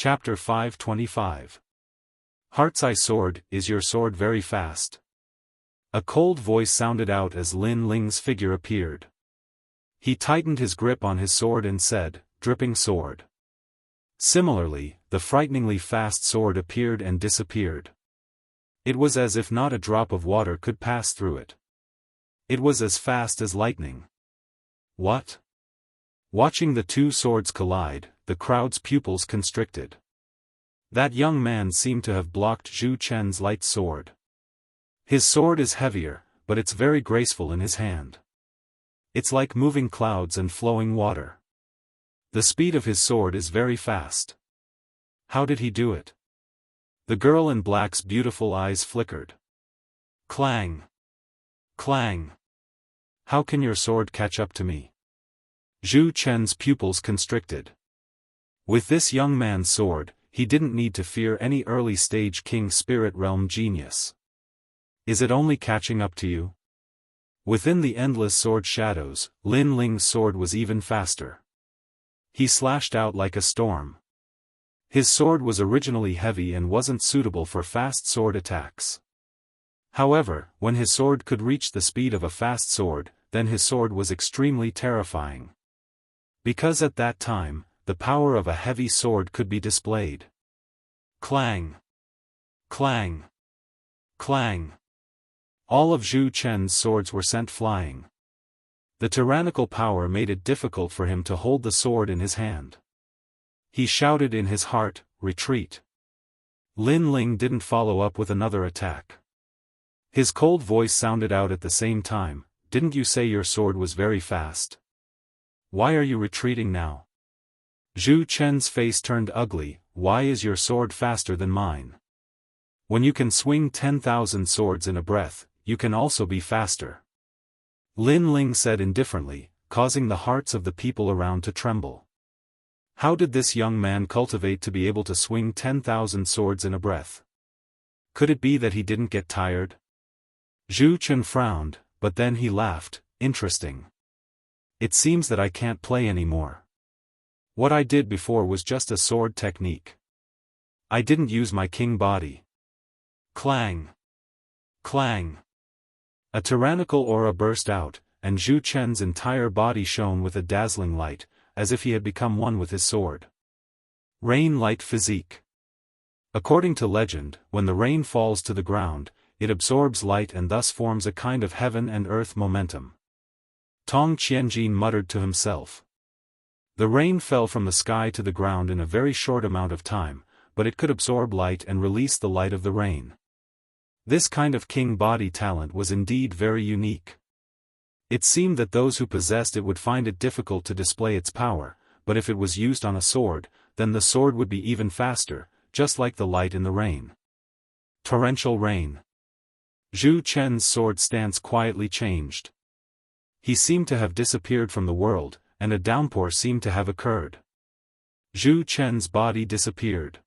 Chapter 525. Heart's Eye Sword, is your sword very fast? A cold voice sounded out as Lin Ling's figure appeared. He tightened his grip on his sword and said, "Dripping sword." Similarly, the frighteningly fast sword appeared and disappeared. It was as if not a drop of water could pass through it. It was as fast as lightning. What? Watching the two swords collide, the crowd's pupils constricted. That young man seemed to have blocked Zhu Chen's light sword. His sword is heavier, but it's very graceful in his hand. It's like moving clouds and flowing water. The speed of his sword is very fast. How did he do it? The girl in black's beautiful eyes flickered. Clang! Clang! How can your sword catch up to me? Zhu Chen's pupils constricted. With this young man's sword, he didn't need to fear any early-stage King Spirit Realm genius. Is it only catching up to you? Within the endless sword shadows, Lin Ling's sword was even faster. He slashed out like a storm. His sword was originally heavy and wasn't suitable for fast sword attacks. However, when his sword could reach the speed of a fast sword, then his sword was extremely terrifying. Because at that time, the power of a heavy sword could be displayed. Clang! Clang! Clang! All of Zhu Chen's swords were sent flying. The tyrannical power made it difficult for him to hold the sword in his hand. He shouted in his heart, "Retreat!" Lin Ling didn't follow up with another attack. His cold voice sounded out at the same time, "Didn't you say your sword was very fast? Why are you retreating now?" Zhu Chen's face turned ugly. "Why is your sword faster than mine? When you can swing 10,000 swords in a breath, you can also be faster." Lin Ling said indifferently, causing the hearts of the people around to tremble. How did this young man cultivate to be able to swing 10,000 swords in a breath? Could it be that he didn't get tired? Zhu Chen frowned, but then he laughed. "Interesting. It seems that I can't play anymore. What I did before was just a sword technique. I didn't use my king body." Clang! Clang! A tyrannical aura burst out, and Zhu Chen's entire body shone with a dazzling light, as if he had become one with his sword. Rain-light physique. According to legend, when the rain falls to the ground, it absorbs light and thus forms a kind of heaven and earth momentum. Tong Qianjin muttered to himself. The rain fell from the sky to the ground in a very short amount of time, but it could absorb light and release the light of the rain. This kind of king body talent was indeed very unique. It seemed that those who possessed it would find it difficult to display its power, but if it was used on a sword, then the sword would be even faster, just like the light in the rain. Torrential rain. Zhu Chen's sword stance quietly changed. He seemed to have disappeared from the world, and a downpour seemed to have occurred. Zhu Chen's body disappeared.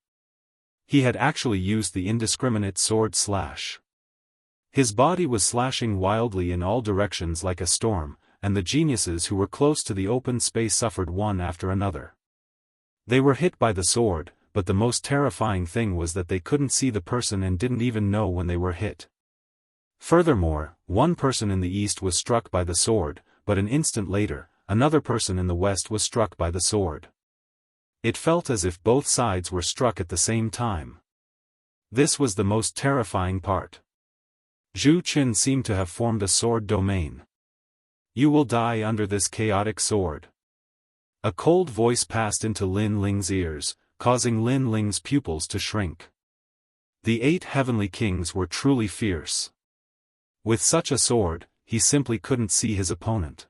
He had actually used the indiscriminate sword slash. His body was slashing wildly in all directions like a storm, and the geniuses who were close to the open space suffered one after another. They were hit by the sword, but the most terrifying thing was that they couldn't see the person and didn't even know when they were hit. Furthermore, one person in the east was struck by the sword, but an instant later, another person in the west was struck by the sword. It felt as if both sides were struck at the same time. This was the most terrifying part. Zhu Chen seemed to have formed a sword domain. "You will die under this chaotic sword." A cold voice passed into Lin Ling's ears, causing Lin Ling's pupils to shrink. The 8 heavenly kings were truly fierce. With such a sword, he simply couldn't see his opponent.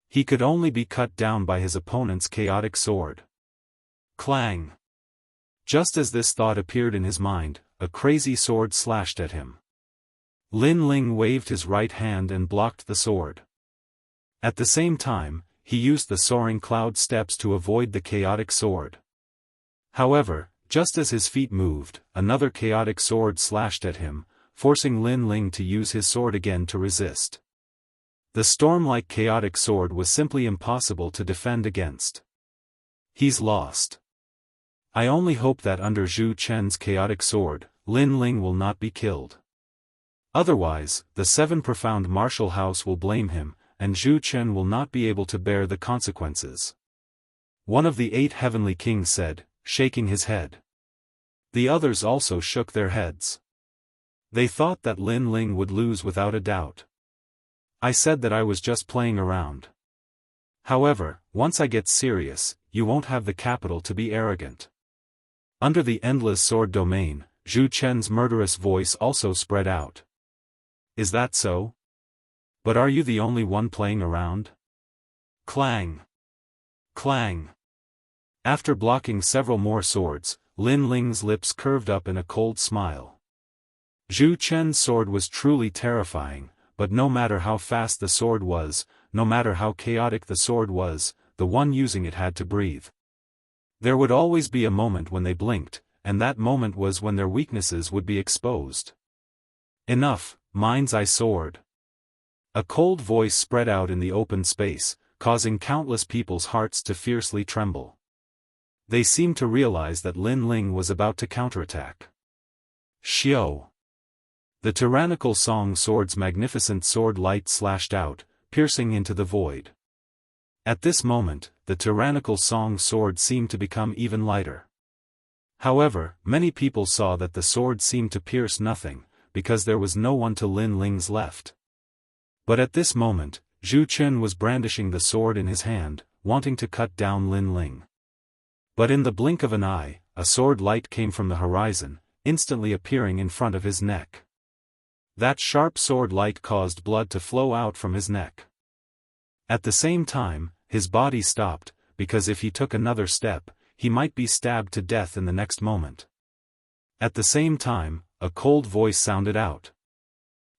He could only be cut down by his opponent's chaotic sword. Clang! Just as this thought appeared in his mind, a crazy sword slashed at him. Lin Ling waved his right hand and blocked the sword. At the same time, he used the soaring cloud steps to avoid the chaotic sword. However, just as his feet moved, another chaotic sword slashed at him, forcing Lin Ling to use his sword again to resist. The storm-like chaotic sword was simply impossible to defend against. He's lost. I only hope that under Zhu Chen's chaotic sword, Lin Ling will not be killed. Otherwise, the 7 profound martial house will blame him, and Zhu Chen will not be able to bear the consequences. One of the 8 heavenly kings said, shaking his head. The others also shook their heads. They thought that Lin Ling would lose without a doubt. I said that I was just playing around. However, once I get serious, you won't have the capital to be arrogant. Under the endless sword domain, Zhu Chen's murderous voice also spread out. Is that so? But are you the only one playing around? Clang! Clang! After blocking several more swords, Lin Ling's lips curved up in a cold smile. Zhu Chen's sword was truly terrifying, but no matter how fast the sword was, no matter how chaotic the sword was, the one using it had to breathe. There would always be a moment when they blinked, and that moment was when their weaknesses would be exposed. Enough, mind's eye sword. A cold voice spread out in the open space, causing countless people's hearts to fiercely tremble. They seemed to realize that Lin Ling was about to counterattack. Xiao! The tyrannical Song Sword's magnificent sword light slashed out, piercing into the void. At this moment, the tyrannical Song Sword seemed to become even lighter. However, many people saw that the sword seemed to pierce nothing, because there was no one to Lin Ling's left. But at this moment, Zhu Chen was brandishing the sword in his hand, wanting to cut down Lin Ling. But in the blink of an eye, a sword light came from the horizon, instantly appearing in front of his neck. That sharp sword light caused blood to flow out from his neck. At the same time, his body stopped, because if he took another step, he might be stabbed to death in the next moment. At the same time, a cold voice sounded out.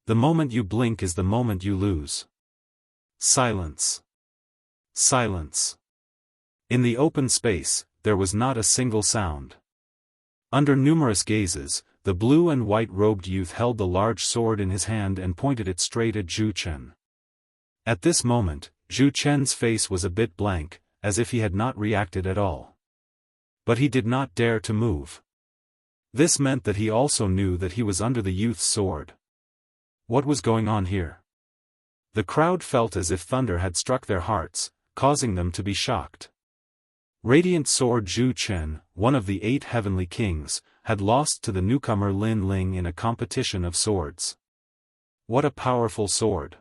The moment you blink is the moment you lose. Silence. Silence. In the open space, there was not a single sound. Under numerous gazes, the blue and white-robed youth held the large sword in his hand and pointed it straight at Zhu Chen. At this moment, Zhu Chen's face was a bit blank, as if he had not reacted at all. But he did not dare to move. This meant that he also knew that he was under the youth's sword. What was going on here? The crowd felt as if thunder had struck their hearts, causing them to be shocked. Radiant Sword Zhu Chen, one of the 8 heavenly kings, had lost to the newcomer Lin Ling in a competition of swords. What a powerful sword!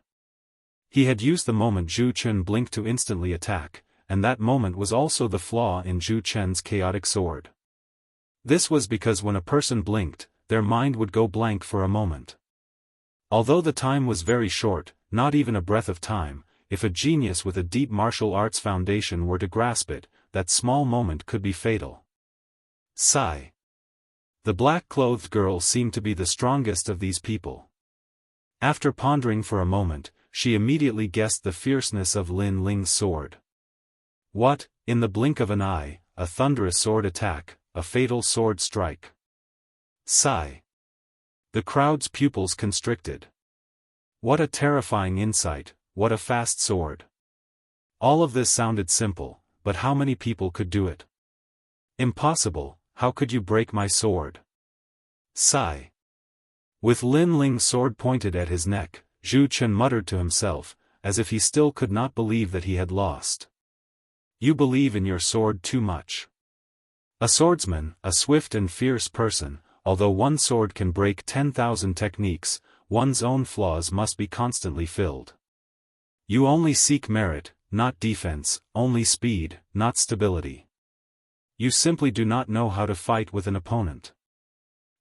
He had used the moment Zhu Chen blinked to instantly attack, and that moment was also the flaw in Zhu Chen's chaotic sword. This was because when a person blinked, their mind would go blank for a moment. Although the time was very short, not even a breath of time, if a genius with a deep martial arts foundation were to grasp it, that small moment could be fatal. Sigh. The black-clothed girl seemed to be the strongest of these people. After pondering for a moment, she immediately guessed the fierceness of Lin Ling's sword. What, in the blink of an eye, a thunderous sword attack, a fatal sword strike. Sigh. The crowd's pupils constricted. What a terrifying insight, what a fast sword. All of this sounded simple, but how many people could do it? Impossible, how could you break my sword? Sigh. With Lin Ling's sword pointed at his neck, Zhu Chen muttered to himself, as if he still could not believe that he had lost. You believe in your sword too much. A swordsman, a swift and fierce person, although one sword can break 10,000 techniques, one's own flaws must be constantly filled. You only seek merit, not defense, only speed, not stability. You simply do not know how to fight with an opponent.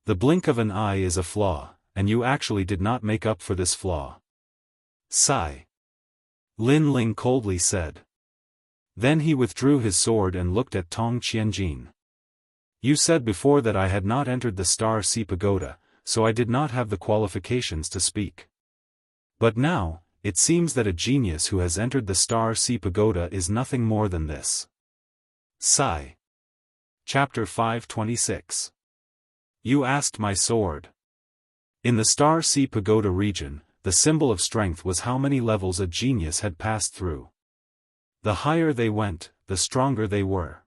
The blink of an eye is a flaw, and you actually did not make up for this flaw. Sigh. Lin Ling coldly said. Then he withdrew his sword and looked at Tong Qianjin. You said before that I had not entered the Star Sea Pagoda, so I did not have the qualifications to speak. But now, it seems that a genius who has entered the Star Sea Pagoda is nothing more than this. Sigh. Chapter 526. You asked my sword. In the Star Sea Pagoda region, the symbol of strength was how many levels a genius had passed through. The higher they went, the stronger they were.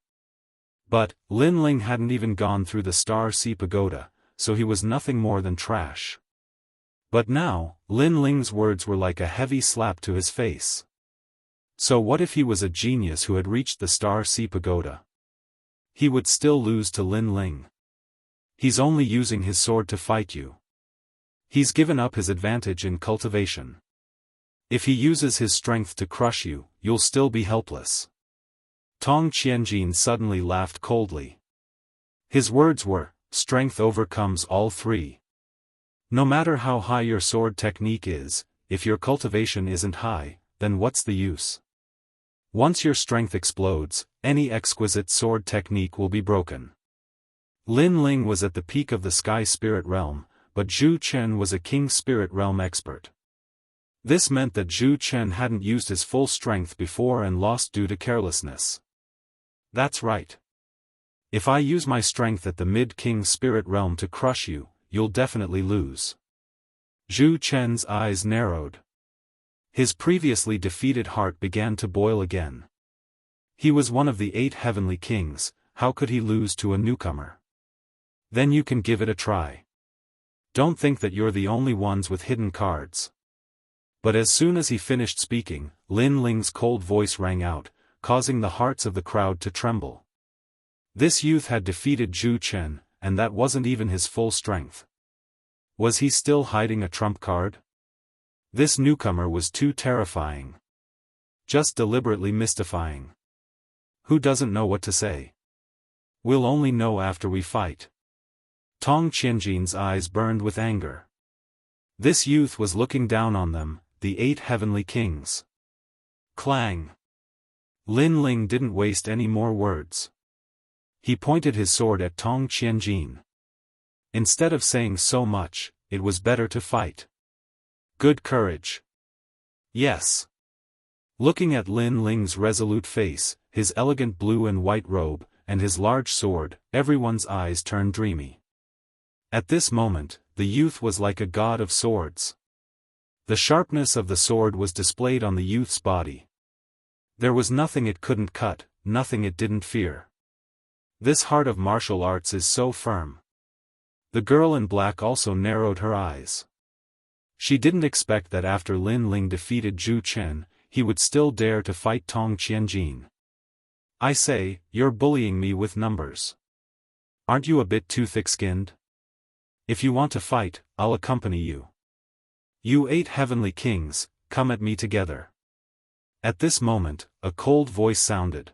But, Lin Ling hadn't even gone through the Star Sea Pagoda, so he was nothing more than trash. But now, Lin Ling's words were like a heavy slap to his face. So what if he was a genius who had reached the Star Sea Pagoda? He would still lose to Lin Ling. He's only using his sword to fight you. He's given up his advantage in cultivation. If he uses his strength to crush you, you'll still be helpless. Tong Qianjin suddenly laughed coldly. His words were, strength overcomes all three. No matter how high your sword technique is, if your cultivation isn't high, then what's the use? Once your strength explodes, any exquisite sword technique will be broken. Lin Ling was at the peak of the Sky Spirit Realm, but Zhu Chen was a King Spirit Realm expert. This meant that Zhu Chen hadn't used his full strength before and lost due to carelessness. That's right. If I use my strength at the mid-King Spirit Realm to crush you, you'll definitely lose. Zhu Chen's eyes narrowed. His previously defeated heart began to boil again. He was one of the 8 heavenly kings, how could he lose to a newcomer? Then you can give it a try. Don't think that you're the only ones with hidden cards. But as soon as he finished speaking, Lin Ling's cold voice rang out, causing the hearts of the crowd to tremble. This youth had defeated Zhu Chen, and that wasn't even his full strength. Was he still hiding a trump card? This newcomer was too terrifying. Just deliberately mystifying. Who doesn't know what to say? We'll only know after we fight. Tong Qianjin's eyes burned with anger. This youth was looking down on them, the 8 heavenly kings. Clang! Lin Ling didn't waste any more words. He pointed his sword at Tong Qianjin. Instead of saying so much, it was better to fight. Good courage. Yes. Looking at Lin Ling's resolute face, his elegant blue and white robe, and his large sword, everyone's eyes turned dreamy. At this moment, the youth was like a god of swords. The sharpness of the sword was displayed on the youth's body. There was nothing it couldn't cut, nothing it didn't fear. This heart of martial arts is so firm. The girl in black also narrowed her eyes. She didn't expect that after Lin Ling defeated Zhu Chen, he would still dare to fight Tong Qianjin. I say, you're bullying me with numbers. Aren't you a bit too thick-skinned? If you want to fight, I'll accompany you. You 8 heavenly kings, come at me together. At this moment, a cold voice sounded.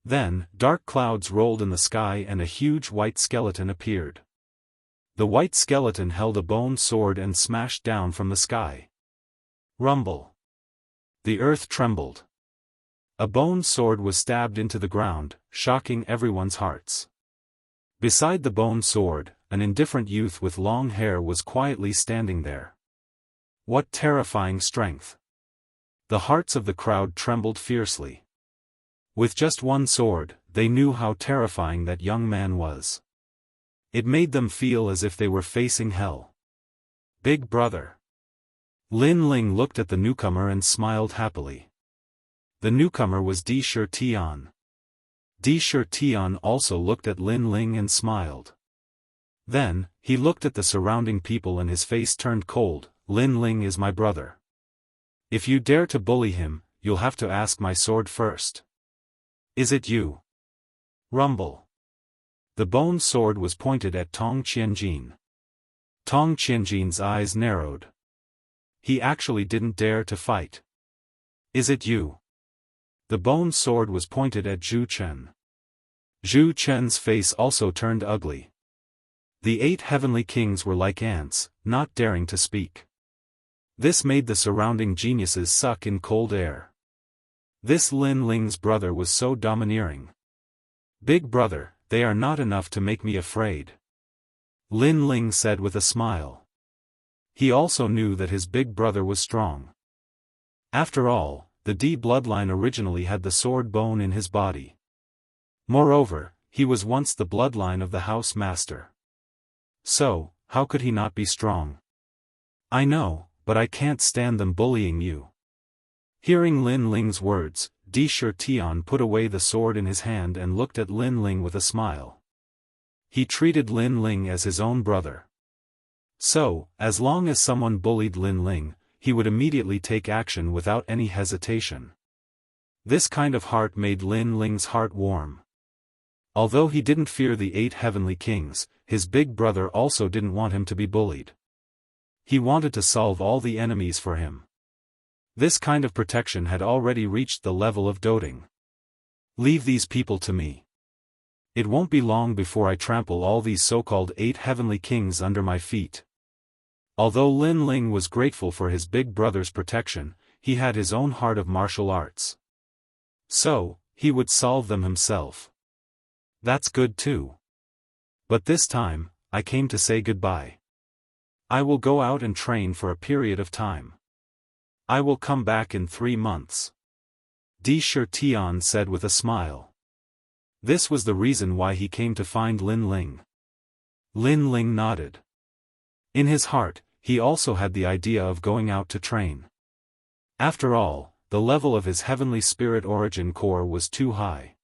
Then, dark clouds rolled in the sky and a huge white skeleton appeared. The white skeleton held a bone sword and smashed down from the sky. Rumble. The earth trembled. A bone sword was stabbed into the ground, shocking everyone's hearts. Beside the bone sword, an indifferent youth with long hair was quietly standing there. What terrifying strength! The hearts of the crowd trembled fiercely. With just one sword, they knew how terrifying that young man was. It made them feel as if they were facing hell. Big brother. Lin Ling looked at the newcomer and smiled happily. The newcomer was Di Shi Tian. Di Shi Tian also looked at Lin Ling and smiled. Then, he looked at the surrounding people and his face turned cold. Lin Ling is my brother. If you dare to bully him, you'll have to ask my sword first. Is it you? Rumble. The bone sword was pointed at Tong Qianjin. Tong Qianjin's eyes narrowed. He actually didn't dare to fight. Is it you? The bone sword was pointed at Zhu Chen. Zhu Chen's face also turned ugly. The 8 heavenly kings were like ants, not daring to speak. This made the surrounding geniuses suck in cold air. This Lin Ling's brother was so domineering. Big brother, they are not enough to make me afraid. Lin Ling said with a smile. He also knew that his big brother was strong. After all, the D bloodline originally had the sword bone in his body. Moreover, he was once the bloodline of the house master. So, how could he not be strong? I know, but I can't stand them bullying you. Hearing Lin Ling's words, Di Tian put away the sword in his hand and looked at Lin Ling with a smile. He treated Lin Ling as his own brother. So, as long as someone bullied Lin Ling, he would immediately take action without any hesitation. This kind of heart made Lin Ling's heart warm. Although he didn't fear the 8 heavenly kings, his big brother also didn't want him to be bullied. He wanted to solve all the enemies for him. This kind of protection had already reached the level of doting. Leave these people to me. It won't be long before I trample all these so-called 8 heavenly kings under my feet. Although Lin Ling was grateful for his big brother's protection, he had his own heart of martial arts. So, he would solve them himself. That's good too. But this time, I came to say goodbye. I will go out and train for a period of time. I will come back in 3 months. Di Tian said with a smile. This was the reason why he came to find Lin Ling. Lin Ling nodded. In his heart, he also had the idea of going out to train. After all, the level of his heavenly spirit origin core was too high.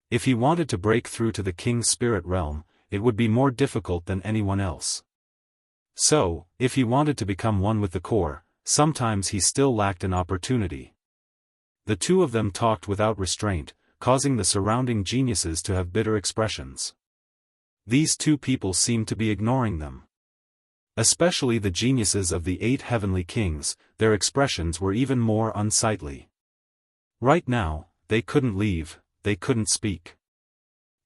If he wanted to break through to the king's spirit realm, it would be more difficult than anyone else. So, if he wanted to become one with the core, sometimes he still lacked an opportunity. The two of them talked without restraint, causing the surrounding geniuses to have bitter expressions. These two people seemed to be ignoring them. Especially the geniuses of the 8 heavenly kings, their expressions were even more unsightly. Right now, they couldn't leave, they couldn't speak.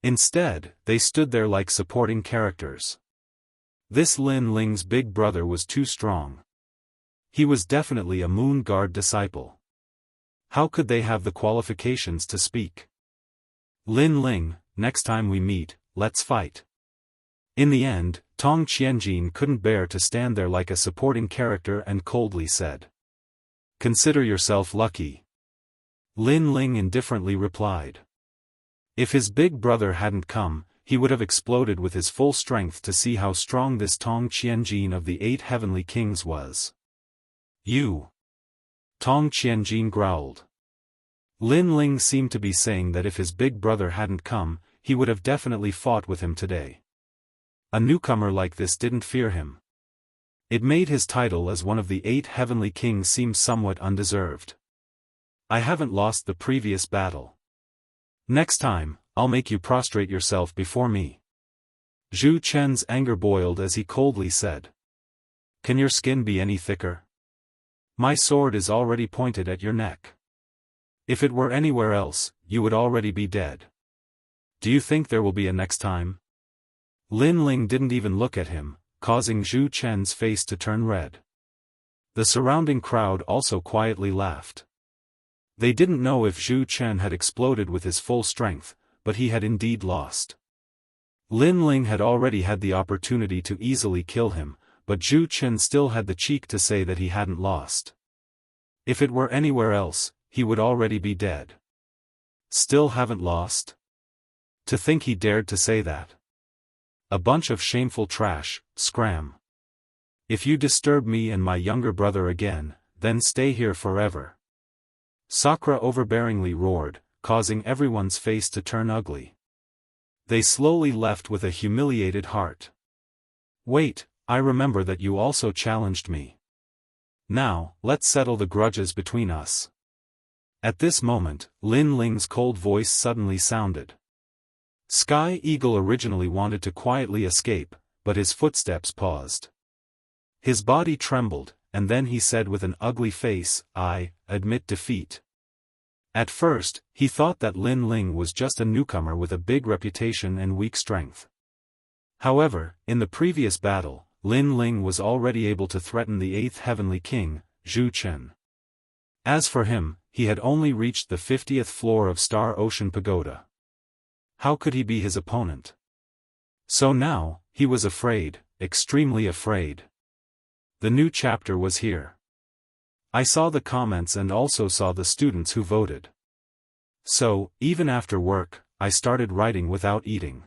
Instead, they stood there like supporting characters. This Lin Ling's big brother was too strong. He was definitely a Moon Guard disciple. How could they have the qualifications to speak? Lin Ling, next time we meet, let's fight. In the end, Tong Qianjin couldn't bear to stand there like a supporting character and coldly said. Consider yourself lucky. Lin Ling indifferently replied. If his big brother hadn't come, he would have exploded with his full strength to see how strong this Tong Qianjin of the 8 heavenly kings was. You! Tong Qianjin growled. Lin Ling seemed to be saying that if his big brother hadn't come, he would have definitely fought with him today. A newcomer like this didn't fear him. It made his title as one of the 8 heavenly kings seem somewhat undeserved. I haven't lost the previous battle. Next time, I'll make you prostrate yourself before me. Zhu Chen's anger boiled as he coldly said. Can your skin be any thicker? My sword is already pointed at your neck. If it were anywhere else, you would already be dead. Do you think there will be a next time? Lin Ling didn't even look at him, causing Zhu Chen's face to turn red. The surrounding crowd also quietly laughed. They didn't know if Zhu Chen had exploded with his full strength, but he had indeed lost. Lin Ling had already had the opportunity to easily kill him, but Zhu Chen still had the cheek to say that he hadn't lost. If it were anywhere else, he would already be dead. Still haven't lost? To think he dared to say that. A bunch of shameful trash, scram. If you disturb me and my younger brother again, then stay here forever. Sakura overbearingly roared, causing everyone's face to turn ugly. They slowly left with a humiliated heart. Wait, I remember that you also challenged me. Now, let's settle the grudges between us. At this moment, Lin Ling's cold voice suddenly sounded. Sky Eagle originally wanted to quietly escape, but his footsteps paused. His body trembled, and then he said with an ugly face, I admit defeat. At first, he thought that Lin Ling was just a newcomer with a big reputation and weak strength. However, in the previous battle, Lin Ling was already able to threaten the 8th heavenly king, Zhu Chen. As for him, he had only reached the 50th floor of Star Ocean Pagoda. How could he be his opponent? So now, he was afraid, extremely afraid. The new chapter was here. I saw the comments and also saw the students who voted. So, even after work, I started writing without eating.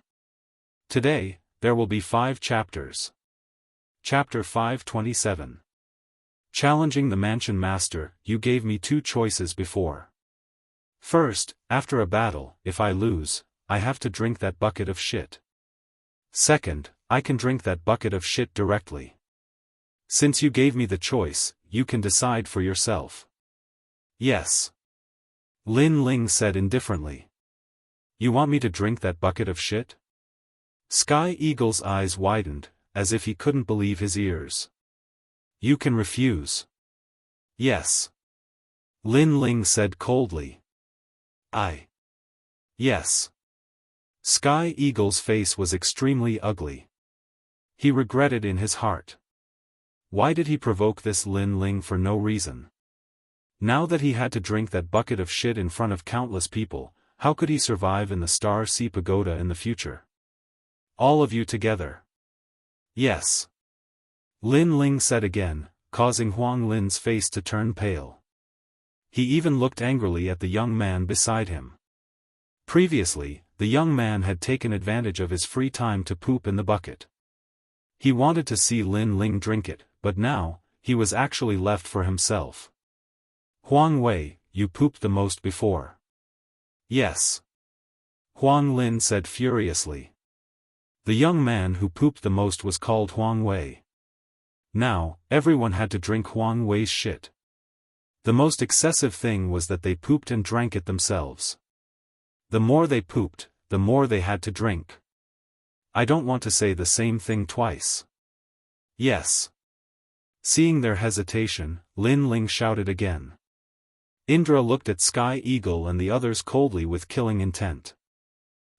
Today, there will be 5 chapters. Chapter 527. Challenging the Mansion Master, you gave me 2 choices before. First, after a battle, if I lose, I have to drink that bucket of shit. Second, I can drink that bucket of shit directly. Since you gave me the choice, you can decide for yourself. Yes. Lin Ling said indifferently. You want me to drink that bucket of shit? Sky Eagle's eyes widened, as if he couldn't believe his ears. You can refuse. Yes. Lin Ling said coldly. Yes. Sky Eagle's face was extremely ugly. He regretted in his heart. Why did he provoke this Lin Ling for no reason? Now that he had to drink that bucket of shit in front of countless people, how could he survive in the Star Sea Pagoda in the future? All of you together. Yes. Lin Ling said again, causing Huang Lin's face to turn pale. He even looked angrily at the young man beside him. Previously, the young man had taken advantage of his free time to poop in the bucket. He wanted to see Lin Ling drink it, but now, he was actually left for himself. Huang Wei, you pooped the most before. Yes. Huang Lin said furiously. The young man who pooped the most was called Huang Wei. Now, everyone had to drink Huang Wei's shit. The most excessive thing was that they pooped and drank it themselves. The more they pooped, the more they had to drink. I don't want to say the same thing twice. Yes. Seeing their hesitation, Lin Ling shouted again. Indra looked at Sky Eagle and the others coldly with killing intent.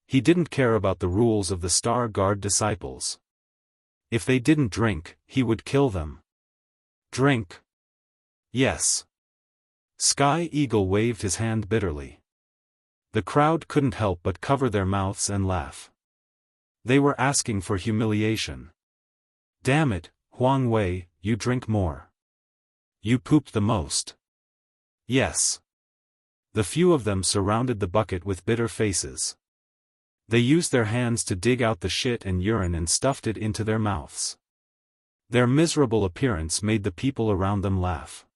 He didn't care about the rules of the Star Guard disciples. If they didn't drink, he would kill them. Drink. Yes. Sky Eagle waved his hand bitterly. The crowd couldn't help but cover their mouths and laugh. They were asking for humiliation. Damn it, Huang Wei, you drink more. You pooped the most. Yes. The few of them surrounded the bucket with bitter faces. They used their hands to dig out the shit and urine and stuffed it into their mouths. Their miserable appearance made the people around them laugh.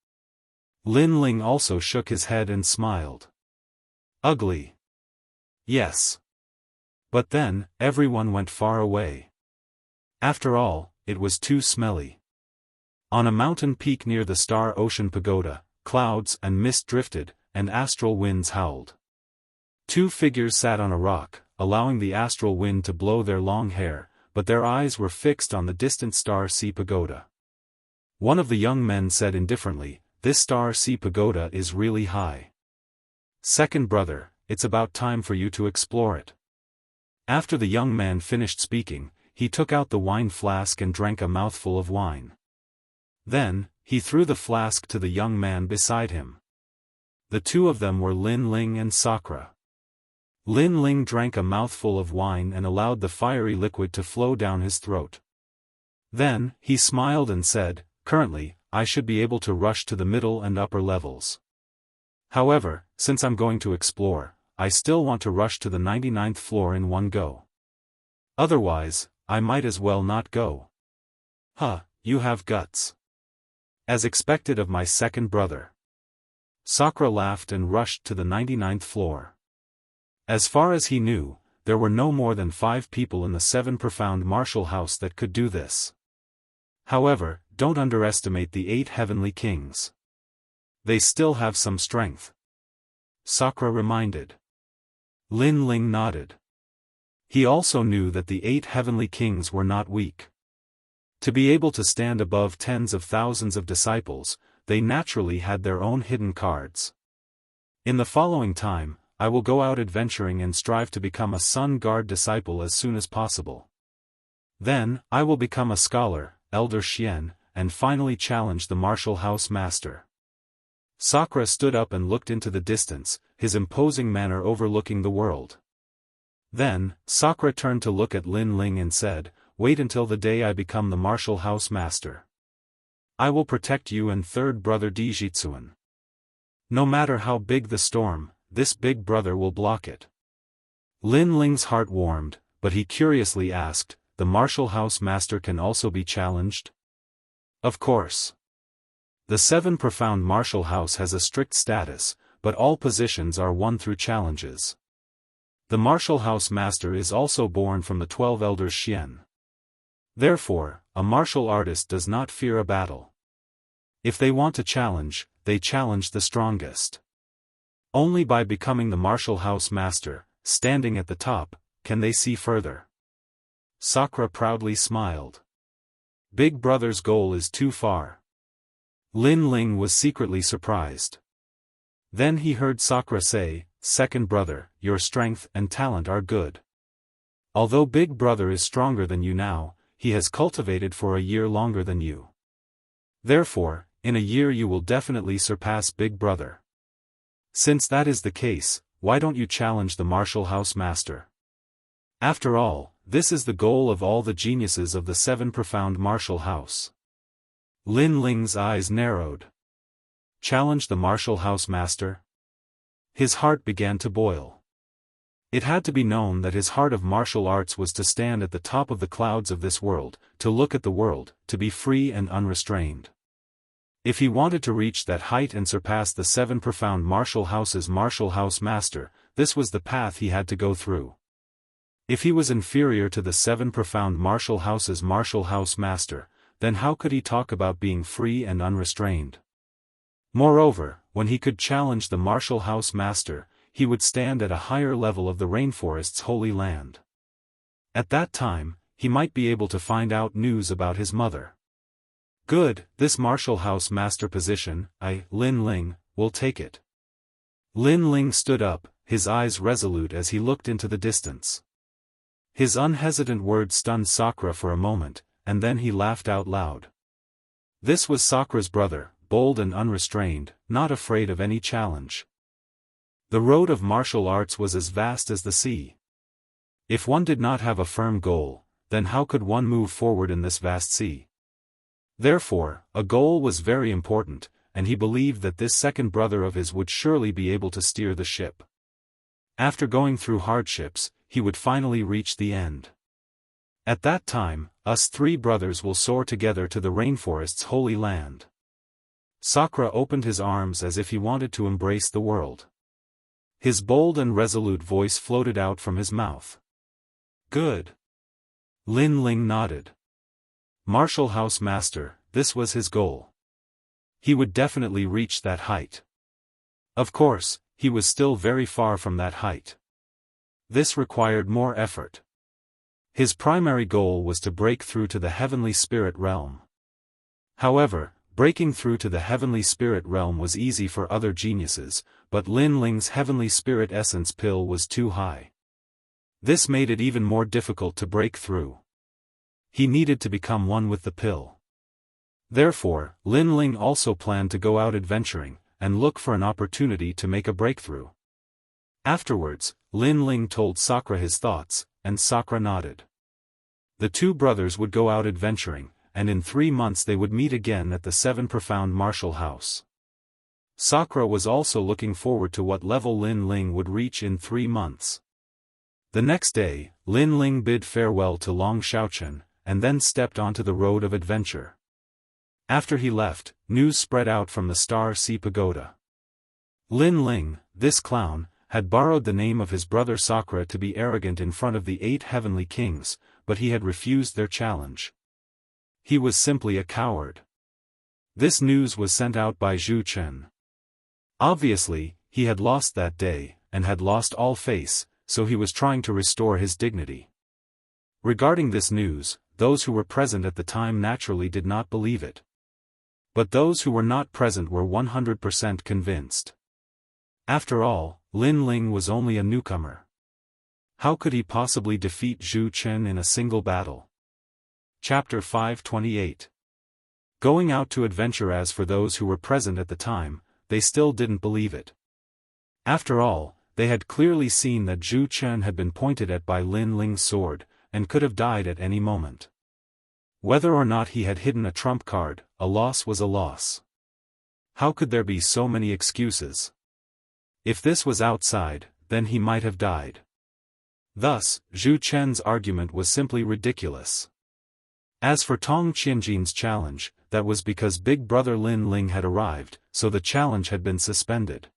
Lin Ling also shook his head and smiled. Ugly. Yes. But then, everyone went far away. After all, it was too smelly. On a mountain peak near the Star Ocean Pagoda, clouds and mist drifted, and astral winds howled. Two figures sat on a rock, allowing the astral wind to blow their long hair, but their eyes were fixed on the distant Star Sea Pagoda. One of the young men said indifferently, "This Star Sea Pagoda is really high. Second brother, it's about time for you to explore it." After the young man finished speaking, he took out the wine flask and drank a mouthful of wine. Then, he threw the flask to the young man beside him. The two of them were Lin Ling and Sakura. Lin Ling drank a mouthful of wine and allowed the fiery liquid to flow down his throat. Then, he smiled and said, "Currently, I should be able to rush to the middle and upper levels. However, since I'm going to explore, I still want to rush to the 99th floor in one go. Otherwise, I might as well not go." "Huh, you have guts. As expected of my second brother." Sakura laughed and rushed to the 99th floor. As far as he knew, there were no more than 5 people in the 7 Profound Martial House that could do this. However, don't underestimate the 8 Heavenly Kings. They still have some strength. Sakura reminded. Lin Ling nodded. He also knew that the 8 Heavenly Kings were not weak. To be able to stand above tens of thousands of disciples, they naturally had their own hidden cards. In the following time, I will go out adventuring and strive to become a Sun Guard disciple as soon as possible. Then, I will become a scholar, Elder Xian, and finally challenge the Martial House Master. Sakura stood up and looked into the distance, his imposing manner overlooking the world. Then, Sakura turned to look at Lin Ling and said, "Wait until the day I become the Martial House Master. I will protect you and third brother Dijitsuan. No matter how big the storm, this big brother will block it." Lin Ling's heart warmed, but he curiously asked, "The Martial House Master can also be challenged?" "Of course. The 7 Profound Martial House has a strict status, but all positions are won through challenges. The martial house master is also born from the 12 elders Xian. Therefore, a martial artist does not fear a battle. If they want a challenge, they challenge the strongest. Only by becoming the martial house master, standing at the top, can they see further. Sakura proudly smiled. Big brother's goal is too far. Lin Ling was secretly surprised. Then he heard Sakura say, "Second brother, your strength and talent are good. Although big brother is stronger than you now, he has cultivated for a year longer than you. Therefore, in a year you will definitely surpass big brother. Since that is the case, why don't you challenge the martial house master? After all, this is the goal of all the geniuses of the 7 profound martial house." Lin Ling's eyes narrowed. Challenge the martial house master? His heart began to boil. It had to be known that his heart of martial arts was to stand at the top of the clouds of this world, to look at the world, to be free and unrestrained. If he wanted to reach that height and surpass the 7 profound martial house's martial house master, this was the path he had to go through. If he was inferior to the 7 profound martial house's martial house master, then how could he talk about being free and unrestrained? Moreover, when he could challenge the martial house master, he would stand at a higher level of the rainforest's holy land. At that time, he might be able to find out news about his mother. Good, this martial house master position, Lin Ling, will take it. Lin Ling stood up, his eyes resolute as he looked into the distance. His unhesitant words stunned Sakura for a moment, and then he laughed out loud. This was Sakura's brother, bold and unrestrained, not afraid of any challenge. The road of martial arts was as vast as the sea. If one did not have a firm goal, then how could one move forward in this vast sea? Therefore, a goal was very important, and he believed that this second brother of his would surely be able to steer the ship. After going through hardships, he would finally reach the end. At that time, us 3 brothers will soar together to the rainforest's holy land. Sakura opened his arms as if he wanted to embrace the world. His bold and resolute voice floated out from his mouth. Good. Lin Ling nodded. Martial house master, this was his goal. He would definitely reach that height. Of course, he was still very far from that height. This required more effort. His primary goal was to break through to the heavenly spirit realm. However, breaking through to the heavenly spirit realm was easy for other geniuses, but Lin Ling's heavenly spirit essence pill was too high. This made it even more difficult to break through. He needed to become one with the pill. Therefore, Lin Ling also planned to go out adventuring, and look for an opportunity to make a breakthrough. Afterwards, Lin Ling told Sakura his thoughts, and Sakura nodded. The 2 brothers would go out adventuring, and in 3 months they would meet again at the 7 profound martial house. Sakura was also looking forward to what level Lin Ling would reach in 3 months. The next day, Lin Ling bid farewell to Long Xiaochen, and then stepped onto the road of adventure. After he left, news spread out from the Star Sea Pagoda. Lin Ling, this clown, had borrowed the name of his brother Sakura to be arrogant in front of the 8 heavenly kings, but he had refused their challenge. He was simply a coward. This news was sent out by Zhu Chen. Obviously, he had lost that day, and had lost all face, so he was trying to restore his dignity. Regarding this news, those who were present at the time naturally did not believe it. But those who were not present were 100% convinced. After all, Lin Ling was only a newcomer. How could he possibly defeat Zhu Chen in a single battle? Chapter 528. Going out to adventure. As for those who were present at the time, they still didn't believe it. After all, they had clearly seen that Zhu Chen had been pointed at by Lin Ling's sword, and could have died at any moment. Whether or not he had hidden a trump card, a loss was a loss. How could there be so many excuses? If this was outside, then he might have died. Thus, Zhu Chen's argument was simply ridiculous. As for Tong Qianjin's challenge, that was because big brother Lin Ling had arrived, so the challenge had been suspended.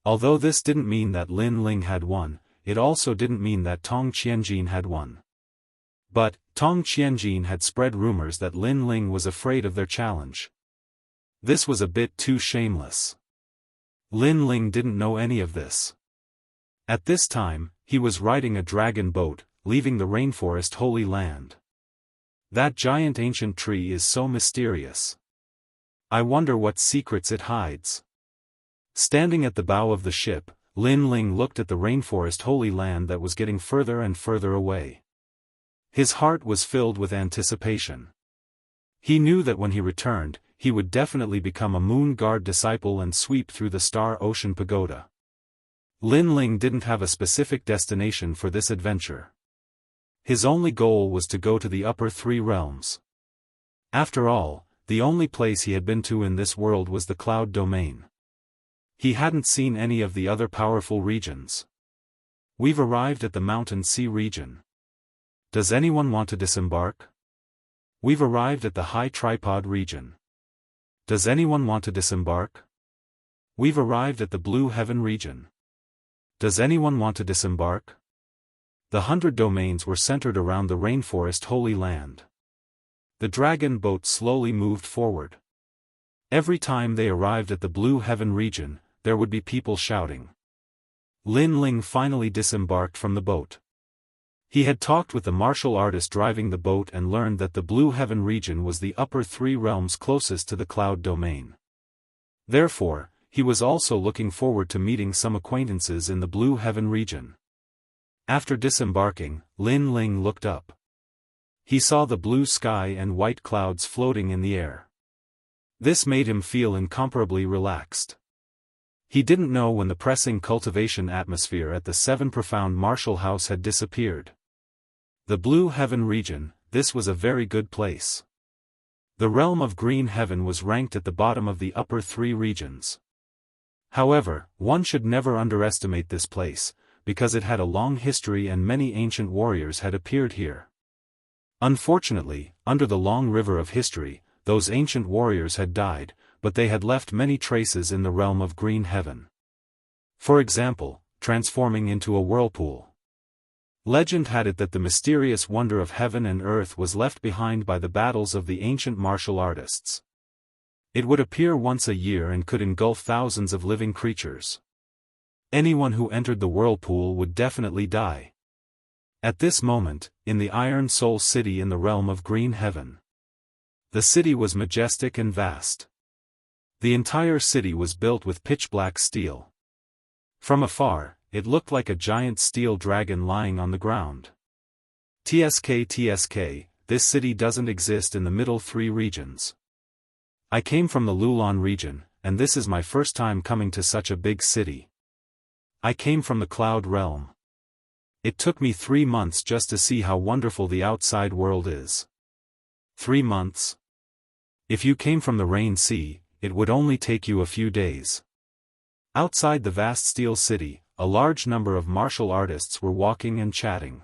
Although this didn't mean that Lin Ling had won, it also didn't mean that Tong Qianjin had won. But, Tong Qianjin had spread rumors that Lin Ling was afraid of their challenge. This was a bit too shameless. Lin Ling didn't know any of this. At this time, he was riding a dragon boat, leaving the rainforest Holy Land. That giant ancient tree is so mysterious. I wonder what secrets it hides. Standing at the bow of the ship, Lin Ling looked at the rainforest Holy Land that was getting further and further away. His heart was filled with anticipation. He knew that when he returned, he would definitely become a Moon Guard disciple and sweep through the Star Ocean Pagoda. Lin Ling didn't have a specific destination for this adventure. His only goal was to go to the upper three realms. After all, the only place he had been to in this world was the Cloud Domain. He hadn't seen any of the other powerful regions. We've arrived at the Mountain Sea region. Does anyone want to disembark? We've arrived at the High Tripod region. Does anyone want to disembark? We've arrived at the Blue Heaven region. Does anyone want to disembark? The 100 domains were centered around the rainforest Holy Land. The dragon boat slowly moved forward. Every time they arrived at the Blue Heaven region, there would be people shouting. Lin Ling finally disembarked from the boat. He had talked with the martial artist driving the boat and learned that the Blue Heaven region was the upper three realms closest to the Cloud Domain. Therefore, he was also looking forward to meeting some acquaintances in the Blue Heaven region. After disembarking, Lin Ling looked up. He saw the blue sky and white clouds floating in the air. This made him feel incomparably relaxed. He didn't know when the pressing cultivation atmosphere at the Seven Profound Martial House had disappeared. The Blue Heaven region, this was a very good place. The realm of Green Heaven was ranked at the bottom of the upper three regions. However, one should never underestimate this place, because it had a long history and many ancient warriors had appeared here. Unfortunately, under the long river of history, those ancient warriors had died, but they had left many traces in the realm of Green Heaven. For example, transforming into a whirlpool. Legend had it that the mysterious wonder of heaven and earth was left behind by the battles of the ancient martial artists. It would appear once a year and could engulf thousands of living creatures. Anyone who entered the whirlpool would definitely die. At this moment, in the Iron Soul City in the realm of Green Heaven. The city was majestic and vast. The entire city was built with pitch-black steel. From afar, it looked like a giant steel dragon lying on the ground. TSK, this city doesn't exist in the middle three regions. I came from the Lulan region, and this is my first time coming to such a big city. I came from the Cloud Realm. It took me 3 months just to see how wonderful the outside world is. 3 months? If you came from the Rain Sea, it would only take you a few days. Outside the vast steel city, a large number of martial artists were walking and chatting.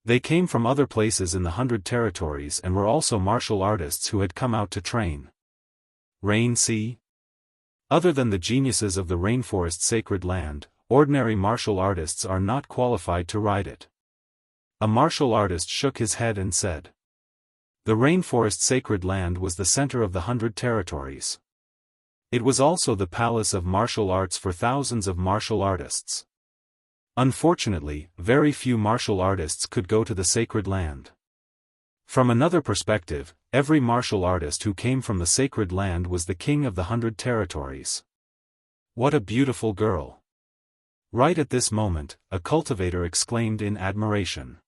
They came from other places in the 100 territories and were also martial artists who had come out to train. Rain Sea? Other than the geniuses of the Rainforest Sacred Land, ordinary martial artists are not qualified to ride it. A martial artist shook his head and said. The Rainforest Sacred Land was the center of the 100 territories. It was also the palace of martial arts for thousands of martial artists. Unfortunately, very few martial artists could go to the Sacred Land. From another perspective, every martial artist who came from the Sacred Land was the king of the 100 territories. What a beautiful girl! Right at this moment, a cultivator exclaimed in admiration.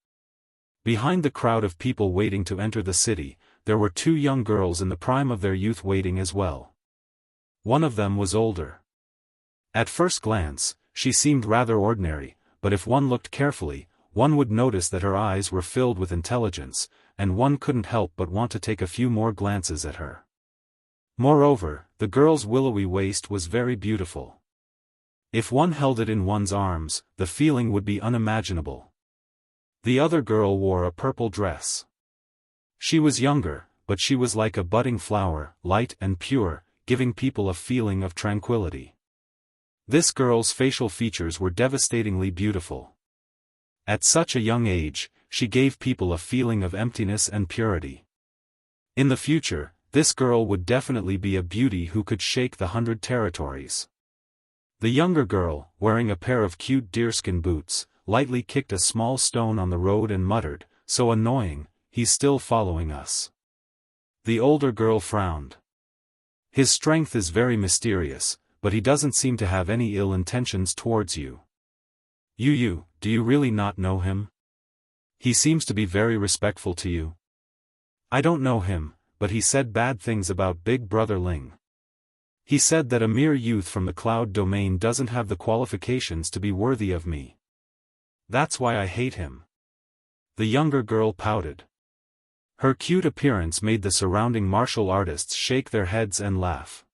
Behind the crowd of people waiting to enter the city, there were 2 young girls in the prime of their youth waiting as well. One of them was older. At first glance, she seemed rather ordinary, but if one looked carefully, one would notice that her eyes were filled with intelligence, and one couldn't help but want to take a few more glances at her. Moreover, the girl's willowy waist was very beautiful. If one held it in one's arms, the feeling would be unimaginable. The other girl wore a purple dress. She was younger, but she was like a budding flower, light and pure, giving people a feeling of tranquility. This girl's facial features were devastatingly beautiful. At such a young age, she gave people a feeling of emptiness and purity. In the future, this girl would definitely be a beauty who could shake the 100 territories. The younger girl, wearing a pair of cute deerskin boots, lightly kicked a small stone on the road and muttered, "So annoying, he's still following us." The older girl frowned. "His strength is very mysterious, but he doesn't seem to have any ill intentions towards you. You, do you really not know him? He seems to be very respectful to you." "I don't know him, but he said bad things about Big Brother Ling. He said that a mere youth from the cloud domain doesn't have the qualifications to be worthy of me. That's why I hate him." The younger girl pouted. Her cute appearance made the surrounding martial artists shake their heads and laugh.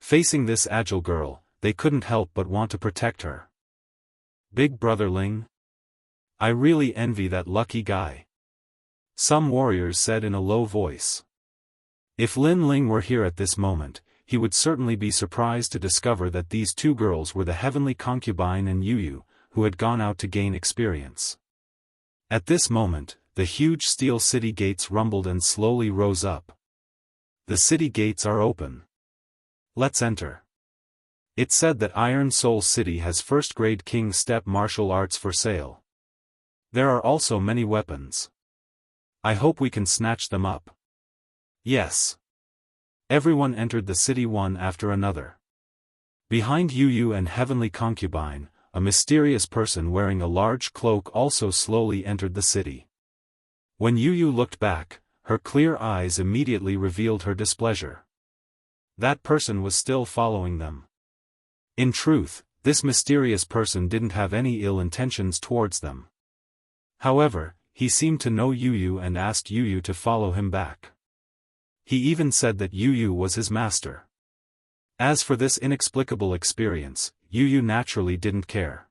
Facing this agile girl, they couldn't help but want to protect her. Big Brother Ling? I really envy that lucky guy. Some warriors said in a low voice. If Lin Ling were here at this moment, he would certainly be surprised to discover that these two girls were the heavenly concubine and Yu, who had gone out to gain experience. At this moment, the huge steel city gates rumbled and slowly rose up. The city gates are open. Let's enter. It's said that Iron Soul City has first-grade King Step martial arts for sale. There are also many weapons. I hope we can snatch them up. Yes. Everyone entered the city one after another. Behind Yu and Heavenly Concubine, a mysterious person wearing a large cloak also slowly entered the city. When Yu looked back, her clear eyes immediately revealed her displeasure. That person was still following them. In truth, this mysterious person didn't have any ill intentions towards them. However, he seemed to know Yu and asked Yu to follow him back. He even said that Yu was his master. As for this inexplicable experience, Yu naturally didn't care.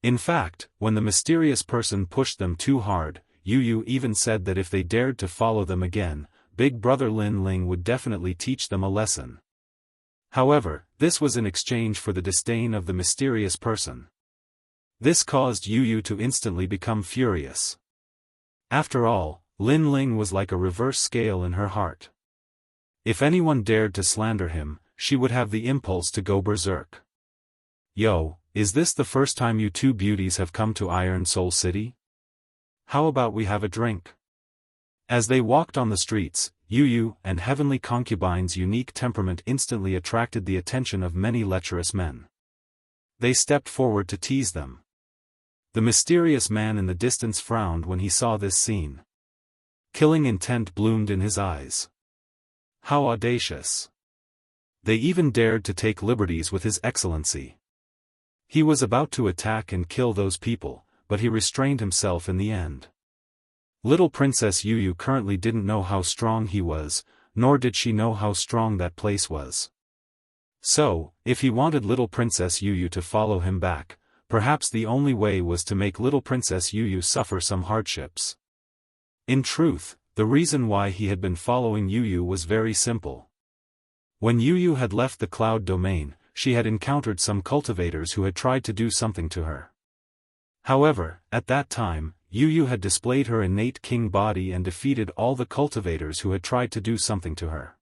In fact, when the mysterious person pushed them too hard, Yu even said that if they dared to follow them again, Big Brother Lin Ling would definitely teach them a lesson. However, this was in exchange for the disdain of the mysterious person. This caused Yu to instantly become furious. After all, Lin Ling was like a reverse scale in her heart. If anyone dared to slander him, she would have the impulse to go berserk. Yo, is this the first time you two beauties have come to Iron Soul City? How about we have a drink? As they walked on the streets, Yu and Heavenly Concubine's unique temperament instantly attracted the attention of many lecherous men. They stepped forward to tease them. The mysterious man in the distance frowned when he saw this scene. Killing intent bloomed in his eyes. How audacious! They even dared to take liberties with His Excellency. He was about to attack and kill those people, but he restrained himself in the end. Little Princess Yu currently didn't know how strong he was, nor did she know how strong that place was. So, if he wanted little Princess Yu to follow him back, perhaps the only way was to make little Princess Yu suffer some hardships. In truth, the reason why he had been following Yu was very simple. When Yu had left the cloud domain, she had encountered some cultivators who had tried to do something to her. However, at that time, Yu had displayed her innate king body and defeated all the cultivators who had tried to do something to her.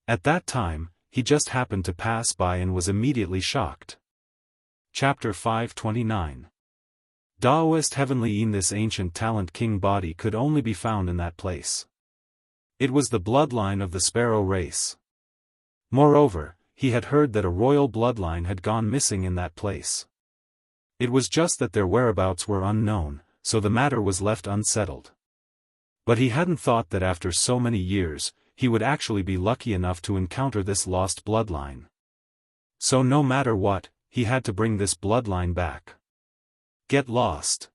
At that time, he just happened to pass by and was immediately shocked. Chapter 529. Daoist Heavenly In this ancient talent king body could only be found in that place. It was the bloodline of the sparrow race. Moreover, he had heard that a royal bloodline had gone missing in that place. It was just that their whereabouts were unknown, so the matter was left unsettled. But he hadn't thought that after so many years, he would actually be lucky enough to encounter this lost bloodline. So no matter what, he had to bring this bloodline back. Get lost.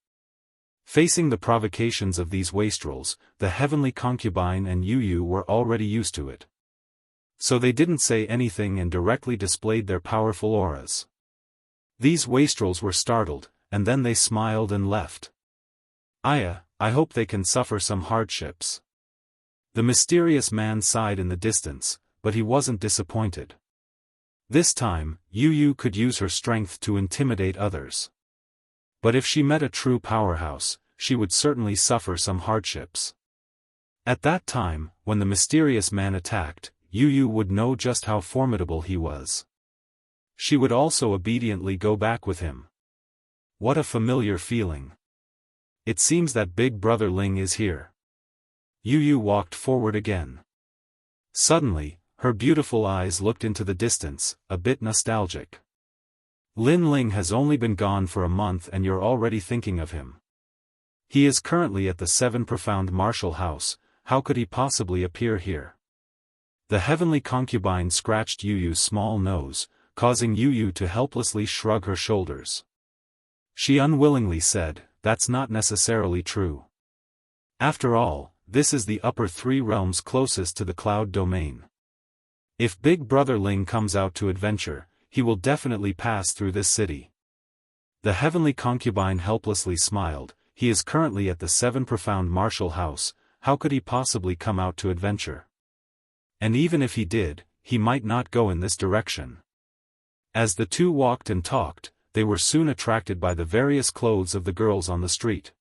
Facing the provocations of these wastrels, the Heavenly Concubine and Yu were already used to it. So they didn't say anything and directly displayed their powerful auras. These wastrels were startled, and then they smiled and left. I hope they can suffer some hardships. The mysterious man sighed in the distance, but he wasn't disappointed. This time, Yu Yu could use her strength to intimidate others. But if she met a true powerhouse, she would certainly suffer some hardships. At that time, when the mysterious man attacked, Yu Yu would know just how formidable he was. She would also obediently go back with him. What a familiar feeling. It seems that Big Brother Ling is here. Yu Yu walked forward again. Suddenly, her beautiful eyes looked into the distance, a bit nostalgic. Lin Ling has only been gone for a month and you're already thinking of him. He is currently at the 7 Profound Martial House, how could he possibly appear here? The heavenly concubine scratched Yu Yu's small nose, causing Yu Yu to helplessly shrug her shoulders. She unwillingly said, that's not necessarily true. After all, this is the upper 3 realms closest to the cloud domain. If Big Brother Ling comes out to adventure, he will definitely pass through this city. The heavenly concubine helplessly smiled, he is currently at the 7 Profound Martial House, how could he possibly come out to adventure? And even if he did, he might not go in this direction. As the two walked and talked, they were soon attracted by the various clothes of the girls on the street.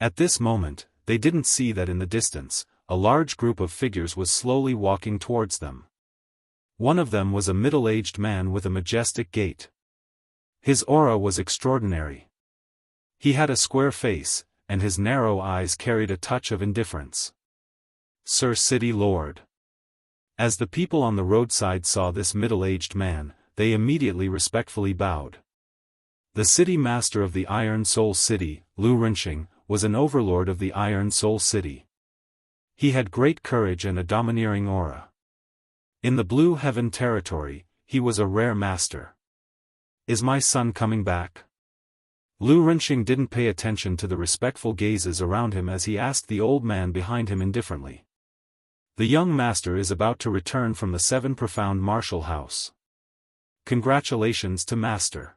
At this moment, they didn't see that in the distance, a large group of figures was slowly walking towards them. One of them was a middle-aged man with a majestic gait. His aura was extraordinary. He had a square face, and his narrow eyes carried a touch of indifference. Sir City Lord. As the people on the roadside saw this middle-aged man, they immediately respectfully bowed. The city master of the Iron Soul City, Lu Rinxing, was an overlord of the Iron Soul City. He had great courage and a domineering aura. In the Blue Heaven territory, he was a rare master. Is my son coming back? Lu Rinxing didn't pay attention to the respectful gazes around him as he asked the old man behind him indifferently. The young master is about to return from the 7 Profound Martial House. Congratulations to Master.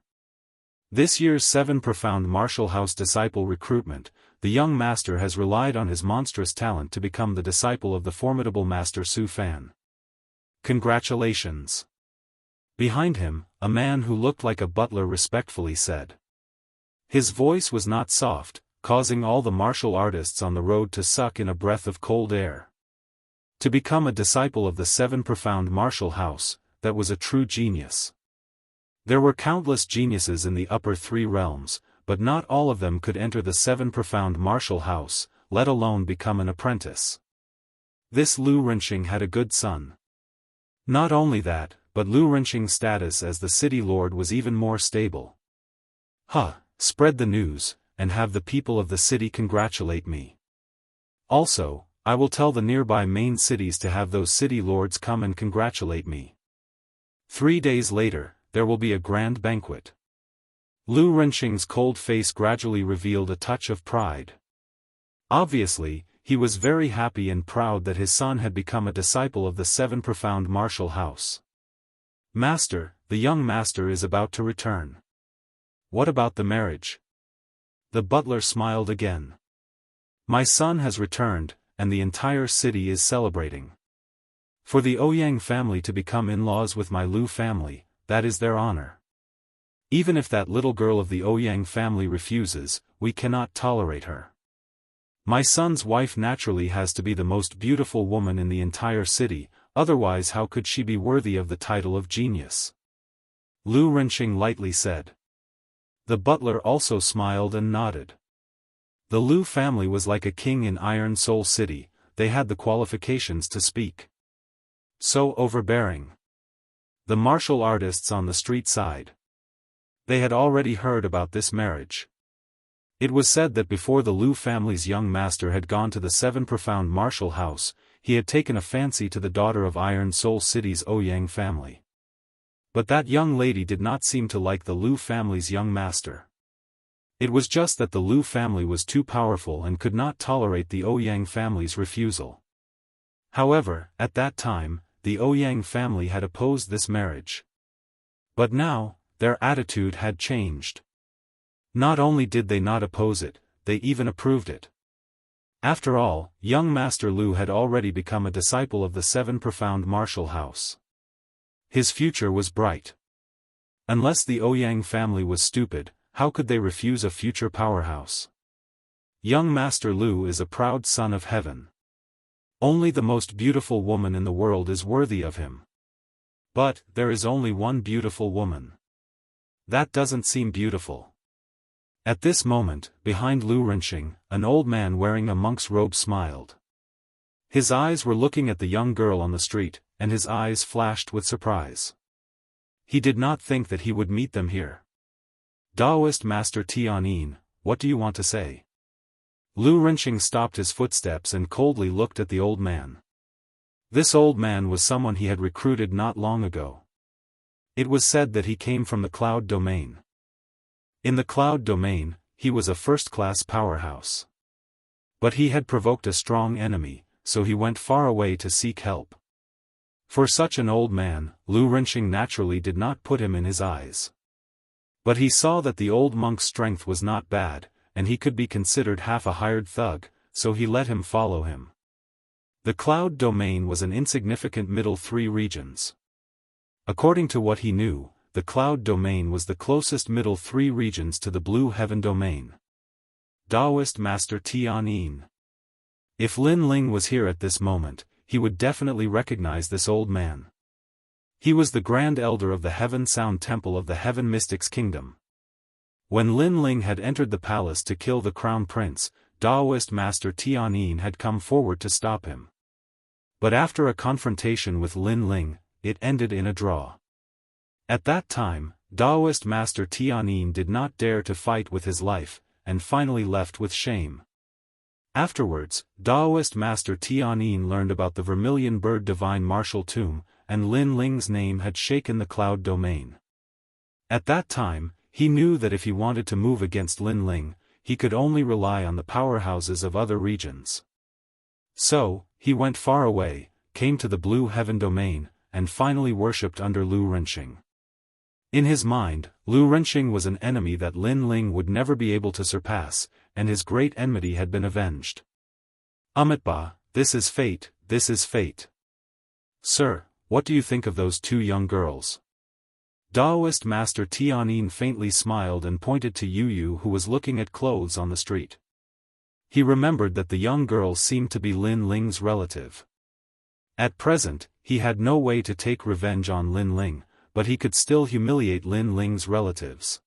This year's 7 Profound Martial House disciple recruitment, the young master has relied on his monstrous talent to become the disciple of the formidable Master Su Fan. Congratulations. Behind him, a man who looked like a butler respectfully said. His voice was not soft, causing all the martial artists on the road to suck in a breath of cold air. To become a disciple of the 7 Profound Martial House, that was a true genius. There were countless geniuses in the upper 3 realms, but not all of them could enter the 7 Profound Martial House, let alone become an apprentice. This Lu Rinxing had a good son. Not only that, but Lu Rinxing's status as the city lord was even more stable. Spread the news, and have the people of the city congratulate me. Also, I will tell the nearby main cities to have those city lords come and congratulate me. 3 days later, there will be a grand banquet. Lu Rinxing's cold face gradually revealed a touch of pride. Obviously, he was very happy and proud that his son had become a disciple of the 7 Profound Martial House. Master, the young master is about to return. What about the marriage? The butler smiled again. My son has returned, and the entire city is celebrating. For the Ouyang family to become in-laws with my Lu family, that is their honor. Even if that little girl of the Ouyang family refuses, we cannot tolerate her. My son's wife naturally has to be the most beautiful woman in the entire city, otherwise how could she be worthy of the title of genius? Lu Rinxing lightly said. The butler also smiled and nodded. The Lu family was like a king in Iron Soul City, they had the qualifications to speak. So overbearing. The martial artists on the street side. They had already heard about this marriage. It was said that before the Lu family's young master had gone to the 7 Profound Martial House, he had taken a fancy to the daughter of Iron Soul City's Ouyang family. But that young lady did not seem to like the Lu family's young master. It was just that the Lu family was too powerful and could not tolerate the Ouyang family's refusal. However, at that time, the Ouyang family had opposed this marriage. But now, their attitude had changed. Not only did they not oppose it, they even approved it. After all, young Master Lu had already become a disciple of the 7 Profound Martial House. His future was bright. Unless the Ouyang family was stupid, how could they refuse a future powerhouse? Young Master Lu is a proud son of heaven. Only the most beautiful woman in the world is worthy of him. But, there is only one beautiful woman. That doesn't seem beautiful. At this moment, behind Lu Renqing, an old man wearing a monk's robe smiled. His eyes were looking at the young girl on the street, and his eyes flashed with surprise. He did not think that he would meet them here. Daoist Master Tianyin, what do you want to say? Lu Renqing stopped his footsteps and coldly looked at the old man. This old man was someone he had recruited not long ago. It was said that he came from the cloud domain. In the cloud domain, he was a first-class powerhouse. But he had provoked a strong enemy, so he went far away to seek help. For such an old man, Lu Renqing naturally did not put him in his eyes. But he saw that the old monk's strength was not bad, and he could be considered half a hired thug, so he let him follow him. The cloud domain was an insignificant middle 3 regions. According to what he knew, the cloud domain was the closest middle 3 regions to the blue heaven domain. Daoist Master Tianyin. If Lin Ling was here at this moment, he would definitely recognize this old man. He was the Grand Elder of the Heaven Sound Temple of the Heaven Mystics Kingdom. When Lin Ling had entered the palace to kill the Crown Prince, Daoist Master Tianyin had come forward to stop him. But after a confrontation with Lin Ling, it ended in a draw. At that time, Daoist Master Tianyin did not dare to fight with his life, and finally left with shame. Afterwards, Daoist Master Tianyin learned about the Vermilion Bird Divine Martial Tomb, and Lin Ling's name had shaken the cloud domain. At that time, he knew that if he wanted to move against Lin Ling, he could only rely on the powerhouses of other regions. So, he went far away, came to the blue heaven domain, and finally worshipped under Lu Renqing. In his mind, Lu Renqing was an enemy that Lin Ling would never be able to surpass, and his great enmity had been avenged. Amitabha, this is fate, this is fate. Sir, what do you think of those 2 young girls? Daoist Master Tianyin faintly smiled and pointed to Yu who was looking at clothes on the street. He remembered that the young girl seemed to be Lin Ling's relative. At present, he had no way to take revenge on Lin Ling, but he could still humiliate Lin Ling's relatives.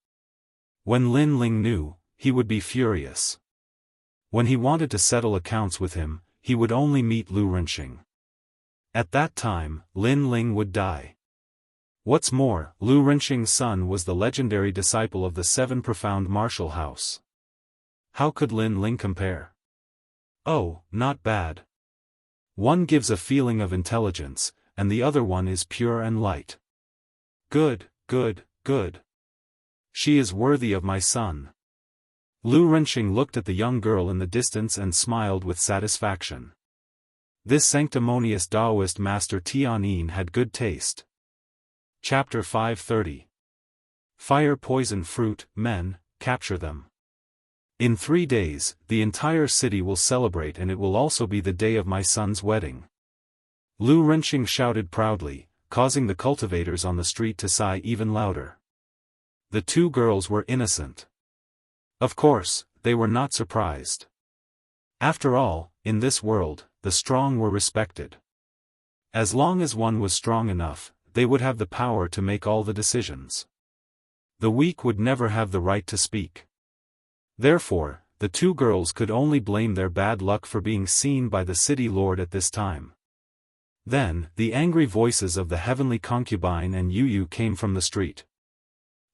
When Lin Ling knew, he would be furious. When he wanted to settle accounts with him, he would only meet Lu Renqing. At that time, Lin Ling would die. What's more, Lu Renqing's son was the legendary disciple of the 7 profound martial house. How could Lin Ling compare? Oh, not bad. One gives a feeling of intelligence, and the other one is pure and light. Good, good, good. She is worthy of my son. Lu Renqing looked at the young girl in the distance and smiled with satisfaction. This sanctimonious Daoist Master Tianyin had good taste. Chapter 530. Fire poison fruit, men, capture them. In 3 days, the entire city will celebrate and it will also be the day of my son's wedding. Lu Renqing shouted proudly, causing the cultivators on the street to sigh even louder. The 2 girls were innocent. Of course, they were not surprised. After all, in this world, the strong were respected. As long as one was strong enough, they would have the power to make all the decisions. The weak would never have the right to speak. Therefore, the 2 girls could only blame their bad luck for being seen by the city lord at this time. Then, the angry voices of the heavenly concubine and Yu came from the street.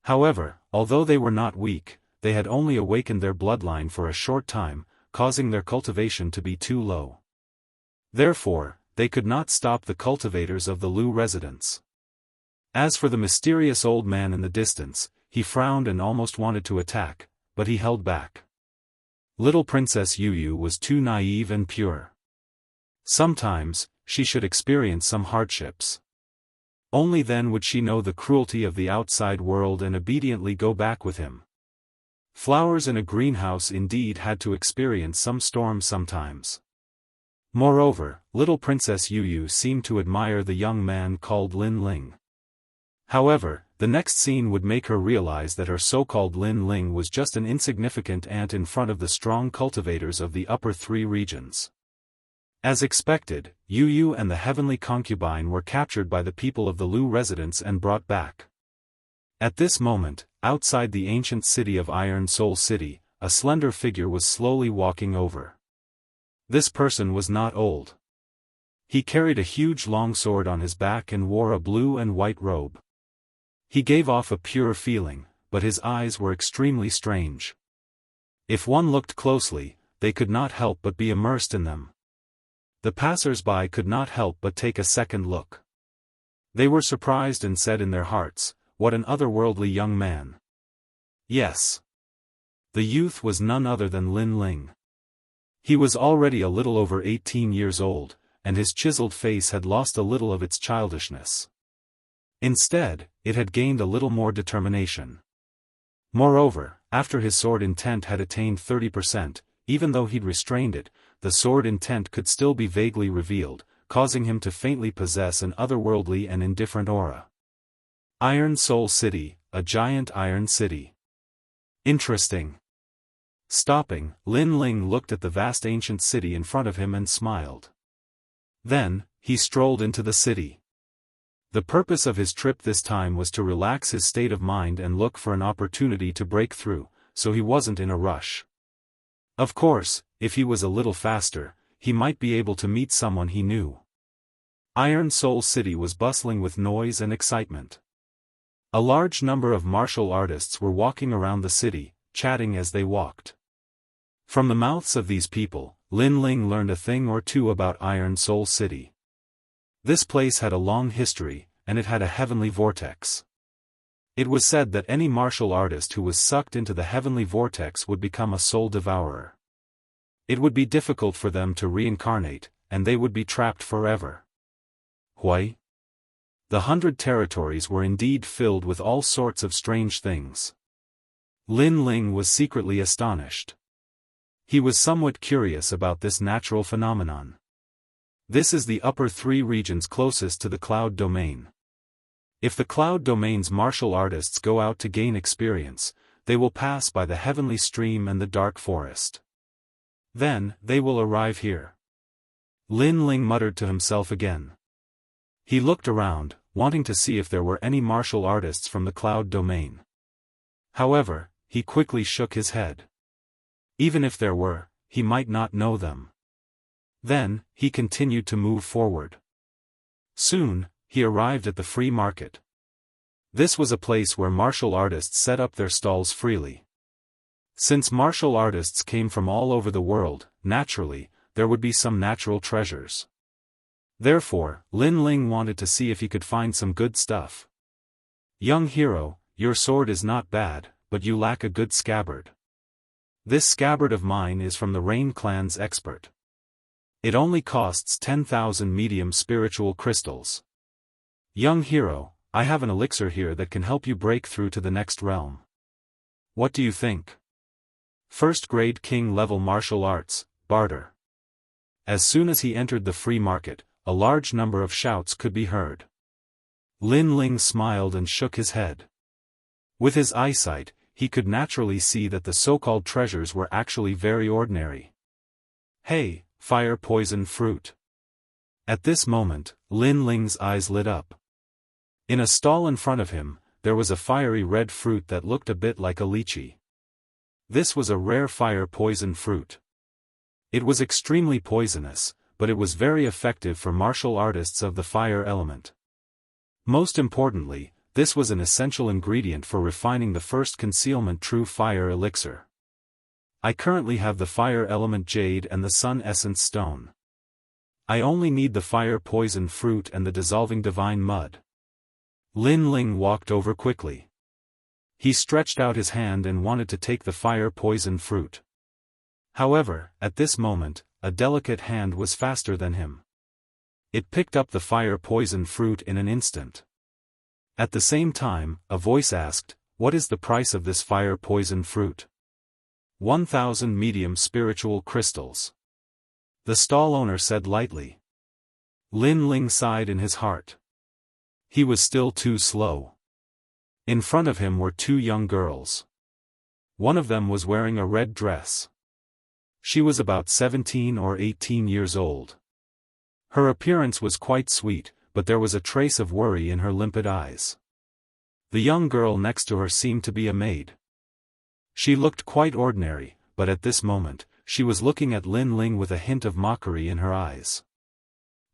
However, although they were not weak, they had only awakened their bloodline for a short time, causing their cultivation to be too low. Therefore, they could not stop the cultivators of the Lu residence. As for the mysterious old man in the distance, he frowned and almost wanted to attack, but he held back. Little Princess Yu was too naive and pure. Sometimes, she should experience some hardships. Only then would she know the cruelty of the outside world and obediently go back with him. Flowers in a greenhouse indeed had to experience some storms sometimes. Moreover, little Princess Yu seemed to admire the young man called Lin Ling. However, the next scene would make her realize that her so-called Lin Ling was just an insignificant ant in front of the strong cultivators of the upper three regions. As expected, Yu Yu and the heavenly concubine were captured by the people of the Lu residence and brought back. At this moment, outside the ancient city of Iron Soul City, a slender figure was slowly walking over. This person was not old. He carried a huge long sword on his back and wore a blue and white robe. He gave off a pure feeling, but his eyes were extremely strange. If one looked closely, they could not help but be immersed in them. The passers-by could not help but take a second look. They were surprised and said in their hearts, "What an otherworldly young man." Yes. The youth was none other than Lin Ling. He was already a little over 18 years old, and his chiseled face had lost a little of its childishness. Instead, it had gained a little more determination. Moreover, after his sword intent had attained 30%, even though he'd restrained it, the sword intent could still be vaguely revealed, causing him to faintly possess an otherworldly and indifferent aura. Iron Soul City, a giant iron city. Interesting. Stopping, Lin Ling looked at the vast ancient city in front of him and smiled. Then, he strolled into the city. The purpose of his trip this time was to relax his state of mind and look for an opportunity to break through, so he wasn't in a rush. Of course, if he was a little faster, he might be able to meet someone he knew. Iron Soul City was bustling with noise and excitement. A large number of martial artists were walking around the city, chatting as they walked. From the mouths of these people, Lin Ling learned a thing or two about Iron Soul City. This place had a long history, and it had a heavenly vortex. It was said that any martial artist who was sucked into the heavenly vortex would become a soul devourer. It would be difficult for them to reincarnate, and they would be trapped forever. Hui? The 100 territories were indeed filled with all sorts of strange things. Lin Ling was secretly astonished. He was somewhat curious about this natural phenomenon. This is the upper three regions closest to the cloud domain. If the cloud domain's martial artists go out to gain experience, they will pass by the heavenly stream and the dark forest. Then, they will arrive here. Lin Ling muttered to himself again. He looked around, wanting to see if there were any martial artists from the cloud domain. However, he quickly shook his head. Even if there were, he might not know them. Then, he continued to move forward. Soon, he arrived at the free market. This was a place where martial artists set up their stalls freely. Since martial artists came from all over the world, naturally, there would be some natural treasures. Therefore, Lin Ling wanted to see if he could find some good stuff. "Young hero, your sword is not bad, but you lack a good scabbard. This scabbard of mine is from the Rain Clan's expert. It only costs 10,000 medium spiritual crystals. Young hero, I have an elixir here that can help you break through to the next realm. What do you think? First grade king level martial arts, barter." As soon as he entered the free market, a large number of shouts could be heard. Lin Ling smiled and shook his head. With his eyesight, he could naturally see that the so-called treasures were actually very ordinary. "Hey, fire poison fruit." At this moment, Lin Ling's eyes lit up. In a stall in front of him, there was a fiery red fruit that looked a bit like a lychee. This was a rare fire poison fruit. It was extremely poisonous, but it was very effective for martial artists of the fire element. Most importantly, this was an essential ingredient for refining the first concealment true fire elixir. I currently have the fire element jade and the sun essence stone. I only need the fire poison fruit and the dissolving divine mud. Lin Ling walked over quickly. He stretched out his hand and wanted to take the fire poison fruit. However, at this moment, a delicate hand was faster than him. It picked up the fire poison fruit in an instant. At the same time, a voice asked, "What is the price of this fire poison fruit?" 1,000 medium spiritual crystals. The stall owner said lightly. Lin Ling sighed in his heart. He was still too slow. In front of him were two young girls. One of them was wearing a red dress. She was about 17 or 18 years old. Her appearance was quite sweet, but there was a trace of worry in her limpid eyes. The young girl next to her seemed to be a maid. She looked quite ordinary, but at this moment, she was looking at Lin Ling with a hint of mockery in her eyes.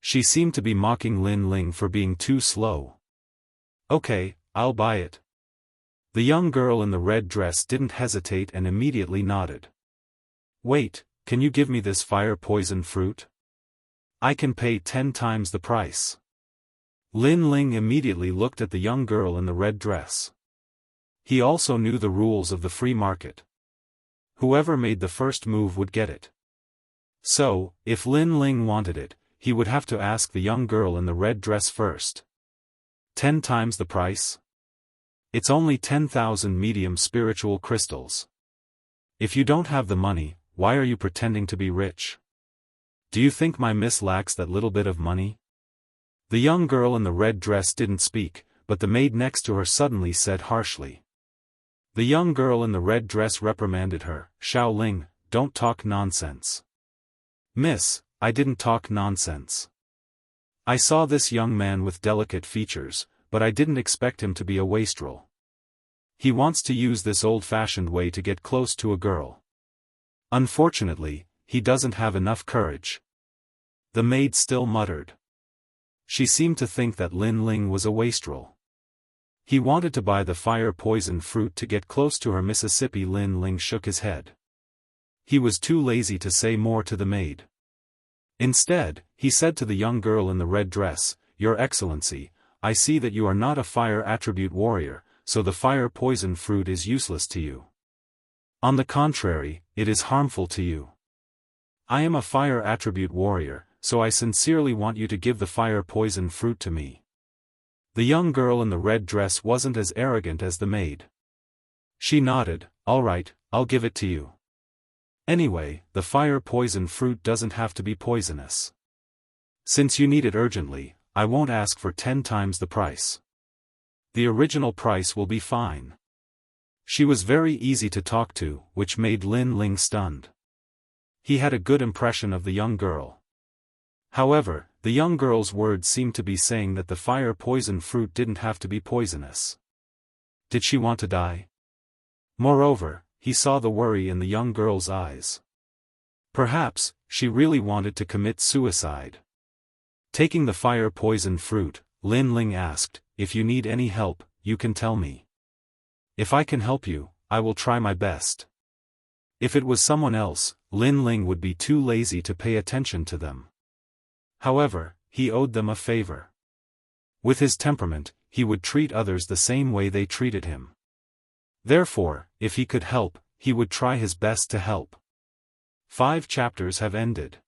She seemed to be mocking Lin Ling for being too slow. "Okay, I'll buy it." The young girl in the red dress didn't hesitate and immediately nodded. "Wait, can you give me this fire-poison fruit? I can pay 10 times the price." Lin Ling immediately looked at the young girl in the red dress. He also knew the rules of the free market. Whoever made the first move would get it. So, if Lin Ling wanted it, he would have to ask the young girl in the red dress first. 10 times the price? It's only 10,000 medium spiritual crystals. If you don't have the money, why are you pretending to be rich? Do you think my miss lacks that little bit of money? The young girl in the red dress didn't speak, but the maid next to her suddenly said harshly. The young girl in the red dress reprimanded her. "Xiao Ling, don't talk nonsense." "Miss, I didn't talk nonsense. I saw this young man with delicate features, but I didn't expect him to be a wastrel. He wants to use this old-fashioned way to get close to a girl. Unfortunately, he doesn't have enough courage." The maid still muttered. She seemed to think that Lin Ling was a wastrel. He wanted to buy the fire-poison fruit to get close to her. Mississippi. Lin Ling shook his head. He was too lazy to say more to the maid. Instead, he said to the young girl in the red dress, "Your Excellency, I see that you are not a fire attribute warrior, so the fire-poison fruit is useless to you. On the contrary, it is harmful to you. I am a fire attribute warrior, so I sincerely want you to give the fire-poison fruit to me." The young girl in the red dress wasn't as arrogant as the maid. She nodded. "All right, I'll give it to you. Anyway, the fire-poison fruit doesn't have to be poisonous. Since you need it urgently, I won't ask for 10 times the price. The original price will be fine." She was very easy to talk to, which made Lin Ling stunned. He had a good impression of the young girl. However, the young girl's words seemed to be saying that the fire-poison fruit didn't have to be poisonous. Did she want to die? Moreover, he saw the worry in the young girl's eyes. Perhaps, she really wanted to commit suicide. Taking the fire-poison fruit, Lin Ling asked, "If you need any help, you can tell me. If I can help you, I will try my best." If it was someone else, Lin Ling would be too lazy to pay attention to them. However, he owed them a favor. With his temperament, he would treat others the same way they treated him. Therefore, if he could help, he would try his best to help. 5 chapters have ended.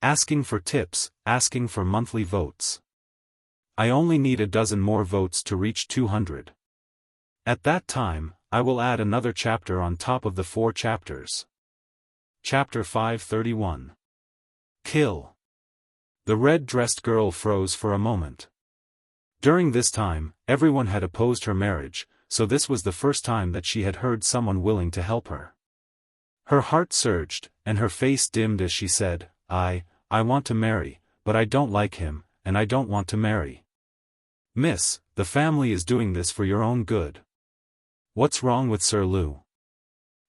Asking for tips, asking for monthly votes. I only need a dozen more votes to reach 200. At that time, I will add another chapter on top of the 4 chapters. Chapter 531. Kill. The red-dressed girl froze for a moment. During this time, everyone had opposed her marriage, so this was the first time that she had heard someone willing to help her. Her heart surged, and her face dimmed as she said, I want to marry, but I don't like him, and I don't want to marry." "Miss, the family is doing this for your own good. What's wrong with Sir Lu?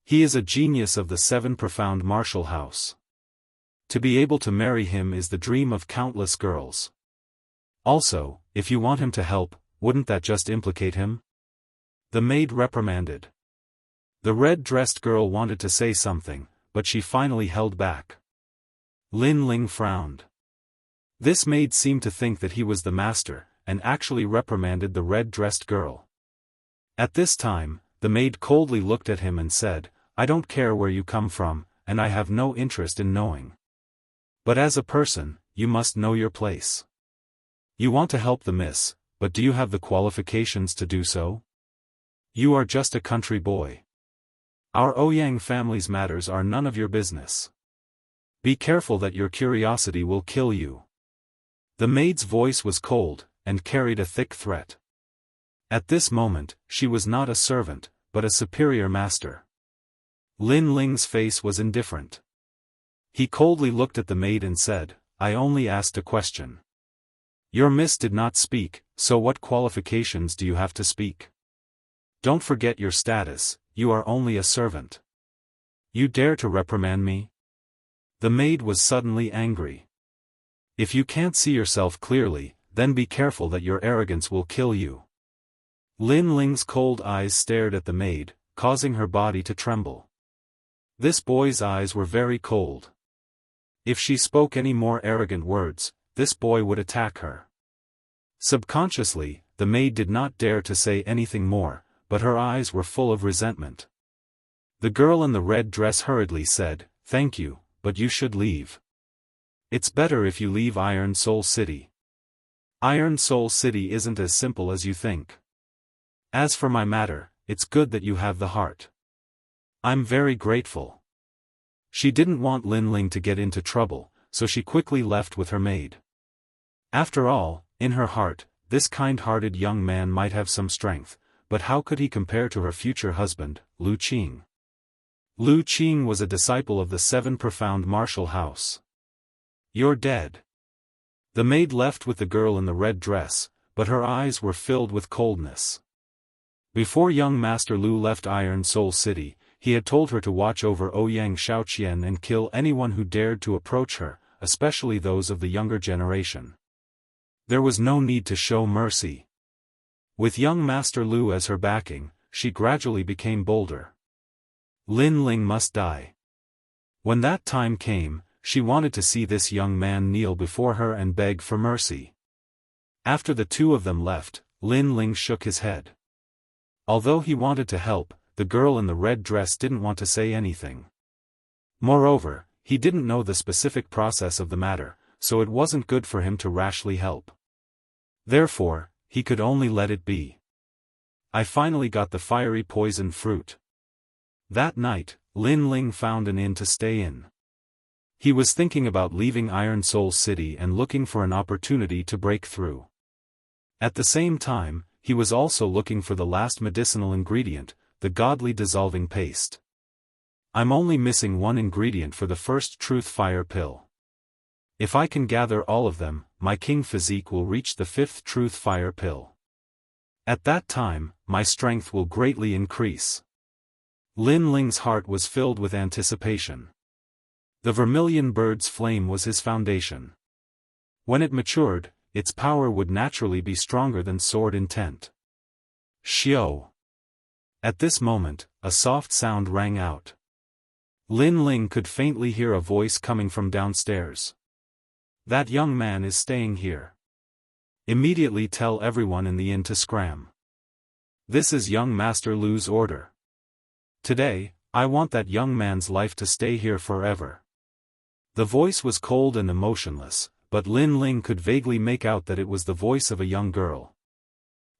He is a genius of the 7 profound martial house. To be able to marry him is the dream of countless girls. Also, if you want him to help, wouldn't that just implicate him?" The maid reprimanded. The red-dressed girl wanted to say something, but she finally held back. Lin Ling frowned. This maid seemed to think that he was the master, and actually reprimanded the red-dressed girl. At this time, the maid coldly looked at him and said, "I don't care where you come from, and I have no interest in knowing. But as a person, you must know your place. You want to help the miss, but do you have the qualifications to do so? You are just a country boy. Our Ouyang family's matters are none of your business. Be careful that your curiosity will kill you." The maid's voice was cold, and carried a thick threat. At this moment, she was not a servant, but a superior master. Lin Ling's face was indifferent. He coldly looked at the maid and said, "I only asked a question. Your miss did not speak, so what qualifications do you have to speak? Don't forget your status, you are only a servant. You dare to reprimand me?" The maid was suddenly angry. "If you can't see yourself clearly, then be careful that your arrogance will kill you." Lin Ling's cold eyes stared at the maid, causing her body to tremble. This boy's eyes were very cold. If she spoke any more arrogant words, this boy would attack her. Subconsciously, the maid did not dare to say anything more, but her eyes were full of resentment. The girl in the red dress hurriedly said, "Thank you, but you should leave. It's better if you leave Iron Soul City. Iron Soul City isn't as simple as you think. As for my matter, it's good that you have the heart. I'm very grateful." She didn't want Lin Ling to get into trouble, so she quickly left with her maid. After all, in her heart, this kind-hearted young man might have some strength, but how could he compare to her future husband, Lu Qing? Lu Qing was a disciple of the Seven Profound Martial House. "You're dead." The maid left with the girl in the red dress, but her eyes were filled with coldness. Before young Master Lu left Iron Soul City, he had told her to watch over Ouyang Shaoqian and kill anyone who dared to approach her, especially those of the younger generation. There was no need to show mercy. With young Master Lu as her backing, she gradually became bolder. Lin Ling must die. When that time came, she wanted to see this young man kneel before her and beg for mercy. After the two of them left, Lin Ling shook his head. Although he wanted to help, the girl in the red dress didn't want to say anything. Moreover, he didn't know the specific process of the matter, so it wasn't good for him to rashly help. Therefore, he could only let it be. I finally got the fiery poison fruit. That night, Lin Ling found an inn to stay in. He was thinking about leaving Iron Soul City and looking for an opportunity to break through. At the same time, he was also looking for the last medicinal ingredient, the godly dissolving paste. I'm only missing one ingredient for the first truth fire pill. If I can gather all of them, my king physique will reach the fifth truth fire pill. At that time, my strength will greatly increase. Lin Ling's heart was filled with anticipation. The vermilion bird's flame was his foundation. When it matured, its power would naturally be stronger than sword intent. Xiao. At this moment, a soft sound rang out. Lin Ling could faintly hear a voice coming from downstairs. "That young man is staying here. Immediately tell everyone in the inn to scram. This is young Master Lu's order. Today, I want that young man's life to stay here forever." The voice was cold and emotionless, but Lin Ling could vaguely make out that it was the voice of a young girl.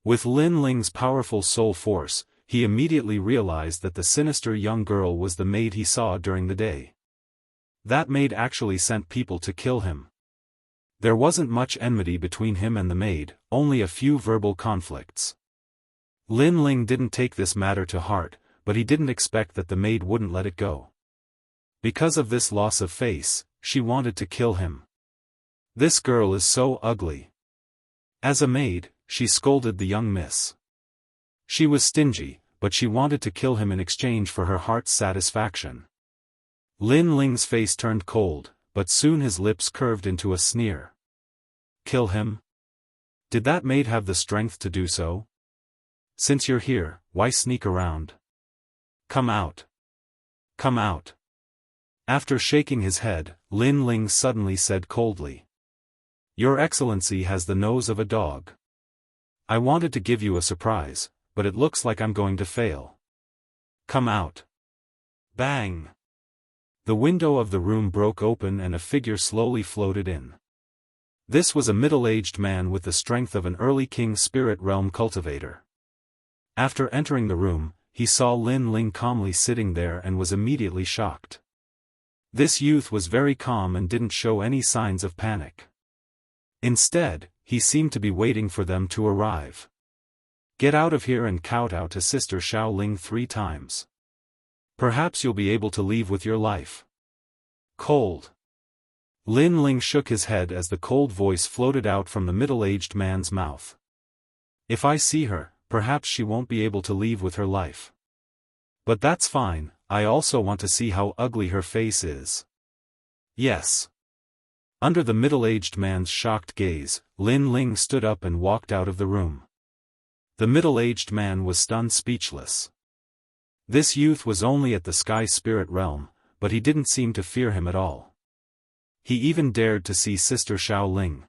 With Lin Ling's powerful soul force, he immediately realized that the sinister young girl was the maid he saw during the day. That maid actually sent people to kill him. There wasn't much enmity between him and the maid, only a few verbal conflicts. Lin Ling didn't take this matter to heart, but he didn't expect that the maid wouldn't let it go. Because of this loss of face, she wanted to kill him. This girl is so ugly. As a maid, she scolded the young miss. She was stingy, but she wanted to kill him in exchange for her heart's satisfaction. Lin Ling's face turned cold, but soon his lips curved into a sneer. Kill him? Did that maid have the strength to do so? Since you're here, why sneak around? Come out. Come out. After shaking his head, Lin Ling suddenly said coldly. Your Excellency has the nose of a dog. I wanted to give you a surprise, but it looks like I'm going to fail. Come out. Bang! The window of the room broke open and a figure slowly floated in. This was a middle-aged man with the strength of an early King Spirit Realm cultivator. After entering the room, he saw Lin Ling calmly sitting there and was immediately shocked. This youth was very calm and didn't show any signs of panic. Instead, he seemed to be waiting for them to arrive. Get out of here and kowtow to Sister Xiaoling 3 times. Perhaps you'll be able to leave with your life. Cold. Lin Ling shook his head as the cold voice floated out from the middle-aged man's mouth. If I see her, perhaps she won't be able to leave with her life. But that's fine, I also want to see how ugly her face is. Yes. Under the middle-aged man's shocked gaze, Lin Ling stood up and walked out of the room. The middle-aged man was stunned speechless. This youth was only at the sky spirit realm, but he didn't seem to fear him at all. He even dared to see Sister Xiaoling.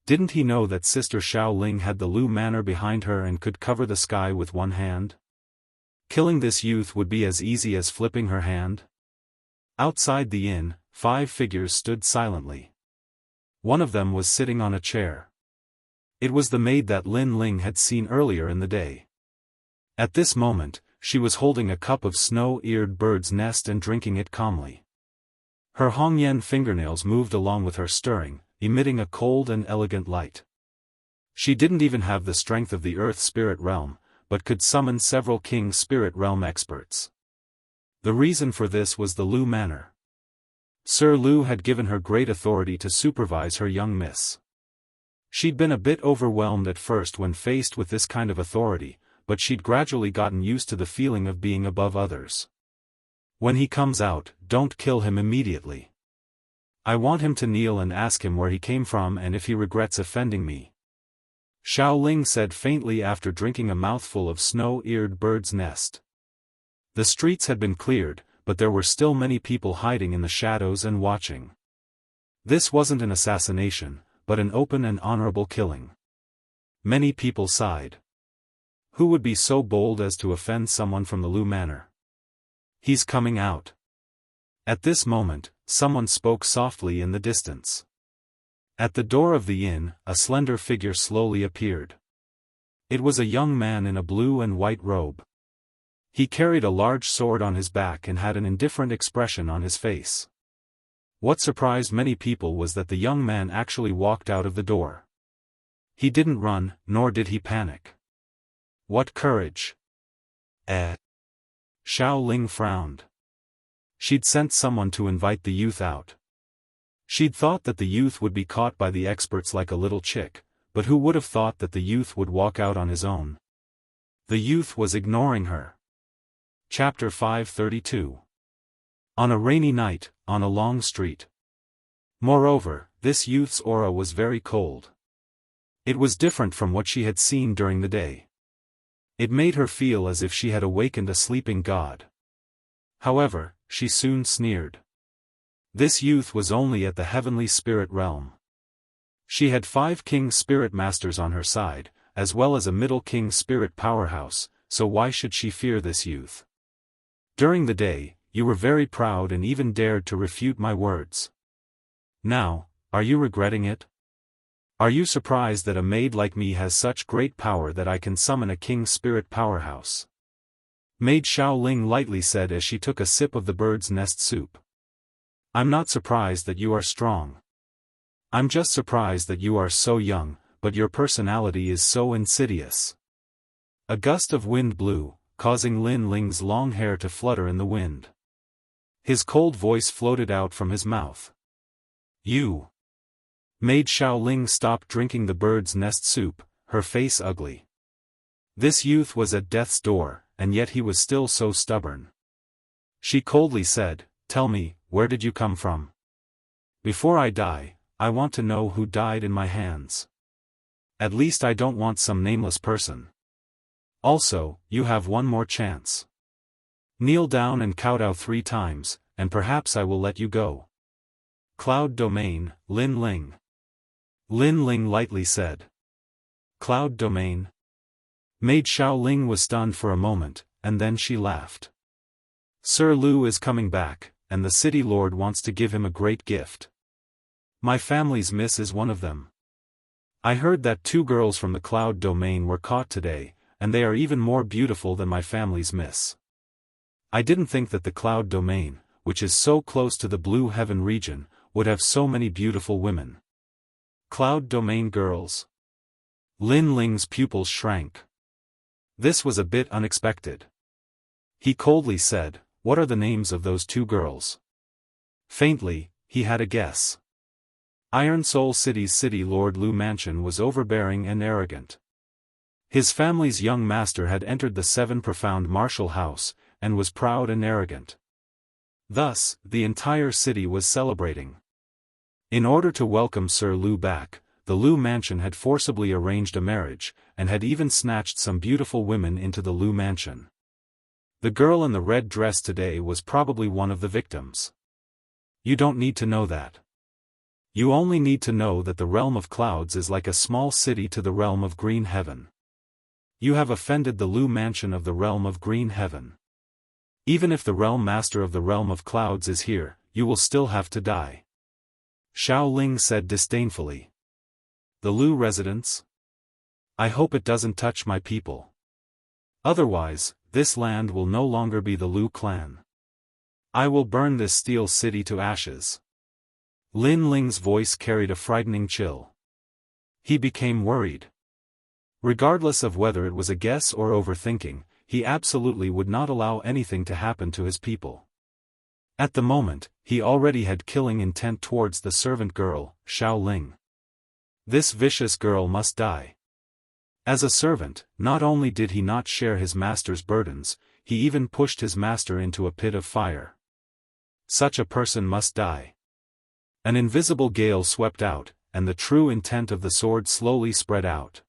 Didn't he know that Sister Xiaoling had the Lu Manor behind her and could cover the sky with one hand? Killing this youth would be as easy as flipping her hand. Outside the inn, 5 figures stood silently. One of them was sitting on a chair. It was the maid that Lin Ling had seen earlier in the day. At this moment, she was holding a cup of snow-eared bird's nest and drinking it calmly. Her Hongyan fingernails moved along with her stirring, emitting a cold and elegant light. She didn't even have the strength of the Earth Spirit Realm, but could summon several King Spirit Realm experts. The reason for this was the Lu Manor. Sir Lu had given her great authority to supervise her young miss. She'd been a bit overwhelmed at first when faced with this kind of authority, but she'd gradually gotten used to the feeling of being above others. When he comes out, don't kill him immediately. I want him to kneel and ask him where he came from and if he regrets offending me. Xiaoling said faintly after drinking a mouthful of snow-eared bird's nest. The streets had been cleared, but there were still many people hiding in the shadows and watching. This wasn't an assassination, but an open and honorable killing. Many people sighed. Who would be so bold as to offend someone from the Lu Manor? He's coming out. At this moment, someone spoke softly in the distance. At the door of the inn, a slender figure slowly appeared. It was a young man in a blue and white robe. He carried a large sword on his back and had an indifferent expression on his face. What surprised many people was that the young man actually walked out of the door. He didn't run, nor did he panic. What courage! Xiaoling frowned. She'd sent someone to invite the youth out. She'd thought that the youth would be caught by the experts like a little chick, but who would have thought that the youth would walk out on his own? The youth was ignoring her. Chapter 532. On a rainy night, on a long street. Moreover, this youth's aura was very cold. It was different from what she had seen during the day. It made her feel as if she had awakened a sleeping god. However, she soon sneered. This youth was only at the heavenly spirit realm. She had 5 king spirit masters on her side, as well as a middle king spirit powerhouse, so why should she fear this youth? During the day, you were very proud and even dared to refute my words. Now, are you regretting it? Are you surprised that a maid like me has such great power that I can summon a king spirit powerhouse? Maid Xiaoling lightly said as she took a sip of the bird's nest soup. I'm not surprised that you are strong. I'm just surprised that you are so young, but your personality is so insidious. A gust of wind blew, causing Lin Ling's long hair to flutter in the wind. His cold voice floated out from his mouth. You. Maid Xiaoling stopped drinking the bird's nest soup, her face ugly. This youth was at death's door, and yet he was still so stubborn. She coldly said, "Tell me, where did you come from? Before I die, I want to know who died in my hands. At least I don't want some nameless person. Also, you have one more chance. Kneel down and kowtow 3 times, and perhaps I will let you go." Cloud Domain, Lin Ling. Lin Ling lightly said. Cloud Domain? Maid Xiaoling was stunned for a moment, and then she laughed. Sir Lu is coming back, and the city lord wants to give him a great gift. My family's miss is one of them. I heard that 2 girls from the Cloud Domain were caught today, and they are even more beautiful than my family's miss. I didn't think that the Cloud Domain, which is so close to the Blue Heaven region, would have so many beautiful women. Cloud Domain girls. Lin Ling's pupils shrank. This was a bit unexpected. He coldly said, "What are the names of those two girls?" Faintly, he had a guess. Iron Soul City's City Lord Lu Mansion was overbearing and arrogant. His family's young master had entered the Seven Profound Martial House, and was proud and arrogant. Thus, the entire city was celebrating. In order to welcome Sir Lu back, the Lu Mansion had forcibly arranged a marriage, and had even snatched some beautiful women into the Lu Mansion. The girl in the red dress today was probably one of the victims. You don't need to know that. You only need to know that the realm of clouds is like a small city to the realm of green heaven. You have offended the Lu Mansion of the realm of green heaven. Even if the realm master of the realm of clouds is here, you will still have to die. Xiao Ling said disdainfully. The Lu residents? I hope it doesn't touch my people. Otherwise, this land will no longer be the Lu clan. I will burn this steel city to ashes. Lin Ling's voice carried a frightening chill. He became worried. Regardless of whether it was a guess or overthinking, he absolutely would not allow anything to happen to his people. At the moment, he already had killing intent towards the servant girl, Xiao Ling. This vicious girl must die. As a servant, not only did he not share his master's burdens, he even pushed his master into a pit of fire. Such a person must die. An invisible gale swept out, and the true intent of the sword slowly spread out.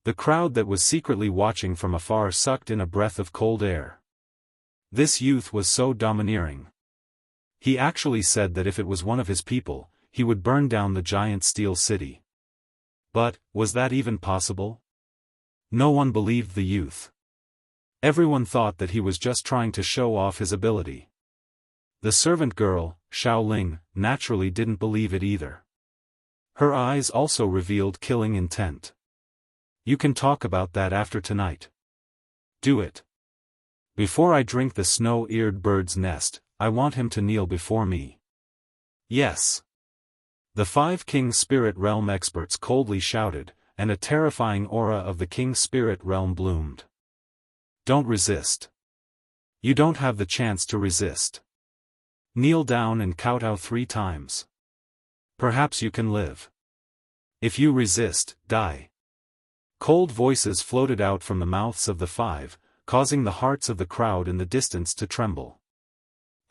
The crowd that was secretly watching from afar sucked in a breath of cold air. This youth was so domineering. He actually said that if it was one of his people, he would burn down the giant steel city. But, was that even possible? No one believed the youth. Everyone thought that he was just trying to show off his ability. The servant girl, Xiao Ling, naturally didn't believe it either. Her eyes also revealed killing intent. You can talk about that after tonight. Do it. Before I drink the snow-eared bird's nest, I want him to kneel before me. Yes. The 5 King Spirit Realm experts coldly shouted, and a terrifying aura of the King Spirit Realm bloomed. Don't resist. You don't have the chance to resist. Kneel down and kowtow 3 times. Perhaps you can live. If you resist, die. Cold voices floated out from the mouths of the 5, causing the hearts of the crowd in the distance to tremble.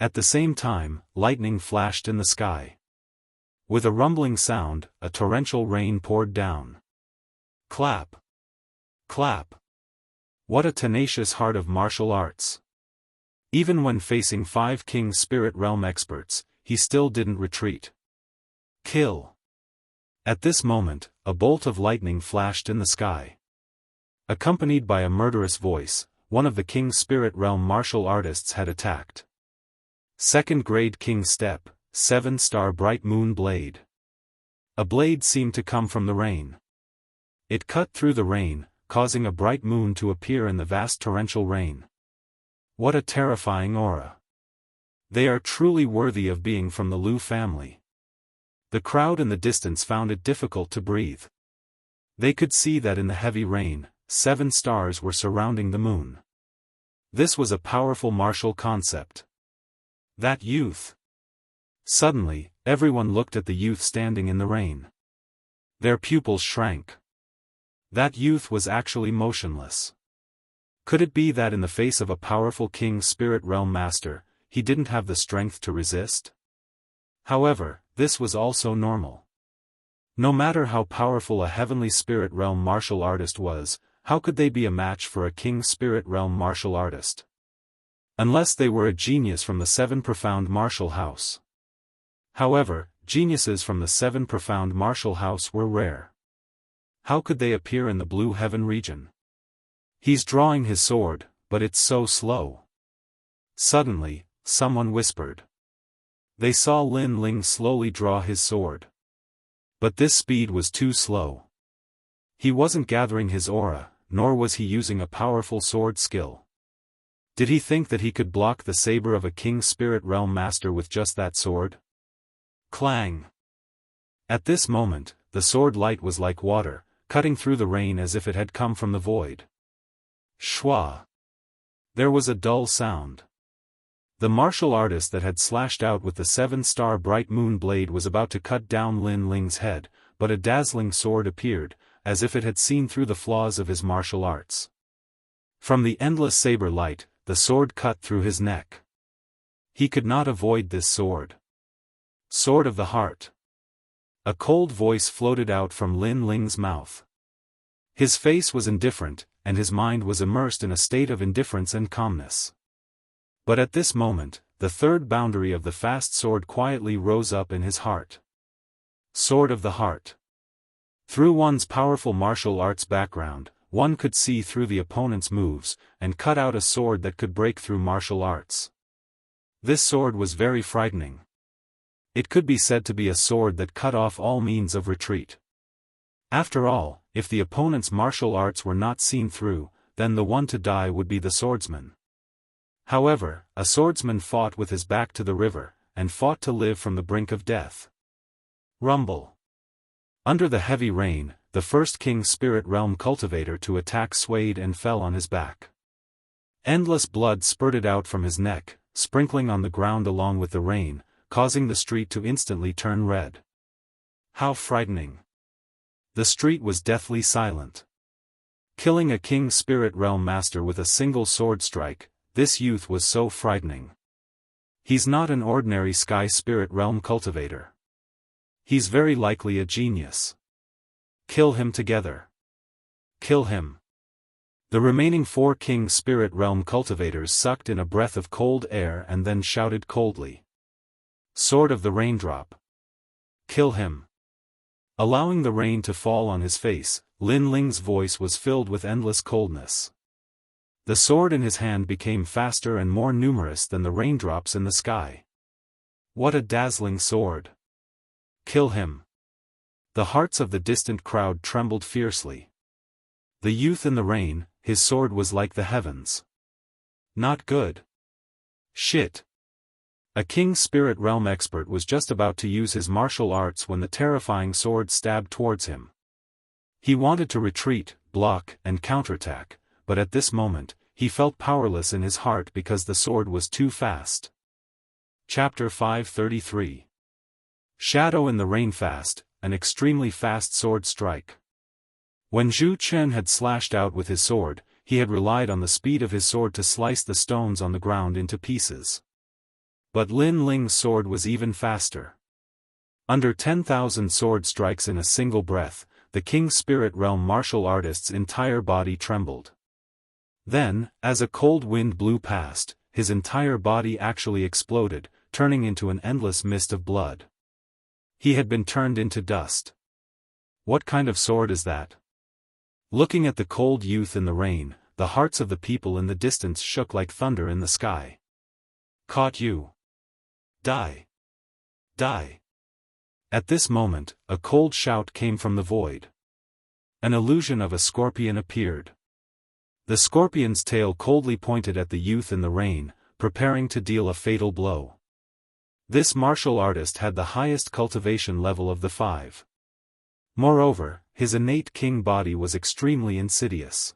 At the same time, lightning flashed in the sky. With a rumbling sound, a torrential rain poured down. Clap. Clap. What a tenacious heart of martial arts. Even when facing 5 King Spirit Realm experts, he still didn't retreat. Kill. At this moment, a bolt of lightning flashed in the sky. Accompanied by a murderous voice, one of the King Spirit Realm martial artists had attacked. 2nd grade King Step, 7-star Bright Moon Blade. A blade seemed to come from the rain. It cut through the rain, causing a bright moon to appear in the vast torrential rain. What a terrifying aura. They are truly worthy of being from the Lu family. The crowd in the distance found it difficult to breathe. They could see that in the heavy rain, 7 stars were surrounding the moon. This was a powerful martial concept. That youth. Suddenly, everyone looked at the youth standing in the rain. Their pupils shrank. That youth was actually motionless. Could it be that in the face of a powerful King Spirit Realm Master, he didn't have the strength to resist? However, this was also normal. No matter how powerful a Heavenly Spirit Realm martial artist was, how could they be a match for a King Spirit Realm martial artist? Unless they were a genius from the 7 Profound Martial House. However, geniuses from the 7 Profound Martial House were rare. How could they appear in the Blue Heaven region? He's drawing his sword, but it's so slow. Suddenly, someone whispered. They saw Lin Ling slowly draw his sword. But this speed was too slow. He wasn't gathering his aura, nor was he using a powerful sword skill. Did he think that he could block the saber of a King Spirit Realm Master with just that sword? Clang! At this moment, the sword light was like water, cutting through the rain as if it had come from the void. Schwa. There was a dull sound. The martial artist that had slashed out with the 7-star bright moon blade was about to cut down Lin Ling's head, but a dazzling sword appeared, as if it had seen through the flaws of his martial arts. From the endless saber light, the sword cut through his neck. He could not avoid this sword. Sword of the heart. A cold voice floated out from Lin Ling's mouth. His face was indifferent, and his mind was immersed in a state of indifference and calmness. But at this moment, the third boundary of the fast sword quietly rose up in his heart. Sword of the heart. Through one's powerful martial arts background, one could see through the opponent's moves, and cut out a sword that could break through martial arts. This sword was very frightening. It could be said to be a sword that cut off all means of retreat. After all, if the opponent's martial arts were not seen through, then the one to die would be the swordsman. However, a swordsman fought with his back to the river, and fought to live from the brink of death. Rumble. Under the heavy rain, the first King Spirit Realm cultivator to attack swayed and fell on his back. Endless blood spurted out from his neck, sprinkling on the ground along with the rain, causing the street to instantly turn red. How frightening. The street was deathly silent. Killing a King Spirit Realm master with a single sword strike, this youth was so frightening. He's not an ordinary Sky Spirit Realm cultivator. He's very likely a genius. Kill him together. Kill him. The remaining 4 King Spirit Realm cultivators sucked in a breath of cold air and then shouted coldly. Sword of the Raindrop. Kill him. Allowing the rain to fall on his face, Lin Ling's voice was filled with endless coldness. The sword in his hand became faster and more numerous than the raindrops in the sky. What a dazzling sword! Kill him! The hearts of the distant crowd trembled fiercely. The youth in the rain, his sword was like the heavens. Not good. Shit. A King Spirit Realm expert was just about to use his martial arts when the terrifying sword stabbed towards him. He wanted to retreat, block, and counterattack, but at this moment, he felt powerless in his heart because the sword was too fast. Chapter 533. Shadow in the Rain. Fast, an extremely fast sword strike. When Zhu Chen had slashed out with his sword, he had relied on the speed of his sword to slice the stones on the ground into pieces. But Lin Ling's sword was even faster. Under 10,000 sword strikes in a single breath, the King Spirit Realm martial artist's entire body trembled. Then, as a cold wind blew past, his entire body actually exploded, turning into an endless mist of blood. He had been turned into dust. What kind of sword is that? Looking at the cold youth in the rain, the hearts of the people in the distance shook like thunder in the sky. Caught you. Die. Die. At this moment, a cold shout came from the void. An illusion of a scorpion appeared. The scorpion's tail coldly pointed at the youth in the rain, preparing to deal a fatal blow. This martial artist had the highest cultivation level of the 5. Moreover, his innate king body was extremely insidious.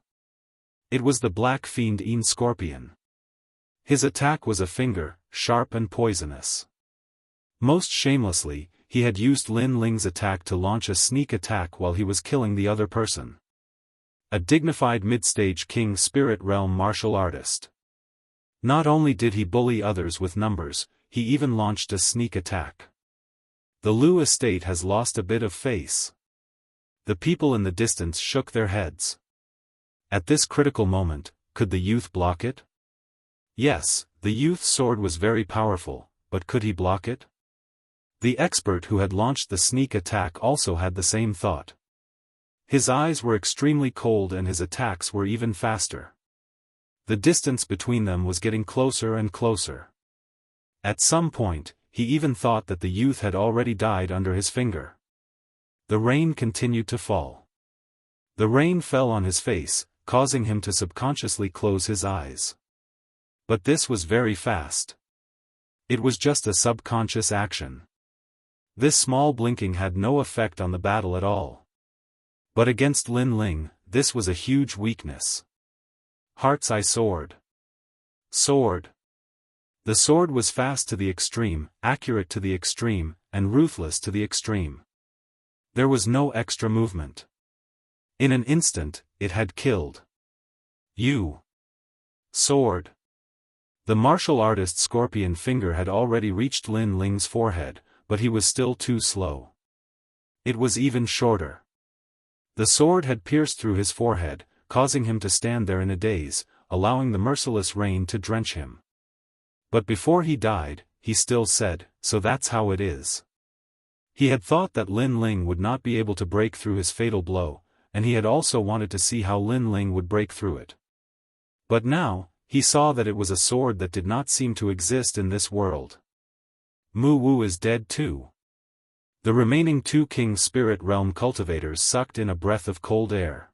It was the black fiend Een Scorpion. His attack was a finger, sharp and poisonous. Most shamelessly, he had used Lin Ling's attack to launch a sneak attack while he was killing the other person. A dignified mid-stage King Spirit Realm martial artist. Not only did he bully others with numbers, he even launched a sneak attack. The Lu estate has lost a bit of face. The people in the distance shook their heads. At this critical moment, could the youth block it? Yes, the youth's sword was very powerful, but could he block it? The expert who had launched the sneak attack also had the same thought. His eyes were extremely cold and his attacks were even faster. The distance between them was getting closer and closer. At some point, he even thought that the youth had already died under his finger. The rain continued to fall. The rain fell on his face, causing him to subconsciously close his eyes. But this was very fast. It was just a subconscious action. This small blinking had no effect on the battle at all. But against Lin Ling, this was a huge weakness. Heart's Eye Sword. Sword. The sword was fast to the extreme, accurate to the extreme, and ruthless to the extreme. There was no extra movement. In an instant, it had killed. You. Sword. The martial artist's scorpion finger had already reached Lin Ling's forehead, but he was still too slow. It was even shorter. The sword had pierced through his forehead, causing him to stand there in a daze, allowing the merciless rain to drench him. But before he died, he still said, "So that's how it is." He had thought that Lin Ling would not be able to break through his fatal blow, and he had also wanted to see how Lin Ling would break through it. But now, he saw that it was a sword that did not seem to exist in this world. Mu Wu is dead too. The remaining 2 King Spirit Realm cultivators sucked in a breath of cold air.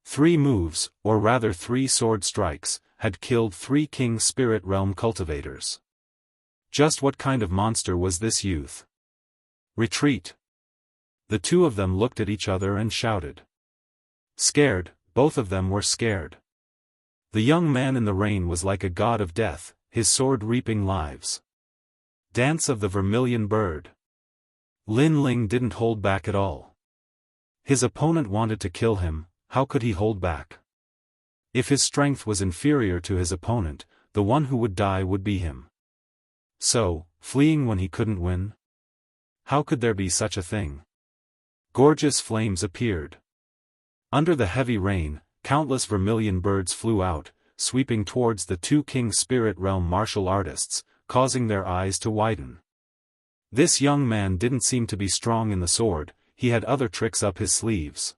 3 moves, or rather 3 sword strikes, had killed 3 King Spirit Realm cultivators. Just what kind of monster was this youth? Retreat. The 2 of them looked at each other and shouted. Scared, both of them were scared. The young man in the rain was like a god of death, his sword reaping lives. Dance of the Vermilion Bird. Lin Ling didn't hold back at all. His opponent wanted to kill him, how could he hold back? If his strength was inferior to his opponent, the one who would die would be him. So, fleeing when he couldn't win? How could there be such a thing? Gorgeous flames appeared. Under the heavy rain, countless vermilion birds flew out, sweeping towards the 2 King Spirit Realm martial artists, causing their eyes to widen. This young man didn't seem to be strong in the sword, he had other tricks up his sleeves.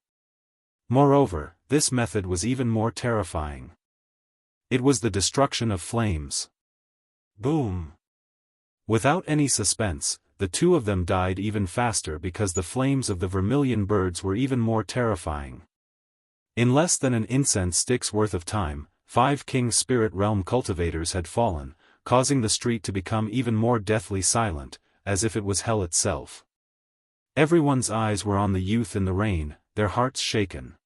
Moreover, this method was even more terrifying. It was the destruction of flames. Boom! Without any suspense, the 2 of them died even faster because the flames of the vermilion birds were even more terrifying. In less than an incense stick's worth of time, 5 King Spirit Realm cultivators had fallen, causing the street to become even more deathly silent, as if it was hell itself. Everyone's eyes were on the youth in the rain, their hearts shaken.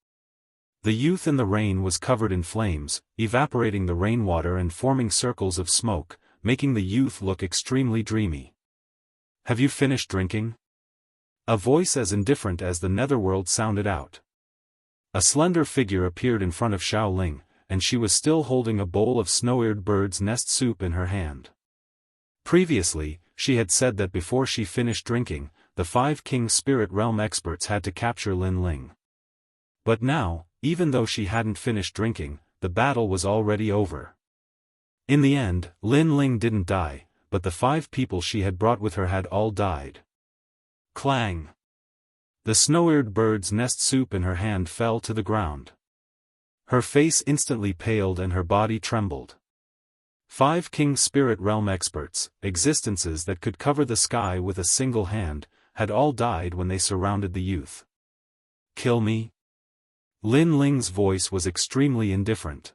The youth in the rain was covered in flames, evaporating the rainwater and forming circles of smoke, making the youth look extremely dreamy. Have you finished drinking? A voice as indifferent as the netherworld sounded out. A slender figure appeared in front of Xiao Ling, and she was still holding a bowl of snow-eared bird's nest soup in her hand. Previously, she had said that before she finished drinking, the 5 King Spirit Realm experts had to capture Lin Ling. But now, even though she hadn't finished drinking, the battle was already over. In the end, Lin Ling didn't die, but the 5 people she had brought with her had all died. Clang! The snow-eared bird's nest soup in her hand fell to the ground. Her face instantly paled and her body trembled. 5 King Spirit Realm experts, existences that could cover the sky with a single hand, had all died when they surrounded the youth. Kill me? Lin Ling's voice was extremely indifferent.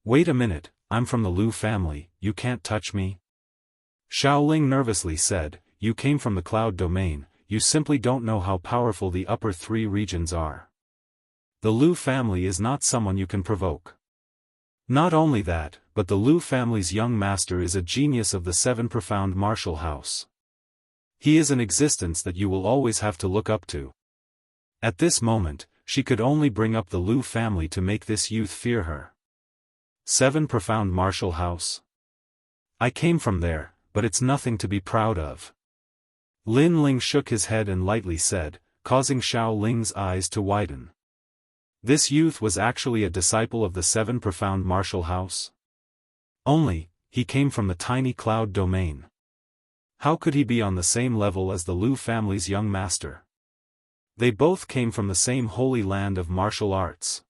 Wait a minute, I'm from the Lu family, you can't touch me? Xiao Ling nervously said, you came from the cloud domain, you simply don't know how powerful the upper 3 regions are. The Lu family is not someone you can provoke. Not only that, but the Lu family's young master is a genius of the 7 profound martial house. He is an existence that you will always have to look up to. At this moment, she could only bring up the Lu family to make this youth fear her. 7 profound martial house? I came from there, but it's nothing to be proud of. Lin Ling shook his head and lightly said, causing Xiao Ling's eyes to widen. This youth was actually a disciple of the 7 profound martial house? Only, he came from the tiny cloud domain. How could he be on the same level as the Lu family's young master? They both came from the same holy land of martial arts.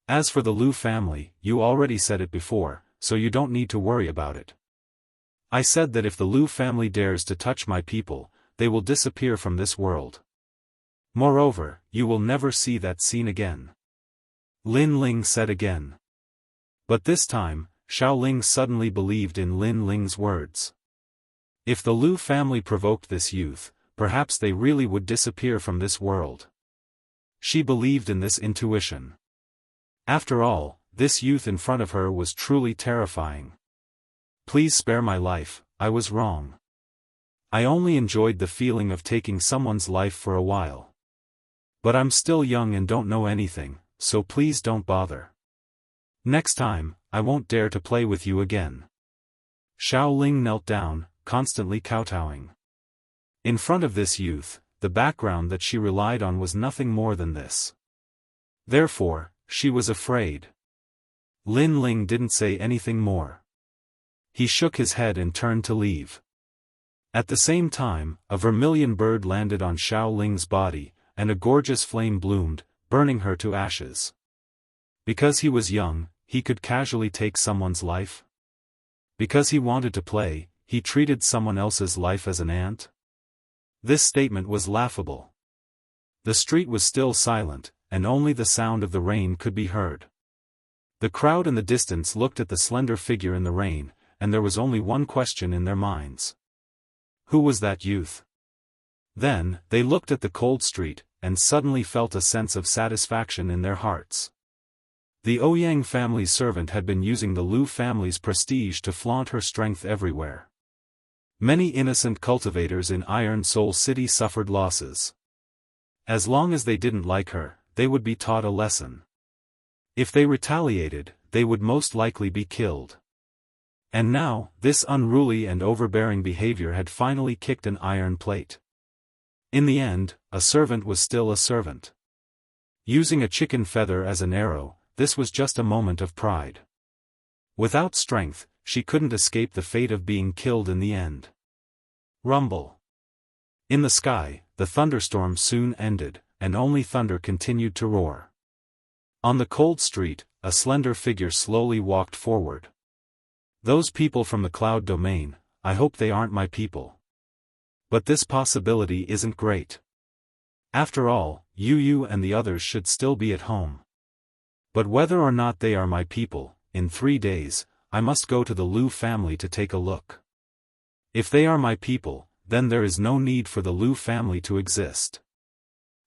As for the Lu family, you already said it before, so you don't need to worry about it. I said that if the Lu family dares to touch my people, they will disappear from this world. Moreover, you will never see that scene again. Lin Ling said again. But this time, Xiao Ling suddenly believed in Lin Ling's words. If the Lu family provoked this youth, perhaps they really would disappear from this world. She believed in this intuition. After all, this youth in front of her was truly terrifying. Please spare my life, I was wrong. I only enjoyed the feeling of taking someone's life for a while. But I'm still young and don't know anything, so please don't bother. Next time, I won't dare to play with you again. Xiao Ling knelt down, constantly kowtowing. In front of this youth, the background that she relied on was nothing more than this. Therefore, she was afraid. Lin Ling didn't say anything more. He shook his head and turned to leave. At the same time, a vermilion bird landed on Xiao Ling's body, and a gorgeous flame bloomed, burning her to ashes. Because he was young, he could casually take someone's life? Because he wanted to play, he treated someone else's life as an ant? This statement was laughable. The street was still silent, and only the sound of the rain could be heard. The crowd in the distance looked at the slender figure in the rain, and there was only one question in their minds. Who was that youth? Then, they looked at the cold street, and suddenly felt a sense of satisfaction in their hearts. The Ouyang family's servant had been using the Lu family's prestige to flaunt her strength everywhere. Many innocent cultivators in Iron Soul City suffered losses. As long as they didn't like her, they would be taught a lesson. If they retaliated, they would most likely be killed. And now, this unruly and overbearing behavior had finally kicked an iron plate. In the end, a servant was still a servant. Using a chicken feather as an arrow, this was just a moment of pride. Without strength, she couldn't escape the fate of being killed in the end. Rumble. In the sky, the thunderstorm soon ended, and only thunder continued to roar. On the cold street, a slender figure slowly walked forward. Those people from the cloud domain, I hope they aren't my people. But this possibility isn't great. After all, Yu and the others should still be at home. But whether or not they are my people, in 3 days, I must go to the Lu family to take a look. If they are my people, then there is no need for the Lu family to exist.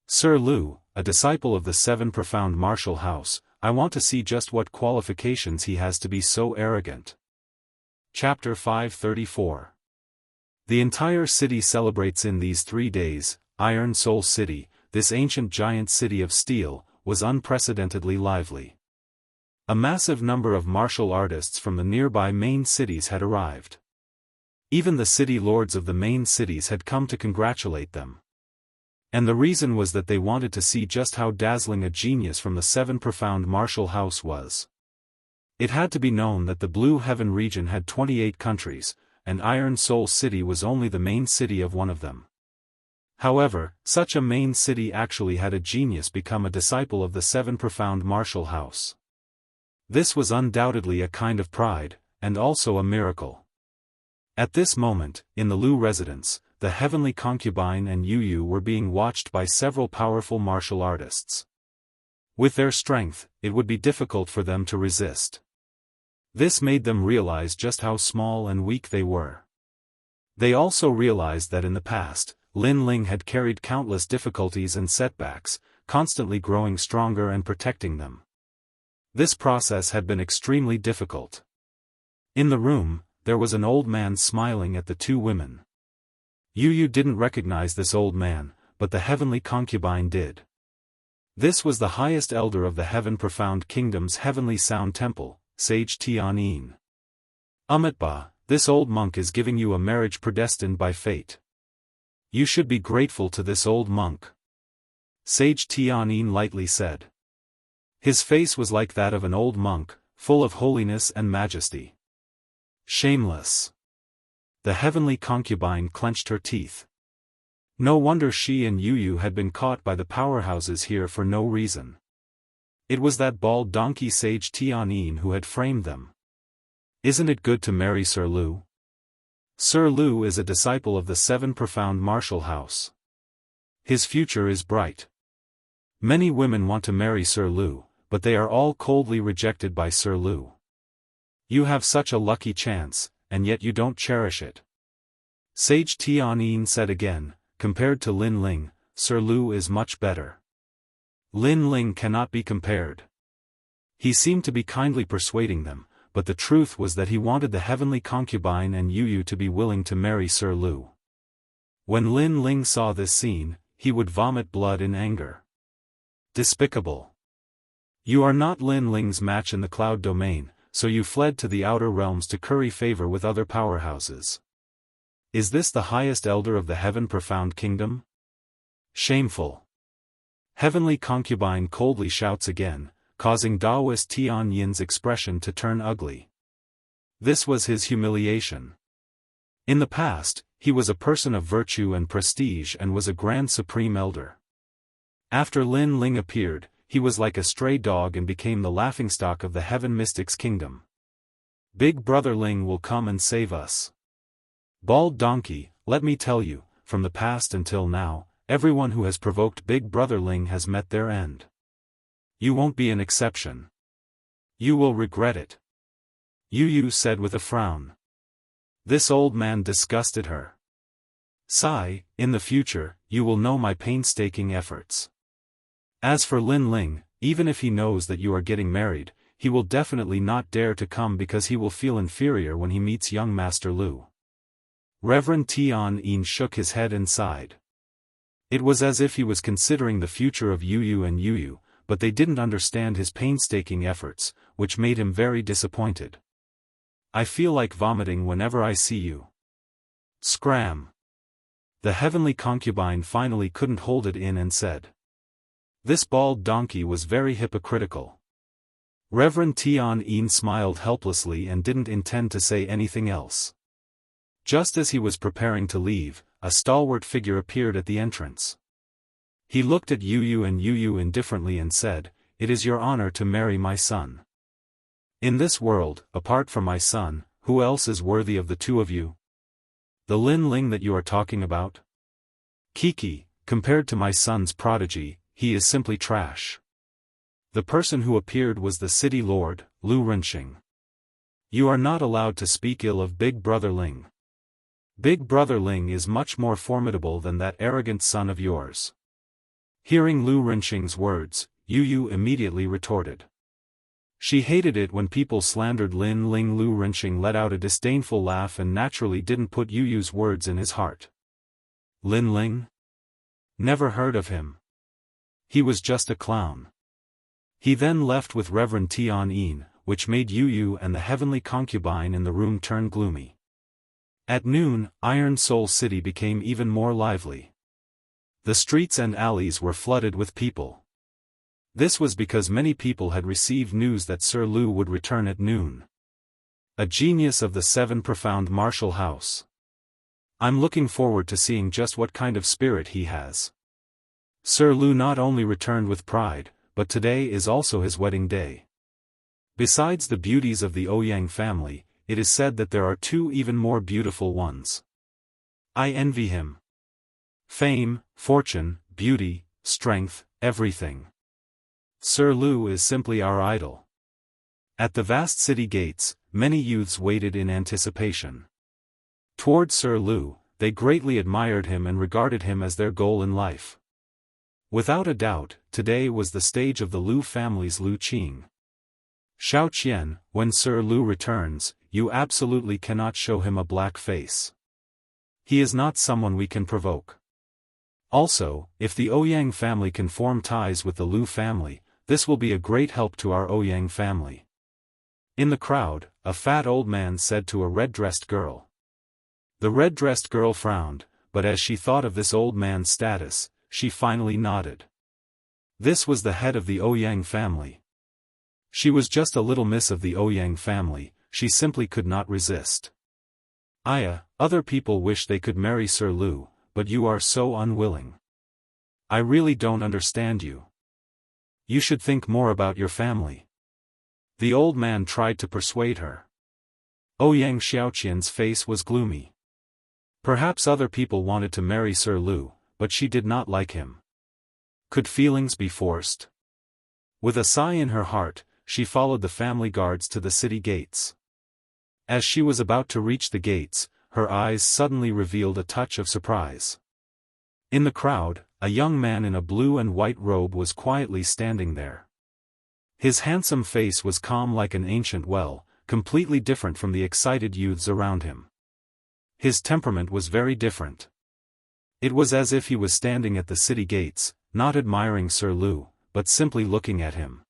Sir Lu, a disciple of the 7 profound martial house, I want to see just what qualifications he has to be so arrogant. Chapter 534. The entire city celebrates in these 3 days. Iron Soul City, this ancient giant city of steel, was unprecedentedly lively. A massive number of martial artists from the nearby main cities had arrived. Even the city lords of the main cities had come to congratulate them. And the reason was that they wanted to see just how dazzling a genius from the 7 profound martial house was. It had to be known that the Blue Heaven region had 28 countries, and Iron Soul City was only the main city of one of them. However, such a main city actually had a genius become a disciple of the 7 profound martial house. This was undoubtedly a kind of pride, and also a miracle. At this moment, in the Lu residence, the heavenly concubine and Yu were being watched by several powerful martial artists. With their strength, it would be difficult for them to resist. This made them realize just how small and weak they were. They also realized that in the past, Lin Ling had carried countless difficulties and setbacks, constantly growing stronger and protecting them. This process had been extremely difficult. In the room, there was an old man smiling at the 2 women. Yu didn't recognize this old man, but the heavenly concubine did. This was the highest elder of the Heaven Profound Kingdom's heavenly sound temple, Sage Tianyin. Umitba, this old monk is giving you a marriage predestined by fate. You should be grateful to this old monk. Sage Tianyin lightly said. His face was like that of an old monk, full of holiness and majesty. Shameless. The heavenly concubine clenched her teeth. No wonder she and Yu had been caught by the powerhouses here for no reason. It was that bald donkey Sage Tianyin who had framed them. Isn't it good to marry Sir Lu? Sir Lu is a disciple of the 7 profound martial house. His future is bright. Many women want to marry Sir Lu, but they are all coldly rejected by Sir Lu. You have such a lucky chance, and yet you don't cherish it. Sage Tianyin said again, compared to Lin Ling, Sir Lu is much better. Lin Ling cannot be compared. He seemed to be kindly persuading them, but the truth was that he wanted the heavenly concubine and Yu to be willing to marry Sir Lu. When Lin Ling saw this scene, he would vomit blood in anger. Despicable. You are not Lin Ling's match in the cloud domain, so you fled to the outer realms to curry favor with other powerhouses. Is this the highest elder of the heaven-profound kingdom? Shameful. Heavenly concubine coldly shouts again, causing Daoist Tian Yin's expression to turn ugly. This was his humiliation. In the past, he was a person of virtue and prestige and was a grand supreme elder. After Lin Ling appeared, he was like a stray dog and became the laughingstock of the Heaven Mystics' kingdom. Big Brother Ling will come and save us. Bald donkey, let me tell you, from the past until now, everyone who has provoked Big Brother Ling has met their end. You won't be an exception. You will regret it. Yu said with a frown. This old man disgusted her. Sigh, in the future, you will know my painstaking efforts. As for Lin Ling, even if he knows that you are getting married, he will definitely not dare to come because he will feel inferior when he meets young Master Lu. Reverend Tian Yin shook his head and sighed. It was as if he was considering the future of Yu and Yu, but they didn't understand his painstaking efforts, which made him very disappointed. I feel like vomiting whenever I see you. Scram. The heavenly concubine finally couldn't hold it in and said. This bald donkey was very hypocritical. Reverend Tian Yin smiled helplessly and didn't intend to say anything else. Just as he was preparing to leave, a stalwart figure appeared at the entrance. He looked at Yu and Yu indifferently and said, "It is your honor to marry my son. In this world, apart from my son, who else is worthy of the two of you? The Lin Ling that you are talking about? Kiki, compared to my son's prodigy, he is simply trash." The person who appeared was the city lord, Lu Renxing. You are not allowed to speak ill of Big Brother Ling. Big Brother Ling is much more formidable than that arrogant son of yours. Hearing Lu Renxing's words, Yu immediately retorted. She hated it when people slandered Lin Ling. Lu Renxing let out a disdainful laugh and naturally didn't put Yu's words in his heart. Lin Ling? Never heard of him. He was just a clown. He then left with Reverend Tian Yin, which made Yu and the heavenly concubine in the room turn gloomy. At noon, Iron Soul City became even more lively. The streets and alleys were flooded with people. This was because many people had received news that Sir Lu would return at noon. A genius of the Seven Profound Martial House. I'm looking forward to seeing just what kind of spirit he has. Sir Lu not only returned with pride, but today is also his wedding day. Besides the beauties of the Ouyang family, it is said that there are two even more beautiful ones. I envy him. Fame, fortune, beauty, strength, everything. Sir Lu is simply our idol. At the vast city gates, many youths waited in anticipation. Toward Sir Lu, they greatly admired him and regarded him as their goal in life. Without a doubt, today was the stage of the Lu family's Lu Qing. Xiao Qian, when Sir Lu returns, you absolutely cannot show him a black face. He is not someone we can provoke. Also, if the Ouyang family can form ties with the Lu family, this will be a great help to our Ouyang family. In the crowd, a fat old man said to a red-dressed girl. The red-dressed girl frowned, but as she thought of this old man's status, she finally nodded. This was the head of the Ouyang family. She was just a little miss of the Ouyang family, she simply could not resist. Aya, other people wish they could marry Sir Lu, but you are so unwilling. I really don't understand you. You should think more about your family. The old man tried to persuade her. Ouyang Xiaoqian's face was gloomy. Perhaps other people wanted to marry Sir Lu, but she did not like him. Could feelings be forced? With a sigh in her heart, she followed the family guards to the city gates. As she was about to reach the gates, her eyes suddenly revealed a touch of surprise. In the crowd, a young man in a blue and white robe was quietly standing there. His handsome face was calm like an ancient well, completely different from the excited youths around him. His temperament was very different. It was as if he was standing at the city gates, not admiring Sir Lu, but simply looking at him.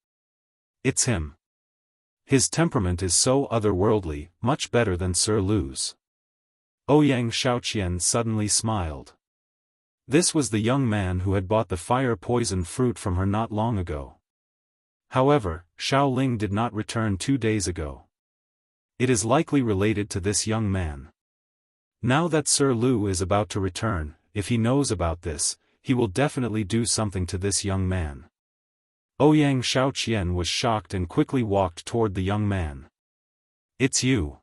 It's him. His temperament is so otherworldly, much better than Sir Lu's. Ouyang Xiaoqian suddenly smiled. This was the young man who had bought the fire-poisoned fruit from her not long ago. However, Xiaoling did not return 2 days ago. It is likely related to this young man. Now that Sir Lu is about to return, if he knows about this, he will definitely do something to this young man. Ouyang Xiaoqian was shocked and quickly walked toward the young man. It's you.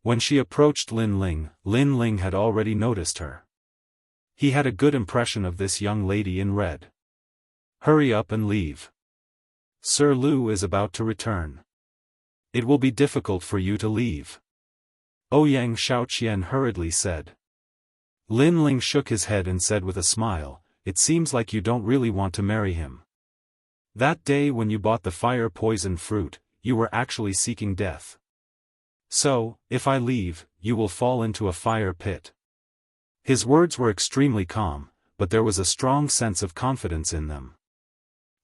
When she approached Lin Ling had already noticed her. He had a good impression of this young lady in red. Hurry up and leave. Sir Lu is about to return. It will be difficult for you to leave. Ouyang Xiaoqian hurriedly said. Lin Ling shook his head and said with a smile, it seems like you don't really want to marry him. That day when you bought the fire-poisoned fruit, you were actually seeking death. So, if I leave, you will fall into a fire pit. His words were extremely calm, but there was a strong sense of confidence in them.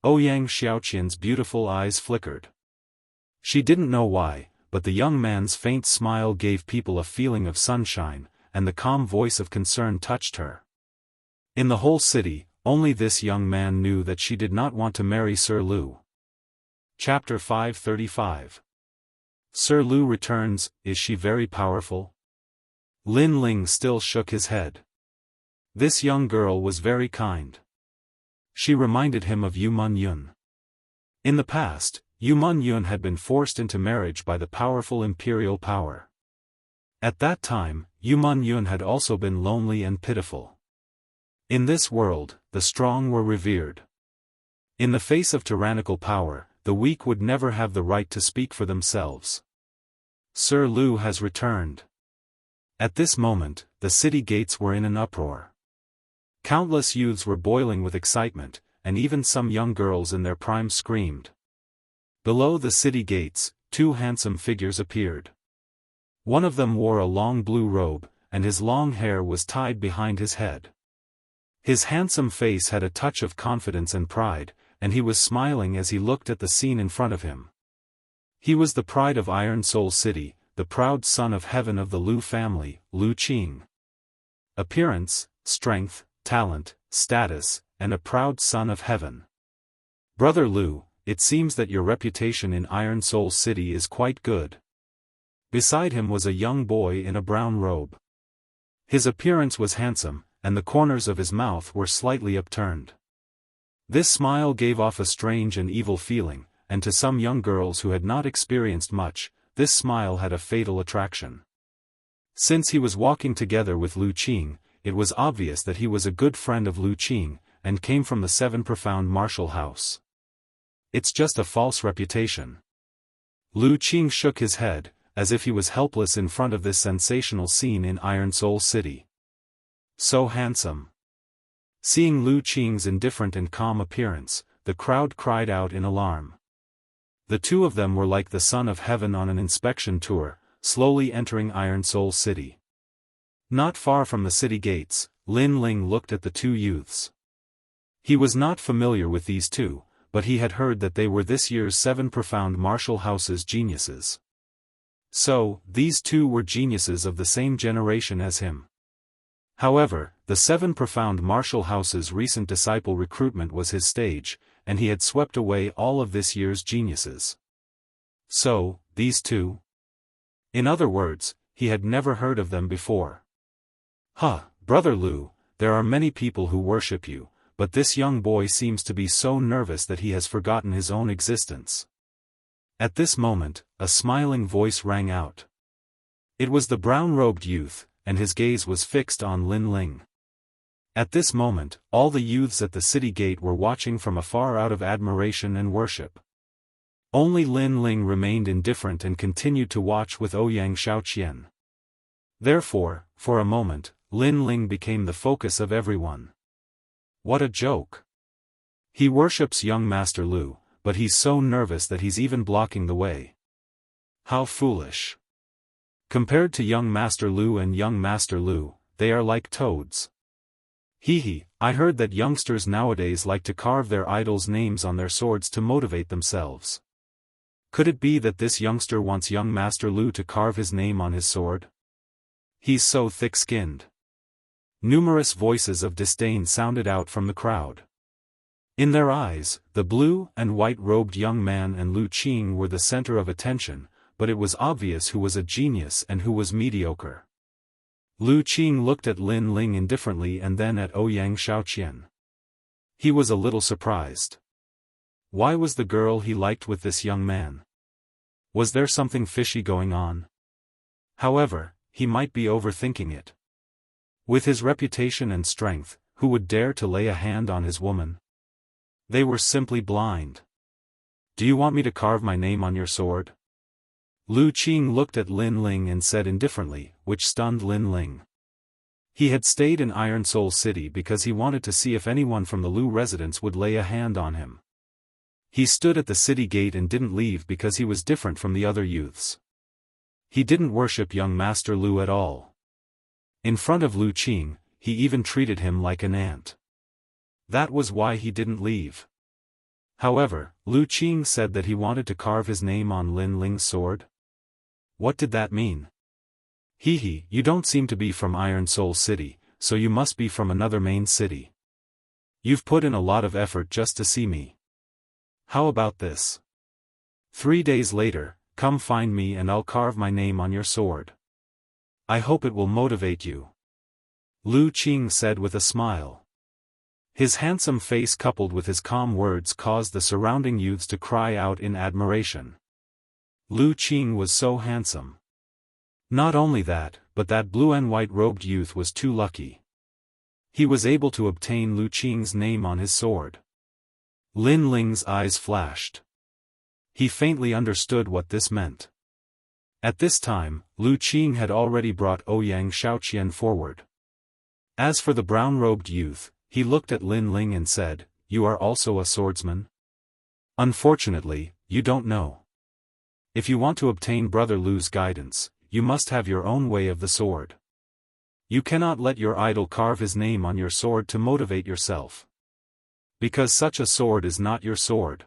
Ouyang Xiaoqian's beautiful eyes flickered. She didn't know why, but the young man's faint smile gave people a feeling of sunshine, and the calm voice of concern touched her. In the whole city, only this young man knew that she did not want to marry Sir Lu. Chapter 535. Sir Lu returns, is she very powerful? Lin Ling still shook his head. This young girl was very kind. She reminded him of Yu Yun. In the past, Yu Yun had been forced into marriage by the powerful imperial power. At that time, Yu Yun had also been lonely and pitiful. In this world, the strong were revered. In the face of tyrannical power, the weak would never have the right to speak for themselves. Sir Lu has returned. At this moment, the city gates were in an uproar. Countless youths were boiling with excitement, and even some young girls in their prime screamed. Below the city gates, 2 handsome figures appeared. One of them wore a long blue robe, and his long hair was tied behind his head. His handsome face had a touch of confidence and pride, and he was smiling as he looked at the scene in front of him. He was the pride of Iron Soul City, the proud son of heaven of the Lu family, Lu Qing. Appearance, strength, talent, status, and a proud son of heaven. Brother Lu, it seems that your reputation in Iron Soul City is quite good. Beside him was a young boy in a brown robe. His appearance was handsome, and the corners of his mouth were slightly upturned. This smile gave off a strange and evil feeling, and to some young girls who had not experienced much, this smile had a fatal attraction. Since he was walking together with Lu Qing, it was obvious that he was a good friend of Lu Qing, and came from the 7 Profound Martial House. It's just a false reputation. Lu Qing shook his head, as if he was helpless in front of this sensational scene in Iron Soul City. So handsome. Seeing Lu Qing's indifferent and calm appearance, the crowd cried out in alarm. The 2 of them were like the Son of Heaven on an inspection tour, slowly entering Iron Soul City. Not far from the city gates, Lin Ling looked at the 2 youths. He was not familiar with these 2, but he had heard that they were this year's 7 Profound Martial House's geniuses. So, these 2 were geniuses of the same generation as him. However, the 7 Profound Martial House's recent disciple recruitment was his stage, and he had swept away all of this year's geniuses. So, these 2? In other words, he had never heard of them before. Brother Lu, there are many people who worship you, but this young boy seems to be so nervous that he has forgotten his own existence. At this moment, a smiling voice rang out. It was the brown-robed youth, and his gaze was fixed on Lin Ling. At this moment, all the youths at the city gate were watching from afar out of admiration and worship. Only Lin Ling remained indifferent and continued to watch with Ouyang Xiaoqian. Therefore, for a moment, Lin Ling became the focus of everyone. What a joke! He worships young Master Lu, but he's so nervous that he's even blocking the way. How foolish. Compared to young Master Lu and young Master Lu, they are like toads. Hee, I heard that youngsters nowadays like to carve their idols' names on their swords to motivate themselves. Could it be that this youngster wants young Master Lu to carve his name on his sword? He's so thick-skinned. Numerous voices of disdain sounded out from the crowd. In their eyes, the blue and white-robed young man and Lu Qing were the center of attention, but it was obvious who was a genius and who was mediocre. Lu Qing looked at Lin Ling indifferently and then at Ouyang Xiaoqian. He was a little surprised. Why was the girl he liked with this young man? Was there something fishy going on? However, he might be overthinking it. With his reputation and strength, who would dare to lay a hand on his woman? They were simply blind. Do you want me to carve my name on your sword? Lu Qing looked at Lin Ling and said indifferently, which stunned Lin Ling. He had stayed in Iron Soul City because he wanted to see if anyone from the Lu residence would lay a hand on him. He stood at the city gate and didn't leave because he was different from the other youths. He didn't worship young Master Lu at all. In front of Lu Qing, he even treated him like an ant. That was why he didn't leave. However, Lu Qing said that he wanted to carve his name on Lin Ling's sword. What did that mean? Hee, you don't seem to be from Iron Soul City, so you must be from another main city. You've put in a lot of effort just to see me. How about this? 3 days later, come find me and I'll carve my name on your sword. I hope it will motivate you. Lu Qing said with a smile. His handsome face coupled with his calm words caused the surrounding youths to cry out in admiration. Lu Qing was so handsome. Not only that, but that blue and white-robed youth was too lucky. He was able to obtain Lu Qing's name on his sword. Lin Ling's eyes flashed. He faintly understood what this meant. At this time, Lu Qing had already brought Ouyang Xiaoqian forward. As for the brown-robed youth, he looked at Lin Ling and said, "You are also a swordsman? Unfortunately, you don't know. If you want to obtain Brother Lu's guidance, you must have your own way of the sword. You cannot let your idol carve his name on your sword to motivate yourself. Because such a sword is not your sword.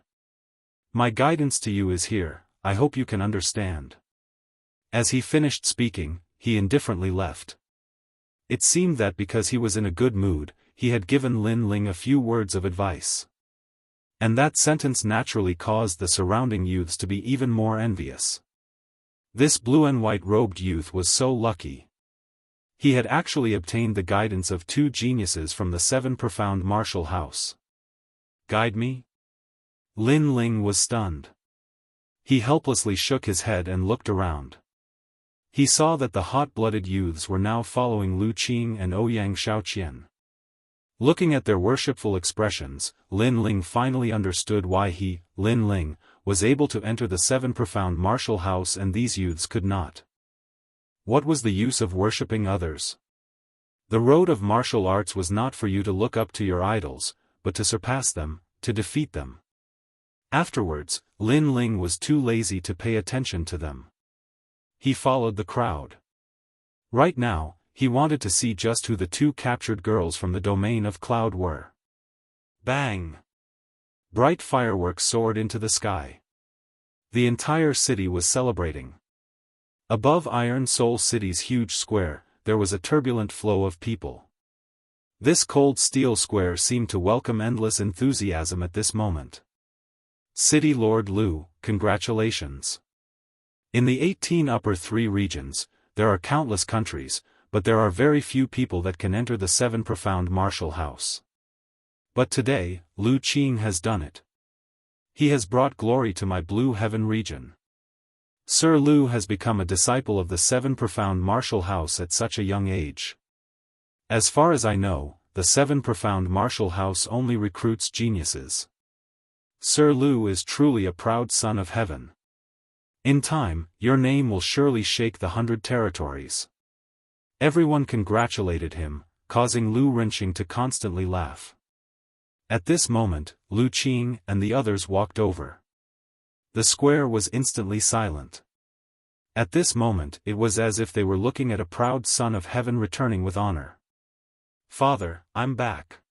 My guidance to you is here, I hope you can understand." As he finished speaking, he indifferently left. It seemed that because he was in a good mood, he had given Lin Ling a few words of advice. And that sentence naturally caused the surrounding youths to be even more envious. This blue and white-robed youth was so lucky. He had actually obtained the guidance of 2 geniuses from the 7 profound martial house. Guide me? Lin Ling was stunned. He helplessly shook his head and looked around. He saw that the hot-blooded youths were now following Lu Qing and Ouyang Xiaoqian. Looking at their worshipful expressions, Lin Ling finally understood why he, Lin Ling, was able to enter the 7 profound martial house and these youths could not. What was the use of worshipping others? The road of martial arts was not for you to look up to your idols, but to surpass them, to defeat them. Afterwards, Lin Ling was too lazy to pay attention to them. He followed the crowd. Right now, he wanted to see just who the 2 captured girls from the domain of Cloud were. Bang! Bright fireworks soared into the sky. The entire city was celebrating. Above Iron Soul City's huge square, there was a turbulent flow of people. This cold steel square seemed to welcome endless enthusiasm at this moment. City Lord Lu, congratulations. In the 18 upper 3 regions, there are countless countries, but there are very few people that can enter the 7 profound martial house. But today, Lu Qing has done it. He has brought glory to my Blue Heaven region. Sir Lu has become a disciple of the 7 profound martial house at such a young age. As far as I know, the 7 profound martial house only recruits geniuses. Sir Lu is truly a proud son of heaven. In time, your name will surely shake the 100 territories. Everyone congratulated him, causing Lu Rinqing to constantly laugh. At this moment, Lu Qing and the others walked over. The square was instantly silent. At this moment it was as if they were looking at a proud son of heaven returning with honor. "Father, I'm back.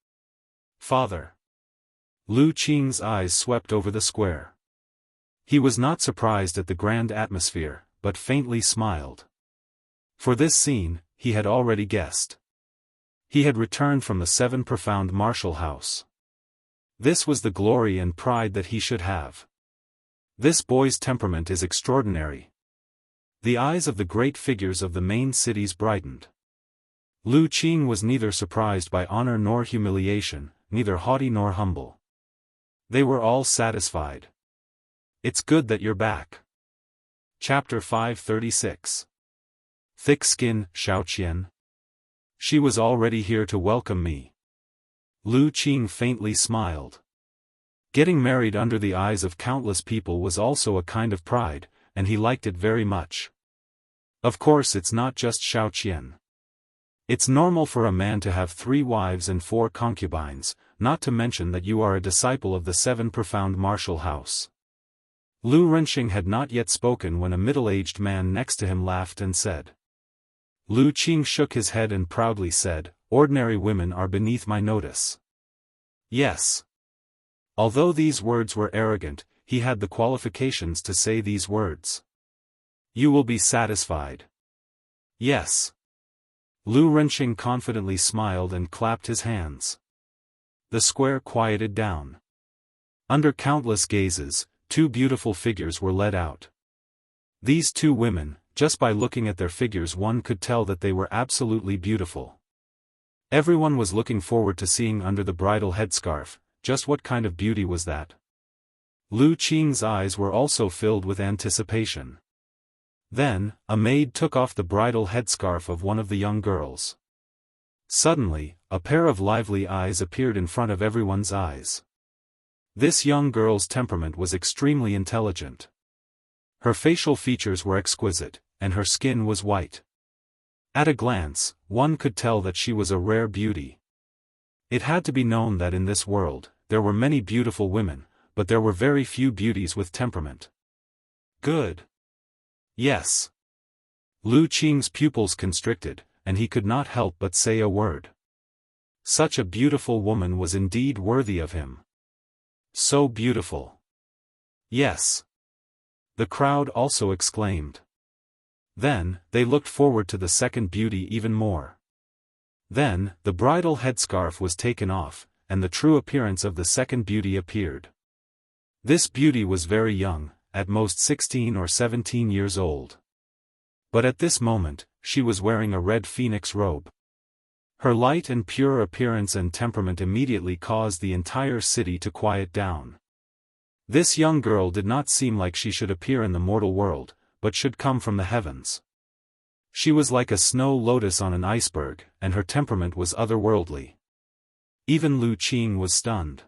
Father." Lu Qing's eyes swept over the square. He was not surprised at the grand atmosphere, but faintly smiled. For this scene, he had already guessed. He had returned from the seven profound martial house. This was the glory and pride that he should have. This boy's temperament is extraordinary. The eyes of the great figures of the main cities brightened. Lu Qing was neither surprised by honor nor humiliation, neither haughty nor humble. They were all satisfied. "It's good that you're back." Chapter 536. Thick Skin, Xiaoqian. She was already here to welcome me. Lu Qing faintly smiled. Getting married under the eyes of countless people was also a kind of pride, and he liked it very much. Of course it's not just Xiaoqian. It's normal for a man to have 3 wives and 4 concubines, not to mention that you are a disciple of the 7 profound martial house. Lu Renxing had not yet spoken when a middle-aged man next to him laughed and said. Lu Qing shook his head and proudly said, "Ordinary women are beneath my notice." Yes. Although these words were arrogant, he had the qualifications to say these words. "You will be satisfied." Yes. Lu Renxing confidently smiled and clapped his hands. The square quieted down. Under countless gazes, 2 beautiful figures were led out. These 2 women, just by looking at their figures one could tell that they were absolutely beautiful. Everyone was looking forward to seeing under the bridal headscarf, just what kind of beauty was that. Lu Qing's eyes were also filled with anticipation. Then, a maid took off the bridal headscarf of one of the young girls. Suddenly, a pair of lively eyes appeared in front of everyone's eyes. This young girl's temperament was extremely intelligent. Her facial features were exquisite, and her skin was white. At a glance, one could tell that she was a rare beauty. It had to be known that in this world, there were many beautiful women, but there were very few beauties with temperament. Good. Yes. Lu Qing's pupils constricted, and he could not help but say a word. Such a beautiful woman was indeed worthy of him. So beautiful. Yes. The crowd also exclaimed. Then, they looked forward to the second beauty even more. Then, the bridal headscarf was taken off, and the true appearance of the second beauty appeared. This beauty was very young, at most 16 or 17 years old. But at this moment, she was wearing a red phoenix robe. Her light and pure appearance and temperament immediately caused the entire city to quiet down. This young girl did not seem like she should appear in the mortal world, but should come from the heavens. She was like a snow lotus on an iceberg, and her temperament was otherworldly. Even Lu Qing was stunned.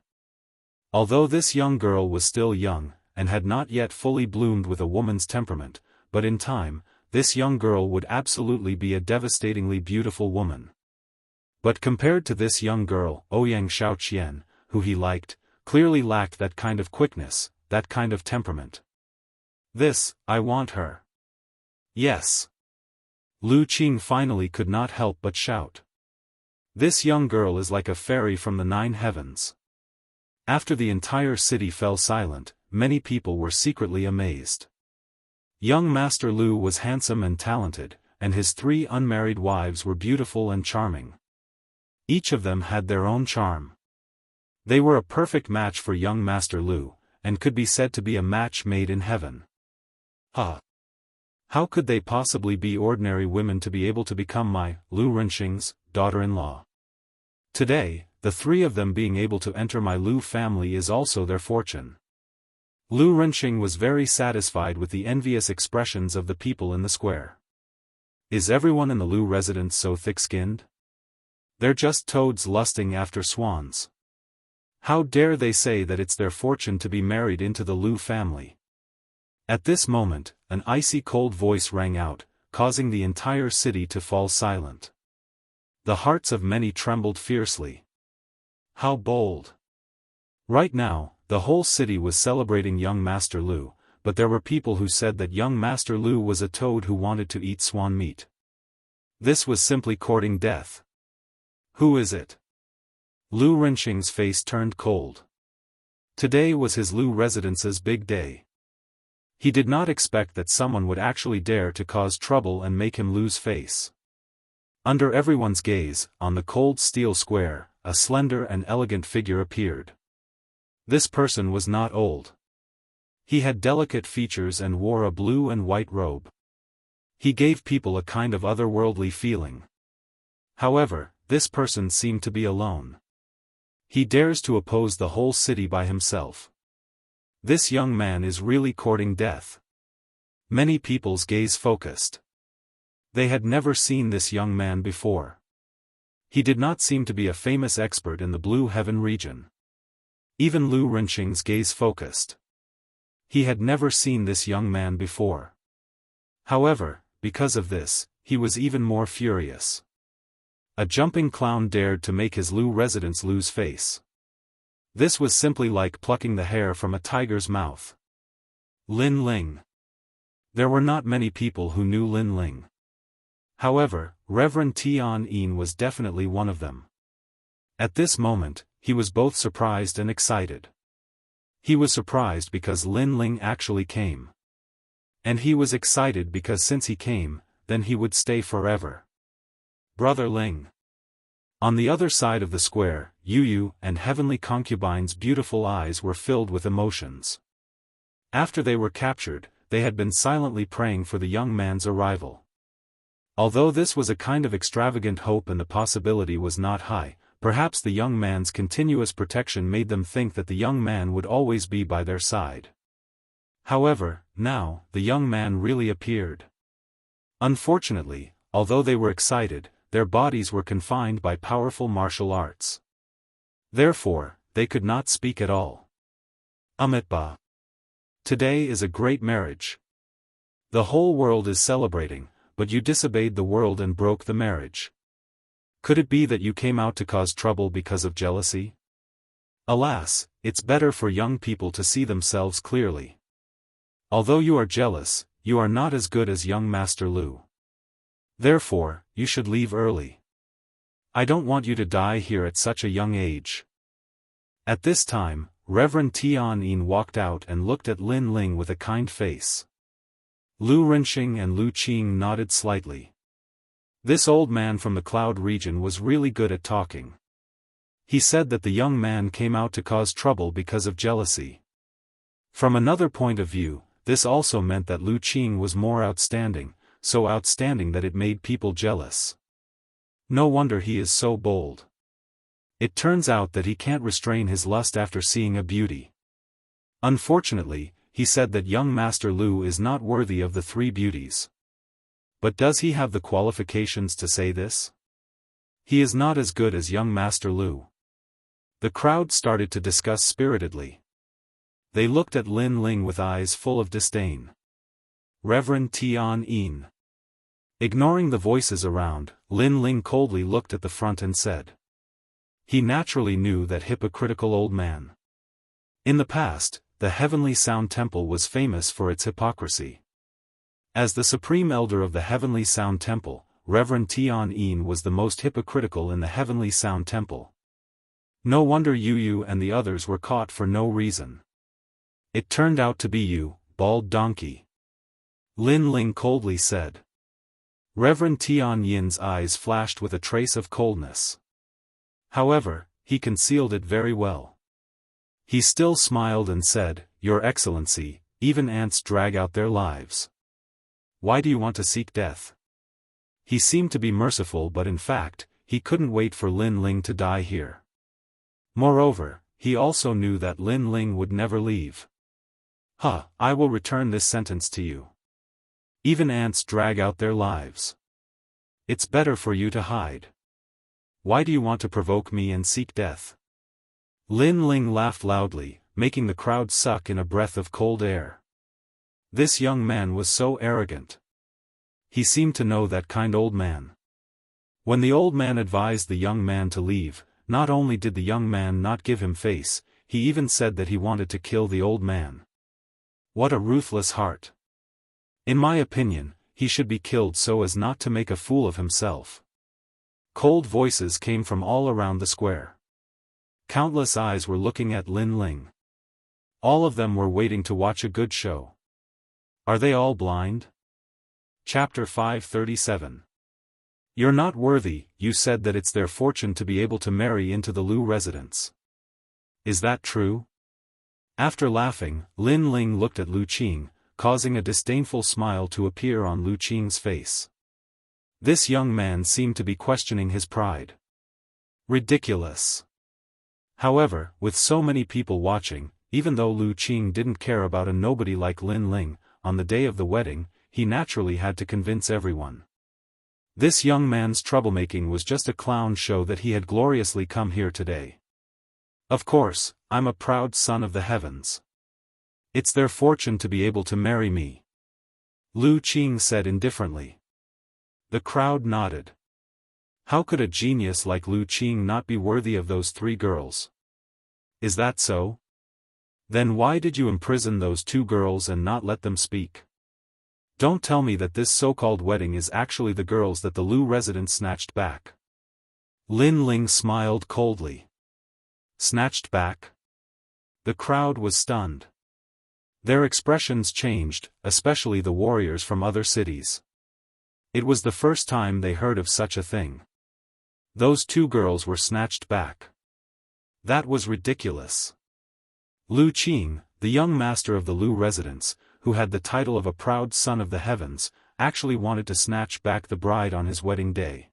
Although this young girl was still young, and had not yet fully bloomed with a woman's temperament, but in time, this young girl would absolutely be a devastatingly beautiful woman. But compared to this young girl, Ouyang Xiaoqian, who he liked, clearly lacked that kind of quickness, that kind of temperament. I want her. Yes. Lu Qing finally could not help but shout. This young girl is like a fairy from the 9 heavens. After the entire city fell silent, many people were secretly amazed. Young Master Lu was handsome and talented, and his 3 unmarried wives were beautiful and charming. Each of them had their own charm. They were a perfect match for young Master Lu, and could be said to be a match made in heaven. How could they possibly be ordinary women to be able to become my, Lu Renxing's, daughter-in-law? Today, the 3 of them being able to enter my Lu family is also their fortune. Lu Renxing was very satisfied with the envious expressions of the people in the square. Is everyone in the Lu residence so thick-skinned? They're just toads lusting after swans. How dare they say that it's their fortune to be married into the Lu family? At this moment, an icy cold voice rang out, causing the entire city to fall silent. The hearts of many trembled fiercely. How bold! Right now, the whole city was celebrating young Master Lu, but there were people who said that young Master Lu was a toad who wanted to eat swan meat. This was simply courting death. Who is it? Lu Renqing's face turned cold. Today was his Lu residence's big day. He did not expect that someone would actually dare to cause trouble and make him lose face. Under everyone's gaze, on the cold steel square, a slender and elegant figure appeared. This person was not old. He had delicate features and wore a blue and white robe. He gave people a kind of otherworldly feeling. However, this person seemed to be alone. He dares to oppose the whole city by himself. This young man is really courting death. Many people's gaze focused. They had never seen this young man before. He did not seem to be a famous expert in the Blue Heaven region. Even Lu Renqing's gaze focused. He had never seen this young man before. However, because of this, he was even more furious. A jumping clown dared to make his Lu residence lose face. This was simply like plucking the hair from a tiger's mouth. Lin Ling. There were not many people who knew Lin Ling. However, Reverend Tian Yin was definitely one of them. At this moment, he was both surprised and excited. He was surprised because Lin Ling actually came. And he was excited because since he came, then he would stay forever. Brother Ling. On the other side of the square, Yu and Heavenly Concubine's beautiful eyes were filled with emotions. After they were captured, they had been silently praying for the young man's arrival. Although this was a kind of extravagant hope and the possibility was not high, perhaps the young man's continuous protection made them think that the young man would always be by their side. However, now, the young man really appeared. Unfortunately, although they were excited, their bodies were confined by powerful martial arts. Therefore, they could not speak at all. Amitba. Today is a great marriage. The whole world is celebrating, but you disobeyed the world and broke the marriage. Could it be that you came out to cause trouble because of jealousy? Alas, it's better for young people to see themselves clearly. Although you are jealous, you are not as good as young Master Lu. Therefore, you should leave early. I don't want you to die here at such a young age. At this time, Reverend Tian Yin walked out and looked at Lin Ling with a kind face. Lu Renqing and Lu Qing nodded slightly. This old man from the cloud region was really good at talking. He said that the young man came out to cause trouble because of jealousy. From another point of view, this also meant that Lu Qing was more outstanding, so outstanding that it made people jealous. No wonder he is so bold. It turns out that he can't restrain his lust after seeing a beauty. Unfortunately, he said that young Master Lu is not worthy of the three beauties. But does he have the qualifications to say this? He is not as good as young Master Lu. The crowd started to discuss spiritedly. They looked at Lin Ling with eyes full of disdain. Reverend Tian Yin. Ignoring the voices around, Lin Ling coldly looked at the front and said. He naturally knew that hypocritical old man. In the past, the Heavenly Sound Temple was famous for its hypocrisy. As the Supreme Elder of the Heavenly Sound Temple, Reverend Tian Yin was the most hypocritical in the Heavenly Sound Temple. No wonder Yu and the others were caught for no reason. It turned out to be you, bald donkey. Lin Ling coldly said. Reverend Tian Yin's eyes flashed with a trace of coldness. However, he concealed it very well. He still smiled and said, Your Excellency, even ants drag out their lives. Why do you want to seek death? He seemed to be merciful, but in fact, he couldn't wait for Lin Ling to die here. Moreover, he also knew that Lin Ling would never leave. I will return this sentence to you. Even ants drag out their lives. It's better for you to hide. Why do you want to provoke me and seek death? Lin Ling laughed loudly, making the crowd suck in a breath of cold air. This young man was so arrogant. He seemed to know that kind old man. When the old man advised the young man to leave, not only did the young man not give him face, he even said that he wanted to kill the old man. What a ruthless heart. In my opinion, he should be killed so as not to make a fool of himself. Cold voices came from all around the square. Countless eyes were looking at Lin Ling. All of them were waiting to watch a good show. Are they all blind? Chapter 537. You're not worthy, you said that it's their fortune to be able to marry into the Lu residence. Is that true? After laughing, Lin Ling looked at Lu Qing, causing a disdainful smile to appear on Lu Qing's face. This young man seemed to be questioning his pride. Ridiculous. However, with so many people watching, even though Lu Qing didn't care about a nobody like Lin Ling, on the day of the wedding, he naturally had to convince everyone. This young man's troublemaking was just a clown show that he had gloriously come here today. Of course, I'm a proud son of the heavens. It's their fortune to be able to marry me. Lu Qing said indifferently. The crowd nodded. How could a genius like Lu Qing not be worthy of those 3 girls? Is that so? Then why did you imprison those 2 girls and not let them speak? Don't tell me that this so-called wedding is actually the girls that the Lu residents snatched back. Lin Ling smiled coldly. Snatched back? The crowd was stunned. Their expressions changed, especially the warriors from other cities. It was the first time they heard of such a thing. Those 2 girls were snatched back. That was ridiculous. Lu Qing, the young master of the Lu residence, who had the title of a proud son of the heavens, actually wanted to snatch back the bride on his wedding day.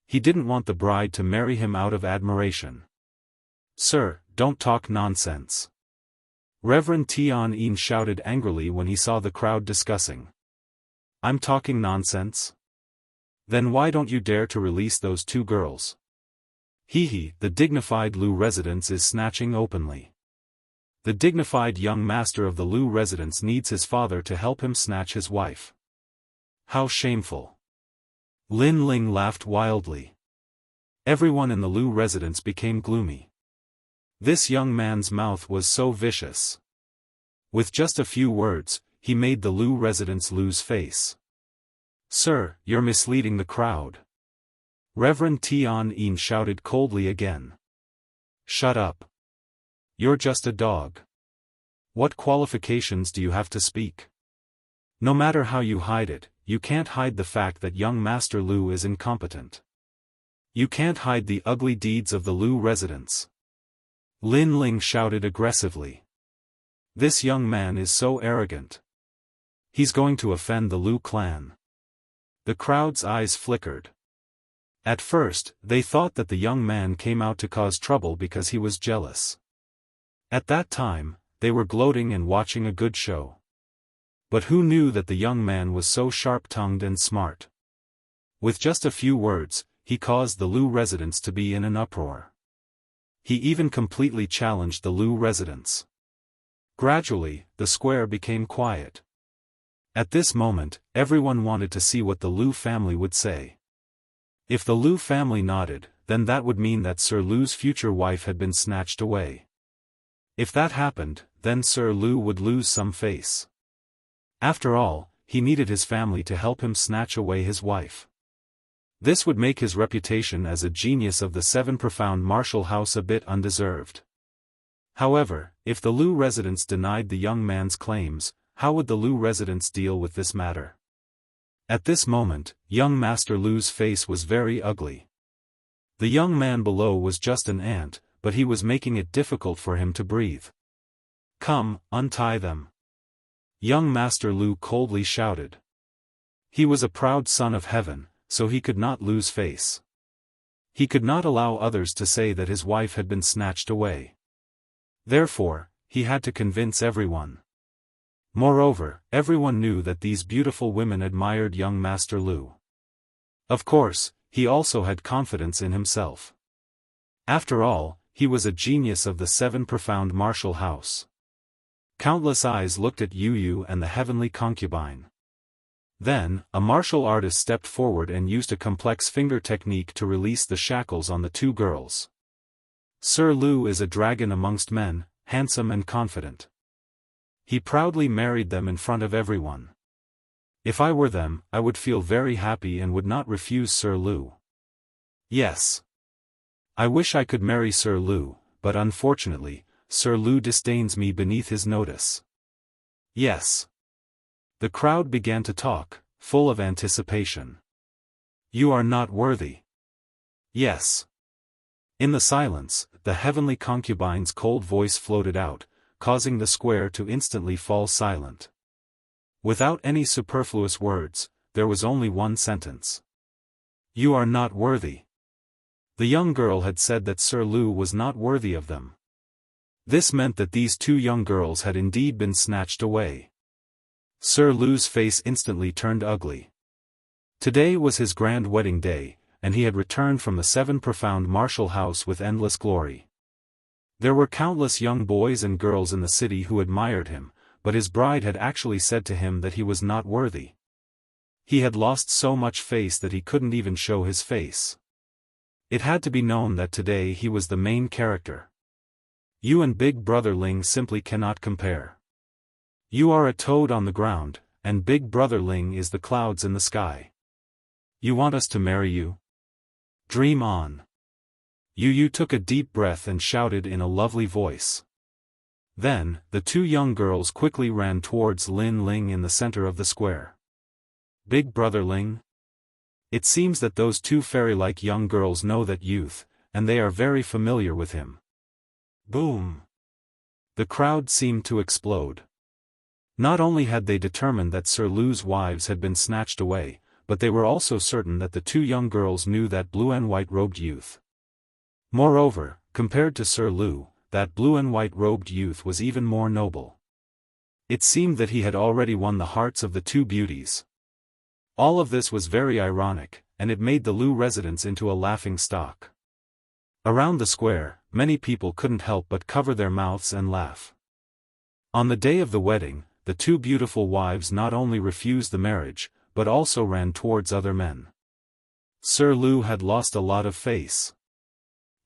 He didn't want the bride to marry him out of admiration. Sir, don't talk nonsense. Reverend Tian Yin shouted angrily when he saw the crowd discussing. I'm talking nonsense? Then why don't you dare to release those 2 girls? He, the dignified Lu residence is snatching openly. The dignified young master of the Lu residence needs his father to help him snatch his wife. How shameful. Lin Ling laughed wildly. Everyone in the Lu residence became gloomy. This young man's mouth was so vicious. With just a few words, he made the Lu residents lose face. Sir, you're misleading the crowd. Reverend Tian Yin shouted coldly again. Shut up. You're just a dog. What qualifications do you have to speak? No matter how you hide it, you can't hide the fact that young Master Lu is incompetent. You can't hide the ugly deeds of the Lu residents. Lin Ling shouted aggressively. This young man is so arrogant. He's going to offend the Lu clan. The crowd's eyes flickered. At first, they thought that the young man came out to cause trouble because he was jealous. At that time, they were gloating and watching a good show. But who knew that the young man was so sharp-tongued and smart? With just a few words, he caused the Lu residents to be in an uproar. He even completely challenged the Lu residents. Gradually, the square became quiet. At this moment, everyone wanted to see what the Lu family would say. If the Lu family nodded, then that would mean that Sir Lu's future wife had been snatched away. If that happened, then Sir Lu would lose some face. After all, he needed his family to help him snatch away his wife. This would make his reputation as a genius of the 7 profound martial house a bit undeserved. However, if the Lu residents denied the young man's claims, how would the Lu residents deal with this matter? At this moment, young Master Lu's face was very ugly. The young man below was just an ant, but he was making it difficult for him to breathe. Come, untie them. Young Master Lu coldly shouted. He was a proud son of heaven, so he could not lose face. He could not allow others to say that his wife had been snatched away. Therefore, he had to convince everyone. Moreover, everyone knew that these beautiful women admired young Master Lu. Of course, he also had confidence in himself. After all, he was a genius of the 7 profound martial house. Countless eyes looked at Yu Yu and the heavenly concubine. Then, a martial artist stepped forward and used a complex finger technique to release the shackles on the 2 girls. Sir Lu is a dragon amongst men, handsome and confident. He proudly married them in front of everyone. If I were them, I would feel very happy and would not refuse Sir Lu. Yes. I wish I could marry Sir Lu, but unfortunately, Sir Lu disdains me beneath his notice. Yes. The crowd began to talk, full of anticipation. You are not worthy. Yes. In the silence, the heavenly concubine's cold voice floated out, causing the square to instantly fall silent. Without any superfluous words, there was only one sentence. You are not worthy. The young girl had said that Sir Lu was not worthy of them. This meant that these two young girls had indeed been snatched away. Sir Lu's face instantly turned ugly. Today was his grand wedding day, and he had returned from the seven profound martial house with endless glory. There were countless young boys and girls in the city who admired him, but his bride had actually said to him that he was not worthy. He had lost so much face that he couldn't even show his face. It had to be known that today he was the main character. You and Big Brother Ling simply cannot compare. You are a toad on the ground, and Big Brother Ling is the clouds in the sky. You want us to marry you? Dream on. Yu took a deep breath and shouted in a lovely voice. Then, the two young girls quickly ran towards Lin Ling in the center of the square. Big Brother Ling? It seems that those two fairy-like young girls know that youth, and they are very familiar with him. Boom! The crowd seemed to explode. Not only had they determined that Sir Lu's wives had been snatched away, but they were also certain that the two young girls knew that blue and white-robed youth. Moreover, compared to Sir Lu, that blue and white-robed youth was even more noble. It seemed that he had already won the hearts of the two beauties. All of this was very ironic, and it made the Lu residence into a laughing stock. Around the square, many people couldn't help but cover their mouths and laugh. On the day of the wedding, the two beautiful wives not only refused the marriage, but also ran towards other men. Sir Lu had lost a lot of face.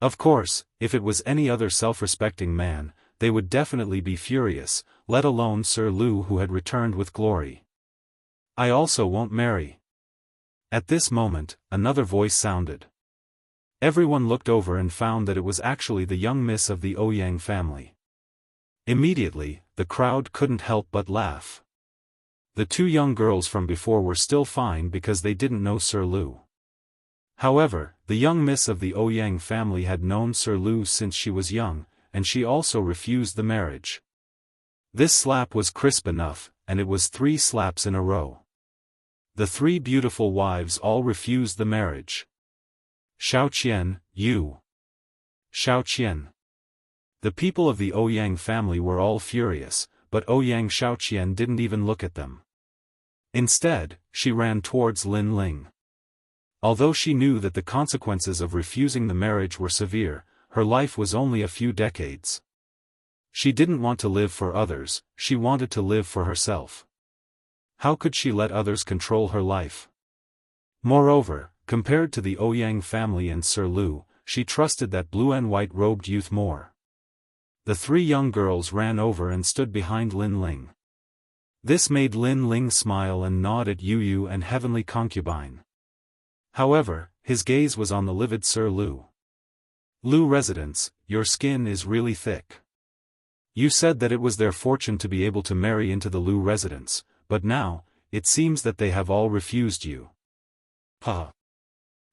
Of course, if it was any other self-respecting man, they would definitely be furious, let alone Sir Lu who had returned with glory. I also won't marry. At this moment, another voice sounded. Everyone looked over and found that it was actually the young miss of the Ouyang family. Immediately, the crowd couldn't help but laugh. The two young girls from before were still fine because they didn't know Sir Lu. However, the young miss of the Ouyang family had known Sir Lu since she was young, and she also refused the marriage. This slap was crisp enough, and it was 3 slaps in a row. The 3 beautiful wives all refused the marriage. Xiaoqian, you. Xiaoqian. The people of the Ouyang family were all furious, but Ouyang Xiaoqian didn't even look at them. Instead, she ran towards Lin Ling. Although she knew that the consequences of refusing the marriage were severe, her life was only a few decades. She didn't want to live for others, she wanted to live for herself. How could she let others control her life? Moreover, compared to the Ouyang family and Sir Lu, she trusted that blue and white-robed youth more. The 3 young girls ran over and stood behind Lin Ling. This made Lin Ling smile and nod at Yu and Heavenly Concubine. However, his gaze was on the livid Sir Lu. Lu residents, your skin is really thick. You said that it was their fortune to be able to marry into the Lu residence, but now, it seems that they have all refused you. Ha!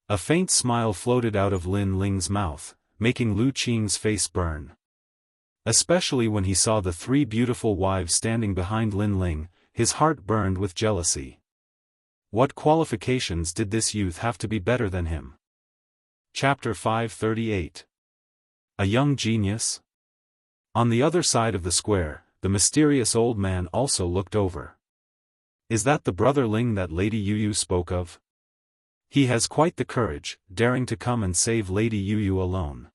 A faint smile floated out of Lin Ling's mouth, making Lu Qing's face burn. Especially when he saw the 3 beautiful wives standing behind Lin Ling, his heart burned with jealousy. What qualifications did this youth have to be better than him? Chapter 538. A young genius? On the other side of the square, the mysterious old man also looked over. Is that the brother Ling that Lady Yu spoke of? He has quite the courage, daring to come and save Lady Yu alone.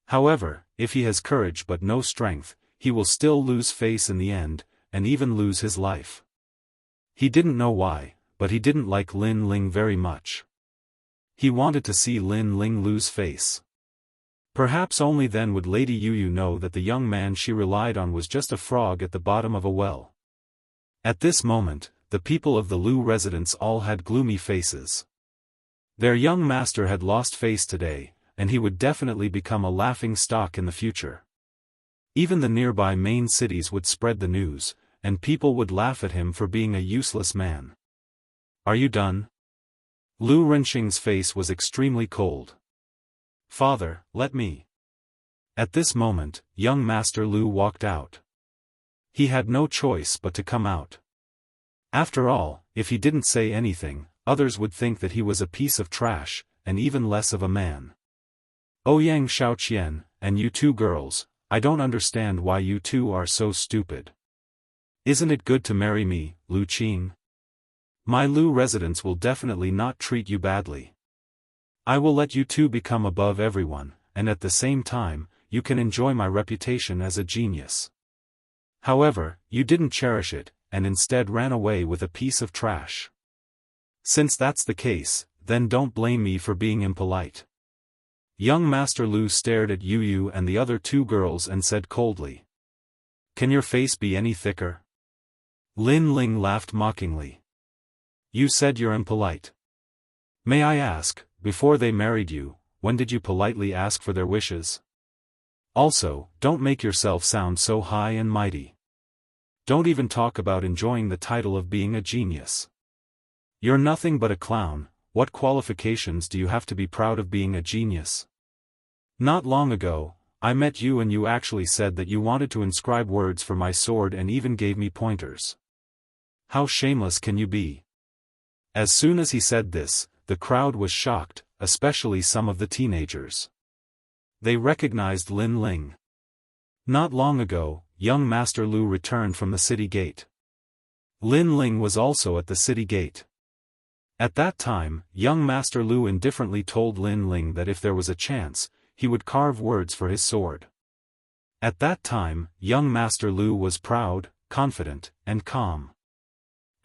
However, if he has courage but no strength, he will still lose face in the end, and even lose his life. He didn't know why, but he didn't like Lin Ling very much. He wanted to see Lin Ling lose face. Perhaps only then would Lady Yu know that the young man she relied on was just a frog at the bottom of a well. At this moment, the people of the Lu residence all had gloomy faces. Their young master had lost face today, and he would definitely become a laughing stock in the future. Even the nearby main cities would spread the news, and people would laugh at him for being a useless man. Are you done? Lu Renxing's face was extremely cold. Father, let me. At this moment, young Master Lu walked out. He had no choice but to come out. After all, if he didn't say anything, others would think that he was a piece of trash, and even less of a man. Ouyang Xiaoqian, and you two girls, I don't understand why you two are so stupid. Isn't it good to marry me, Lu Qing? My Lu residence will definitely not treat you badly. I will let you two become above everyone, and at the same time, you can enjoy my reputation as a genius. However, you didn't cherish it, and instead ran away with a piece of trash. Since that's the case, then don't blame me for being impolite. Young Master Lu stared at Yu and the other two girls and said coldly. Can your face be any thicker? Lin Ling laughed mockingly. You said you're impolite. May I ask, before they married you, when did you politely ask for their wishes? Also, don't make yourself sound so high and mighty. Don't even talk about enjoying the title of being a genius. You're nothing but a clown. What qualifications do you have to be proud of being a genius? Not long ago, I met you and you actually said that you wanted to inscribe words for my sword and even gave me pointers. How shameless can you be? As soon as he said this, the crowd was shocked, especially some of the teenagers. They recognized Lin Ling. Not long ago, young Master Lu returned from the city gate. Lin Ling was also at the city gate. At that time, young Master Lu indifferently told Lin Ling that if there was a chance, he would carve words for his sword. At that time, young Master Lu was proud, confident, and calm.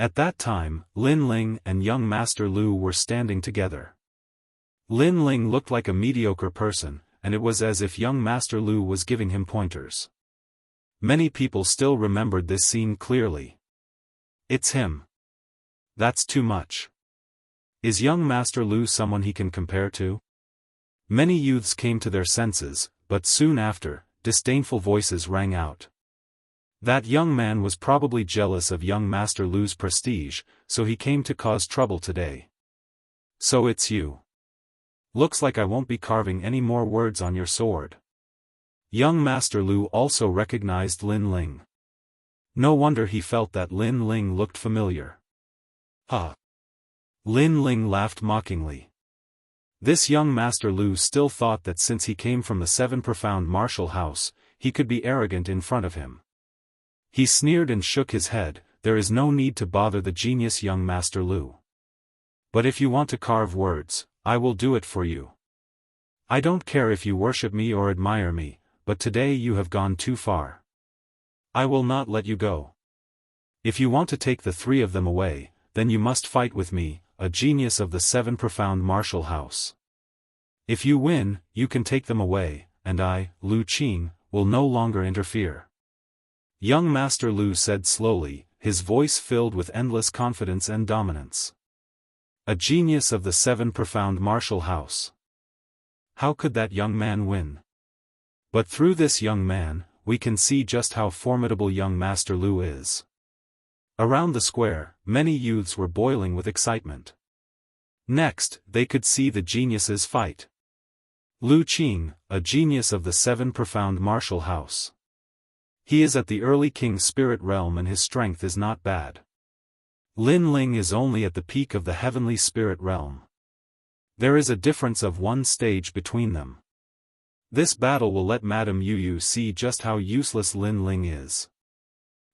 At that time, Lin Ling and young Master Lu were standing together. Lin Ling looked like a mediocre person, and it was as if young Master Lu was giving him pointers. Many people still remembered this scene clearly. It's him. That's too much. Is young Master Lu someone he can compare to? Many youths came to their senses, but soon after, disdainful voices rang out. That young man was probably jealous of young Master Lu's prestige, so he came to cause trouble today. So it's you. Looks like I won't be carving any more words on your sword. Young Master Lu also recognized Lin Ling. No wonder he felt that Lin Ling looked familiar. Ha! Lin Ling laughed mockingly. This young Master Lu still thought that since he came from the Seven Profound Martial House, he could be arrogant in front of him. He sneered and shook his head. There is no need to bother the genius young Master Lu. But if you want to carve words, I will do it for you. I don't care if you worship me or admire me, but today you have gone too far. I will not let you go. If you want to take the three of them away, then you must fight with me, a genius of the Seven Profound Martial House. If you win, you can take them away, and I, Lu Qing, will no longer interfere. Young Master Lu said slowly, his voice filled with endless confidence and dominance. A genius of the Seven Profound Martial House. How could that young man win? But through this young man, we can see just how formidable young Master Lu is. Around the square, many youths were boiling with excitement. Next, they could see the geniuses fight. Lu Qing, a genius of the Seven Profound Martial House. He is at the early King Spirit Realm and his strength is not bad. Lin Ling is only at the peak of the Heavenly Spirit Realm. There is a difference of one stage between them. This battle will let Madame Yu see just how useless Lin Ling is.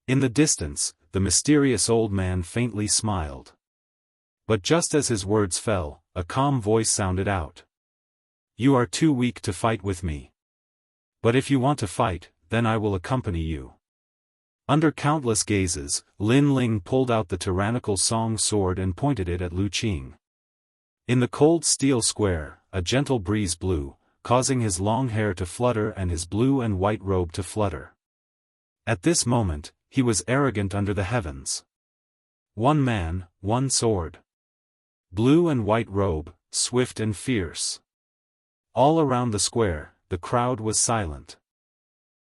In the distance, the mysterious old man faintly smiled. But just as his words fell, a calm voice sounded out. You are too weak to fight with me. But if you want to fight, then I will accompany you. Under countless gazes, Lin Ling pulled out the tyrannical song sword and pointed it at Lu Qing. In the cold steel square, a gentle breeze blew, causing his long hair to flutter and his blue and white robe to flutter. At this moment, he was arrogant under the heavens. One man, one sword. Blue and white robe, swift and fierce. All around the square, the crowd was silent.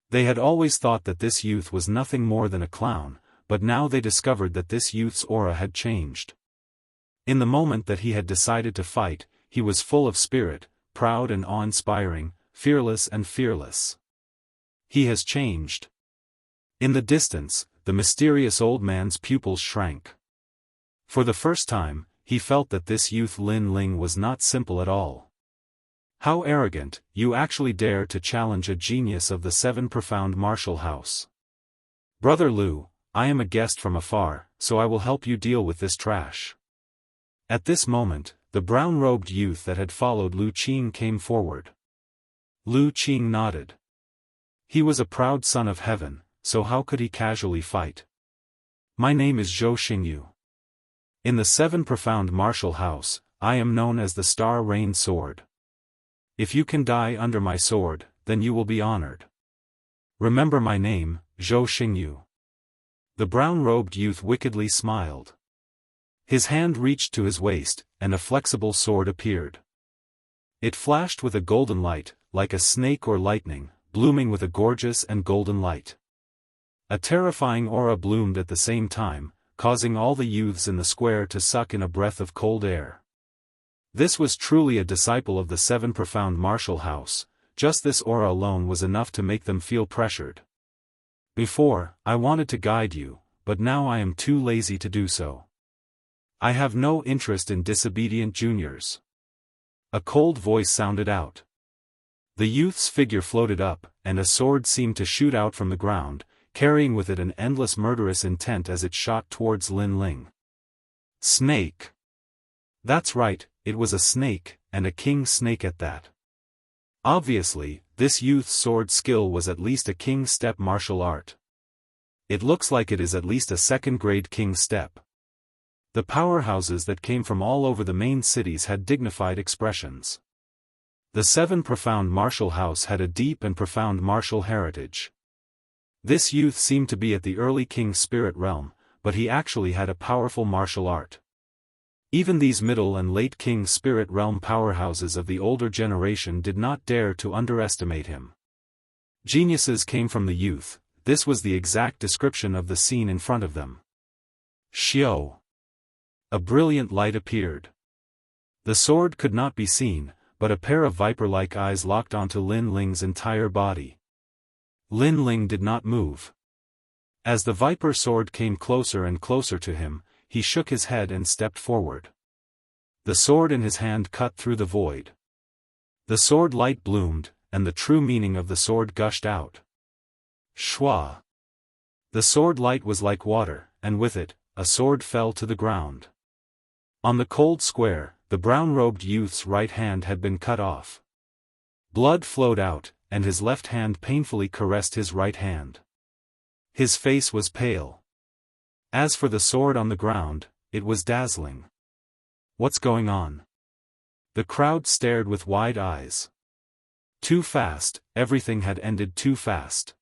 They had always thought that this youth was nothing more than a clown, but now they discovered that this youth's aura had changed. In the moment that he had decided to fight, he was full of spirit, proud and awe-inspiring, fearless and fearless. He has changed. In the distance, the mysterious old man's pupils shrank. For the first time, he felt that this youth Lin Ling was not simple at all. How arrogant, you actually dare to challenge a genius of the 7 profound martial house. Brother Lu, I am a guest from afar, so I will help you deal with this trash. At this moment, the brown-robed youth that had followed Lu Qing came forward. Lu Qing nodded. He was a proud son of heaven, so how could he casually fight? My name is Zhou Xingyu. In the 7 profound martial house, I am known as the Star Rain Sword. If you can die under my sword, then you will be honored. Remember my name, Zhou Xingyu. The brown-robed youth wickedly smiled. His hand reached to his waist, and a flexible sword appeared. It flashed with a golden light, like a snake or lightning, blooming with a gorgeous and golden light. A terrifying aura bloomed at the same time, causing all the youths in the square to suck in a breath of cold air. This was truly a disciple of the 7 profound martial house, just this aura alone was enough to make them feel pressured. Before, I wanted to guide you, but now I am too lazy to do so. I have no interest in disobedient juniors. A cold voice sounded out. The youth's figure floated up, and a sword seemed to shoot out from the ground, carrying with it an endless murderous intent as it shot towards Lin Ling. Snake! That's right, it was a snake, and a king snake at that. Obviously, this youth's sword skill was at least a king step martial art. It looks like it is at least a 2nd-grade king step. The powerhouses that came from all over the main cities had dignified expressions. The 7 profound martial house had a deep and profound martial heritage. This youth seemed to be at the early king spirit realm, but he actually had a powerful martial art. Even these middle and late king spirit realm powerhouses of the older generation did not dare to underestimate him. Geniuses came from the youth, this was the exact description of the scene in front of them. Xiao! A brilliant light appeared. The sword could not be seen, but a pair of viper-like eyes locked onto Lin Ling's entire body. Lin Ling did not move. As the viper sword came closer and closer to him, he shook his head and stepped forward. The sword in his hand cut through the void. The sword light bloomed, and the true meaning of the sword gushed out. Shua! The sword light was like water, and with it, a sword fell to the ground. On the cold square, the brown-robed youth's right hand had been cut off. Blood flowed out, and his left hand painfully caressed his right hand. His face was pale. As for the sword on the ground, it was dazzling. What's going on? The crowd stared with wide eyes. Too fast, everything had ended too fast.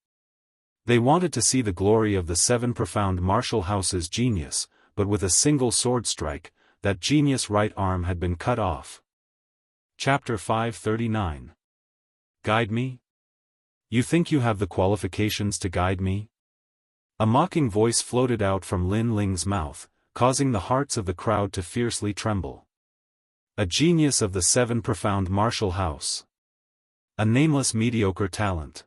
They wanted to see the glory of the 7 profound martial house's genius, but with a single sword strike, that genius' right arm had been cut off. Chapter 539. Guide me? You think you have the qualifications to guide me? A mocking voice floated out from Lin Ling's mouth, causing the hearts of the crowd to fiercely tremble. A genius of the 7 profound martial house. A nameless mediocre talent.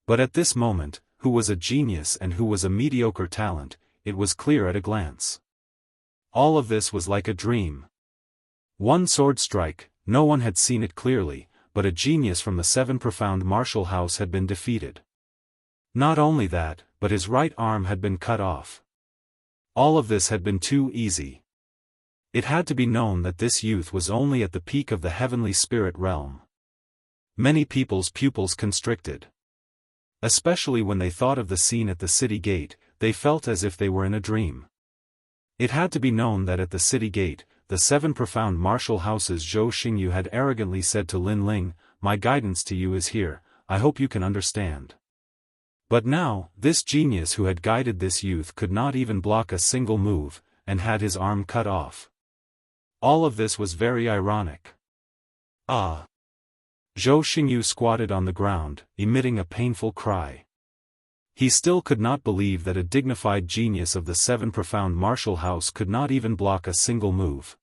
But at this moment, who was a genius and who was a mediocre talent, it was clear at a glance. All of this was like a dream. One sword strike, no one had seen it clearly, but a genius from the 7 profound martial house had been defeated. Not only that, but his right arm had been cut off. All of this had been too easy. It had to be known that this youth was only at the peak of the heavenly spirit realm. Many people's pupils constricted. Especially when they thought of the scene at the city gate, they felt as if they were in a dream. It had to be known that at the city gate, the 7 profound martial house's Zhou Xingyu had arrogantly said to Lin Ling, my guidance to you is here, I hope you can understand. But now, this genius who had guided this youth could not even block a single move, and had his arm cut off. All of this was very ironic. Ah! Zhou Xingyu squatted on the ground, emitting a painful cry. He still could not believe that a dignified genius of the Seven Profound Martial House could not even block a single move.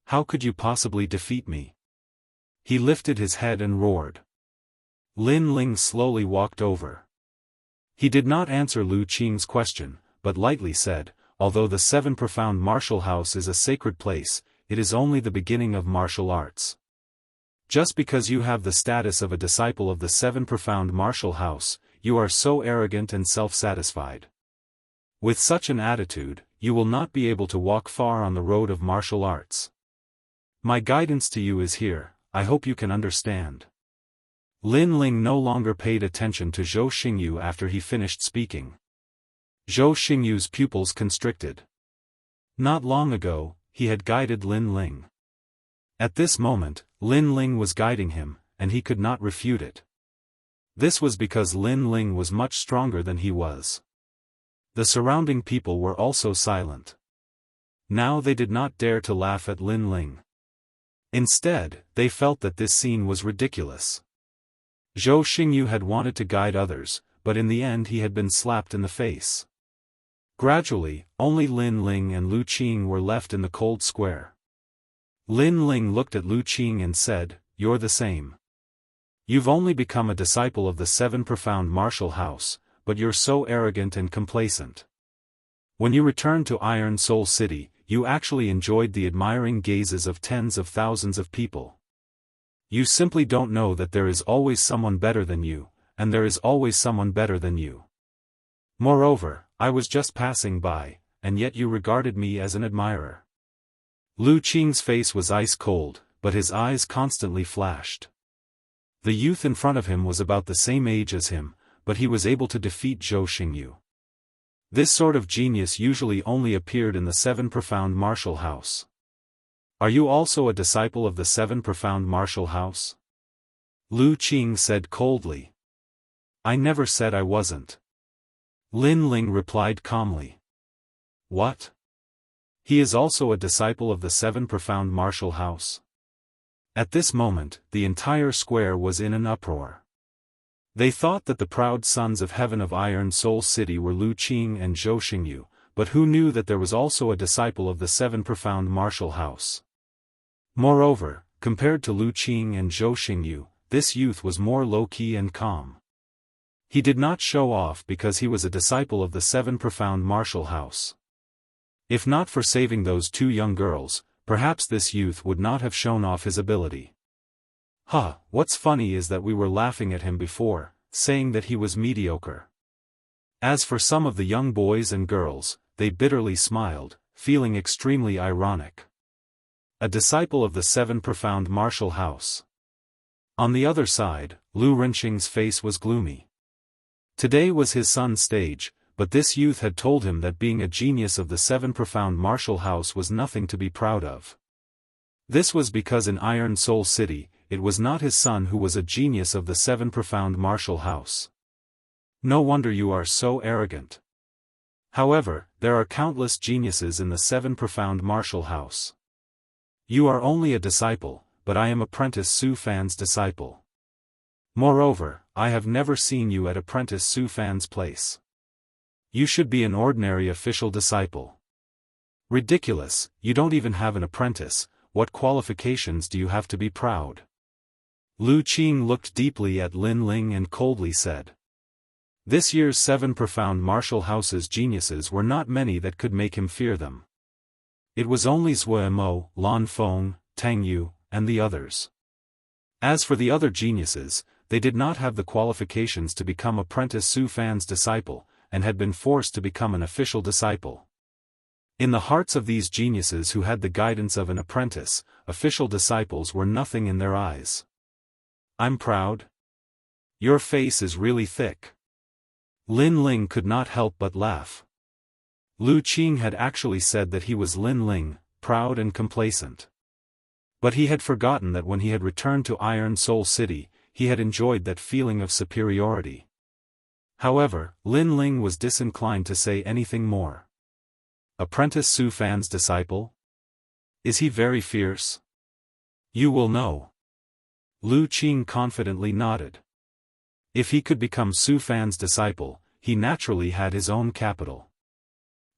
How could you possibly defeat me? He lifted his head and roared. Lin Ling slowly walked over. He did not answer Lu Qing's question, but lightly said, although the Seven Profound Martial House is a sacred place, it is only the beginning of martial arts. Just because you have the status of a disciple of the Seven Profound Martial House, you are so arrogant and self-satisfied. With such an attitude, you will not be able to walk far on the road of martial arts. My guidance to you is here, I hope you can understand. Lin Ling no longer paid attention to Zhou Xingyu after he finished speaking. Zhou Xingyu's pupils constricted. Not long ago, he had guided Lin Ling. At this moment, Lin Ling was guiding him, and he could not refute it. This was because Lin Ling was much stronger than he was. The surrounding people were also silent. Now they did not dare to laugh at Lin Ling. Instead, they felt that this scene was ridiculous. Zhou Xingyu had wanted to guide others, but in the end he had been slapped in the face. Gradually, only Lin Ling and Lu Qing were left in the cold square. Lin Ling looked at Lu Qing and said, "You're the same. You've only become a disciple of the Seven Profound Martial House, but you're so arrogant and complacent. When you returned to Iron Soul City, you actually enjoyed the admiring gazes of tens of thousands of people. You simply don't know that there is always someone better than you, and there is always someone better than you. Moreover, I was just passing by, and yet you regarded me as an admirer." Lu Qing's face was ice cold, but his eyes constantly flashed. The youth in front of him was about the same age as him, but he was able to defeat Zhou Xingyu. This sort of genius usually only appeared in the Seven Profound Martial House. Are you also a disciple of the Seven Profound Martial House? Lu Qing said coldly. I never said I wasn't. Lin Ling replied calmly. What? He is also a disciple of the Seven Profound Martial House? At this moment, the entire square was in an uproar. They thought that the proud sons of heaven of Iron Soul City were Lu Qing and Zhou Xingyu, but who knew that there was also a disciple of the Seven Profound Martial House? Moreover, compared to Lu Qing and Zhou Xingyu, this youth was more low-key and calm. He did not show off because he was a disciple of the Seven Profound Martial House. If not for saving those two young girls, perhaps this youth would not have shown off his ability. What's funny is that we were laughing at him before, saying that he was mediocre. As for some of the young boys and girls, they bitterly smiled, feeling extremely ironic. A disciple of the Seven Profound Martial House. On the other side, Lu Renqing's face was gloomy. Today was his son's stage, but this youth had told him that being a genius of the Seven Profound Martial House was nothing to be proud of. This was because in Iron Soul City, it was not his son who was a genius of the Seven Profound Martial House. No wonder you are so arrogant. However, there are countless geniuses in the Seven Profound Martial House. You are only a disciple, but I am Apprentice Su Fan's disciple. Moreover, I have never seen you at Apprentice Su Fan's place. You should be an ordinary official disciple. Ridiculous, you don't even have an apprentice, what qualifications do you have to be proud? Lu Qing looked deeply at Lin Ling and coldly said. This year's Seven Profound Martial House's geniuses were not many that could make him fear them. It was only Zui Mo, Lan Feng, Tang Yu, and the others. As for the other geniuses, they did not have the qualifications to become Apprentice Su Fan's disciple, and had been forced to become an official disciple. In the hearts of these geniuses who had the guidance of an apprentice, official disciples were nothing in their eyes. I'm proud? Your face is really thick. Lin Ling could not help but laugh. Lu Qing had actually said that he was Lin Ling, proud and complacent. But he had forgotten that when he had returned to Iron Soul City, he had enjoyed that feeling of superiority. However, Lin Ling was disinclined to say anything more. Apprentice Su Fan's disciple? Is he very fierce? You will know. Lu Qing confidently nodded. If he could become Su Fan's disciple, he naturally had his own capital.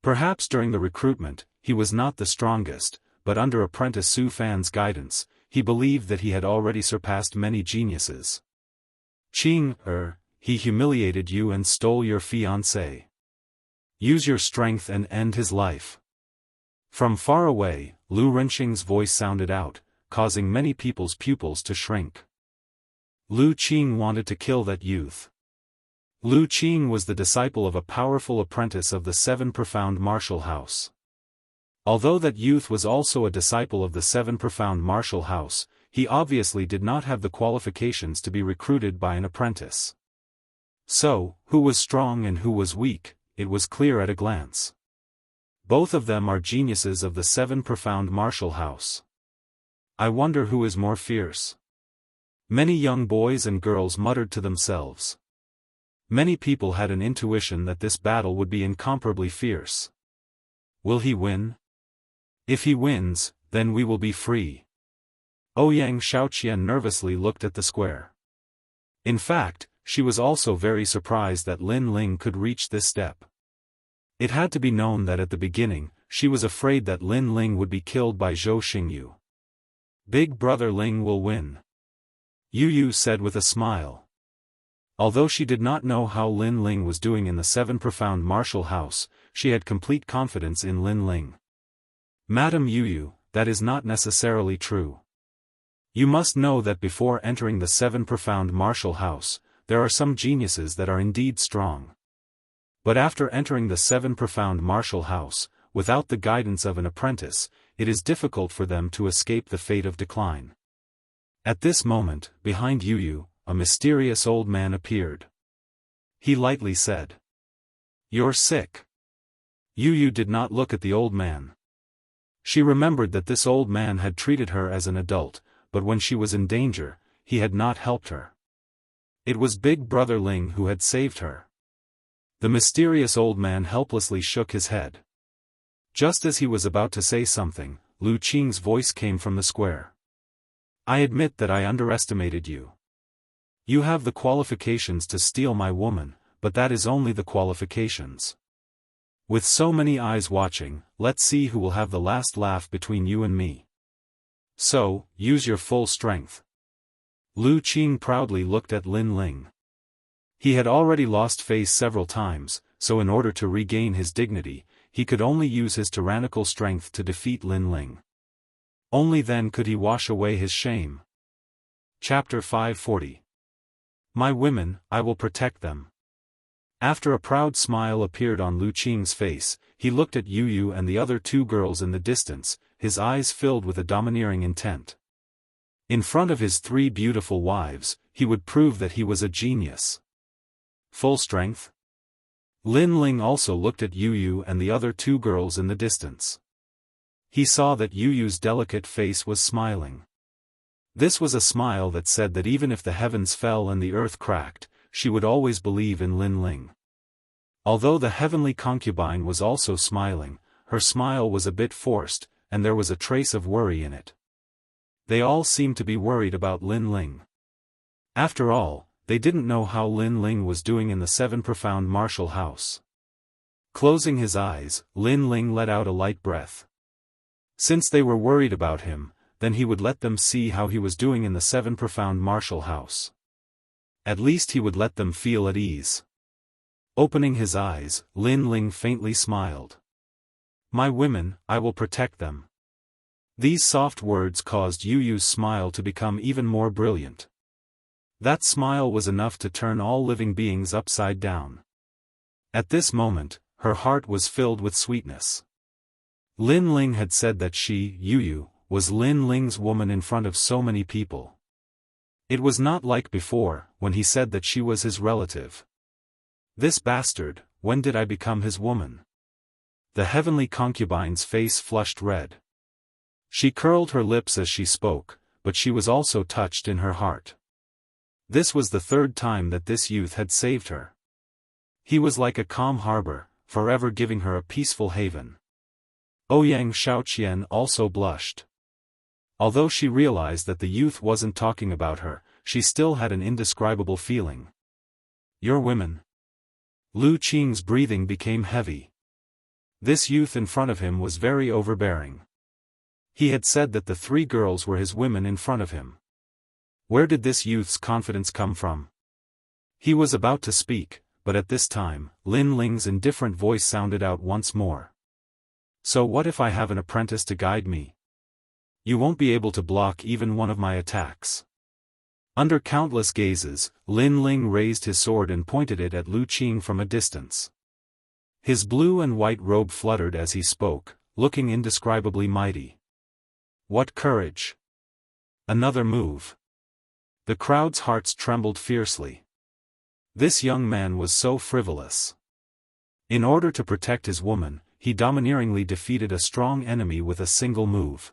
Perhaps during the recruitment, he was not the strongest, but under Apprentice Su Fan's guidance, he believed that he had already surpassed many geniuses. Qing, he humiliated you and stole your fiancé. Use your strength and end his life. From far away, Lu Renqing's voice sounded out, causing many people's pupils to shrink. Lu Qing wanted to kill that youth. Lu Qing was the disciple of a powerful apprentice of the Seven Profound Martial House. Although that youth was also a disciple of the Seven Profound Martial House, he obviously did not have the qualifications to be recruited by an apprentice. So, who was strong and who was weak, it was clear at a glance. Both of them are geniuses of the Seven Profound Martial House. I wonder who is more fierce. Many young boys and girls muttered to themselves. Many people had an intuition that this battle would be incomparably fierce. Will he win? If he wins, then we will be free. Ouyang Shaoqian nervously looked at the square. In fact, she was also very surprised that Lin Ling could reach this step. It had to be known that at the beginning, she was afraid that Lin Ling would be killed by Zhou Xingyu. Big brother Ling will win. Yu said with a smile. Although she did not know how Lin Ling was doing in the Seven Profound Martial House, she had complete confidence in Lin Ling. Madam Yu, that is not necessarily true. You must know that before entering the Seven Profound Martial House, there are some geniuses that are indeed strong. But after entering the Seven Profound Martial House, without the guidance of an apprentice, it is difficult for them to escape the fate of decline. At this moment, behind Yu, a mysterious old man appeared. He lightly said, "You're sick." Yu did not look at the old man. She remembered that this old man had treated her as an adult, but when she was in danger, he had not helped her. It was Big Brother Ling who had saved her. The mysterious old man helplessly shook his head. Just as he was about to say something, Lu Qing's voice came from the square. I admit that I underestimated you. You have the qualifications to steal my woman, but that is only the qualifications. With so many eyes watching, let's see who will have the last laugh between you and me. So, use your full strength. Lu Qing proudly looked at Lin Ling. He had already lost face several times, so in order to regain his dignity, he could only use his tyrannical strength to defeat Lin Ling. Only then could he wash away his shame. Chapter 540. My women, I will protect them. After a proud smile appeared on Lu Qing's face, he looked at Yu and the other two girls in the distance, his eyes filled with a domineering intent. In front of his three beautiful wives, he would prove that he was a genius. Full strength? Lin Ling also looked at Yu and the other two girls in the distance. He saw that Yu's delicate face was smiling. This was a smile that said that even if the heavens fell and the earth cracked, she would always believe in Lin Ling. Although the heavenly concubine was also smiling, her smile was a bit forced, and there was a trace of worry in it. They all seemed to be worried about Lin Ling. After all, they didn't know how Lin Ling was doing in the Seven Profound Martial House. Closing his eyes, Lin Ling let out a light breath. Since they were worried about him, then he would let them see how he was doing in the Seven Profound Martial House. At least he would let them feel at ease. Opening his eyes, Lin Ling faintly smiled. My women, I will protect them. These soft words caused Yu's smile to become even more brilliant. That smile was enough to turn all living beings upside down. At this moment, her heart was filled with sweetness. Lin Ling had said that she, Yu, was Lin Ling's woman in front of so many people. It was not like before, when he said that she was his relative. This bastard, when did I become his woman? The heavenly concubine's face flushed red. She curled her lips as she spoke, but she was also touched in her heart. This was the third time that this youth had saved her. He was like a calm harbor, forever giving her a peaceful haven. Ouyang Shaoqian also blushed. Although she realized that the youth wasn't talking about her, she still had an indescribable feeling. "You're women." Lu Qing's breathing became heavy. This youth in front of him was very overbearing. He had said that the three girls were his women in front of him. Where did this youth's confidence come from? He was about to speak, but at this time, Lin Ling's indifferent voice sounded out once more. "So what if I have an apprentice to guide me? You won't be able to block even one of my attacks." Under countless gazes, Lin Ling raised his sword and pointed it at Lu Qing from a distance. His blue and white robe fluttered as he spoke, looking indescribably mighty. What courage! Another move. The crowd's hearts trembled fiercely. This young man was so frivolous. In order to protect his woman, he domineeringly defeated a strong enemy with a single move.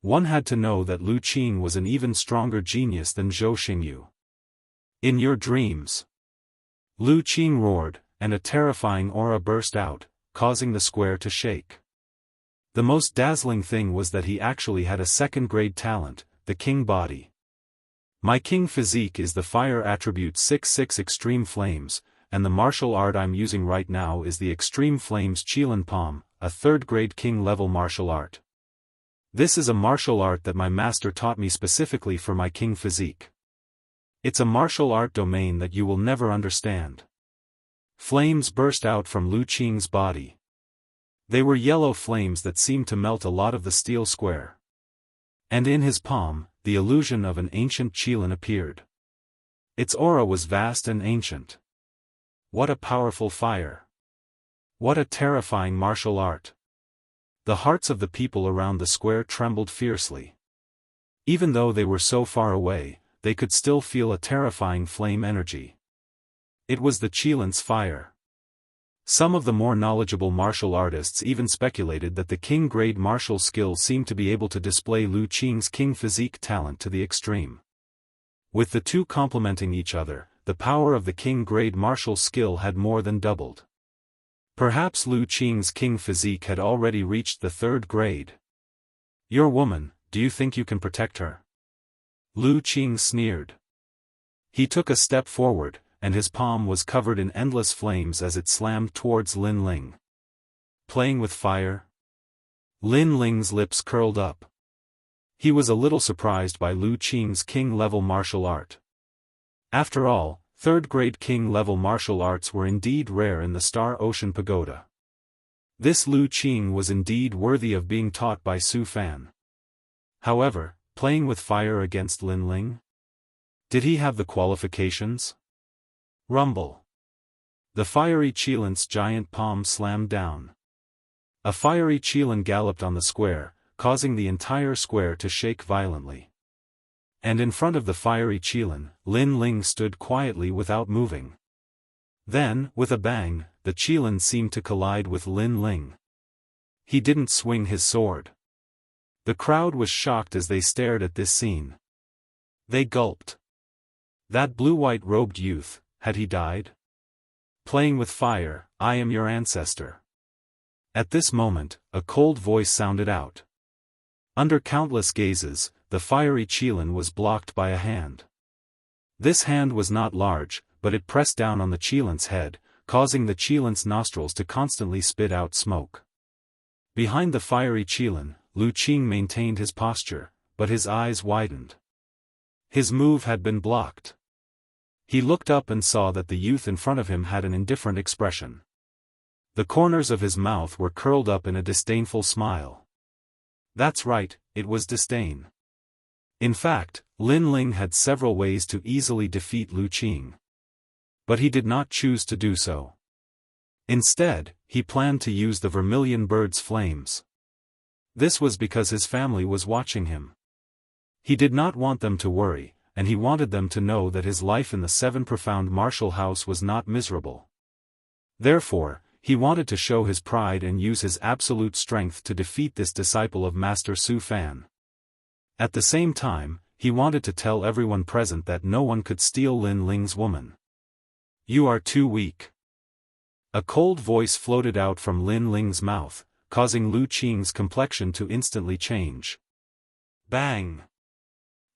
One had to know that Lu Qing was an even stronger genius than Zhou Xingyu. "In your dreams!" Lu Qing roared, and a terrifying aura burst out, causing the square to shake. The most dazzling thing was that he actually had a second-grade talent, the king body. "My king physique is the fire attribute 6-6 extreme flames, and the martial art I'm using right now is the extreme flames Qilin Palm, a third-grade king-level martial art. This is a martial art that my master taught me specifically for my king physique. It's a martial art domain that you will never understand." Flames burst out from Lu Qing's body. They were yellow flames that seemed to melt a lot of the steel square. And in his palm, the illusion of an ancient Qilin appeared. Its aura was vast and ancient. What a powerful fire! What a terrifying martial art! The hearts of the people around the square trembled fiercely. Even though they were so far away, they could still feel a terrifying flame energy. It was the Qilin's fire. Some of the more knowledgeable martial artists even speculated that the king-grade martial skill seemed to be able to display Lu Qing's king physique talent to the extreme. With the two complementing each other, the power of the king-grade martial skill had more than doubled. Perhaps Lu Qing's king physique had already reached the third grade. "Your woman, do you think you can protect her?" Lu Qing sneered. He took a step forward, and his palm was covered in endless flames as it slammed towards Lin Ling. "Playing with fire?" Lin Ling's lips curled up. He was a little surprised by Lu Qing's king-level martial art. After all, third-grade king-level martial arts were indeed rare in the Star Ocean Pagoda. This Lu Qing was indeed worthy of being taught by Su Fan. However, playing with fire against Lin Ling? Did he have the qualifications? Rumble. The fiery Qilin's giant palm slammed down. A fiery Qilin galloped on the square, causing the entire square to shake violently. And in front of the fiery Qilin, Lin Ling stood quietly without moving. Then, with a bang, the Qilin seemed to collide with Lin Ling. He didn't swing his sword. The crowd was shocked as they stared at this scene. They gulped. That blue-white robed youth, had he died? "Playing with fire, I am your ancestor." At this moment, a cold voice sounded out. Under countless gazes, the fiery Qilin was blocked by a hand. This hand was not large, but it pressed down on the Qilin's head, causing the Qilin's nostrils to constantly spit out smoke. Behind the fiery Qilin, Lu Qing maintained his posture, but his eyes widened. His move had been blocked. He looked up and saw that the youth in front of him had an indifferent expression. The corners of his mouth were curled up in a disdainful smile. That's right, it was disdain. In fact, Lin Ling had several ways to easily defeat Lu Qing. But he did not choose to do so. Instead, he planned to use the vermilion bird's flames. This was because his family was watching him. He did not want them to worry, and he wanted them to know that his life in the Seven Profound Martial House was not miserable. Therefore, he wanted to show his pride and use his absolute strength to defeat this disciple of Master Su Fan. At the same time, he wanted to tell everyone present that no one could steal Lin Ling's woman. You are too weak. A cold voice floated out from Lin Ling's mouth, causing Lu Qing's complexion to instantly change. Bang!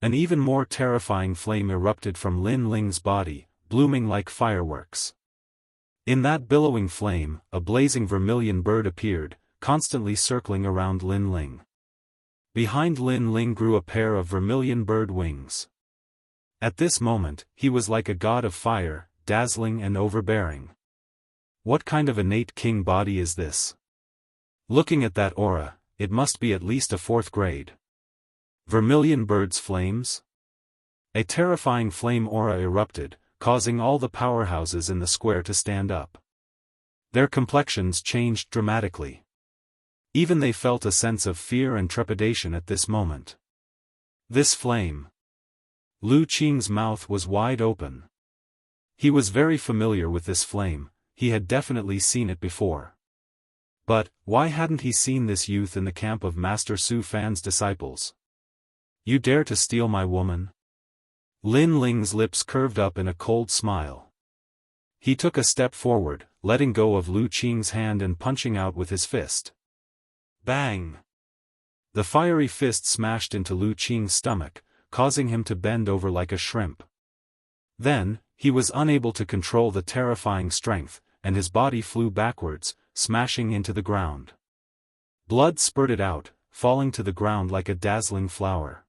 An even more terrifying flame erupted from Lin Ling's body, blooming like fireworks. In that billowing flame, a blazing vermilion bird appeared, constantly circling around Lin Ling. Behind Lin Ling grew a pair of vermilion bird wings. At this moment, he was like a god of fire, dazzling and overbearing. What kind of innate king body is this? Looking at that aura, it must be at least a 4th grade. Vermilion bird's flames? A terrifying flame aura erupted, causing all the powerhouses in the square to stand up. Their complexions changed dramatically. Even they felt a sense of fear and trepidation at this moment. This flame. Lu Qing's mouth was wide open. He was very familiar with this flame, he had definitely seen it before. But, why hadn't he seen this youth in the camp of Master Su Fan's disciples? You dare to steal my woman? Lin Ling's lips curved up in a cold smile. He took a step forward, letting go of Lu Qing's hand and punching out with his fist. Bang! The fiery fist smashed into Lu Qing's stomach, causing him to bend over like a shrimp. Then, he was unable to control the terrifying strength, and his body flew backwards, smashing into the ground. Blood spurted out, falling to the ground like a dazzling flower.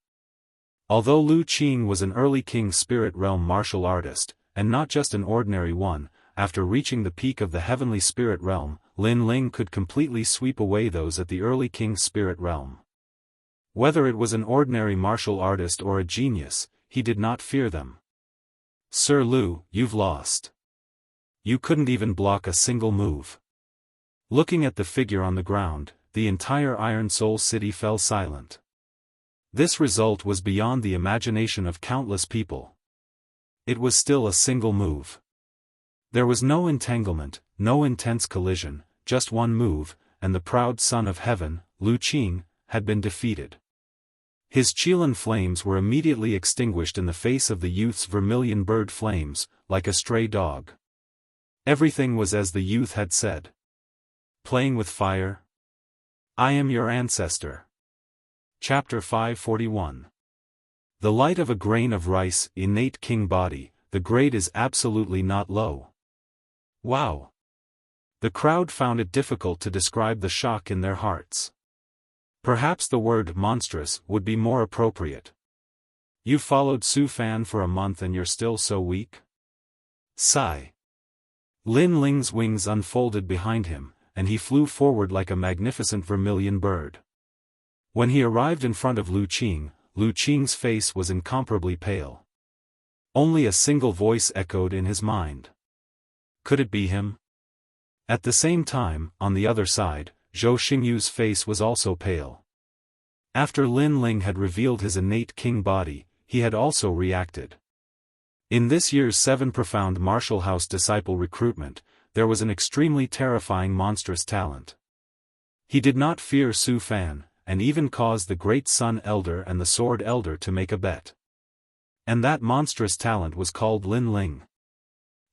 Although Lu Qing was an early King Spirit Realm martial artist, and not just an ordinary one, after reaching the peak of the Heavenly Spirit Realm, Lin Ling could completely sweep away those at the early King Spirit Realm. Whether it was an ordinary martial artist or a genius, he did not fear them. Sir Lu, you've lost. You couldn't even block a single move. Looking at the figure on the ground, the entire Iron Soul City fell silent. This result was beyond the imagination of countless people. It was still a single move. There was no entanglement, no intense collision, just one move, and the proud son of heaven, Lu Qing, had been defeated. His Qilin flames were immediately extinguished in the face of the youth's vermilion bird flames, like a stray dog. Everything was as the youth had said. Playing with fire? I am your ancestor. Chapter 541. The light of a grain of rice, innate king body, the grade is absolutely not low. Wow! The crowd found it difficult to describe the shock in their hearts. Perhaps the word monstrous would be more appropriate. You followed Su Fan for a month and you're still so weak? Sigh. Lin Ling's wings unfolded behind him, and he flew forward like a magnificent vermilion bird. When he arrived in front of Lu Qing's face was incomparably pale. Only a single voice echoed in his mind. Could it be him? At the same time, on the other side, Zhou Xingyu's face was also pale. After Lin Ling had revealed his innate king body, he had also reacted. In this year's 7 Profound Martial House Disciple recruitment, there was an extremely terrifying monstrous talent. He did not fear Su Fan, and even caused the Great Sun Elder and the Sword Elder to make a bet. And that monstrous talent was called Lin Ling.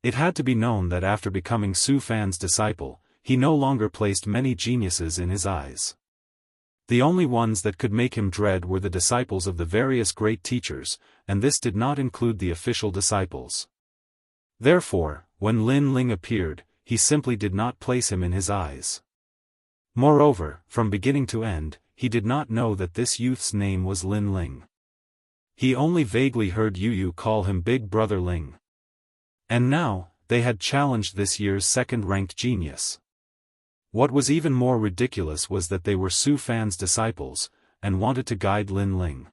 It had to be known that after becoming Su Fan's disciple, he no longer placed many geniuses in his eyes. The only ones that could make him dread were the disciples of the various great teachers, and this did not include the official disciples. Therefore, when Lin Ling appeared, he simply did not place him in his eyes. Moreover, from beginning to end, he did not know that this youth's name was Lin Ling. He only vaguely heard Yu call him Big Brother Ling. And now, they had challenged this year's 2nd-ranked genius. What was even more ridiculous was that they were Su Fan's disciples, and wanted to guide Lin Ling.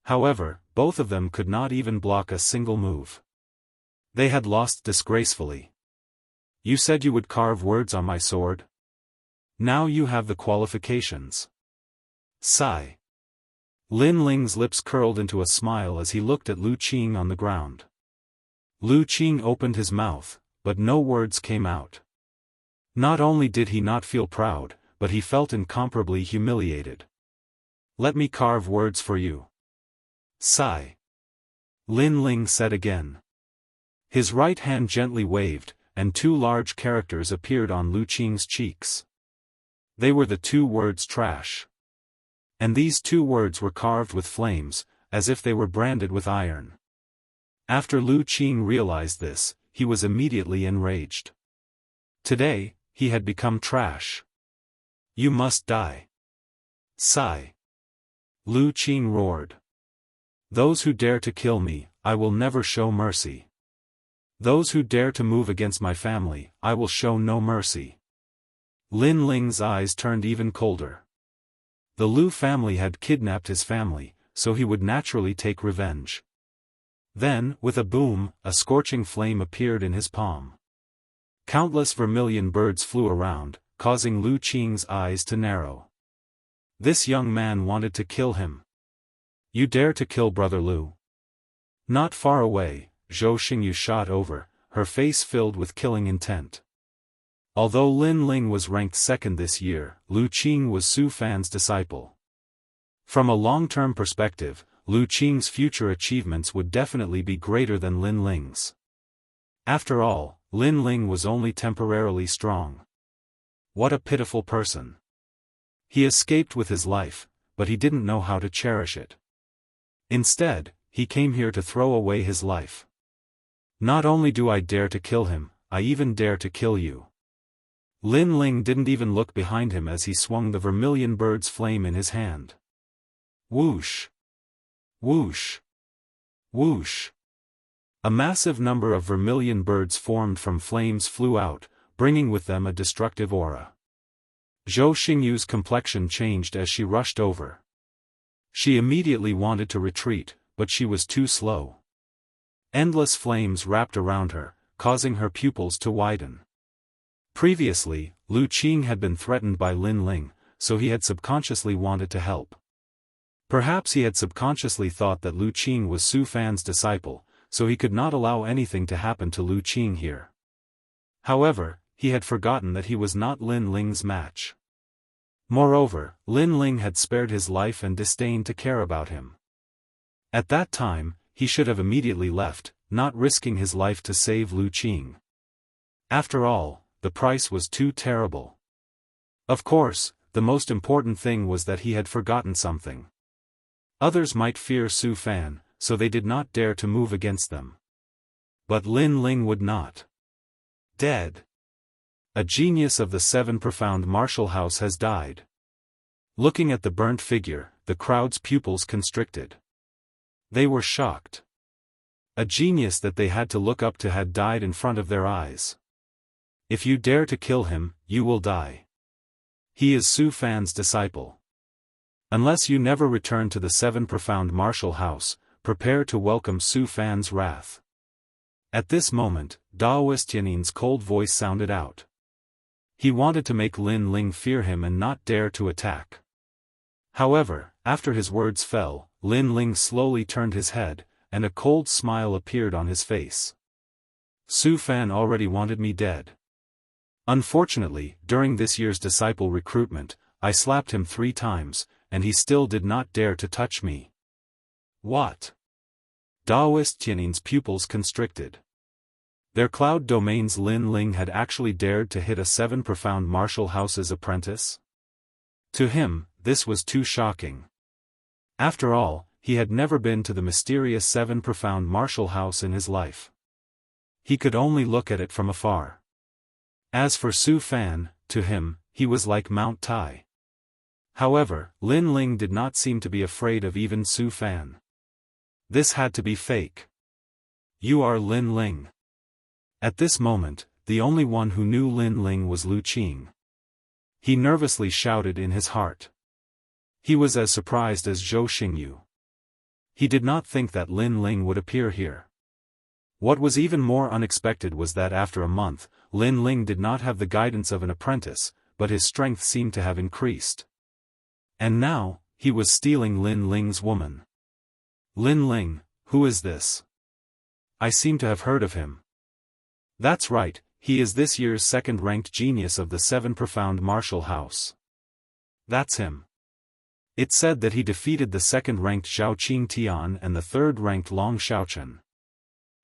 However, both of them could not even block a single move. They had lost disgracefully. You said you would carve words on my sword? Now you have the qualifications. Sigh. Lin Ling's lips curled into a smile as he looked at Lu Qing on the ground. Lu Qing opened his mouth, but no words came out. Not only did he not feel proud, but he felt incomparably humiliated. "Let me carve words for you." "Sigh," Lin Ling said again. His right hand gently waved, and two large characters appeared on Lu Qing's cheeks. They were the two words trash. And these two words were carved with flames, as if they were branded with iron. After Lu Qing realized this, he was immediately enraged. Today, he had become trash. "You must die." "Sigh," Lu Qing roared. "Those who dare to kill me, I will never show mercy. Those who dare to move against my family, I will show no mercy." Lin Ling's eyes turned even colder. The Lu family had kidnapped his family, so he would naturally take revenge. Then, with a boom, a scorching flame appeared in his palm. Countless vermilion birds flew around, causing Lu Qing's eyes to narrow. This young man wanted to kill him. "You dare to kill Brother Lu?" Not far away, Zhou Xingyu shot over, her face filled with killing intent. Although Lin Ling was ranked second this year, Lu Qing was Su Fan's disciple. From a long-term perspective, Lu Qing's future achievements would definitely be greater than Lin Ling's. After all, Lin Ling was only temporarily strong. What a pitiful person. He escaped with his life, but he didn't know how to cherish it. Instead, he came here to throw away his life. "Not only do I dare to kill him, I even dare to kill you." Lin Ling didn't even look behind him as he swung the vermilion bird's flame in his hand. Whoosh! Whoosh! Whoosh! A massive number of vermilion birds formed from flames flew out, bringing with them a destructive aura. Zhou Xingyu's complexion changed as she rushed over. She immediately wanted to retreat, but she was too slow. Endless flames wrapped around her, causing her pupils to widen. Previously, Lu Qing had been threatened by Lin Ling, so he had subconsciously wanted to help. Perhaps he had subconsciously thought that Lu Qing was Su Fan's disciple, so he could not allow anything to happen to Lu Qing here. However, he had forgotten that he was not Lin Ling's match. Moreover, Lin Ling had spared his life and disdained to care about him. At that time, he should have immediately left, not risking his life to save Lu Qing. After all, the price was too terrible. Of course, the most important thing was that he had forgotten something. Others might fear Su Fan, so they did not dare to move against them. But Lin Ling would not. Dead. A genius of the Seven Profound Martial House has died. Looking at the burnt figure, the crowd's pupils constricted. They were shocked. A genius that they had to look up to had died in front of their eyes. "If you dare to kill him, you will die. He is Su Fan's disciple. Unless you never return to the Seven Profound Martial House, prepare to welcome Su Fan's wrath." At this moment, Daoist Yanin's cold voice sounded out. He wanted to make Lin Ling fear him and not dare to attack. However, after his words fell, Lin Ling slowly turned his head, and a cold smile appeared on his face. "Su Fan already wanted me dead. Unfortunately, during this year's disciple recruitment, I slapped him 3 times, and he still did not dare to touch me." What? Daoist Tianin's pupils constricted. Their cloud domain's Lin Ling had actually dared to hit a Seven Profound Martial House's apprentice? To him, this was too shocking. After all, he had never been to the mysterious Seven Profound Martial House in his life. He could only look at it from afar. As for Su Fan, to him, he was like Mount Tai. However, Lin Ling did not seem to be afraid of even Su Fan. This had to be fake. "You are Lin Ling." At this moment, the only one who knew Lin Ling was Lu Qing. He nervously shouted in his heart. He was as surprised as Zhou Xingyu. He did not think that Lin Ling would appear here. What was even more unexpected was that after a month, Lin Ling did not have the guidance of an apprentice, but his strength seemed to have increased. And now, he was stealing Lin Ling's woman. "Lin Ling, who is this? I seem to have heard of him." "That's right, He is this year's second-ranked genius of the 7 Profound Martial House. That's him. It said that he defeated the second-ranked Zhao Qingtian and the third-ranked Long Xiaochen.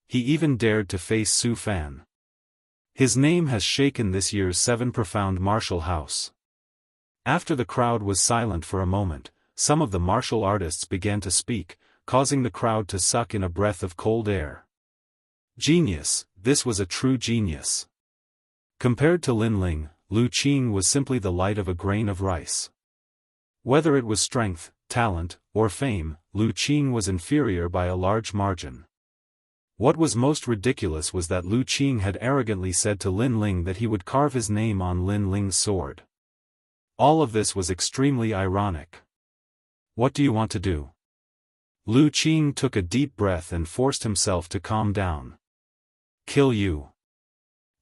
He even dared to face Su Fan. His name has shaken this year's 7 Profound Martial House. After the crowd was silent for a moment, some of the martial artists began to speak, causing the crowd to suck in a breath of cold air. Genius, this was a true genius. Compared to Lin Ling, Lu Qing was simply the light of a grain of rice. Whether it was strength, talent, or fame, Lu Qing was inferior by a large margin. What was most ridiculous was that Lu Qing had arrogantly said to Lin Ling that he would carve his name on Lin Ling's sword. All of this was extremely ironic. What do you want to do? Lu Qing took a deep breath and forced himself to calm down. Kill you.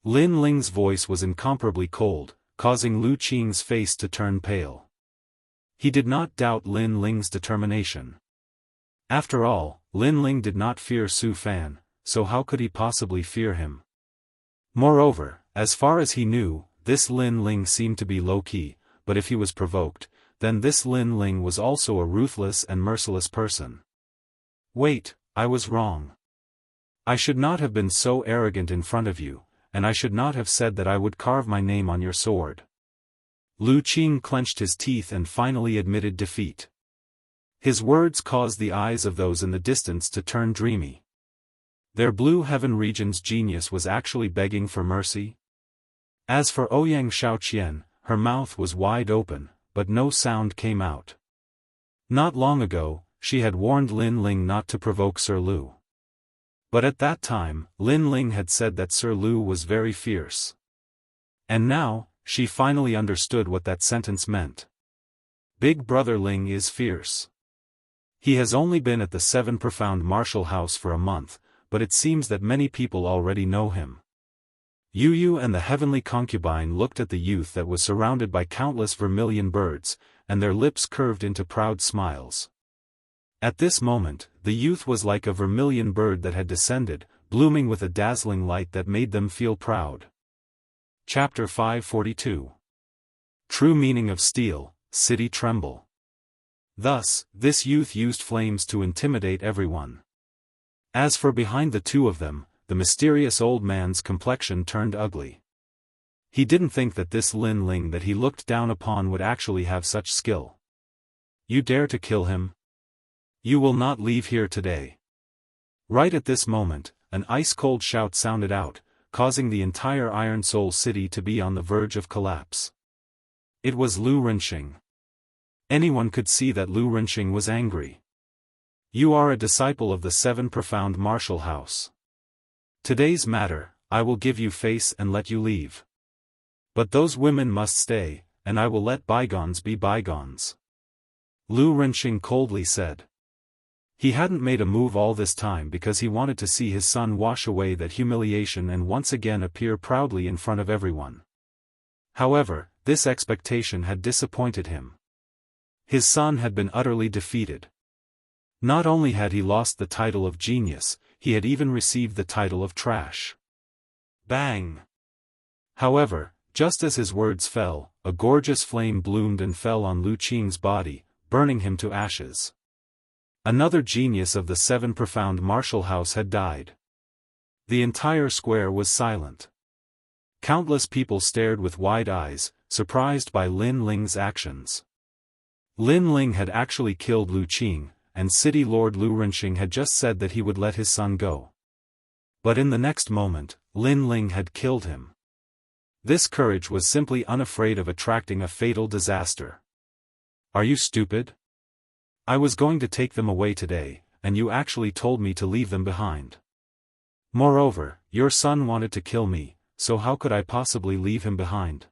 Lin Ling's voice was incomparably cold, causing Lu Qing's face to turn pale. He did not doubt Lin Ling's determination. After all, Lin Ling did not fear Su Fan, so how could he possibly fear him? Moreover, as far as he knew, this Lin Ling seemed to be low-key, but if he was provoked, then this Lin Ling was also a ruthless and merciless person. Wait, I was wrong. I should not have been so arrogant in front of you, and I should not have said that I would carve my name on your sword. Lu Qing clenched his teeth and finally admitted defeat. His words caused the eyes of those in the distance to turn dreamy. Their Blue Heaven region's genius was actually begging for mercy? As for Ouyang Xiaoqian, her mouth was wide open, but no sound came out. Not long ago, she had warned Lin Ling not to provoke Sir Lu. But at that time, Lin Ling had said that Sir Lu was very fierce. And now, she finally understood what that sentence meant. Big Brother Ling is fierce. He has only been at the 7 Profound Martial House for a month, but it seems that many people already know him. Yu Yu and the heavenly concubine looked at the youth that was surrounded by countless vermilion birds, and their lips curved into proud smiles. At this moment, the youth was like a vermilion bird that had descended, blooming with a dazzling light that made them feel proud. Chapter 542. True meaning of steel, city tremble. Thus, this youth used flames to intimidate everyone. As for behind the two of them, the mysterious old man's complexion turned ugly. He didn't think that this Lin Ling that he looked down upon would actually have such skill. You dare to kill him? You will not leave here today. Right at this moment, an ice-cold shout sounded out, causing the entire Iron Soul City to be on the verge of collapse. It was Lu Renxing. Anyone could see that Lu Renxing was angry. You are a disciple of the 7 Profound Martial House. Today's matter, I will give you face and let you leave. But those women must stay, and I will let bygones be bygones. Lu Renxing coldly said. He hadn't made a move all this time because he wanted to see his son wash away that humiliation and once again appear proudly in front of everyone. However, this expectation had disappointed him. His son had been utterly defeated. Not only had he lost the title of genius, he had even received the title of trash. Bang! However, just as his words fell, a gorgeous flame bloomed and fell on Lu Qing's body, burning him to ashes. Another genius of the 7 Profound Martial House had died. The entire square was silent. Countless people stared with wide eyes, surprised by Lin Ling's actions. Lin Ling had actually killed Lu Qing, and City Lord Lu Renxing had just said that he would let his son go. But in the next moment, Lin Ling had killed him. This courage was simply unafraid of attracting a fatal disaster. Are you stupid? I was going to take them away today, and you actually told me to leave them behind. Moreover, your son wanted to kill me, so how could I possibly leave him behind?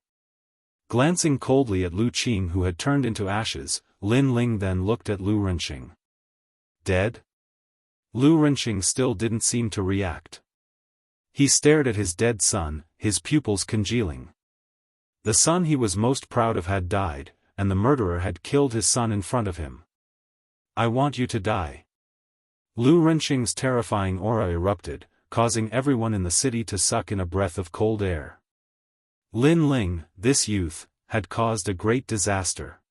Glancing coldly at Lu Qing who had turned into ashes, Lin Ling then looked at Lu Renxing. Dead? Lu Renxing still didn't seem to react. He stared at his dead son, his pupils congealing. The son he was most proud of had died, and the murderer had killed his son in front of him. I want you to die. Lu Renxing's terrifying aura erupted, causing everyone in the city to suck in a breath of cold air. Lin Ling, this youth, had caused a great disaster.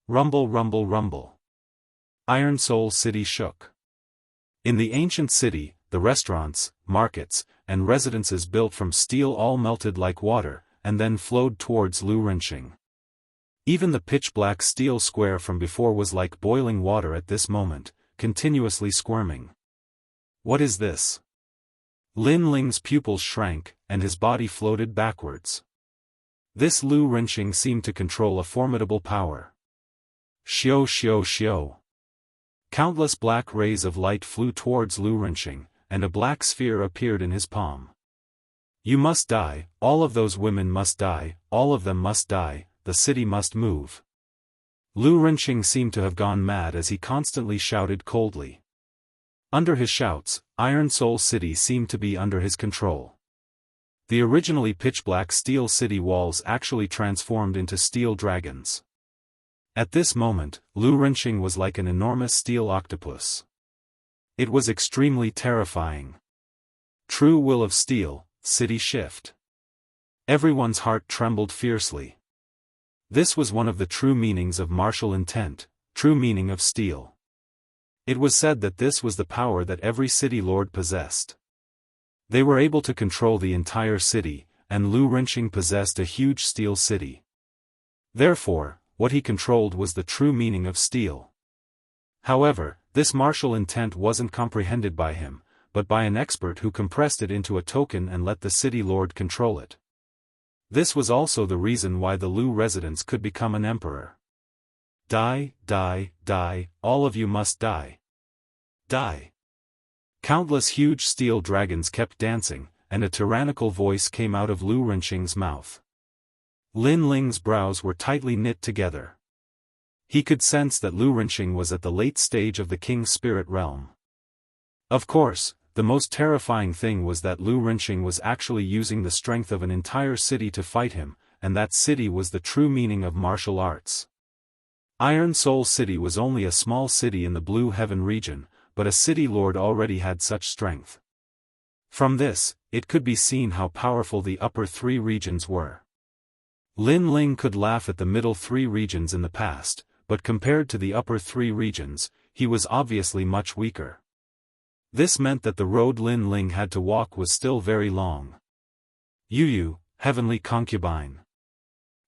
Rumble, rumble, rumble. Iron Soul City shook. In the ancient city, the restaurants, markets, and residences built from steel all melted like water, and then flowed towards Lu Renqing. Even the pitch-black steel square from before was like boiling water at this moment, continuously squirming. What is this? Lin Ling's pupils shrank, and his body floated backwards. This Lu Renqing seemed to control a formidable power. Xiao xiao xiao. Countless black rays of light flew towards Lu Renqing, and a black sphere appeared in his palm. You must die, all of those women must die, all of them must die, the city must move. Lu Renqing seemed to have gone mad as he constantly shouted coldly. Under his shouts, Iron Soul City seemed to be under his control. The originally pitch-black steel city walls actually transformed into steel dragons. At this moment, Lu Renqing was like an enormous steel octopus. It was extremely terrifying. True will of steel, city shift. Everyone's heart trembled fiercely. This was one of the true meanings of martial intent, true meaning of steel. It was said that this was the power that every city lord possessed. They were able to control the entire city, and Lu Renqing possessed a huge steel city. Therefore, what he controlled was the true meaning of steel. However, this martial intent wasn't comprehended by him, but by an expert who compressed it into a token and let the city lord control it. This was also the reason why the Lu residents could become an emperor. Die, die, die, all of you must die. Die. Countless huge steel dragons kept dancing, and a tyrannical voice came out of Lu Renqing's mouth. Lin Ling's brows were tightly knit together. He could sense that Lu Renqing was at the late stage of the king's spirit realm. Of course, the most terrifying thing was that Lu Renqing was actually using the strength of an entire city to fight him, and that city was the true meaning of martial arts. Iron Soul City was only a small city in the Blue Heaven region, but a city lord already had such strength. From this, it could be seen how powerful the upper three regions were. Lin Ling could laugh at the middle three regions in the past, but compared to the upper three regions, he was obviously much weaker. This meant that the road Lin Ling had to walk was still very long. Yu, heavenly concubine.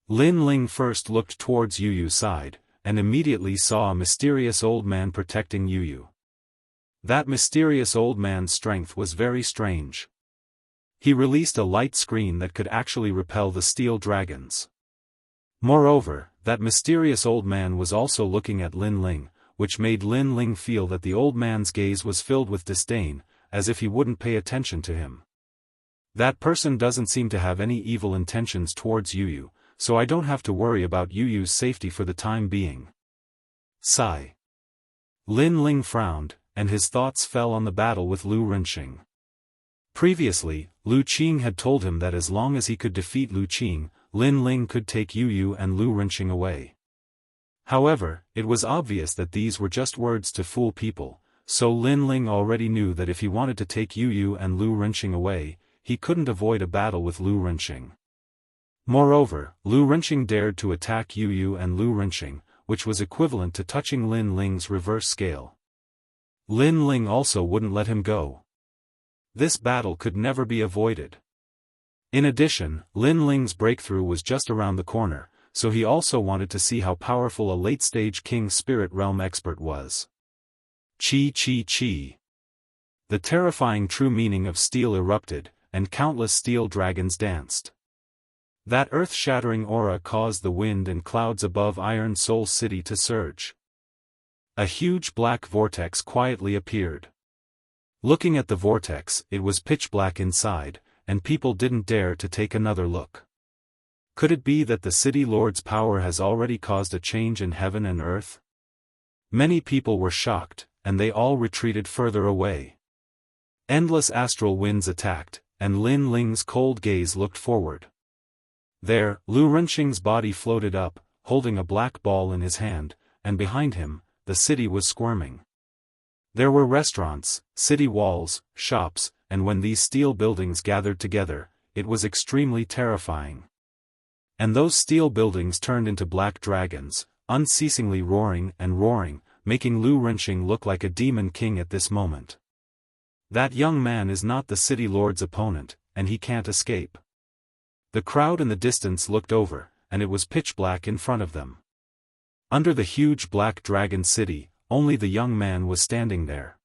Lin Ling first looked towards Yu's side, and immediately saw a mysterious old man protecting Yu. That mysterious old man's strength was very strange. He released a light screen that could actually repel the steel dragons. Moreover, that mysterious old man was also looking at Lin Ling, which made Lin Ling feel that the old man's gaze was filled with disdain, as if he wouldn't pay attention to him. That person doesn't seem to have any evil intentions towards Yu, so I don't have to worry about Yu's safety for the time being. Sigh. Lin Ling frowned, and his thoughts fell on the battle with Lu Renqing. Previously, Lu Qing had told him that as long as he could defeat Lu Qing, Lin Ling could take Yu and Lu Renqing away. However, it was obvious that these were just words to fool people, so Lin Ling already knew that if he wanted to take Yu and Lu Renqing away, he couldn't avoid a battle with Lu Renqing. Moreover, Lu Renqing dared to attack Yu and Lu Renqing, which was equivalent to touching Lin Ling's reverse scale. Lin Ling also wouldn't let him go. This battle could never be avoided. In addition, Lin Ling's breakthrough was just around the corner, so he also wanted to see how powerful a late-stage King Spirit Realm expert was. Chi chi chi. The terrifying true meaning of steel erupted, and countless steel dragons danced. That earth-shattering aura caused the wind and clouds above Iron Soul City to surge. A huge black vortex quietly appeared. Looking at the vortex, it was pitch black inside, and people didn't dare to take another look. Could it be that the city lord's power has already caused a change in heaven and earth? Many people were shocked, and they all retreated further away. Endless astral winds attacked, and Lin Ling's cold gaze looked forward. There, Lu Renqing's body floated up, holding a black ball in his hand, and behind him, the city was squirming. There were restaurants, city walls, shops, and when these steel buildings gathered together, it was extremely terrifying. And those steel buildings turned into black dragons, unceasingly roaring and roaring, making Lu Renqing look like a demon king at this moment. That young man is not the city lord's opponent, and he can't escape. The crowd in the distance looked over, and it was pitch black in front of them. Under the huge black dragon city, only the young man was standing there.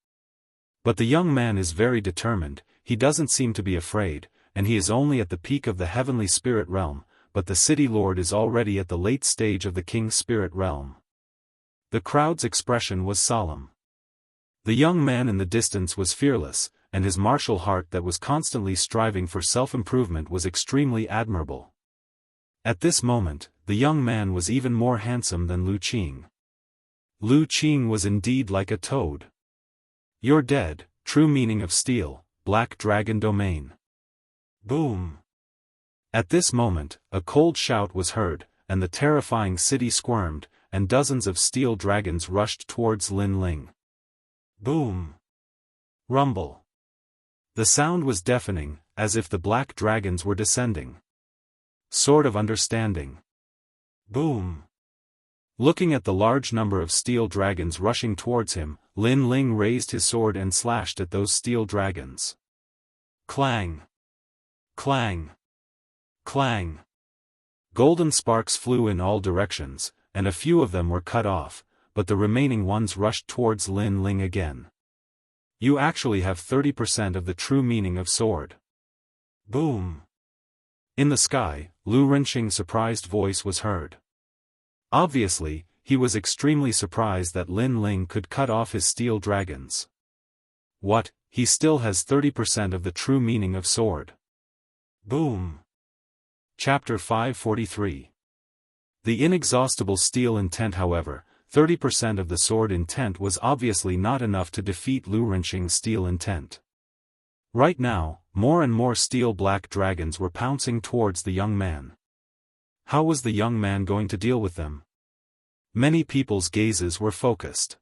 But the young man is very determined, he doesn't seem to be afraid, and he is only at the peak of the heavenly spirit realm, but the city lord is already at the late stage of the king's spirit realm. The crowd's expression was solemn. The young man in the distance was fearless, and his martial heart that was constantly striving for self-improvement was extremely admirable. At this moment, the young man was even more handsome than Lu Qing. Lu Qing was indeed like a toad. You're dead, true meaning of steel, black dragon domain. Boom! At this moment, a cold shout was heard, and the terrifying city squirmed, and dozens of steel dragons rushed towards Lin Ling. Boom! Rumble! The sound was deafening, as if the black dragons were descending. Sword of Understanding. Boom! Looking at the large number of steel dragons rushing towards him, Lin Ling raised his sword and slashed at those steel dragons. Clang! Clang! Clang! Golden sparks flew in all directions, and a few of them were cut off, but the remaining ones rushed towards Lin Ling again. You actually have 30% of the true meaning of sword. Boom! In the sky, Lu Renqing's surprised voice was heard. Obviously, he was extremely surprised that Lin Ling could cut off his steel dragons. What, he still has 30% of the true meaning of sword. Boom! Chapter 543. The inexhaustible steel intent. However, 30% of the sword intent was obviously not enough to defeat Lu Renqing's steel intent. Right now, more and more steel black dragons were pouncing towards the young man. How was the young man going to deal with them? Many people's gazes were focused.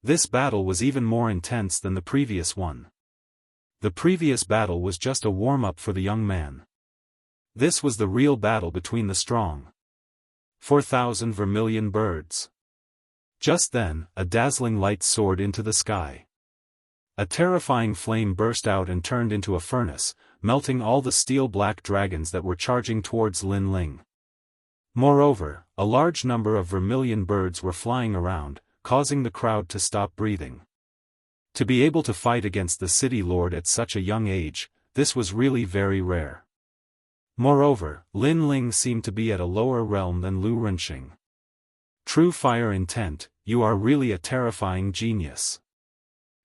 This battle was even more intense than the previous one. The previous battle was just a warm-up for the young man. This was the real battle between the strong 4,000 vermilion birds. Just then, a dazzling light soared into the sky. A terrifying flame burst out and turned into a furnace, melting all the steel black dragons that were charging towards Lin Ling. Moreover, a large number of vermilion birds were flying around, causing the crowd to stop breathing. To be able to fight against the city lord at such a young age, this was really very rare. Moreover, Lin Ling seemed to be at a lower realm than Lu Renqing. True fire intent, you are really a terrifying genius.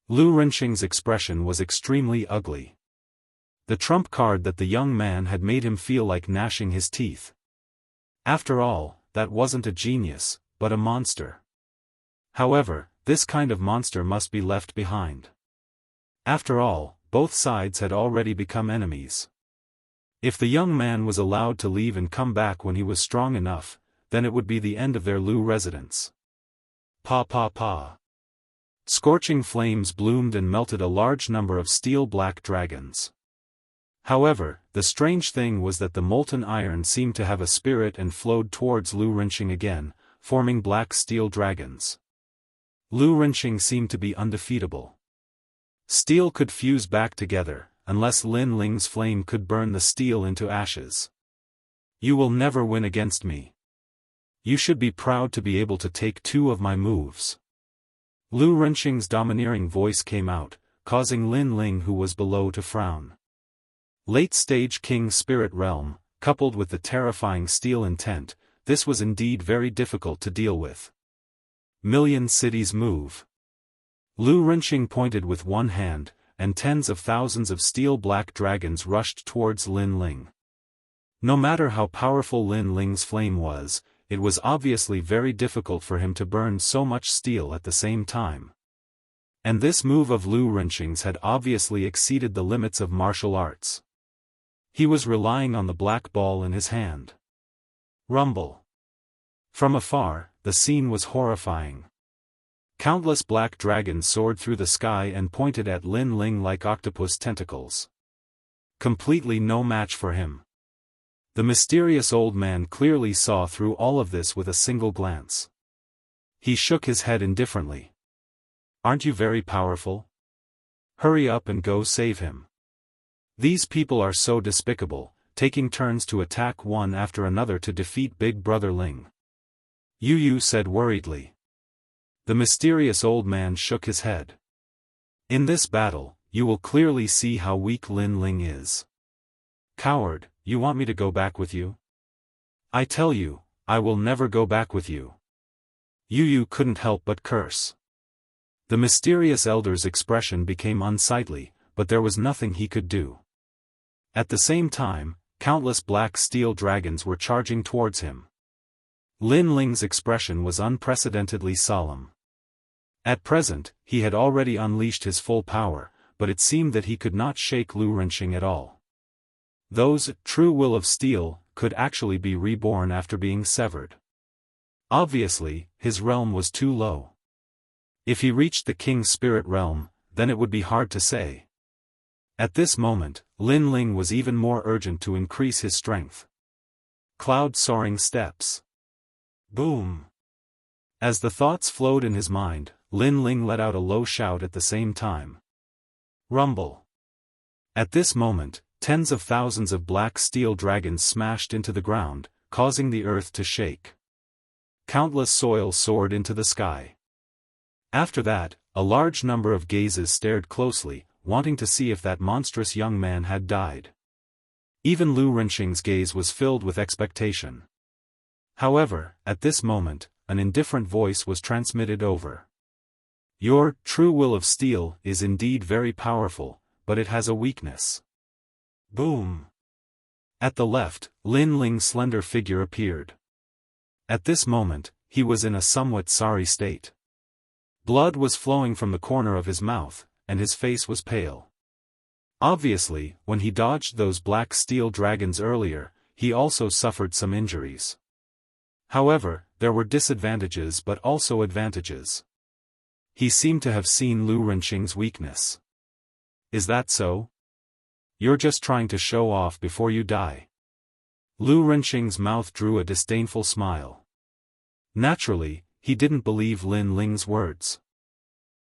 Lu Renqing's expression was extremely ugly. The trump card that the young man had made him feel like gnashing his teeth. After all, that wasn't a genius, but a monster. However, this kind of monster must be left behind. After all, both sides had already become enemies. If the young man was allowed to leave and come back when he was strong enough, then it would be the end of their Lu residence. Pa pa pa. Scorching flames bloomed and melted a large number of steel black dragons. However, the strange thing was that the molten iron seemed to have a spirit and flowed towards Lu Renqing again, forming black steel dragons. Lu Renqing seemed to be undefeatable. Steel could fuse back together, unless Lin Ling's flame could burn the steel into ashes. You will never win against me. You should be proud to be able to take 2 of my moves. Lu Renqing's domineering voice came out, causing Lin Ling who was below to frown. Late-stage King Spirit Realm, coupled with the terrifying steel intent, this was indeed very difficult to deal with. Million cities move. Lu Renqing pointed with one hand, and tens of thousands of steel black dragons rushed towards Lin Ling. No matter how powerful Lin Ling's flame was, it was obviously very difficult for him to burn so much steel at the same time. And this move of Lu Renqing's had obviously exceeded the limits of martial arts. He was relying on the black ball in his hand. Rumble. From afar, the scene was horrifying. Countless black dragons soared through the sky and pointed at Lin Ling like octopus tentacles. Completely no match for him. The mysterious old man clearly saw through all of this with a single glance. He shook his head indifferently. "Aren't you very powerful? Hurry up and go save him. These people are so despicable, taking turns to attack one after another to defeat Big Brother Ling." Yu said worriedly. The mysterious old man shook his head. "In this battle, you will clearly see how weak Lin Ling is. Coward, you want me to go back with you? I tell you, I will never go back with you." Yu couldn't help but curse. The mysterious elder's expression became unsightly, but there was nothing he could do. At the same time, countless black steel dragons were charging towards him. Lin Ling's expression was unprecedentedly solemn. At present, he had already unleashed his full power, but it seemed that he could not shake Lu Renqing at all. Those true will of steel could actually be reborn after being severed. Obviously, his realm was too low. If he reached the king's spirit realm, then it would be hard to say. At this moment, Lin Ling was even more urgent to increase his strength. Cloud soaring steps. Boom! As the thoughts flowed in his mind, Lin Ling let out a low shout at the same time. Rumble! At this moment, tens of thousands of black steel dragons smashed into the ground, causing the earth to shake. Countless soil soared into the sky. After that, a large number of gazes stared closely, wanting to see if that monstrous young man had died. Even Lu Renqing's gaze was filled with expectation. However, at this moment, an indifferent voice was transmitted over. "Your true will of steel is indeed very powerful, but it has a weakness." Boom! At the left, Lin Ling's slender figure appeared. At this moment, he was in a somewhat sorry state. Blood was flowing from the corner of his mouth, and his face was pale. Obviously, when he dodged those black steel dragons earlier, he also suffered some injuries. However, there were disadvantages but also advantages. He seemed to have seen Lu Renqing's weakness. "Is that so? You're just trying to show off before you die." Lu Renqing's mouth drew a disdainful smile. Naturally, he didn't believe Lin Ling's words.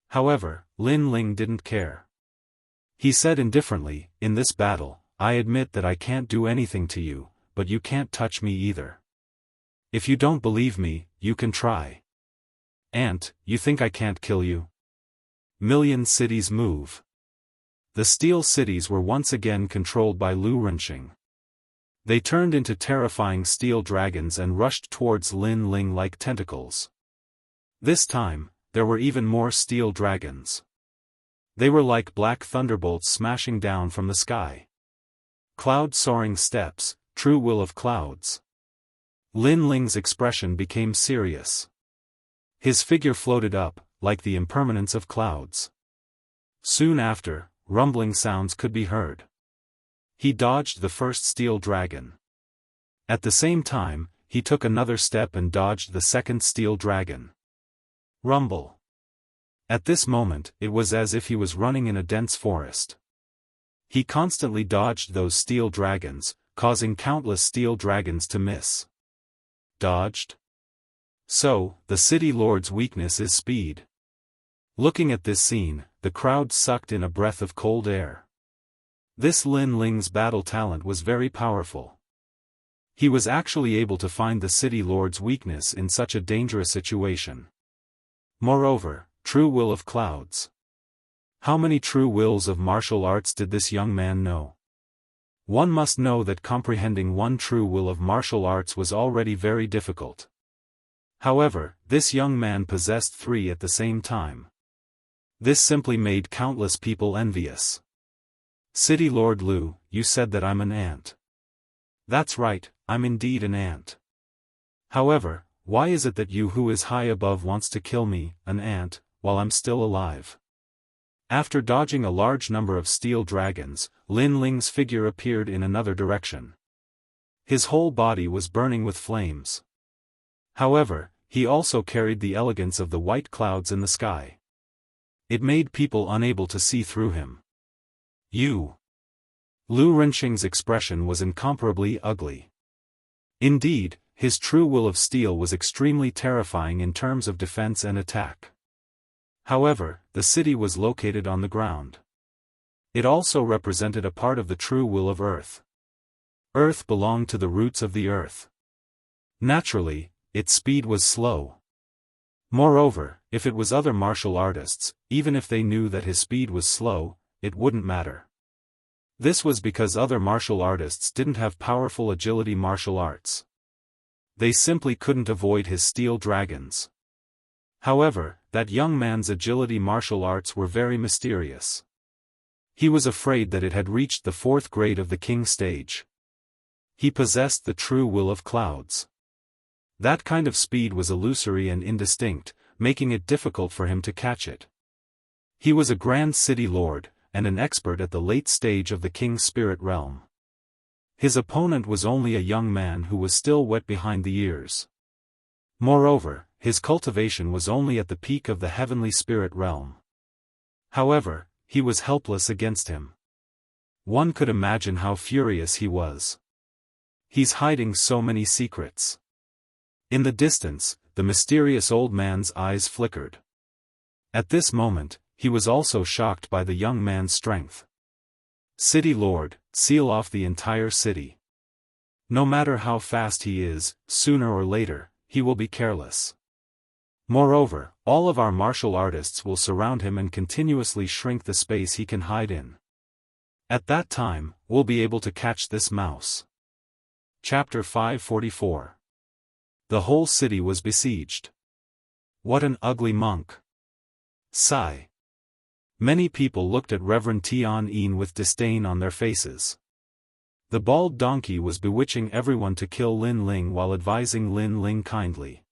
However, Lin Ling didn't care. He said indifferently, "In this battle, I admit that I can't do anything to you, but you can't touch me either. If you don't believe me, you can try. Ant, you think I can't kill you? Million cities move." The steel cities were once again controlled by Lu Renqing. They turned into terrifying steel dragons and rushed towards Lin Ling like tentacles. This time, there were even more steel dragons. They were like black thunderbolts smashing down from the sky. Cloud soaring steps, true will of clouds. Lin Ling's expression became serious. His figure floated up, like the impermanence of clouds. Soon after, rumbling sounds could be heard. He dodged the first steel dragon. At the same time, he took another step and dodged the second steel dragon. Rumble. At this moment, it was as if he was running in a dense forest. He constantly dodged those steel dragons, causing countless steel dragons to miss. Dodged? So, the city lord's weakness is speed. Looking at this scene, the crowd sucked in a breath of cold air. This Lin Ling's battle talent was very powerful. He was actually able to find the city lord's weakness in such a dangerous situation. Moreover, true will of clouds. How many true wills of martial arts did this young man know? One must know that comprehending one true will of martial arts was already very difficult. However, this young man possessed three at the same time. This simply made countless people envious. City Lord Lu, you said that I'm an ant. That's right, I'm indeed an ant. However, why is it that you who is high above wants to kill me, an ant, while I'm still alive? After dodging a large number of steel dragons, Lin Ling's figure appeared in another direction. His whole body was burning with flames. However, he also carried the elegance of the white clouds in the sky. It made people unable to see through him. Lu Renqing's expression was incomparably ugly. Indeed, his true will of steel was extremely terrifying in terms of defense and attack. However, the city was located on the ground. It also represented a part of the true will of Earth. Earth belonged to the roots of the Earth. Naturally, its speed was slow. Moreover, if it was other martial artists, even if they knew that his speed was slow, it wouldn't matter. This was because other martial artists didn't have powerful agility martial arts. They simply couldn't avoid his steel dragons. However, that young man's agility martial arts were very mysterious. He was afraid that it had reached the 4th grade of the king stage. He possessed the true will of clouds. That kind of speed was illusory and indistinct, making it difficult for him to catch it. He was a grand city lord, and an expert at the late stage of the king's spirit realm. His opponent was only a young man who was still wet behind the ears. Moreover, his cultivation was only at the peak of the heavenly spirit realm. However, he was helpless against him. One could imagine how furious he was. He's hiding so many secrets. In the distance, the mysterious old man's eyes flickered. At this moment, he was also shocked by the young man's strength. City Lord, seal off the entire city. No matter how fast he is, sooner or later, he will be careless. Moreover, all of our martial artists will surround him and continuously shrink the space he can hide in. At that time, we'll be able to catch this mouse. Chapter 544. The whole city was besieged. What an ugly monk. Sigh. Many people looked at Reverend Tian with disdain on their faces. The bald donkey was bewitching everyone to kill Lin Ling while advising Lin Ling kindly.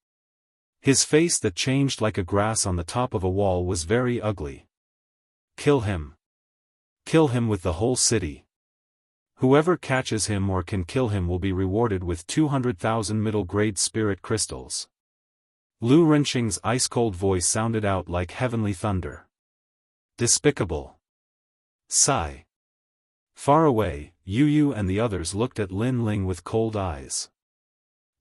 His face that changed like a grass on the top of a wall was very ugly. Kill him. Kill him with the whole city. Whoever catches him or can kill him will be rewarded with 200,000 middle-grade spirit crystals. Lu Renqing's ice-cold voice sounded out like heavenly thunder. Despicable. Sigh. Far away, Yu and the others looked at Lin Ling with cold eyes.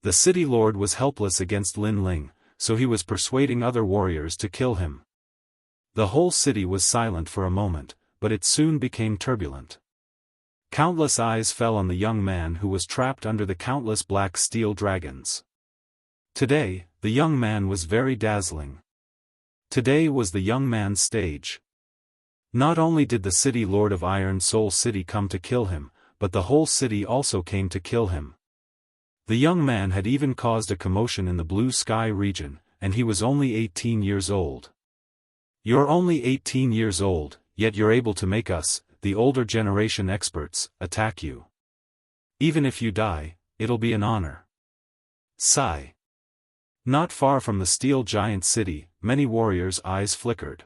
The city lord was helpless against Lin Ling, so he was persuading other warriors to kill him. The whole city was silent for a moment, but it soon became turbulent. Countless eyes fell on the young man who was trapped under the countless black steel dragons. Today, the young man was very dazzling. Today was the young man's stage. Not only did the city lord of Iron Soul City come to kill him, but the whole city also came to kill him. The young man had even caused a commotion in the blue sky region, and he was only 18 years old. You're only 18 years old, yet you're able to make us, the older generation experts, attack you. Even if you die, it'll be an honor. Sigh. Not far from the steel giant city, many warriors' eyes flickered.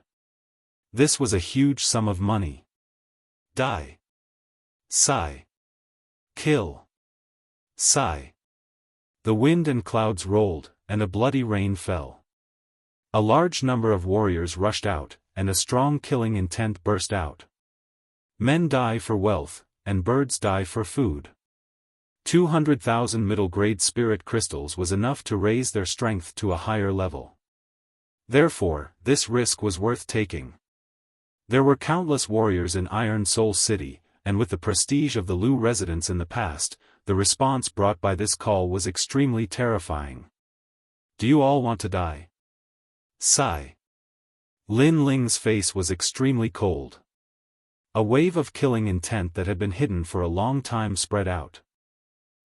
This was a huge sum of money. Die. Sigh. Kill. Sigh. The wind and clouds rolled, and a bloody rain fell. A large number of warriors rushed out, and a strong killing intent burst out. Men die for wealth, and birds die for food. 200,000 middle-grade spirit crystals was enough to raise their strength to a higher level. Therefore, this risk was worth taking. There were countless warriors in Iron Soul City, and with the prestige of the Lu residents in the past, the response brought by this call was extremely terrifying. Do you all want to die? Sigh. Lin Ling's face was extremely cold. A wave of killing intent that had been hidden for a long time spread out.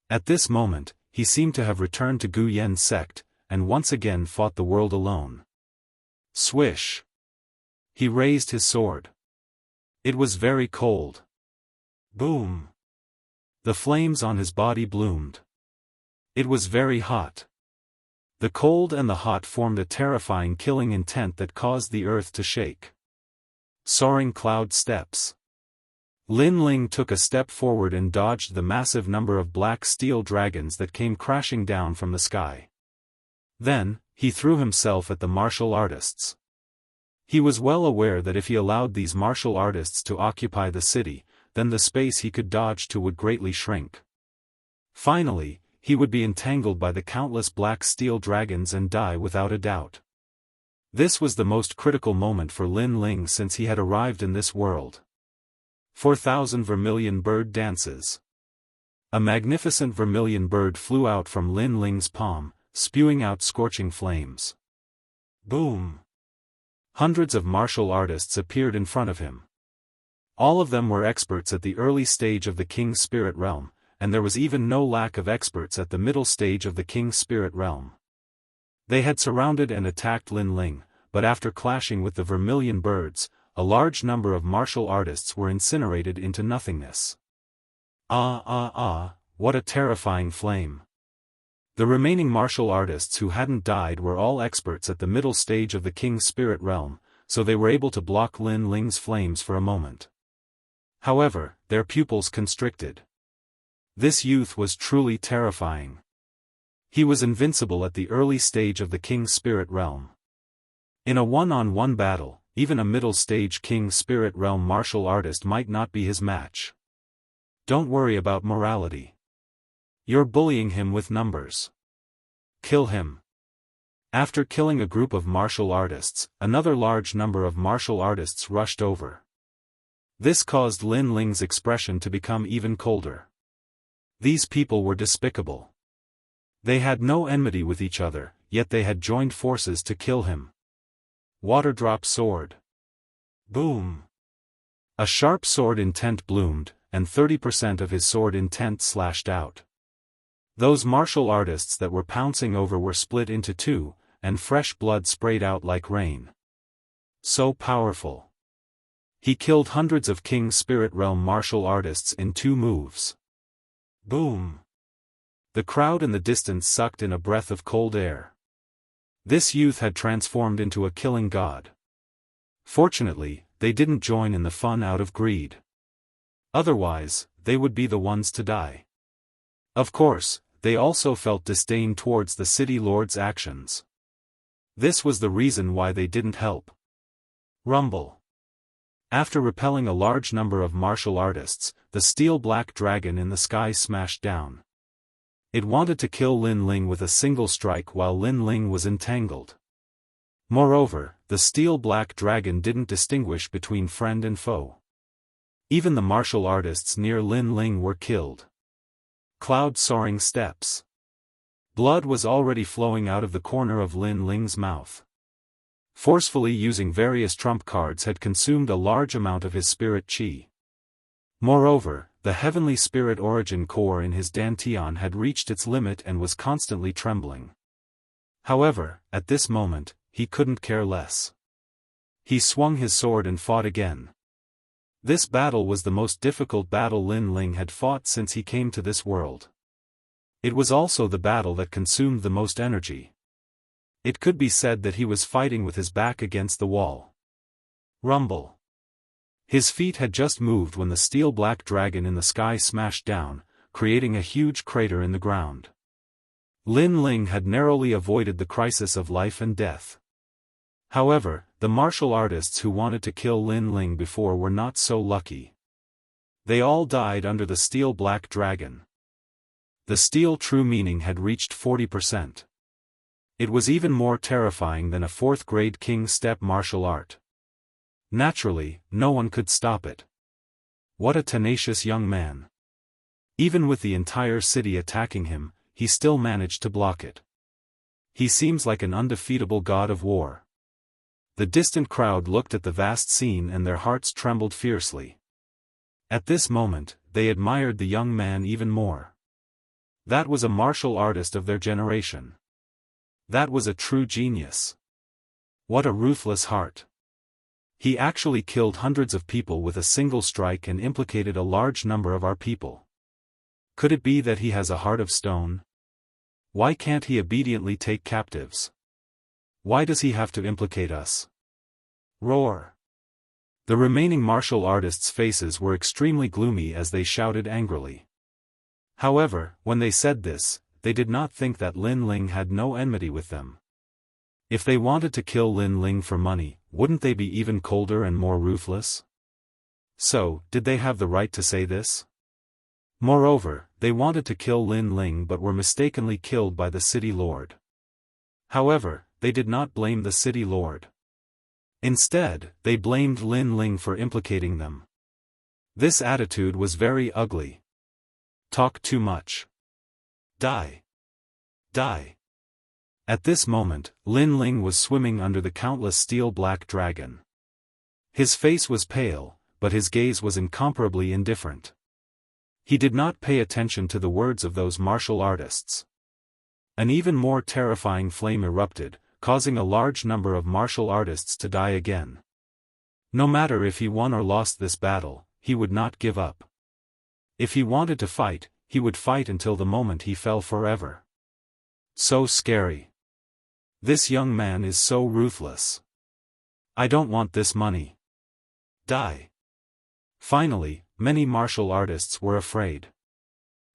At this moment, he seemed to have returned to Gu Yen's sect, and once again fought the world alone. Swish. He raised his sword. It was very cold. Boom. The flames on his body bloomed. It was very hot. The cold and the hot formed a terrifying killing intent that caused the earth to shake. Soaring cloud steps. Lin Ling took a step forward and dodged the massive number of black steel dragons that came crashing down from the sky. Then, he threw himself at the martial artists. He was well aware that if he allowed these martial artists to occupy the city, then the space he could dodge to would greatly shrink. Finally, he would be entangled by the countless black steel dragons and die without a doubt. This was the most critical moment for Lin Ling since he had arrived in this world. 4,000 vermilion bird dances. A magnificent vermilion bird flew out from Lin Ling's palm, spewing out scorching flames. Boom! Hundreds of martial artists appeared in front of him. All of them were experts at the early stage of the King's Spirit Realm, and there was even no lack of experts at the middle stage of the King's Spirit Realm. They had surrounded and attacked Lin Ling, but after clashing with the vermilion birds, a large number of martial artists were incinerated into nothingness. What a terrifying flame. The remaining martial artists who hadn't died were all experts at the middle stage of the King's Spirit Realm, so they were able to block Lin Ling's flames for a moment. However, their pupils constricted. This youth was truly terrifying. He was invincible at the early stage of the King's Spirit Realm. In a one-on-one battle, even a middle-stage King's Spirit Realm martial artist might not be his match. Don't worry about morality. You're bullying him with numbers. Kill him. After killing a group of martial artists, another large number of martial artists rushed over. This caused Lin Ling's expression to become even colder. These people were despicable. They had no enmity with each other, yet they had joined forces to kill him. Waterdrop sword. Boom! A sharp sword intent bloomed, and 30% of his sword intent slashed out. Those martial artists that were pouncing over were split into two, and fresh blood sprayed out like rain. So powerful. He killed hundreds of King's Spirit Realm martial artists in 2 moves. Boom! The crowd in the distance sucked in a breath of cold air. This youth had transformed into a killing god. Fortunately, they didn't join in the fun out of greed. Otherwise, they would be the ones to die. Of course, they also felt disdain towards the city lord's actions. This was the reason why they didn't help. Rumble. After repelling a large number of martial artists, the steel black dragon in the sky smashed down. It wanted to kill Lin Ling with a single strike while Lin Ling was entangled. Moreover, the steel black dragon didn't distinguish between friend and foe. Even the martial artists near Lin Ling were killed. Cloud soaring steps. Blood was already flowing out of the corner of Lin Ling's mouth. Forcefully using various trump cards had consumed a large amount of his spirit chi. Moreover, the heavenly spirit origin core in his dantian had reached its limit and was constantly trembling. However, at this moment, he couldn't care less. He swung his sword and fought again. This battle was the most difficult battle Lin Ling had fought since he came to this world. It was also the battle that consumed the most energy. It could be said that he was fighting with his back against the wall. Rumble. His feet had just moved when the steel black dragon in the sky smashed down, creating a huge crater in the ground. Lin Ling had narrowly avoided the crisis of life and death. However, the martial artists who wanted to kill Lin Ling before were not so lucky. They all died under the steel black dragon. The steel true meaning had reached 40%. It was even more terrifying than a 4th grade king step martial art. Naturally, no one could stop it. What a tenacious young man. Even with the entire city attacking him, he still managed to block it. He seems like an undefeatable god of war. The distant crowd looked at the vast scene and their hearts trembled fiercely. At this moment, they admired the young man even more. That was a martial artist of their generation. That was a true genius. What a ruthless heart. He actually killed hundreds of people with a single strike and implicated a large number of our people. Could it be that he has a heart of stone? Why can't he obediently take captives? Why does he have to implicate us? Roar. The remaining martial artists' faces were extremely gloomy as they shouted angrily. However, when they said this, they did not think that Lin Ling had no enmity with them. If they wanted to kill Lin Ling for money, wouldn't they be even colder and more ruthless? So, did they have the right to say this? Moreover, they wanted to kill Lin Ling but were mistakenly killed by the city lord. However, they did not blame the city lord. Instead, they blamed Lin Ling for implicating them. This attitude was very ugly. Talk too much. Die. Die. At this moment, Lin Ling was swimming under the countless steel-black dragon. His face was pale, but his gaze was incomparably indifferent. He did not pay attention to the words of those martial artists. An even more terrifying flame erupted, causing a large number of martial artists to die again. No matter if he won or lost this battle, he would not give up. If he wanted to fight, he would fight until the moment he fell forever. So scary. This young man is so ruthless. I don't want this money. Die. Finally, many martial artists were afraid.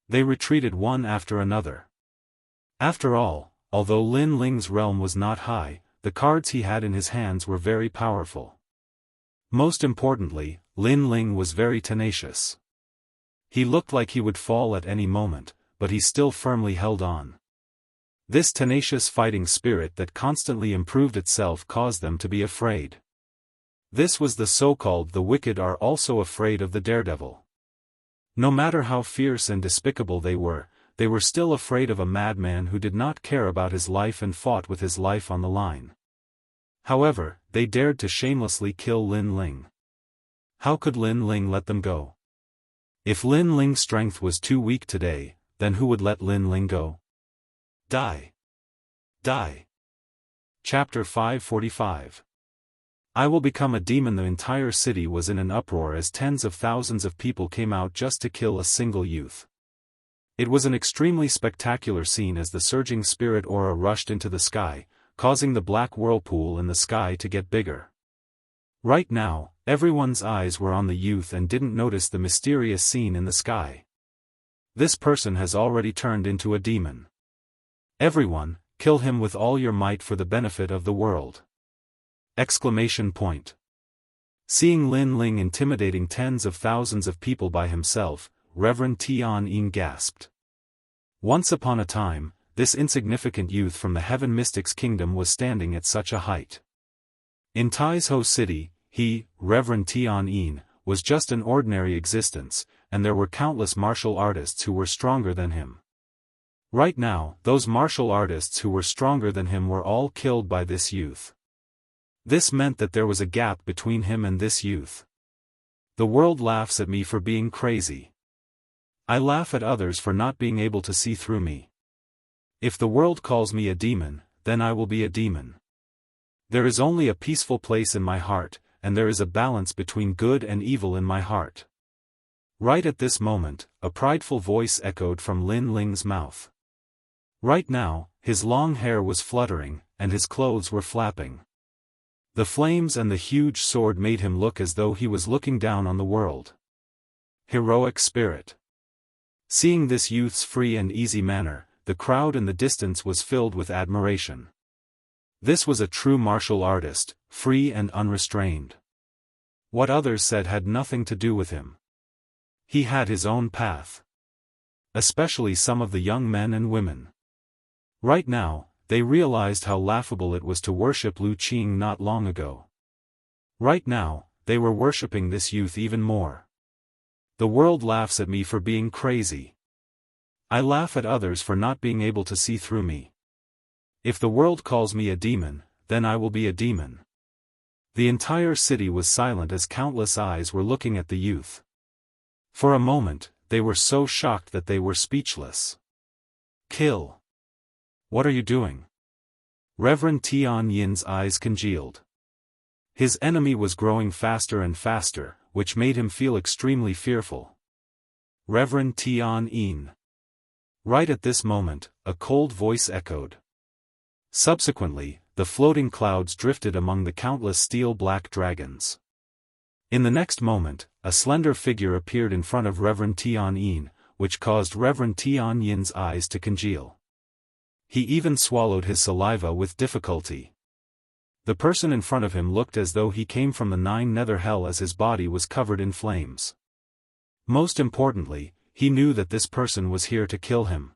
They retreated one after another. After all, although Lin Ling's realm was not high, the cards he had in his hands were very powerful. Most importantly, Lin Ling was very tenacious. He looked like he would fall at any moment, but he still firmly held on. This tenacious fighting spirit that constantly improved itself caused them to be afraid. This was the so-called the wicked are also afraid of the daredevil. No matter how fierce and despicable they were still afraid of a madman who did not care about his life and fought with his life on the line. However, they dared to shamelessly kill Lin Ling. How could Lin Ling let them go? If Lin Ling's strength was too weak today, then who would let Lin Ling go? Die. Die. Chapter 545. I will become a demon. The entire city was in an uproar as tens of thousands of people came out just to kill a single youth. It was an extremely spectacular scene as the surging spirit aura rushed into the sky, causing the black whirlpool in the sky to get bigger. Right now, everyone's eyes were on the youth and didn't notice the mysterious scene in the sky. This person has already turned into a demon. Everyone, kill him with all your might for the benefit of the world! Exclamation point. Seeing Lin Ling intimidating tens of thousands of people by himself, Reverend Tian Yin gasped. Once upon a time, this insignificant youth from the Heaven Mystics Kingdom was standing at such a height. In Taizhou City, he, Reverend Tian Yin, was just an ordinary existence, and there were countless martial artists who were stronger than him. Right now, those martial artists who were stronger than him were all killed by this youth. This meant that there was a gap between him and this youth. The world laughs at me for being crazy. I laugh at others for not being able to see through me. If the world calls me a demon, then I will be a demon. There is only a peaceful place in my heart, and there is a balance between good and evil in my heart. Right at this moment, a prideful voice echoed from Lin Ling's mouth. Right now, his long hair was fluttering, and his clothes were flapping. The flames and the huge sword made him look as though he was looking down on the world. Heroic spirit. Seeing this youth's free and easy manner, the crowd in the distance was filled with admiration. This was a true martial artist, free and unrestrained. What others said had nothing to do with him. He had his own path. Especially some of the young men and women. Right now, they realized how laughable it was to worship Lu Qing not long ago. Right now, they were worshipping this youth even more. The world laughs at me for being crazy. I laugh at others for not being able to see through me. If the world calls me a demon, then I will be a demon. The entire city was silent as countless eyes were looking at the youth. For a moment, they were so shocked that they were speechless. Kill. What are you doing? Reverend Tian Yin's eyes congealed. His enemy was growing faster and faster, which made him feel extremely fearful. Reverend Tian Yin. Right at this moment, a cold voice echoed. Subsequently, the floating clouds drifted among the countless steel-black dragons. In the next moment, a slender figure appeared in front of Reverend Tian Yin, which caused Reverend Tian Yin's eyes to congeal. He even swallowed his saliva with difficulty. The person in front of him looked as though he came from the 9 nether hell, as his body was covered in flames. Most importantly, he knew that this person was here to kill him.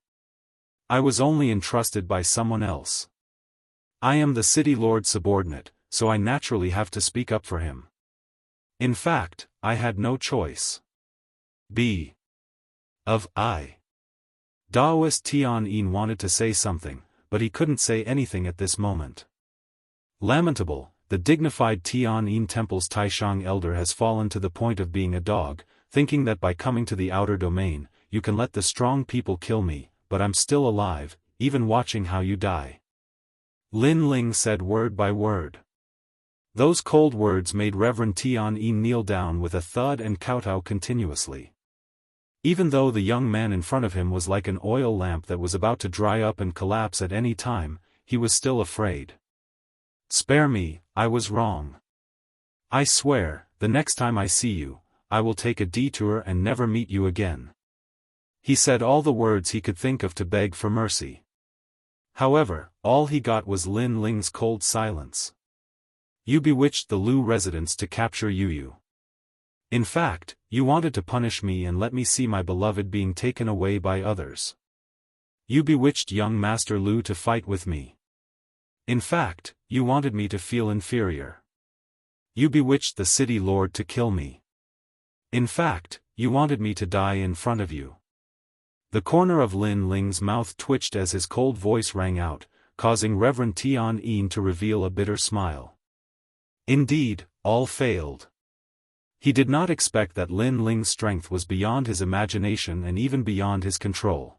I was only entrusted by someone else. I am the city lord's subordinate, so I naturally have to speak up for him. In fact, I had no choice. I. Daoist Tian wanted to say something, but he couldn't say anything at this moment. Lamentable, the dignified Tian Temple's Taishang elder has fallen to the point of being a dog, thinking that by coming to the outer domain, you can let the strong people kill me, but I'm still alive, even watching how you die. Lin Ling said word by word. Those cold words made Reverend Tian kneel down with a thud and kowtow continuously. Even though the young man in front of him was like an oil lamp that was about to dry up and collapse at any time, he was still afraid. Spare me, I was wrong. I swear, the next time I see you, I will take a detour and never meet you again. He said all the words he could think of to beg for mercy. However, all he got was Lin Ling's cold silence. You bewitched the Lu residents to capture Yu. In fact, you wanted to punish me and let me see my beloved being taken away by others. You bewitched young Master Lu to fight with me. In fact, you wanted me to feel inferior. You bewitched the city lord to kill me. In fact, you wanted me to die in front of you. The corner of Lin Ling's mouth twitched as his cold voice rang out, causing Reverend Tian to reveal a bitter smile. Indeed, all failed. He did not expect that Lin Ling's strength was beyond his imagination and even beyond his control.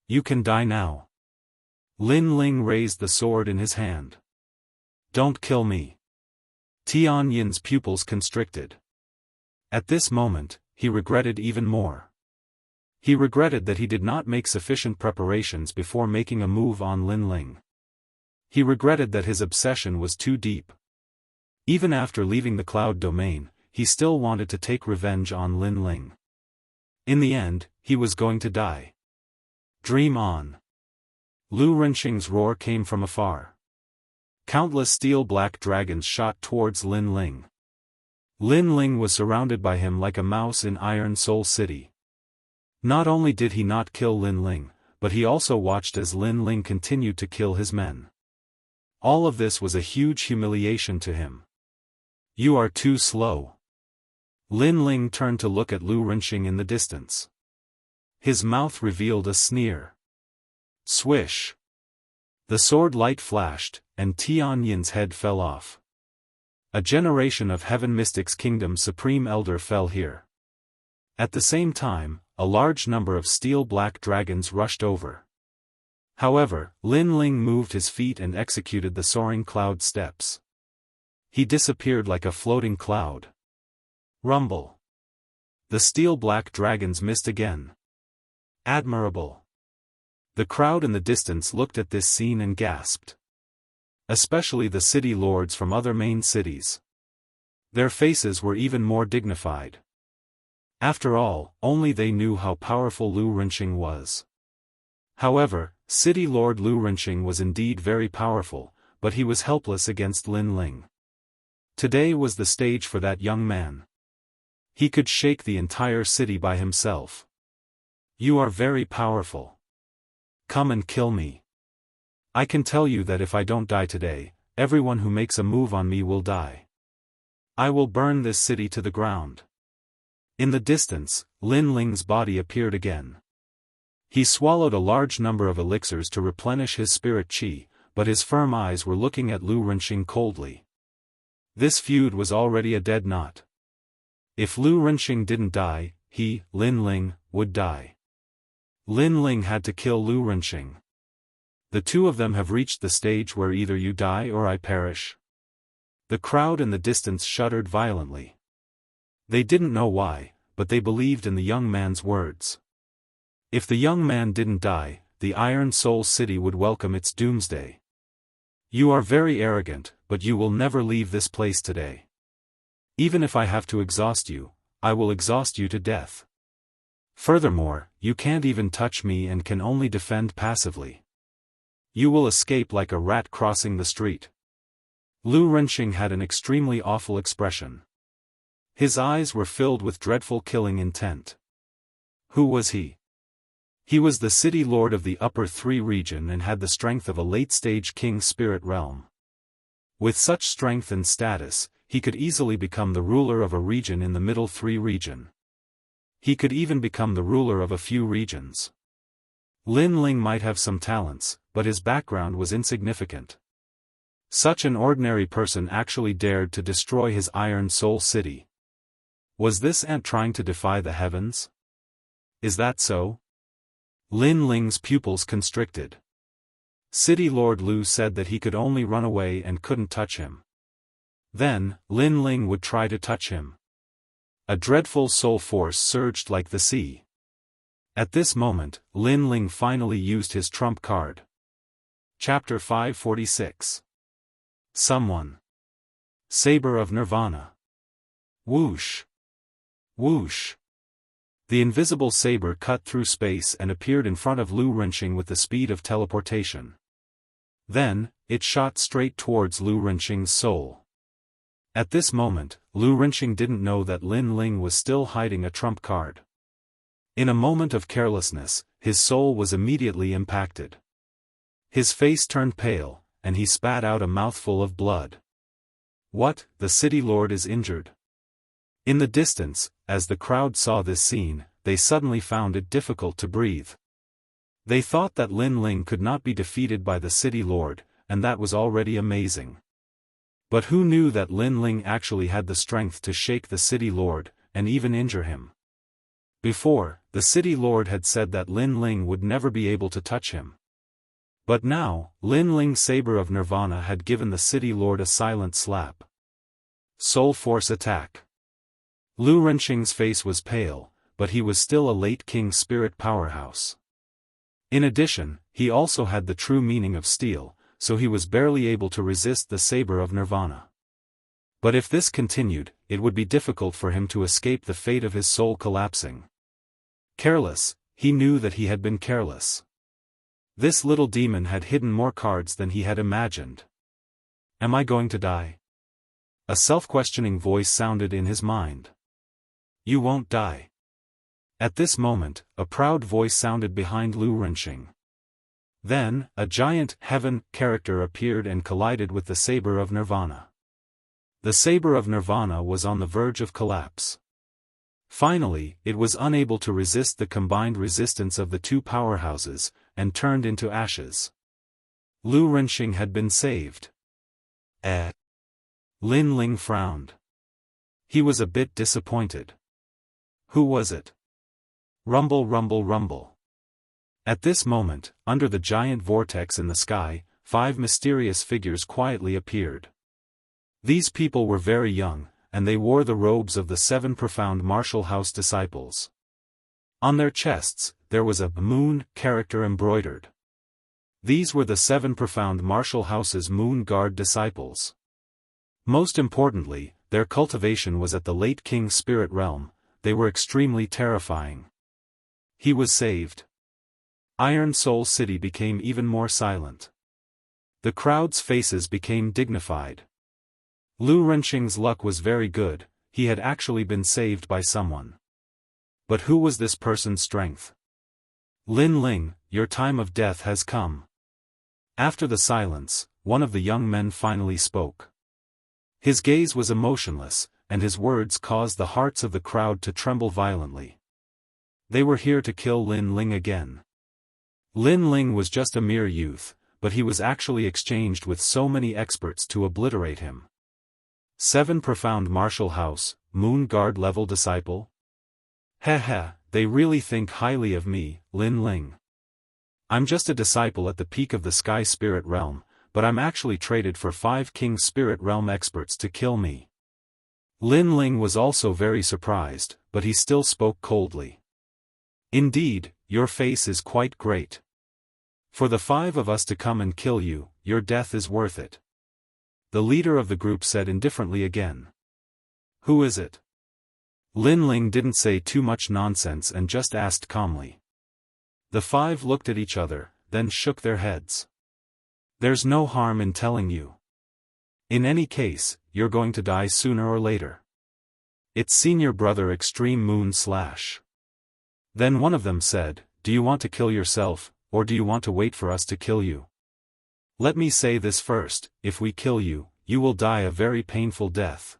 You can die now. Lin Ling raised the sword in his hand. Don't kill me. Tian Yin's pupils constricted. At this moment, he regretted even more. He regretted that he did not make sufficient preparations before making a move on Lin Ling. He regretted that his obsession was too deep. Even after leaving the cloud domain, he still wanted to take revenge on Lin Ling. In the end, he was going to die. Dream on. Lu Renxing's roar came from afar. Countless steel-black dragons shot towards Lin Ling. Lin Ling was surrounded by him like a mouse in Iron Soul City. Not only did he not kill Lin Ling, but he also watched as Lin Ling continued to kill his men. All of this was a huge humiliation to him. You are too slow. Lin Ling turned to look at Lu Renxing in the distance. His mouth revealed a sneer. Swish. The sword light flashed, and Tian Yin's head fell off. A generation of Heaven Mystics Kingdom's Supreme Elder fell here. At the same time, a large number of steel-black dragons rushed over. However, Lin Ling moved his feet and executed the soaring cloud steps. He disappeared like a floating cloud. Rumble. The steel-black dragons missed again. Admirable. The crowd in the distance looked at this scene and gasped. Especially the city lords from other main cities. Their faces were even more dignified. After all, only they knew how powerful Lu Renxing was. However, City Lord Lu Renxing was indeed very powerful, but he was helpless against Lin Ling. Today was the stage for that young man. He could shake the entire city by himself. You are very powerful. Come and kill me. I can tell you that if I don't die today, everyone who makes a move on me will die. I will burn this city to the ground. In the distance, Lin Ling's body appeared again. He swallowed a large number of elixirs to replenish his spirit qi, but his firm eyes were looking at Lu Renxing coldly. This feud was already a dead knot. If Lu Renxing didn't die, he, Lin Ling, would die. Lin Ling had to kill Lu Renxing. The two of them have reached the stage where either you die or I perish. The crowd in the distance shuddered violently. They didn't know why, but they believed in the young man's words. If the young man didn't die, the Iron Soul City would welcome its doomsday. You are very arrogant, but you will never leave this place today. Even if I have to exhaust you, I will exhaust you to death. Furthermore, you can't even touch me and can only defend passively. You will escape like a rat crossing the street. Lu Renqing had an extremely awful expression. His eyes were filled with dreadful killing intent. Who was he? He was the city lord of the Upper Three region and had the strength of a late-stage king spirit realm. With such strength and status, he could easily become the ruler of a region in the Middle Three region. He could even become the ruler of a few regions. Lin Ling might have some talents, but his background was insignificant. Such an ordinary person actually dared to destroy his Iron Soul City. Was this ant trying to defy the heavens? Is that so? Lin Ling's pupils constricted. City Lord Lu said that he could only run away and couldn't touch him. Then, Lin Ling would try to touch him. A dreadful soul force surged like the sea. At this moment, Lin Ling finally used his trump card. Chapter 546. Someone. Saber of Nirvana. Whoosh. Whoosh. The invisible saber cut through space and appeared in front of Lu Renqing with the speed of teleportation. Then, it shot straight towards Lu Renqing's soul. At this moment, Lu Renqing didn't know that Lin Ling was still hiding a trump card. In a moment of carelessness, his soul was immediately impacted. His face turned pale, and he spat out a mouthful of blood. What, the city lord is injured? In the distance, as the crowd saw this scene, they suddenly found it difficult to breathe. They thought that Lin Ling could not be defeated by the city lord, and that was already amazing. But who knew that Lin Ling actually had the strength to shake the city lord, and even injure him? Before, the city lord had said that Lin Ling would never be able to touch him. But now, Lin Ling's saber of Nirvana had given the city lord a silent slap. Soul Force attack. Lu Renqing's face was pale, but he was still a late king spirit powerhouse. In addition, he also had the true meaning of steel, so he was barely able to resist the saber of Nirvana. But if this continued, it would be difficult for him to escape the fate of his soul collapsing. Careless, he knew that he had been careless. This little demon had hidden more cards than he had imagined. Am I going to die? A self-questioning voice sounded in his mind. You won't die. At this moment, a proud voice sounded behind Lu Renqing. Then, a giant heaven character appeared and collided with the saber of Nirvana. The saber of Nirvana was on the verge of collapse. Finally, it was unable to resist the combined resistance of the two powerhouses, and turned into ashes. Lu Renqing had been saved. Lin Ling frowned. He was a bit disappointed. Who was it? Rumble, rumble, rumble. At this moment, under the giant vortex in the sky, 5 mysterious figures quietly appeared. These people were very young, and they wore the robes of the 7 profound martial house disciples. On their chests, there was a moon character embroidered. These were the 7 profound martial house's moon guard disciples. Most importantly, their cultivation was at the late king spirit realm. They were extremely terrifying. He was saved. Iron Soul City became even more silent. The crowd's faces became dignified. Lu Renqing's luck was very good, he had actually been saved by someone. But who was this person's strength? Lin Ling, your time of death has come. After the silence, one of the young men finally spoke. His gaze was emotionless, and his words caused the hearts of the crowd to tremble violently. They were here to kill Lin Ling again. Lin Ling was just a mere youth, but he was actually exchanged with so many experts to obliterate him. 7 profound martial house, moon guard level disciple? Heh, they really think highly of me, Lin Ling. I'm just a disciple at the peak of the sky spirit realm, but I'm actually traded for 5 king spirit realm experts to kill me. Lin Ling was also very surprised, but he still spoke coldly. Indeed, your face is quite great. For the 5 of us to come and kill you, your death is worth it. The leader of the group said indifferently again. Who is it? Lin Ling didn't say too much nonsense and just asked calmly. The 5 looked at each other, then shook their heads. There's no harm in telling you. In any case, you're going to die sooner or later. It's senior brother Extreme Moon Slash. Then one of them said, do you want to kill yourself, or do you want to wait for us to kill you? Let me say this first, if we kill you, you will die a very painful death.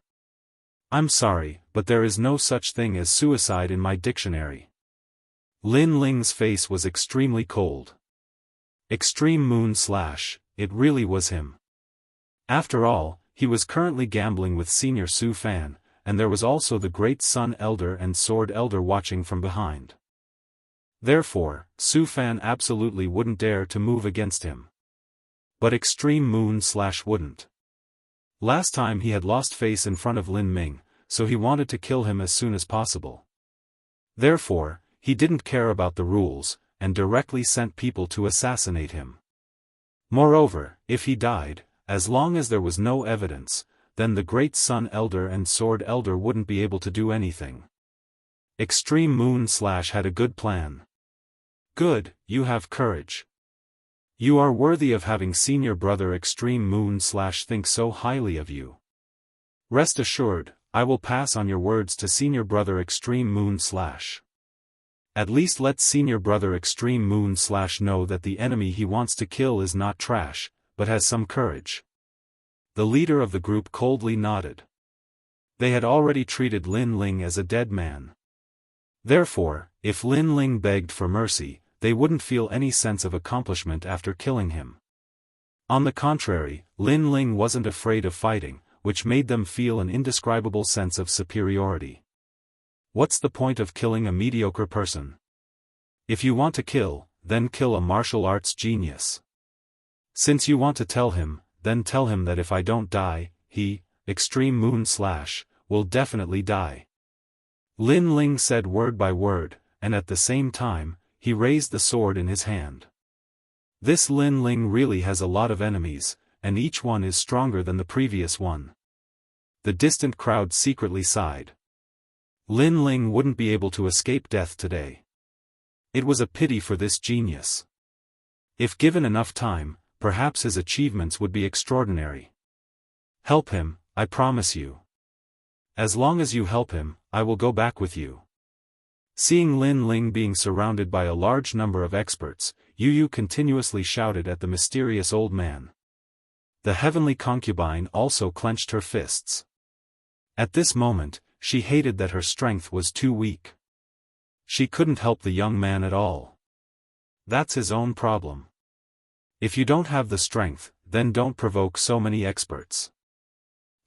I'm sorry, but there is no such thing as suicide in my dictionary. Lin Ling's face was extremely cold. Extreme Moon Slash, it really was him. After all, he was currently gambling with Senior Su Fan, and there was also the Great Sun Elder and Sword Elder watching from behind. Therefore, Su Fan absolutely wouldn't dare to move against him. But Extreme Moon Slash wouldn't. Last time he had lost face in front of Lin Ming, so he wanted to kill him as soon as possible. Therefore, he didn't care about the rules, and directly sent people to assassinate him. Moreover, if he died, as long as there was no evidence, then the Great Sun Elder and Sword Elder wouldn't be able to do anything. Extreme Moon Slash had a good plan. Good, you have courage. You are worthy of having senior brother Extreme Moon Slash think so highly of you. Rest assured, I will pass on your words to senior brother Extreme Moon Slash. At least let senior brother Extreme Moon Slash know that the enemy he wants to kill is not trash, but has some courage. The leader of the group coldly nodded. They had already treated Lin Ling as a dead man. Therefore, if Lin Ling begged for mercy, they wouldn't feel any sense of accomplishment after killing him. On the contrary, Lin Ling wasn't afraid of fighting, which made them feel an indescribable sense of superiority. What's the point of killing a mediocre person? If you want to kill, then kill a martial arts genius. Since you want to tell him, then tell him that if I don't die, he, Extreme Moon Slash, will definitely die. Lin Ling said word by word, and at the same time, he raised the sword in his hand. This Lin Ling really has a lot of enemies, and each one is stronger than the previous one. The distant crowd secretly sighed. Lin Ling wouldn't be able to escape death today. It was a pity for this genius. If given enough time, perhaps his achievements would be extraordinary. Help him, I promise you. As long as you help him, I will go back with you. Seeing Lin Ling being surrounded by a large number of experts, Yu Yu continuously shouted at the mysterious old man. The heavenly concubine also clenched her fists. At this moment, she hated that her strength was too weak. She couldn't help the young man at all. That's his own problem. If you don't have the strength, then don't provoke so many experts.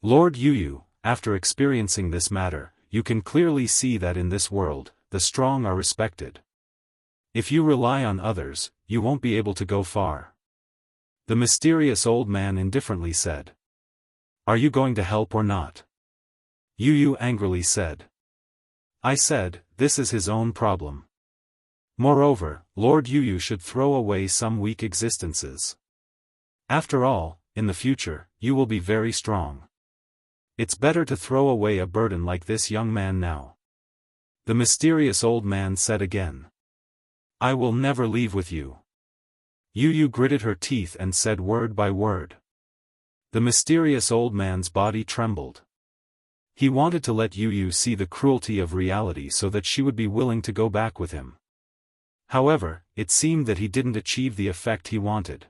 Lord Yu Yu, after experiencing this matter, you can clearly see that in this world, the strong are respected. If you rely on others, you won't be able to go far. The mysterious old man indifferently said. Are you going to help or not? Yu Yu angrily said. I said, this is his own problem. Moreover, Lord Yu Yu should throw away some weak existences. After all, in the future, you will be very strong. It's better to throw away a burden like this young man now. The mysterious old man said again. I will never leave with you. Yu Yu gritted her teeth and said word by word. The mysterious old man's body trembled. He wanted to let Yu Yu see the cruelty of reality so that she would be willing to go back with him. However, it seemed that he didn't achieve the effect he wanted.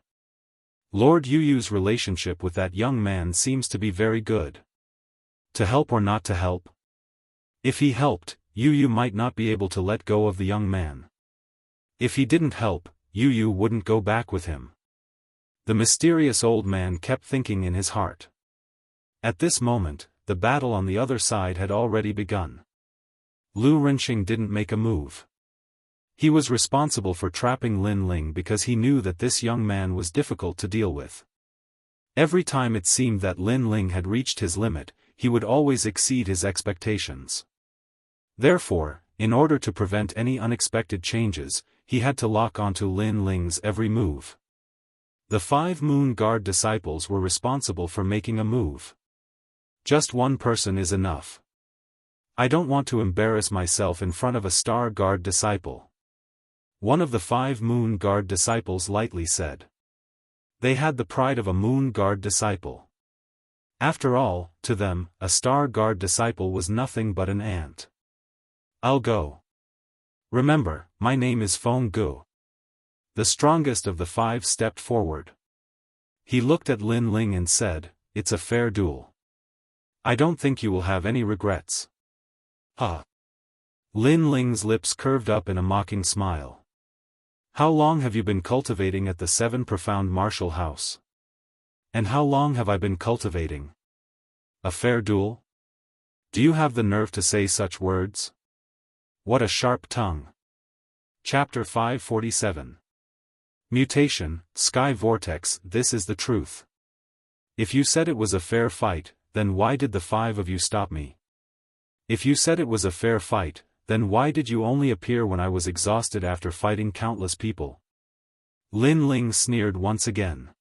Lord Yu Yu's relationship with that young man seems to be very good. To help or not to help? If he helped, Yu Yu might not be able to let go of the young man. If he didn't help, Yu Yu wouldn't go back with him. The mysterious old man kept thinking in his heart. At this moment, the battle on the other side had already begun. Lu Rinxing didn't make a move. He was responsible for trapping Lin Ling because he knew that this young man was difficult to deal with. Every time it seemed that Lin Ling had reached his limit, he would always exceed his expectations. Therefore, in order to prevent any unexpected changes, he had to lock onto Lin Ling's every move. The 5 Moon Guard disciples were responsible for making a move. Just one person is enough. I don't want to embarrass myself in front of a Star Guard disciple. One of the 5 Moon Guard disciples lightly said. They had the pride of a Moon Guard disciple. After all, to them, a Star Guard disciple was nothing but an ant. I'll go. Remember, my name is Feng Gu. The strongest of the five stepped forward. He looked at Lin Ling and said, "It's a fair duel. I don't think you will have any regrets." Huh. Lin Ling's lips curved up in a mocking smile. "How long have you been cultivating at the Seven Profound Martial House? And how long have I been cultivating? A fair duel? Do you have the nerve to say such words? What a sharp tongue." Chapter 547. Mutation, Sky Vortex. This is the truth. If you said it was a fair fight, then why did the five of you stop me? If you said it was a fair fight, then why did you only appear when I was exhausted after fighting countless people? Lin Ling sneered once again.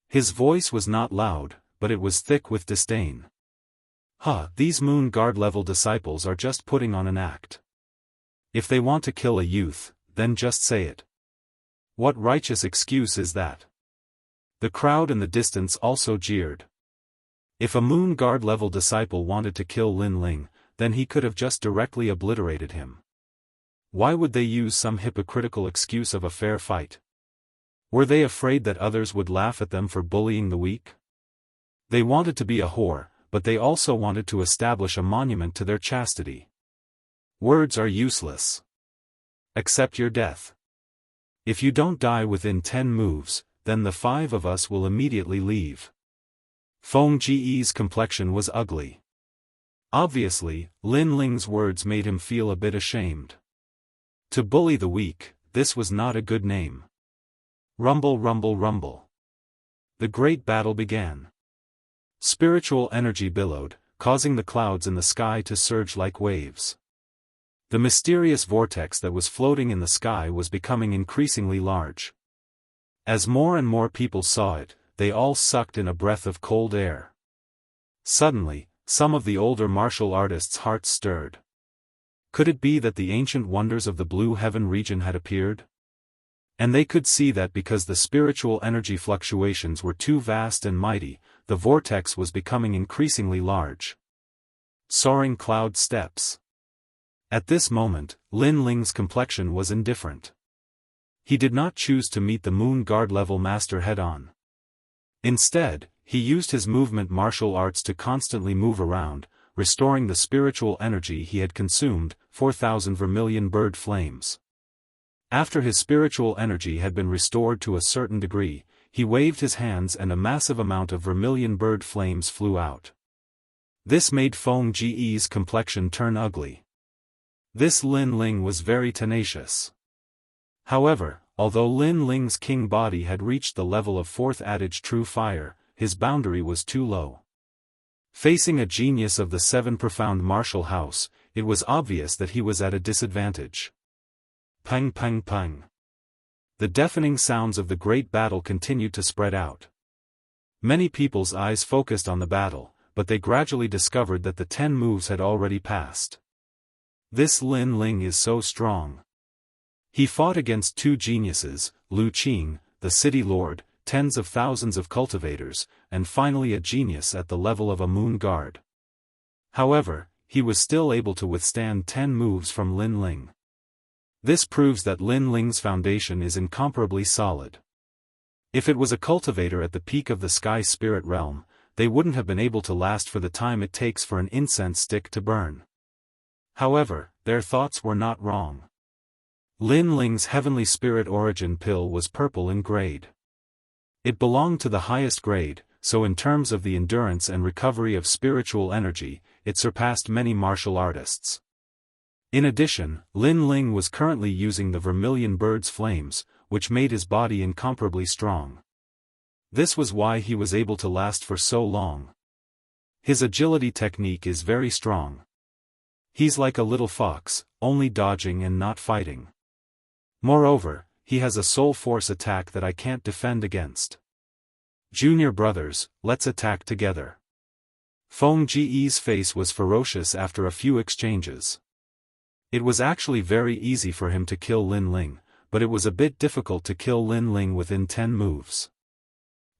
His voice was not loud, but it was thick with disdain. These Moon Guard level disciples are just putting on an act. If they want to kill a youth, then just say it. What righteous excuse is that? The crowd in the distance also jeered. If a Moon Guard level disciple wanted to kill Lin Ling, then he could have just directly obliterated him. Why would they use some hypocritical excuse of a fair fight? Were they afraid that others would laugh at them for bullying the weak? They wanted to be a whore, but they also wanted to establish a monument to their chastity. Words are useless. Accept your death. If you don't die within 10 moves, then the five of us will immediately leave. Feng Ji's complexion was ugly. Obviously, Lin Ling's words made him feel a bit ashamed. To bully the weak, this was not a good name. Rumble, rumble, rumble. The great battle began. Spiritual energy billowed, causing the clouds in the sky to surge like waves. The mysterious vortex that was floating in the sky was becoming increasingly large. As more and more people saw it, they all sucked in a breath of cold air. Suddenly, some of the older martial artists' hearts stirred. Could it be that the ancient wonders of the Blue Heaven region had appeared? And they could see that because the spiritual energy fluctuations were too vast and mighty, the vortex was becoming increasingly large. Soaring cloud steps. At this moment, Lin Ling's complexion was indifferent. He did not choose to meet the Moon Guard level master head-on. Instead, he used his movement martial arts to constantly move around, restoring the spiritual energy he had consumed, 4,000 vermilion bird flames. After his spiritual energy had been restored to a certain degree, he waved his hands and a massive amount of vermilion bird flames flew out. This made Feng Ji's complexion turn ugly. This Lin Ling was very tenacious. However, although Lin Ling's king body had reached the level of fourth adage true fire, his boundary was too low. Facing a genius of the Seven Profound Martial House, it was obvious that he was at a disadvantage. Pang pang pang. The deafening sounds of the great battle continued to spread out. Many people's eyes focused on the battle, but they gradually discovered that the 10 moves had already passed. This Lin Ling is so strong. He fought against 2 geniuses, Lu Qing, the city lord, tens of thousands of cultivators, and finally a genius at the level of a Moon Guard. However, he was still able to withstand 10 moves from Lin Ling. This proves that Lin Ling's foundation is incomparably solid. If it was a cultivator at the peak of the sky spirit realm, they wouldn't have been able to last for the time it takes for an incense stick to burn. However, their thoughts were not wrong. Lin Ling's heavenly spirit origin pill was purple in grade. It belonged to the highest grade, so in terms of the endurance and recovery of spiritual energy, it surpassed many martial artists. In addition, Lin Ling was currently using the vermilion bird's flames, which made his body incomparably strong. This was why he was able to last for so long. His agility technique is very strong. He's like a little fox, only dodging and not fighting. Moreover, he has a soul force attack that I can't defend against. Junior brothers, let's attack together. Feng Ji's face was ferocious after a few exchanges. It was actually very easy for him to kill Lin Ling, but it was a bit difficult to kill Lin Ling within 10 moves.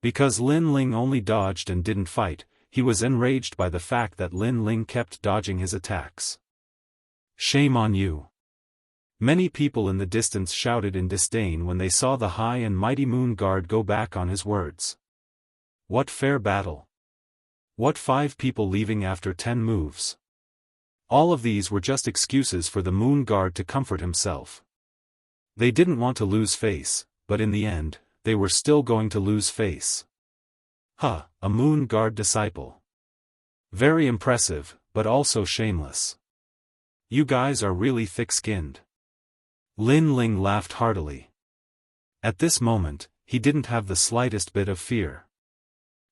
Because Lin Ling only dodged and didn't fight, he was enraged by the fact that Lin Ling kept dodging his attacks. Shame on you! Many people in the distance shouted in disdain when they saw the high and mighty Moon Guard go back on his words. What fair battle! What 5 people leaving after 10 moves? All of these were just excuses for the Moon Guard to comfort himself. They didn't want to lose face, but in the end, they were still going to lose face. Huh, a Moon Guard disciple. Very impressive, but also shameless. You guys are really thick-skinned. Lin Ling laughed heartily. At this moment, he didn't have the slightest bit of fear.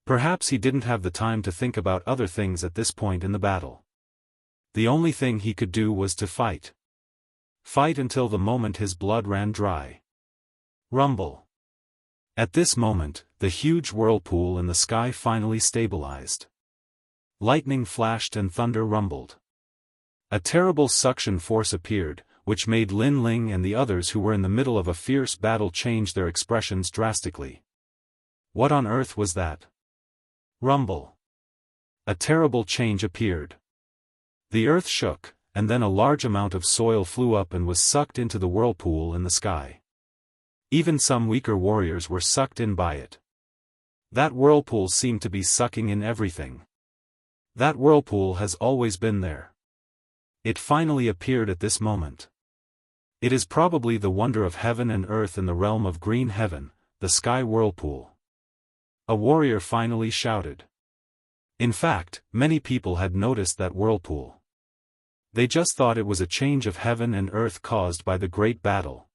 Perhaps he didn't have the time to think about other things at this point in the battle. The only thing he could do was to fight. Fight until the moment his blood ran dry. Rumble. At this moment, the huge whirlpool in the sky finally stabilized. Lightning flashed and thunder rumbled. A terrible suction force appeared, which made Lin Ling and the others who were in the middle of a fierce battle change their expressions drastically. What on earth was that? Rumble. A terrible change appeared. The earth shook, and then a large amount of soil flew up and was sucked into the whirlpool in the sky. Even some weaker warriors were sucked in by it. That whirlpool seemed to be sucking in everything. That whirlpool has always been there. It finally appeared at this moment. It is probably the wonder of heaven and earth in the realm of green heaven, the sky whirlpool. A warrior finally shouted. In fact, many people had noticed that whirlpool. They just thought it was a change of heaven and earth caused by the great battle.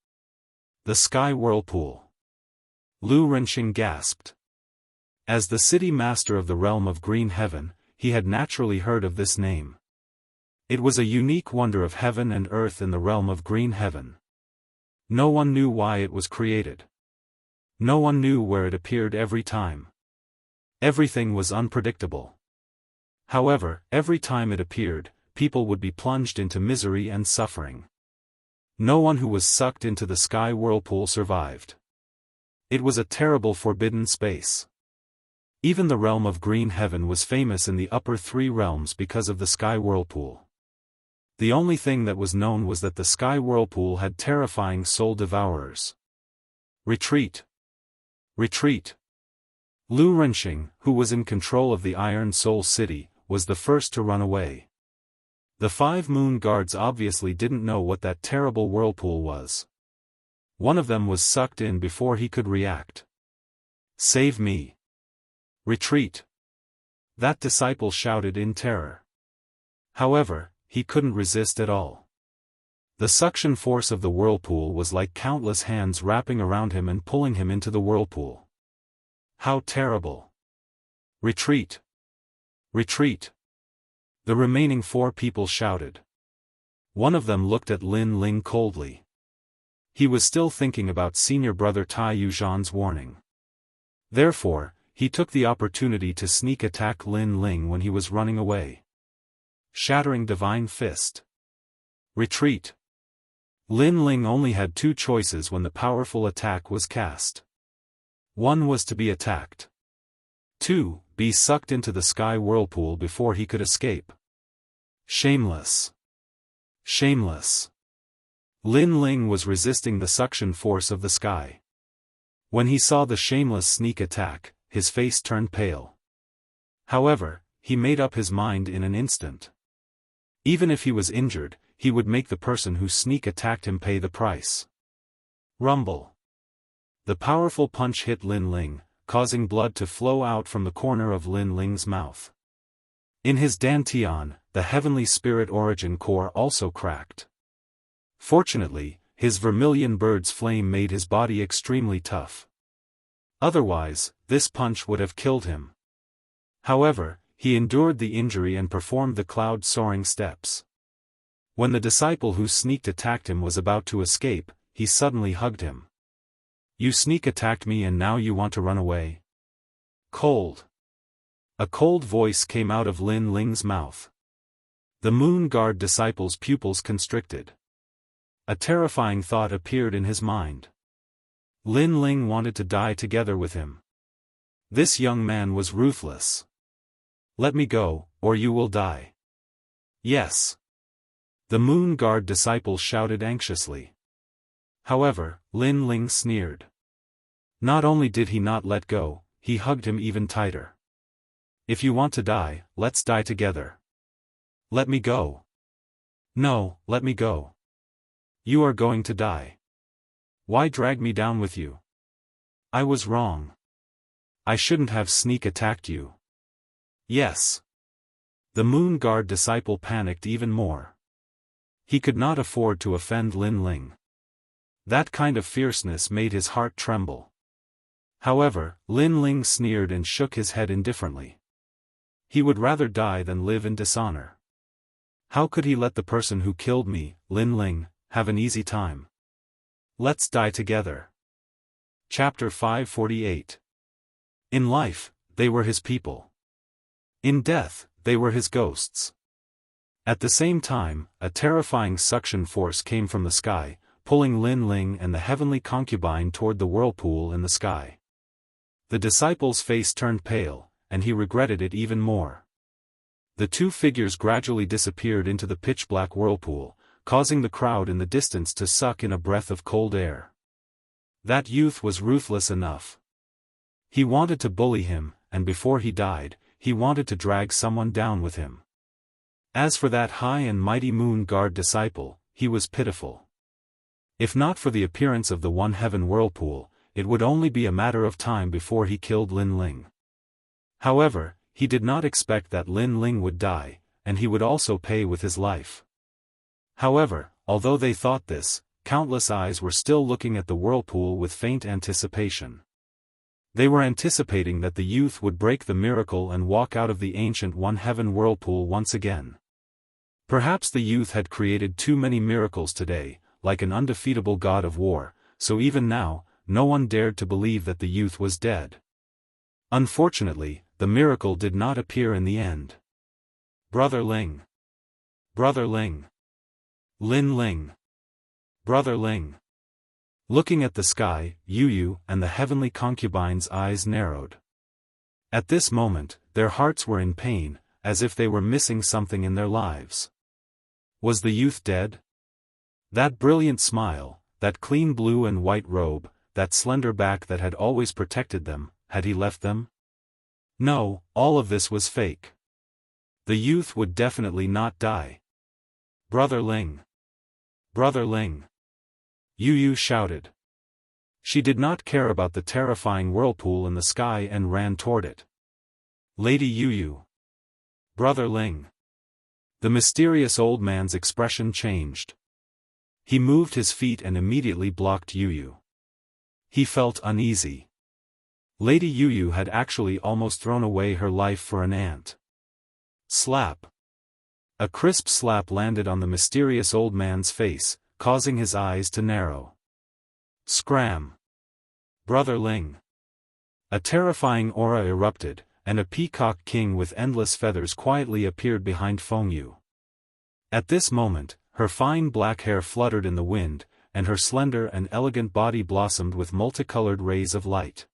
The sky whirlpool. Lu Renxing gasped. As the city master of the realm of green heaven, he had naturally heard of this name. It was a unique wonder of heaven and earth in the realm of green heaven. No one knew why it was created. No one knew where it appeared every time. Everything was unpredictable. However, every time it appeared, people would be plunged into misery and suffering. No one who was sucked into the sky whirlpool survived. It was a terrible forbidden space. Even the realm of green heaven was famous in the upper 3 realms because of the sky whirlpool. The only thing that was known was that the sky whirlpool had terrifying soul devourers. Retreat! Retreat! Lu Renxing, who was in control of the Iron Soul City, was the first to run away. The 5 moon guards obviously didn't know what that terrible whirlpool was. One of them was sucked in before he could react. Save me! Retreat! That disciple shouted in terror. However, he couldn't resist at all. The suction force of the whirlpool was like countless hands wrapping around him and pulling him into the whirlpool. How terrible! Retreat! Retreat! The remaining 4 people shouted. One of them looked at Lin Ling coldly. He was still thinking about senior brother Tai Yuzhan's warning. Therefore, he took the opportunity to sneak attack Lin Ling when he was running away. Shattering Divine Fist. Retreat! Lin Ling only had 2 choices when the powerful attack was cast. 1 was to be attacked. 2, be sucked into the sky whirlpool before he could escape. Shameless! Shameless! Lin Ling was resisting the suction force of the sky. When he saw the shameless sneak attack, his face turned pale. However, he made up his mind in an instant. Even if he was injured, he would make the person who sneak attacked him pay the price. Rumble! The powerful punch hit Lin Ling, causing blood to flow out from the corner of Lin Ling's mouth. In his dantian, the heavenly spirit origin core also cracked. Fortunately, his vermilion bird's flame made his body extremely tough. Otherwise, this punch would have killed him. However, he endured the injury and performed the cloud soaring steps. When the disciple who sneaked attacked him was about to escape, he suddenly hugged him. You sneak attacked me and now you want to run away? Cold. A cold voice came out of Lin Ling's mouth. The Moon Guard disciple's pupils constricted. A terrifying thought appeared in his mind. Lin Ling wanted to die together with him. This young man was ruthless. Let me go, or you will die. Yes. The Moon Guard disciple shouted anxiously. However, Lin Ling sneered. Not only did he not let go, he hugged him even tighter. If you want to die, let's die together. Let me go. No, let me go. You are going to die. Why drag me down with you? I was wrong. I shouldn't have sneak attacked you. Yes. The Moon Guard disciple panicked even more. He could not afford to offend Lin Ling. That kind of fierceness made his heart tremble. However, Lin Ling sneered and shook his head indifferently. He would rather die than live in dishonor. How could he let the person who killed me, Lin Ling, have an easy time? Let's die together. Chapter 548. In life, they were his people. In death, they were his ghosts. At the same time, a terrifying suction force came from the sky, pulling Lin Ling and the heavenly concubine toward the whirlpool in the sky. The disciple's face turned pale, and he regretted it even more. The two figures gradually disappeared into the pitch-black whirlpool, causing the crowd in the distance to suck in a breath of cold air. That youth was ruthless enough. He wanted to bully him, and before he died, he wanted to drag someone down with him. As for that high and mighty Moon Guard disciple, he was pitiful. If not for the appearance of the One Heaven whirlpool, it would only be a matter of time before he killed Lin Ling. However, he did not expect that Lin Ling would die, and he would also pay with his life. However, although they thought this, countless eyes were still looking at the whirlpool with faint anticipation. They were anticipating that the youth would break the miracle and walk out of the ancient One Heaven whirlpool once again. Perhaps the youth had created too many miracles today, like an undefeatable god of war, so even now, no one dared to believe that the youth was dead. Unfortunately, the miracle did not appear in the end. Brother Ling. Brother Ling. Lin Ling. Brother Ling. Looking at the sky, Yu and the heavenly concubine's eyes narrowed. At this moment, their hearts were in pain, as if they were missing something in their lives. Was the youth dead? That brilliant smile, that clean blue and white robe, that slender back that had always protected them, had he left them? No, all of this was fake. The youth would definitely not die. Brother Ling. Brother Ling. Yu shouted. She did not care about the terrifying whirlpool in the sky and ran toward it. Lady Yu. Brother Ling. The mysterious old man's expression changed. He moved his feet and immediately blocked Yu. He felt uneasy. Lady Yu had actually almost thrown away her life for an ant. Slap. A crisp slap landed on the mysterious old man's face, causing his eyes to narrow. Scram. Brother Ling. A terrifying aura erupted, and a peacock king with endless feathers quietly appeared behind Fengyu. At this moment, her fine black hair fluttered in the wind, and her slender and elegant body blossomed with multicolored rays of light.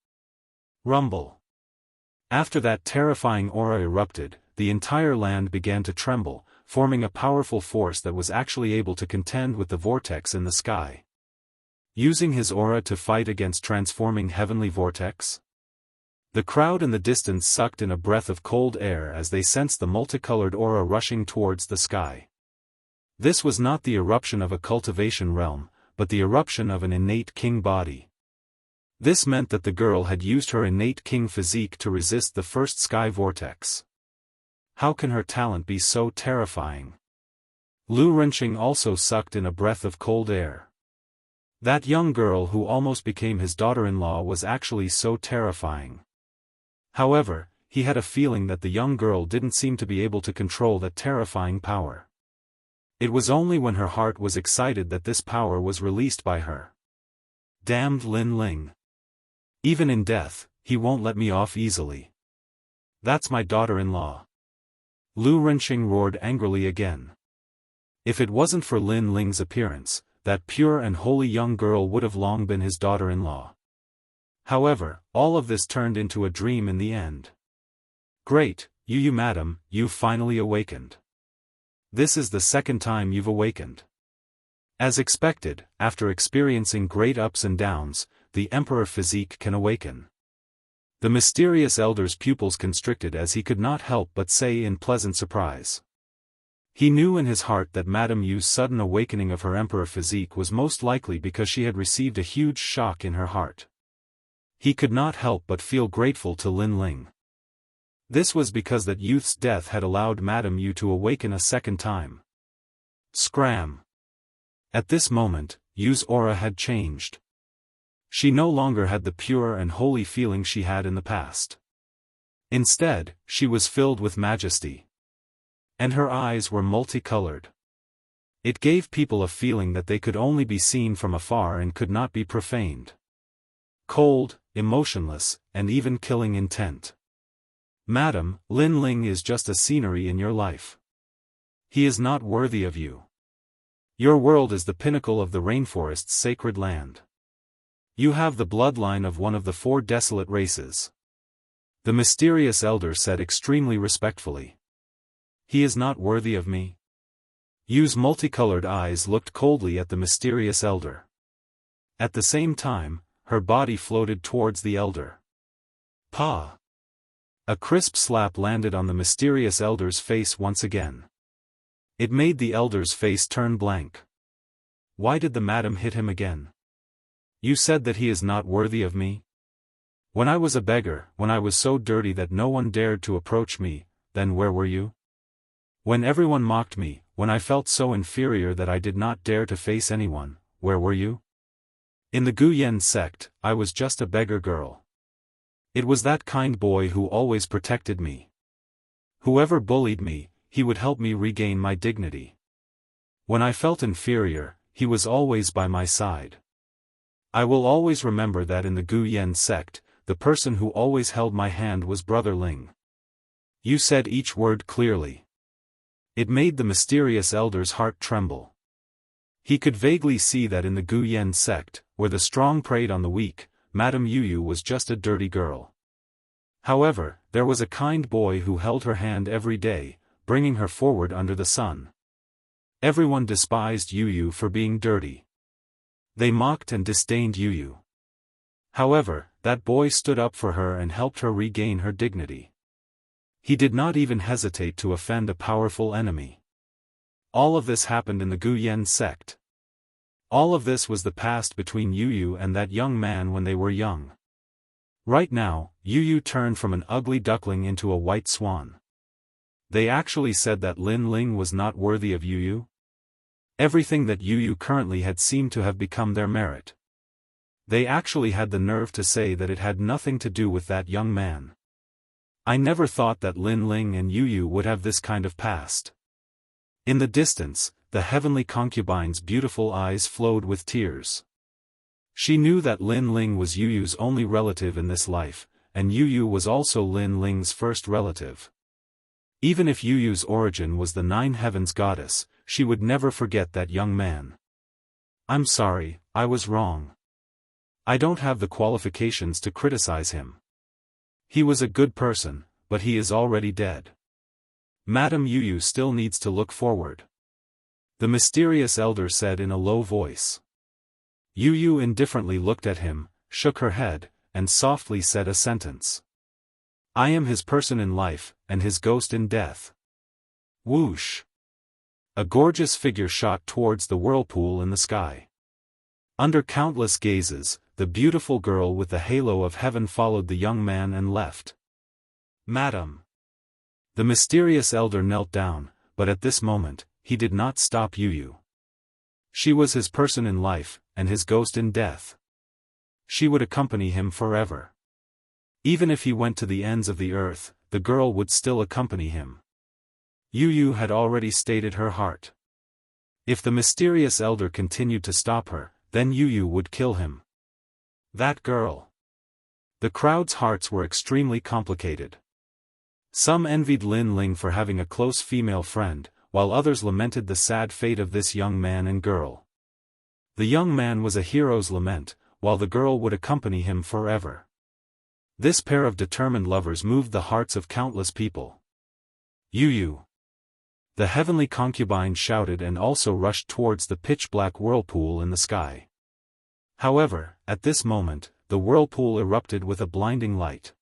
Rumble. After that terrifying aura erupted, the entire land began to tremble, forming a powerful force that was actually able to contend with the vortex in the sky. Using his aura to fight against transforming heavenly vortex? The crowd in the distance sucked in a breath of cold air as they sensed the multicolored aura rushing towards the sky. This was not the eruption of a cultivation realm, but the eruption of an innate king body. This meant that the girl had used her innate king physique to resist the first sky vortex. How can her talent be so terrifying? Lu Renqing also sucked in a breath of cold air. That young girl who almost became his daughter-in-law was actually so terrifying. However, he had a feeling that the young girl didn't seem to be able to control that terrifying power. It was only when her heart was excited that this power was released by her. Damned Lin Ling. Even in death, he won't let me off easily. That's my daughter-in-law. Lu Renqing roared angrily again. If it wasn't for Lin Ling's appearance, that pure and holy young girl would have long been his daughter-in-law. However, all of this turned into a dream in the end. Great, Yu madam, you've finally awakened. This is the second time you've awakened. As expected, after experiencing great ups and downs, the emperor physique can awaken. The mysterious elder's pupils constricted as he could not help but say in pleasant surprise. He knew in his heart that Madame Yu's sudden awakening of her emperor physique was most likely because she had received a huge shock in her heart. He could not help but feel grateful to Lin Ling. This was because that youth's death had allowed Madame Yu to awaken a second time. Scram! At this moment, Yu's aura had changed. She no longer had the pure and holy feeling she had in the past. Instead, she was filled with majesty. And her eyes were multicolored. It gave people a feeling that they could only be seen from afar and could not be profaned. Cold, emotionless, and even killing intent. Madam, Lin Ling is just a scenery in your life. He is not worthy of you. Your world is the pinnacle of the rainforest's sacred land. You have the bloodline of one of the 4 desolate races. The mysterious elder said extremely respectfully. He is not worthy of me? Yu's multicolored eyes looked coldly at the mysterious elder. At the same time, her body floated towards the elder. Pa! A crisp slap landed on the mysterious elder's face once again. It made the elder's face turn blank. Why did the madam hit him again? You said that he is not worthy of me? When I was a beggar, when I was so dirty that no one dared to approach me, then where were you? When everyone mocked me, when I felt so inferior that I did not dare to face anyone, where were you? In the Guyan sect, I was just a beggar girl. It was that kind boy who always protected me. Whoever bullied me, he would help me regain my dignity. When I felt inferior, he was always by my side. I will always remember that in the Guyan sect, the person who always held my hand was Brother Ling. You said each word clearly. It made the mysterious elder's heart tremble. He could vaguely see that in the Guyan sect, where the strong preyed on the weak, Madame Yu was just a dirty girl. However, there was a kind boy who held her hand every day, bringing her forward under the sun. Everyone despised Yu for being dirty. They mocked and disdained Yu. However, that boy stood up for her and helped her regain her dignity. He did not even hesitate to offend a powerful enemy. All of this happened in the Guyan sect. All of this was the past between Yu and that young man when they were young. Right now, Yu turned from an ugly duckling into a white swan. They actually said that Lin Ling was not worthy of Yu. Everything that Yu currently had seemed to have become their merit. They actually had the nerve to say that it had nothing to do with that young man. I never thought that Lin Ling and Yu would have this kind of past. In the distance, the heavenly concubine's beautiful eyes flowed with tears. She knew that Lin Ling was Yu's only relative in this life, and Yu was also Lin Ling's first relative. Even if Yu's origin was the 9 heavens goddess, she would never forget that young man. I'm sorry, I was wrong. I don't have the qualifications to criticize him. He was a good person, but he is already dead. Madame Yu still needs to look forward. The mysterious elder said in a low voice. Yu indifferently looked at him, shook her head, and softly said a sentence. I am his person in life, and his ghost in death. Whoosh! A gorgeous figure shot towards the whirlpool in the sky. Under countless gazes, the beautiful girl with the halo of heaven followed the young man and left. Madam! The mysterious elder knelt down, but at this moment, he did not stop Yu. She was his person in life, and his ghost in death. She would accompany him forever. Even if he went to the ends of the earth, the girl would still accompany him. Yu had already stated her heart. If the mysterious elder continued to stop her, then Yu would kill him. That girl. The crowd's hearts were extremely complicated. Some envied Lin Ling for having a close female friend, while others lamented the sad fate of this young man and girl. The young man was a hero's lament, while the girl would accompany him forever. This pair of determined lovers moved the hearts of countless people. Yu. The heavenly concubine shouted and also rushed towards the pitch-black whirlpool in the sky. However, at this moment, the whirlpool erupted with a blinding light.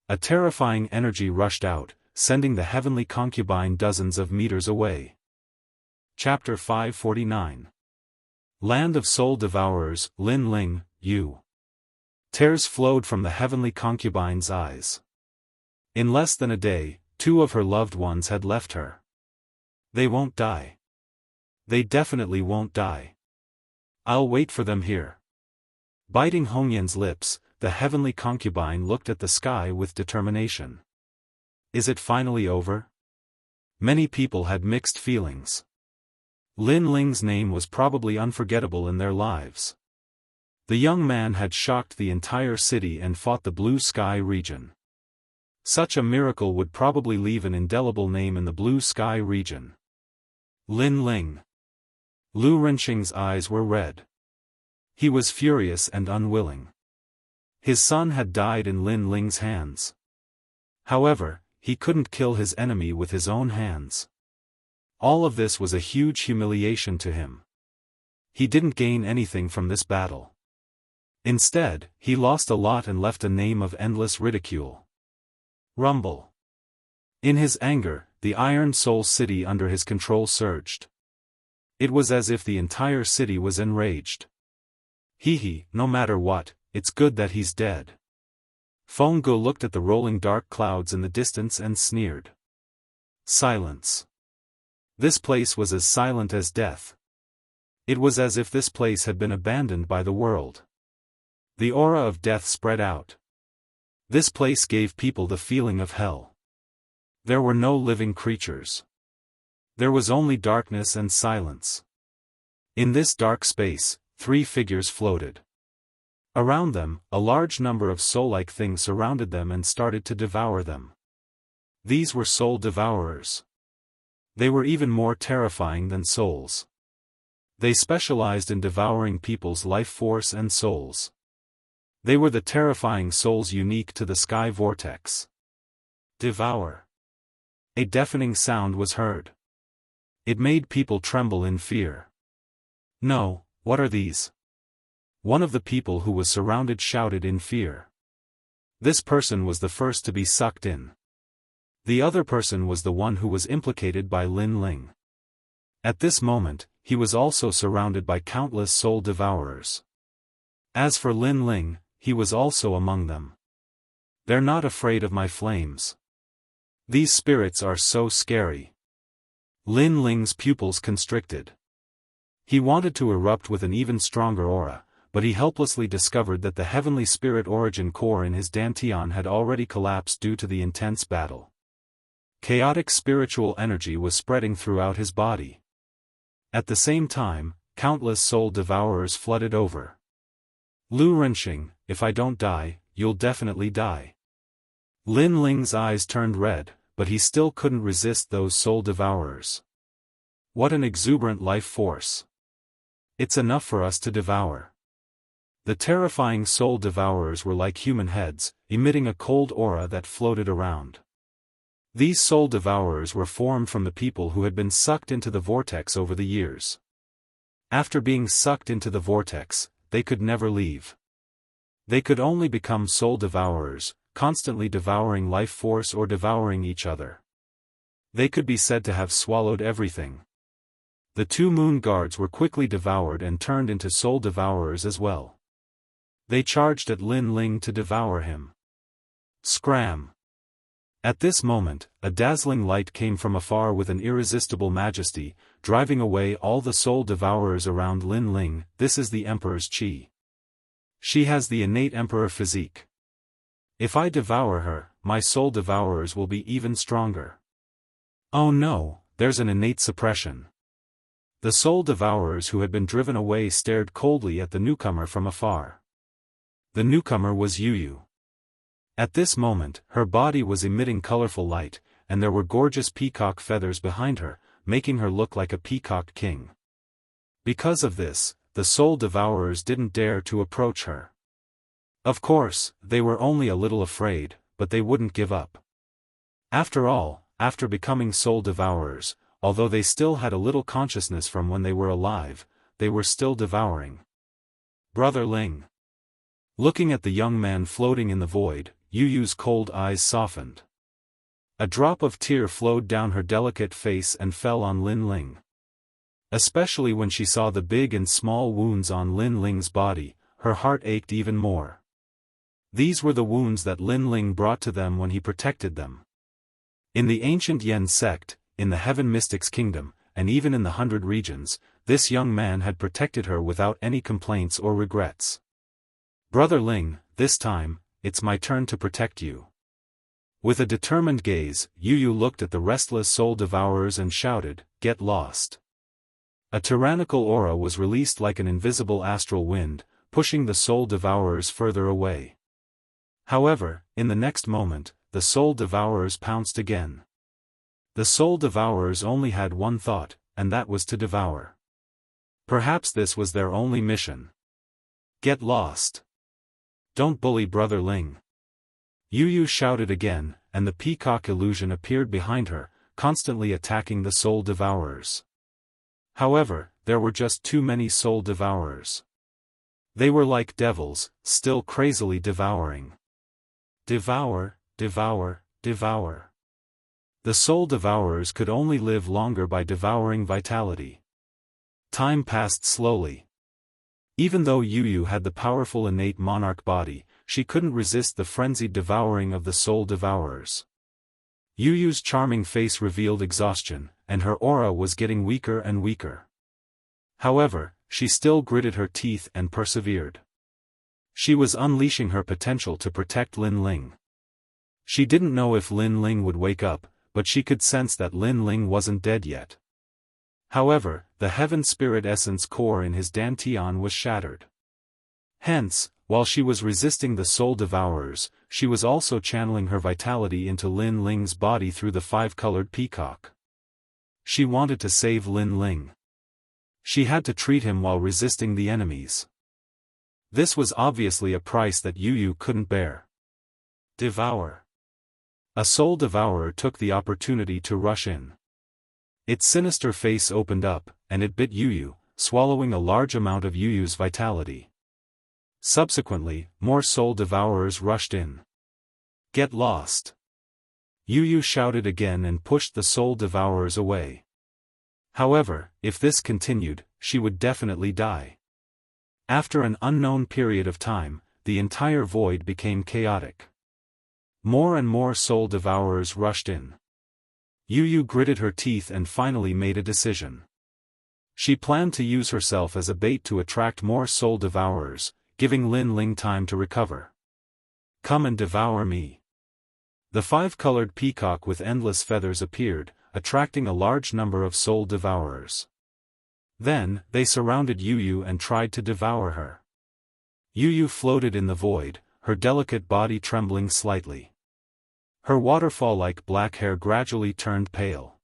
A terrifying energy rushed out, sending the heavenly concubine dozens of meters away. Chapter 549. Land of Soul Devourers, Lin Ling, Yu. Tears flowed from the heavenly concubine's eyes. In less than a day, 2 of her loved ones had left her. They won't die. They definitely won't die. I'll wait for them here. Biting Hongyan's lips, the heavenly concubine looked at the sky with determination. Is it finally over? Many people had mixed feelings. Lin Ling's name was probably unforgettable in their lives. The young man had shocked the entire city and fought the Blue Sky region. Such a miracle would probably leave an indelible name in the Blue Sky region. Lin Ling. Lu Renqing's eyes were red. He was furious and unwilling. His son had died in Lin Ling's hands. However, he couldn't kill his enemy with his own hands. All of this was a huge humiliation to him. He didn't gain anything from this battle. Instead, he lost a lot and left a name of endless ridicule. Rumble. In his anger, the Iron Soul City under his control surged. It was as if the entire city was enraged. No matter what, it's good that he's dead. Feng Ge looked at the rolling dark clouds in the distance and sneered. Silence. This place was as silent as death. It was as if this place had been abandoned by the world. The aura of death spread out. This place gave people the feeling of hell. There were no living creatures. There was only darkness and silence. In this dark space, 3 figures floated. Around them, a large number of soul-like things surrounded them and started to devour them. These were soul devourers. They were even more terrifying than souls. They specialized in devouring people's life force and souls. They were the terrifying souls unique to the sky vortex. Devour. A deafening sound was heard. It made people tremble in fear. No, what are these? One of the people who was surrounded shouted in fear. This person was the first to be sucked in. The other person was the one who was implicated by Lin Ling. At this moment, he was also surrounded by countless soul devourers. As for Lin Ling, he was also among them. They're not afraid of my flames. These spirits are so scary. Lin Ling's pupils constricted. He wanted to erupt with an even stronger aura, but he helplessly discovered that the heavenly spirit origin core in his dantian had already collapsed due to the intense battle. Chaotic spiritual energy was spreading throughout his body. At the same time, countless soul devourers flooded over. Lu Renqing, if I don't die, you'll definitely die. Lin Ling's eyes turned red, but he still couldn't resist those soul devourers. What an exuberant life force. It's enough for us to devour. The terrifying soul devourers were like human heads, emitting a cold aura that floated around. These soul devourers were formed from the people who had been sucked into the vortex over the years. After being sucked into the vortex, they could never leave. They could only become soul devourers, constantly devouring life force or devouring each other. They could be said to have swallowed everything. The 2 moon guards were quickly devoured and turned into soul devourers as well. They charged at Lin Ling to devour him. Scram! At this moment, a dazzling light came from afar with an irresistible majesty, driving away all the soul devourers around Lin Ling. This is the Emperor's Qi. She has the innate Emperor physique. If I devour her, my soul devourers will be even stronger. Oh no, there's an innate suppression. The soul devourers who had been driven away stared coldly at the newcomer from afar. The newcomer was Yu. At this moment, her body was emitting colorful light, and there were gorgeous peacock feathers behind her, making her look like a peacock king. Because of this, the soul devourers didn't dare to approach her. Of course, they were only a little afraid, but they wouldn't give up. After all, after becoming soul devourers, although they still had a little consciousness from when they were alive, they were still devouring. Brother Ling. Looking at the young man floating in the void, Yu Yu's cold eyes softened. A drop of tear flowed down her delicate face and fell on Lin Ling. Especially when she saw the big and small wounds on Lin Ling's body, her heart ached even more. These were the wounds that Lin Ling brought to them when he protected them. In the ancient Yen sect, in the Heaven Mystics Kingdom, and even in the 100 regions, this young man had protected her without any complaints or regrets. Brother Ling, this time, it's my turn to protect you. With a determined gaze, Yu Yu looked at the restless soul devourers and shouted, "Get lost." A tyrannical aura was released like an invisible astral wind, pushing the soul devourers further away. However, in the next moment, the soul devourers pounced again. The soul devourers only had one thought, and that was to devour. Perhaps this was their only mission. Get lost. Don't bully Brother Ling. Yu Yu shouted again, and the peacock illusion appeared behind her, constantly attacking the soul devourers. However, there were just too many soul devourers. They were like devils, still crazily devouring. Devour, devour, devour. The soul devourers could only live longer by devouring vitality. Time passed slowly. Even though Yu Yu had the powerful innate monarch body, she couldn't resist the frenzied devouring of the soul devourers. Yu Yu's charming face revealed exhaustion, and her aura was getting weaker and weaker. However, she still gritted her teeth and persevered. She was unleashing her potential to protect Lin Ling. She didn't know if Lin Ling would wake up, but she could sense that Lin Ling wasn't dead yet. However, the heaven spirit essence core in his dantian was shattered. Hence, while she was resisting the soul devourers, she was also channeling her vitality into Lin Ling's body through the five-colored peacock. She wanted to save Lin Ling. She had to treat him while resisting the enemies. This was obviously a price that Yu Yu couldn't bear. Devour. A soul devourer took the opportunity to rush in. Its sinister face opened up, and it bit Yu Yu, swallowing a large amount of Yu Yu's vitality. Subsequently, more soul devourers rushed in. Get lost. Yu Yu shouted again and pushed the soul devourers away. However, if this continued, she would definitely die. After an unknown period of time, the entire void became chaotic. More and more soul devourers rushed in. Yu Yu gritted her teeth and finally made a decision. She planned to use herself as a bait to attract more soul devourers, giving Lin Ling time to recover. Come and devour me. The five-colored peacock with endless feathers appeared, attracting a large number of soul devourers. Then, they surrounded Yu Yu and tried to devour her. Yu Yu floated in the void, her delicate body trembling slightly. Her waterfall-like black hair gradually turned pale.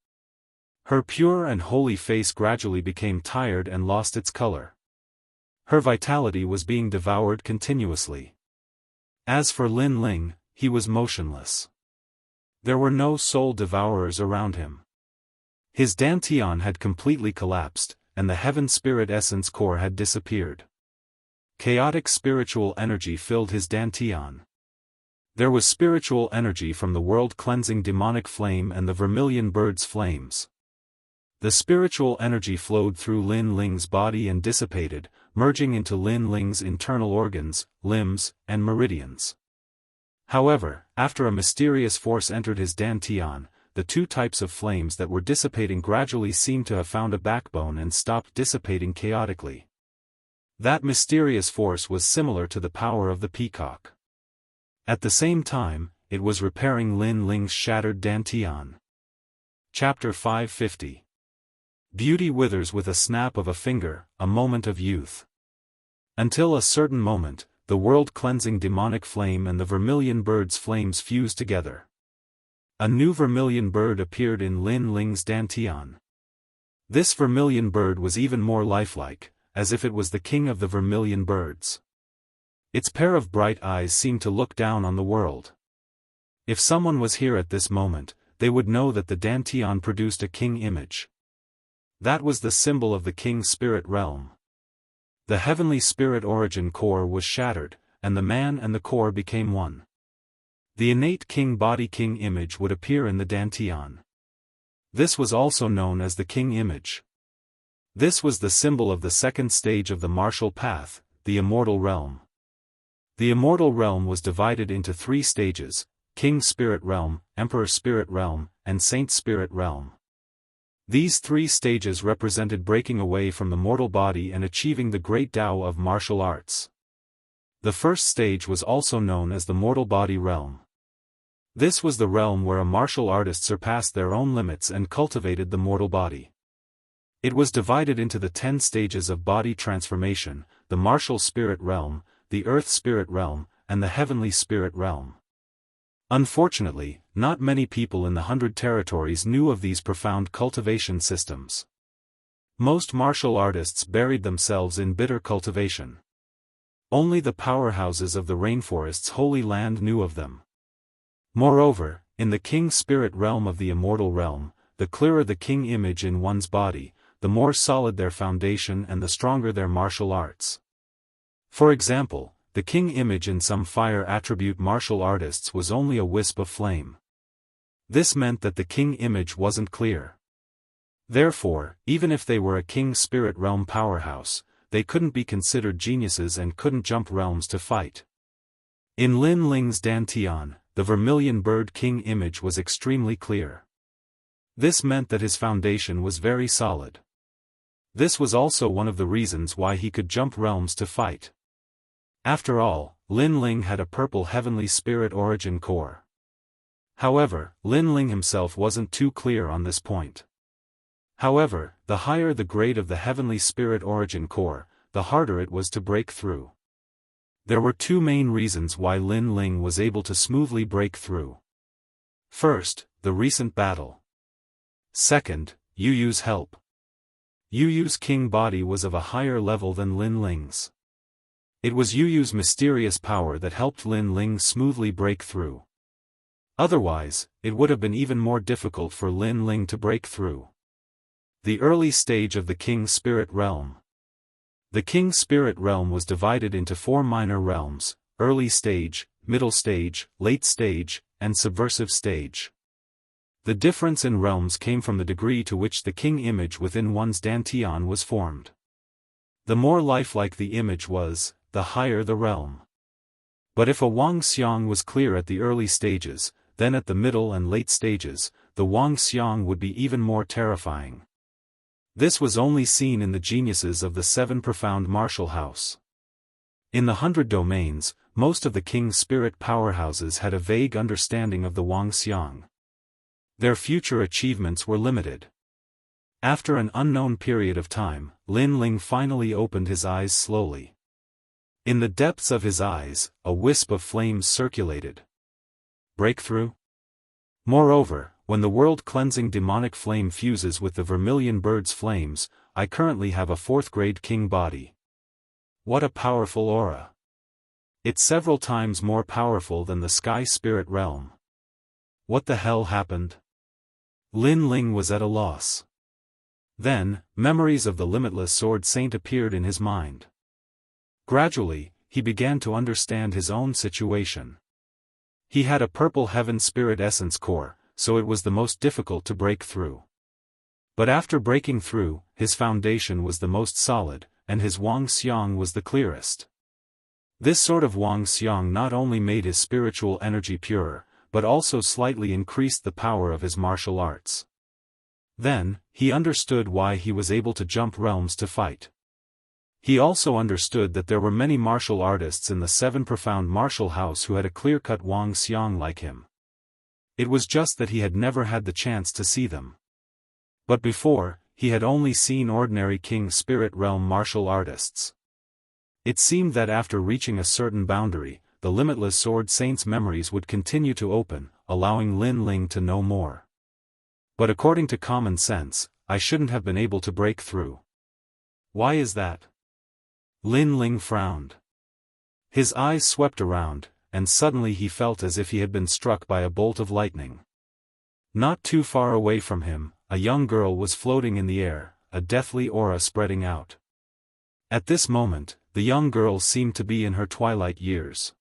Her pure and holy face gradually became tired and lost its color. Her vitality was being devoured continuously. As for Lin Ling, he was motionless. There were no soul devourers around him. His dantian had completely collapsed, and the heaven spirit essence core had disappeared. Chaotic spiritual energy filled his dantian. There was spiritual energy from the world-cleansing demonic flame and the vermilion bird's flames. The spiritual energy flowed through Lin Ling's body and dissipated, merging into Lin Ling's internal organs, limbs, and meridians. However, after a mysterious force entered his dantian, the two types of flames that were dissipating gradually seemed to have found a backbone and stopped dissipating chaotically. That mysterious force was similar to the power of the peacock. At the same time, it was repairing Lin Ling's shattered dantian. Chapter 550. Beauty withers with a snap of a finger, a moment of youth. Until a certain moment, the world-cleansing demonic flame and the vermilion bird's flames fused together. A new vermilion bird appeared in Lin Ling's dantian. This vermilion bird was even more lifelike, as if it was the king of the vermilion birds. Its pair of bright eyes seemed to look down on the world. If someone was here at this moment, they would know that the Dantian produced a king image. That was the symbol of the king spirit realm. The heavenly spirit origin core was shattered, and the man and the core became one. The innate king body king image would appear in the Dantian. This was also known as the king image. This was the symbol of the second stage of the martial path, the immortal realm. The immortal realm was divided into 3 stages: king spirit realm, emperor spirit realm, and saint spirit realm. These 3 stages represented breaking away from the mortal body and achieving the great Tao of martial arts. The first stage was also known as the mortal body realm. This was the realm where a martial artist surpassed their own limits and cultivated the mortal body. It was divided into the 10 stages of body transformation: the martial spirit realm, the earth spirit realm, and the heavenly spirit realm. Unfortunately, not many people in the 100 territories knew of these profound cultivation systems. Most martial artists buried themselves in bitter cultivation. Only the powerhouses of the rainforest's holy land knew of them. Moreover, in the king spirit realm of the immortal realm, the clearer the king image in one's body, the more solid their foundation and the stronger their martial arts. For example, the king image in some fire attribute martial artists was only a wisp of flame. This meant that the king image wasn't clear. Therefore, even if they were a king spirit realm powerhouse, they couldn't be considered geniuses and couldn't jump realms to fight. In Lin Ling's Dantian, the vermilion bird king image was extremely clear. This meant that his foundation was very solid. This was also one of the reasons why he could jump realms to fight. After all, Lin Ling had a purple heavenly spirit origin core. However, Lin Ling himself wasn't too clear on this point. However, the higher the grade of the heavenly spirit origin core, the harder it was to break through. There were 2 main reasons why Lin Ling was able to smoothly break through. First, the recent battle. Second, Yu Yu's help. Yu Yu's king body was of a higher level than Lin Ling's. It was Yu Yu's mysterious power that helped Lin Ling smoothly break through. Otherwise, it would have been even more difficult for Lin Ling to break through. The early stage of the king spirit realm. The king spirit realm was divided into 4 minor realms: early stage, middle stage, late stage, and subversive stage. The difference in realms came from the degree to which the king image within one's Dantian was formed. The more lifelike the image was, the higher the realm. But if a Wang Xiang was clear at the early stages, then at the middle and late stages, the Wang Xiang would be even more terrifying. This was only seen in the geniuses of the 7 profound martial house. In the 100 domains, most of the king's spirit powerhouses had a vague understanding of the Wang Xiang. Their future achievements were limited. After an unknown period of time, Lin Ling finally opened his eyes slowly. In the depths of his eyes, a wisp of flames circulated. Breakthrough? Moreover, when the world-cleansing demonic flame fuses with the vermilion bird's flames, I currently have a 4th-grade king body. What a powerful aura! It's several times more powerful than the sky spirit realm. What the hell happened? Lin Ling was at a loss. Then, memories of the limitless sword saint appeared in his mind. Gradually, he began to understand his own situation. He had a purple heaven spirit essence core, so it was the most difficult to break through. But after breaking through, his foundation was the most solid, and his Wang Xiang was the clearest. This sort of Wang Xiang not only made his spiritual energy purer, but also slightly increased the power of his martial arts. Then, he understood why he was able to jump realms to fight. He also understood that there were many martial artists in the 7 profound martial house who had a clear-cut Wang Xiang like him. It was just that he had never had the chance to see them. But before, he had only seen ordinary king spirit realm martial artists. It seemed that after reaching a certain boundary, the limitless sword saint's memories would continue to open, allowing Lin Ling to know more. But according to common sense, I shouldn't have been able to break through. Why is that? Lin Ling frowned. His eyes swept around, and suddenly he felt as if he had been struck by a bolt of lightning. Not too far away from him, a young girl was floating in the air, a deathly aura spreading out. At this moment, the young girl seemed to be in her twilight years.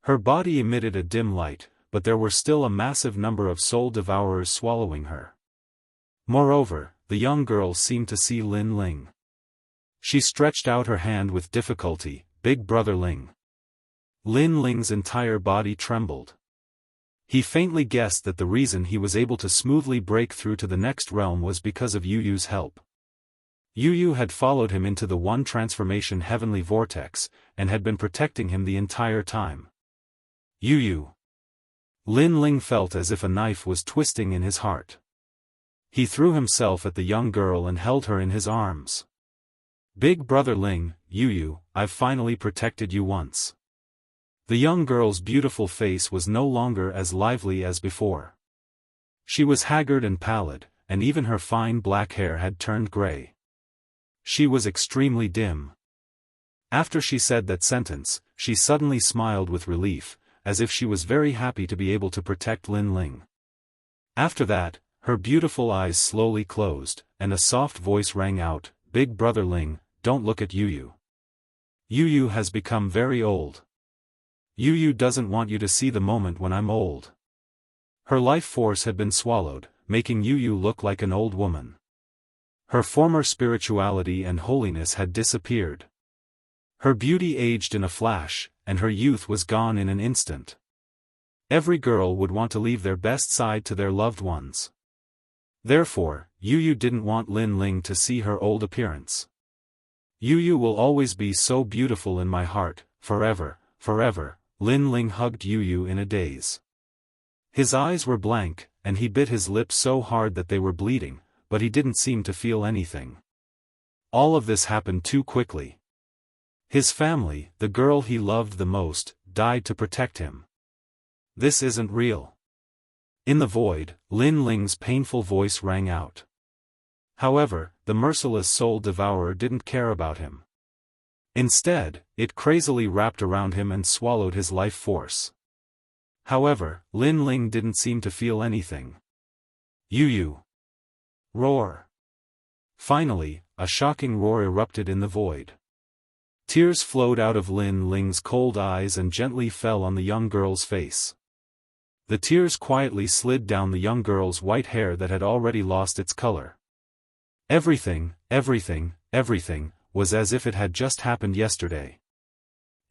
Her body emitted a dim light, but there were still a massive number of soul devourers swallowing her. Moreover, the young girl seemed to see Lin Ling. She stretched out her hand with difficulty, "Big Brother Ling." Lin Ling's entire body trembled. He faintly guessed that the reason he was able to smoothly break through to the next realm was because of Yu Yu's help. Yu Yu had followed him into the One Transformation Heavenly Vortex, and had been protecting him the entire time. Yu Yu. Lin Ling felt as if a knife was twisting in his heart. He threw himself at the young girl and held her in his arms. "Big Brother Ling, Yu Yu, I've finally protected you once." The young girl's beautiful face was no longer as lively as before. She was haggard and pallid, and even her fine black hair had turned gray. She was extremely dim. After she said that sentence, she suddenly smiled with relief, as if she was very happy to be able to protect Lin Ling. After that, her beautiful eyes slowly closed, and a soft voice rang out, "Big Brother Ling, don't look at Yu Yu. Yu Yu has become very old. Yu Yu doesn't want you to see the moment when I'm old." Her life force had been swallowed, making Yu Yu look like an old woman. Her former spirituality and holiness had disappeared. Her beauty aged in a flash, and her youth was gone in an instant. Every girl would want to leave their best side to their loved ones. Therefore, Yu Yu didn't want Lin Ling to see her old appearance. "Yu Yu will always be so beautiful in my heart, forever, forever." Lin Ling hugged Yu Yu in a daze. His eyes were blank, and he bit his lips so hard that they were bleeding, but he didn't seem to feel anything. All of this happened too quickly. His family, the girl he loved the most, died to protect him. This isn't real. In the void, Lin Ling's painful voice rang out. However, the merciless soul devourer didn't care about him. Instead, it crazily wrapped around him and swallowed his life force. However, Lin Ling didn't seem to feel anything. "Yu Yu!" Roar. Finally, a shocking roar erupted in the void. Tears flowed out of Lin Ling's cold eyes and gently fell on the young girl's face. The tears quietly slid down the young girl's white hair that had already lost its color. Everything, was as if it had just happened yesterday.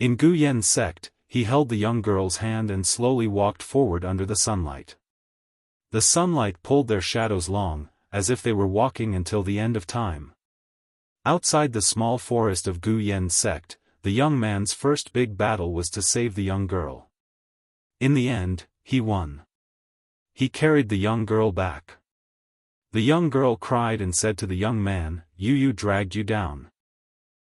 In Gu Yen's sect, he held the young girl's hand and slowly walked forward under the sunlight. The sunlight pulled their shadows long, as if they were walking until the end of time. Outside the small forest of Gu Yen's sect, the young man's first big battle was to save the young girl. In the end, he won. He carried the young girl back. The young girl cried and said to the young man, "Yu Yu dragged you down."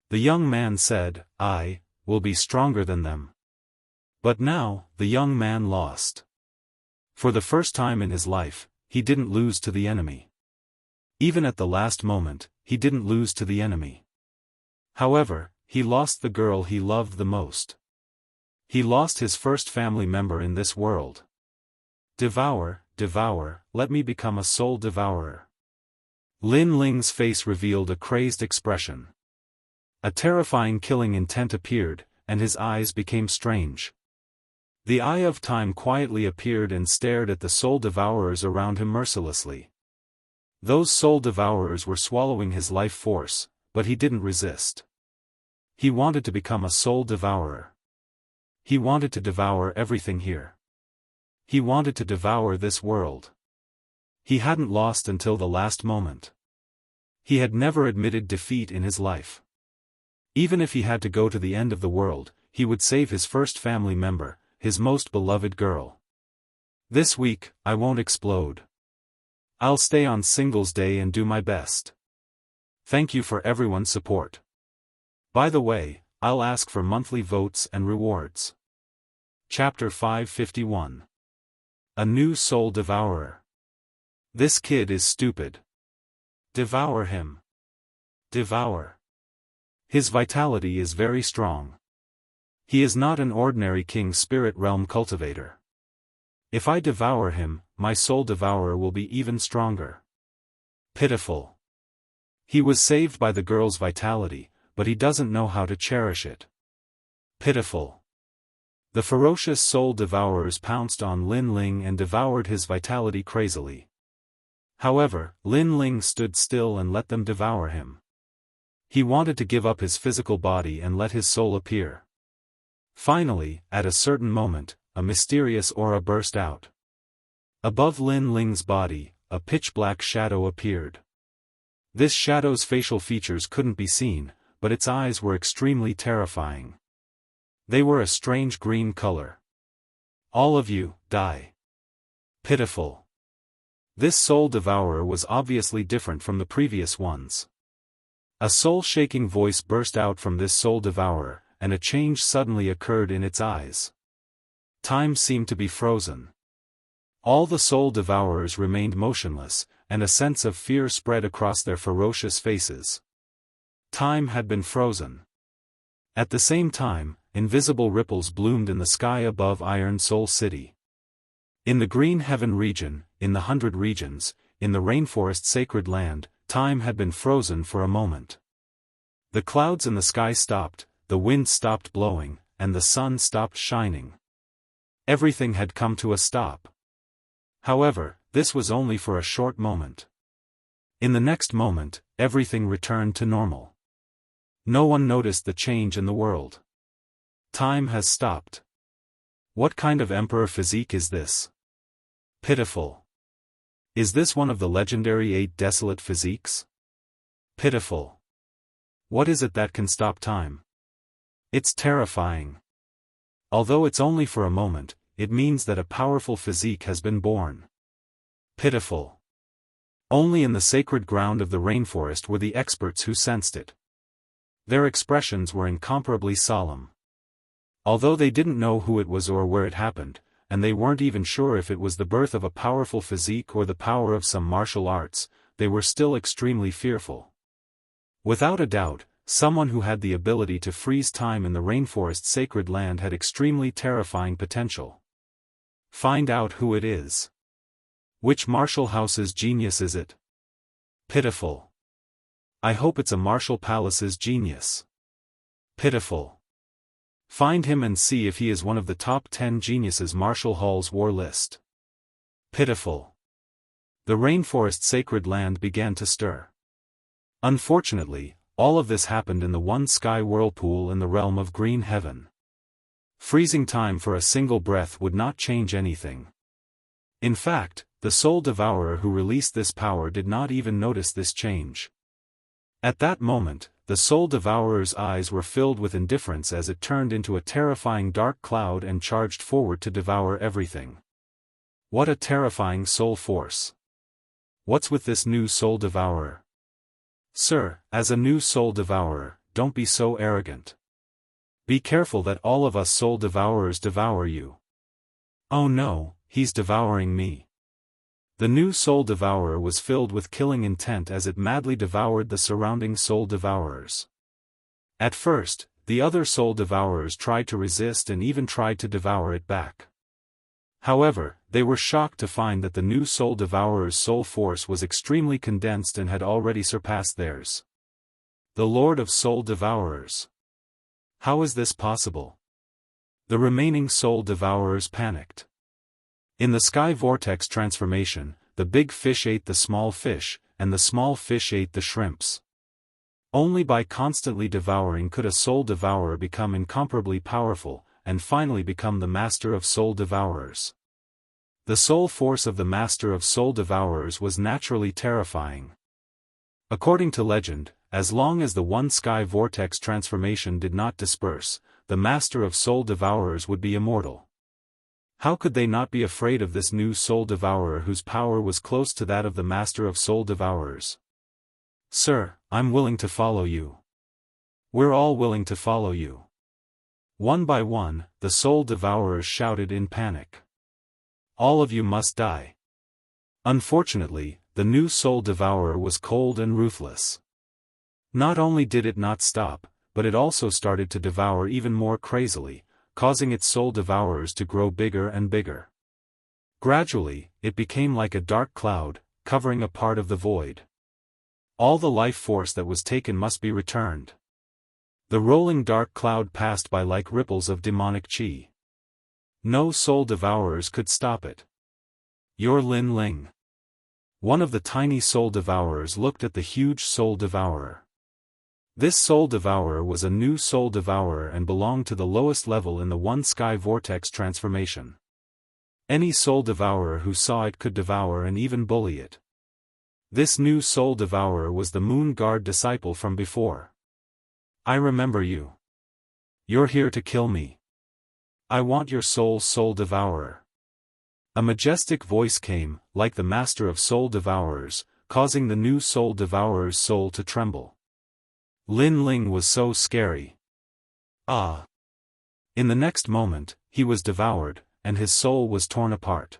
The young man said, "I will be stronger than them." But now, the young man lost. For the first time in his life, he didn't lose to the enemy. Even at the last moment, he didn't lose to the enemy. However, he lost the girl he loved the most. He lost his first family member in this world. Devour, let me become a soul devourer. Lin Ling's face revealed a crazed expression. A terrifying killing intent appeared, and his eyes became strange. The Eye of Time quietly appeared and stared at the soul devourers around him mercilessly. Those soul devourers were swallowing his life force, but he didn't resist. He wanted to become a soul devourer. He wanted to devour everything here. He wanted to devour this world. He hadn't lost until the last moment. He had never admitted defeat in his life. Even if he had to go to the end of the world, he would save his first family member, his most beloved girl. This week, I won't explode. I'll stay on Singles Day and do my best. Thank you for everyone's support. By the way, I'll ask for monthly votes and rewards. Chapter 551. A New Soul Devourer. This kid is stupid. Devour him. Devour. His vitality is very strong. He is not an ordinary King Spirit Realm cultivator. If I devour him, my soul devourer will be even stronger. Pitiful. He was saved by the girl's vitality, but he doesn't know how to cherish it. Pitiful. The ferocious soul devourers pounced on Lin Ling and devoured his vitality crazily. However, Lin Ling stood still and let them devour him. He wanted to give up his physical body and let his soul appear. Finally, at a certain moment, a mysterious aura burst out. Above Lin Ling's body, a pitch-black shadow appeared. This shadow's facial features couldn't be seen, but its eyes were extremely terrifying. They were a strange green color. All of you, die. Pitiful. This soul devourer was obviously different from the previous ones. A soul-shaking voice burst out from this soul devourer, and a change suddenly occurred in its eyes. Time seemed to be frozen. All the soul devourers remained motionless, and a sense of fear spread across their ferocious faces. Time had been frozen. At the same time, invisible ripples bloomed in the sky above Iron Soul City. In the Green Heaven region, in the 100 regions, in the Rainforest Sacred Land, time had been frozen for a moment. The clouds in the sky stopped, the wind stopped blowing, and the sun stopped shining. Everything had come to a stop. However, this was only for a short moment. In the next moment, everything returned to normal. No one noticed the change in the world. Time has stopped. What kind of emperor physique is this? Pitiful. Is this one of the legendary 8 desolate physiques? Pitiful. What is it that can stop time? It's terrifying. Although it's only for a moment, it means that a powerful physique has been born. Pitiful. Only in the sacred ground of the rainforest were the experts who sensed it. Their expressions were incomparably solemn. Although they didn't know who it was or where it happened, and they weren't even sure if it was the birth of a powerful physique or the power of some martial arts, they were still extremely fearful. Without a doubt, someone who had the ability to freeze time in the rainforest sacred land had extremely terrifying potential. Find out who it is. Which martial house's genius is it? Pitiful. I hope it's a martial palace's genius. Pitiful. Find him and see if he is one of the top 10 geniuses Martial Hall's war list. Pitiful. The rainforest sacred land began to stir. Unfortunately, all of this happened in the one sky whirlpool in the realm of Green Heaven. Freezing time for a single breath would not change anything. In fact, the soul devourer who released this power did not even notice this change. At that moment, the soul devourer's eyes were filled with indifference as it turned into a terrifying dark cloud and charged forward to devour everything. What a terrifying soul force. What's with this new soul devourer? Sir, as a new soul devourer, don't be so arrogant. Be careful that all of us soul devourers devour you. Oh no, he's devouring me. The new soul devourer was filled with killing intent as it madly devoured the surrounding soul devourers. At first, the other soul devourers tried to resist and even tried to devour it back. However, they were shocked to find that the new soul devourer's soul force was extremely condensed and had already surpassed theirs. The Lord of Soul Devourers. How is this possible? The remaining soul devourers panicked. In the sky vortex transformation, the big fish ate the small fish, and the small fish ate the shrimps. Only by constantly devouring could a soul devourer become incomparably powerful, and finally become the master of soul devourers. The soul force of the master of soul devourers was naturally terrifying. According to legend, as long as the one sky vortex transformation did not disperse, the master of soul devourers would be immortal. How could they not be afraid of this new soul devourer whose power was close to that of the master of soul devourers? Sir, I'm willing to follow you. We're all willing to follow you. One by one, the soul devourers shouted in panic. All of you must die. Unfortunately, the new soul devourer was cold and ruthless. Not only did it not stop, but it also started to devour even more crazily, causing its soul devourers to grow bigger and bigger. Gradually, it became like a dark cloud, covering a part of the void. All the life force that was taken must be returned. The rolling dark cloud passed by like ripples of demonic chi. No soul devourers could stop it. You're Lin Ling. One of the tiny soul devourers looked at the huge soul devourer. This soul devourer was a new soul devourer and belonged to the lowest level in the One Sky Vortex transformation. Any soul devourer who saw it could devour and even bully it. This new soul devourer was the Moon Guard disciple from before. I remember you. You're here to kill me. I want your soul, soul devourer. A majestic voice came, like the master of soul devourers, causing the new soul devourer's soul to tremble. Lin Ling was so scary. Ah! In the next moment, he was devoured, and his soul was torn apart.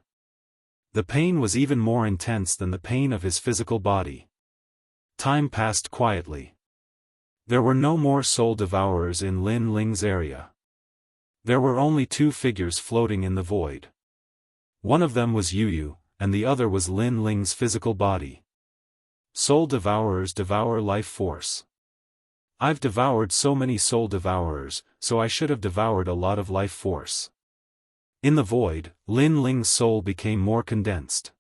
The pain was even more intense than the pain of his physical body. Time passed quietly. There were no more soul devourers in Lin Ling's area. There were only two figures floating in the void. One of them was Yu, and the other was Lin Ling's physical body. Soul devourers devour life force. I've devoured so many soul devourers, so I should have devoured a lot of life force. In the void, Lin Ling's soul became more condensed.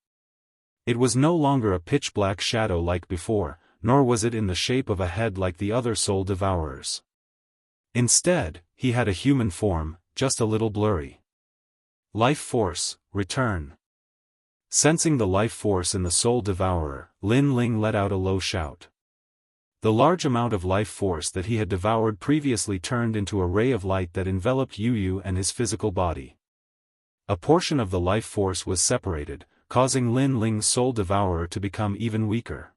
It was no longer a pitch-black shadow like before, nor was it in the shape of a head like the other soul devourers. Instead, he had a human form, just a little blurry. Life force, return. Sensing the life force in the soul devourer, Lin Ling let out a low shout. The large amount of life force that he had devoured previously turned into a ray of light that enveloped Yu and his physical body. A portion of the life force was separated, causing Lin Ling's soul devourer to become even weaker.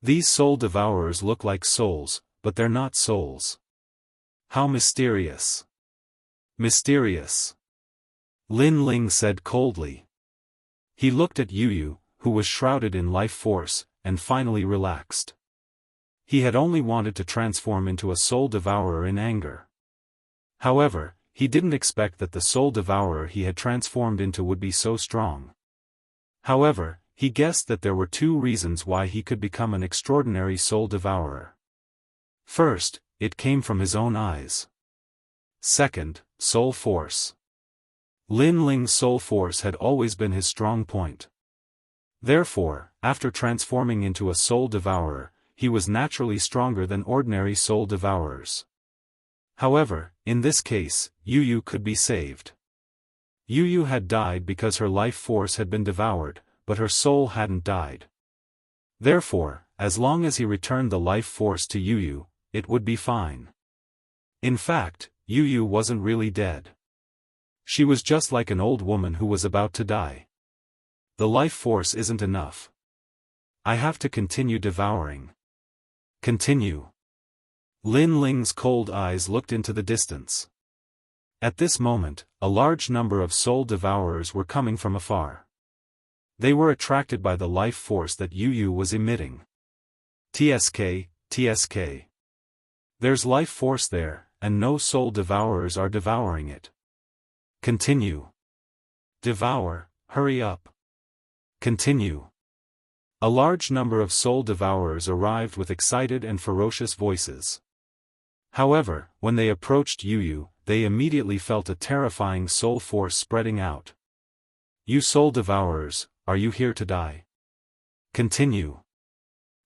These soul devourers look like souls, but they're not souls. How mysterious. Mysterious. Lin Ling said coldly. He looked at Yu, who was shrouded in life force, and finally relaxed. He had only wanted to transform into a soul devourer in anger. However, he didn't expect that the soul devourer he had transformed into would be so strong. However, he guessed that there were two reasons why he could become an extraordinary soul devourer. First, it came from his own eyes. Second, soul force. Lin Ling's soul force had always been his strong point. Therefore, after transforming into a soul devourer, he was naturally stronger than ordinary soul devourers. However, in this case, Yu could be saved. Yu had died because her life force had been devoured, but her soul hadn't died. Therefore, as long as he returned the life force to Yu, it would be fine. In fact, Yu wasn't really dead. She was just like an old woman who was about to die. The life force isn't enough. I have to continue devouring. Continue. Lin Ling's cold eyes looked into the distance. At this moment, a large number of soul devourers were coming from afar. They were attracted by the life force that Yu was emitting. TSK, TSK. There's life force there, and no soul devourers are devouring it. Continue. Devour, hurry up. Continue. A large number of soul devourers arrived with excited and ferocious voices. However, when they approached Yu, they immediately felt a terrifying soul force spreading out. You soul devourers, are you here to die? Continue.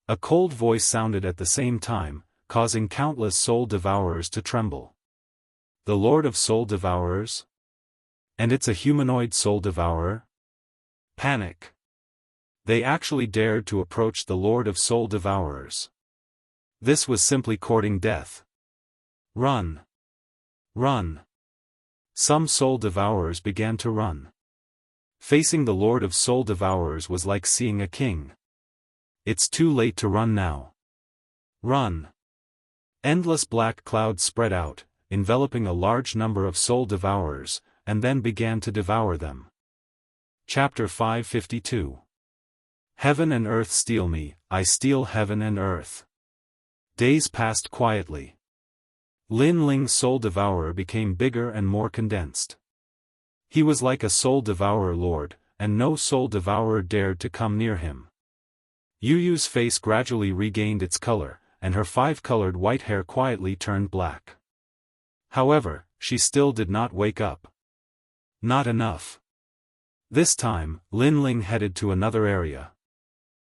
A cold voice sounded at the same time, causing countless soul devourers to tremble. The Lord of Soul Devourers? And it's a humanoid soul devourer? Panic. They actually dared to approach the Lord of Soul Devourers. This was simply courting death. Run. Run. Some soul devourers began to run. Facing the Lord of Soul Devourers was like seeing a king. It's too late to run now. Run. Endless black clouds spread out, enveloping a large number of soul devourers, and then began to devour them. Chapter 552. Heaven and earth steal me, I steal heaven and earth. Days passed quietly. Lin Ling's soul devourer became bigger and more condensed. He was like a soul devourer lord, and no soul devourer dared to come near him. Yu Yu's face gradually regained its color, and her five-colored white hair quietly turned black. However, she still did not wake up. Not enough. This time, Lin Ling headed to another area.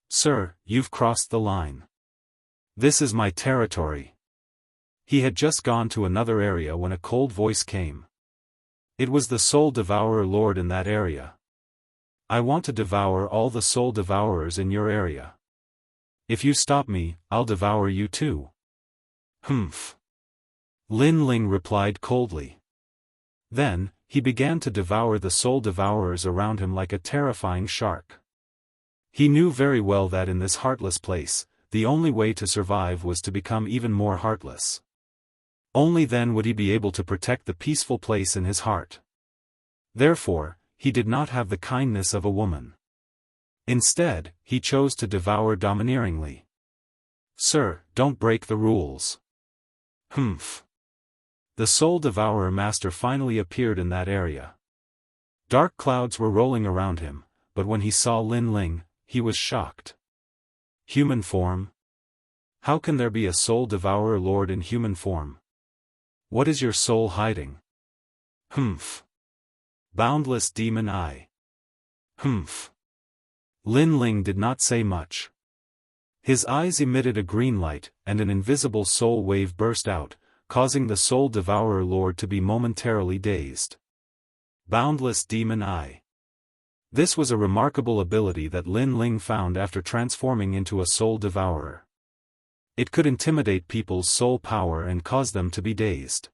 "Sir, you've crossed the line. This is my territory." He had just gone to another area when a cold voice came. It was the soul devourer lord in that area. "I want to devour all the soul devourers in your area. If you stop me, I'll devour you too." "Humph." Lin Ling replied coldly. Then, he began to devour the soul devourers around him like a terrifying shark. He knew very well that in this heartless place, the only way to survive was to become even more heartless. Only then would he be able to protect the peaceful place in his heart. Therefore, he did not have the kindness of a woman. Instead, he chose to devour domineeringly. "Sir, don't break the rules." "Humph." The soul devourer master finally appeared in that area. Dark clouds were rolling around him, but when he saw Lin Ling, he was shocked. "Human form? How can there be a soul devourer lord in human form? What is your soul hiding?" "Humph." "Boundless demon eye." "Humph." Lin Ling did not say much. His eyes emitted a green light, and an invisible soul wave burst out, causing the soul devourer lord to be momentarily dazed. Boundless demon eye. This was a remarkable ability that Lin Ling found after transforming into a soul devourer. It could intimidate people's soul power and cause them to be dazed.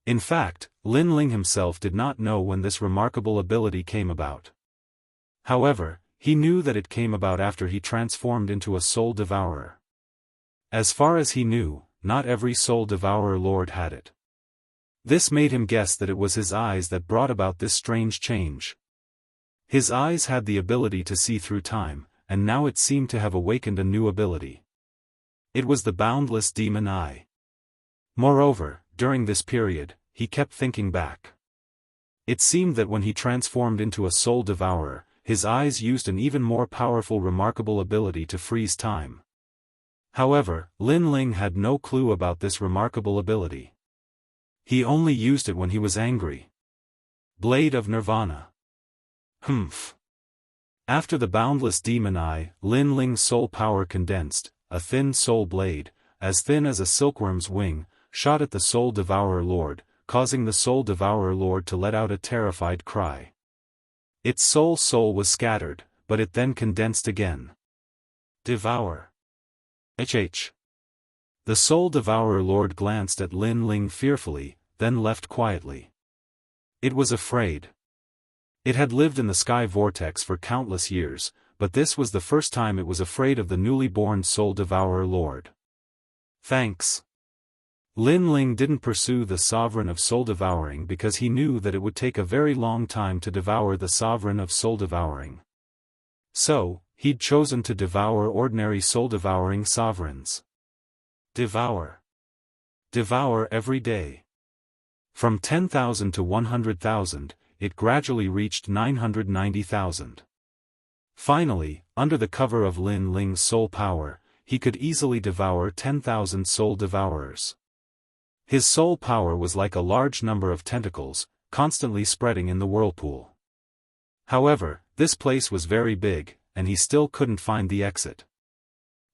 In fact, Lin Ling himself did not know when this remarkable ability came about. However, he knew that it came about after he transformed into a soul devourer. As far as he knew, not every soul devourer lord had it. This made him guess that it was his eyes that brought about this strange change. His eyes had the ability to see through time, and now it seemed to have awakened a new ability. It was the boundless demon eye. Moreover, during this period, he kept thinking back. It seemed that when he transformed into a soul devourer, his eyes used an even more powerful remarkable ability to freeze time. However, Lin Ling had no clue about this remarkable ability. He only used it when he was angry. Blade of Nirvana. Humph. After the boundless demon eye, Lin Ling's soul power condensed, a thin soul blade, as thin as a silkworm's wing, shot at the soul devourer lord, causing the soul devourer lord to let out a terrified cry. Its soul was scattered, but it then condensed again. Devour. HH. The soul devourer lord glanced at Lin Ling fearfully, then left quietly. It was afraid. It had lived in the sky vortex for countless years, but this was the first time it was afraid of the newly born soul devourer lord. Thanks. Lin Ling didn't pursue the sovereign of soul devouring because he knew that it would take a very long time to devour the sovereign of soul devouring. So, he'd chosen to devour ordinary soul devouring sovereigns. Devour. Devour every day. From 10,000 to 100,000, it gradually reached 990,000. Finally, under the cover of Lin Ling's soul power, he could easily devour 10,000 soul devourers. His soul power was like a large number of tentacles, constantly spreading in the whirlpool. However, this place was very big, and he still couldn't find the exit.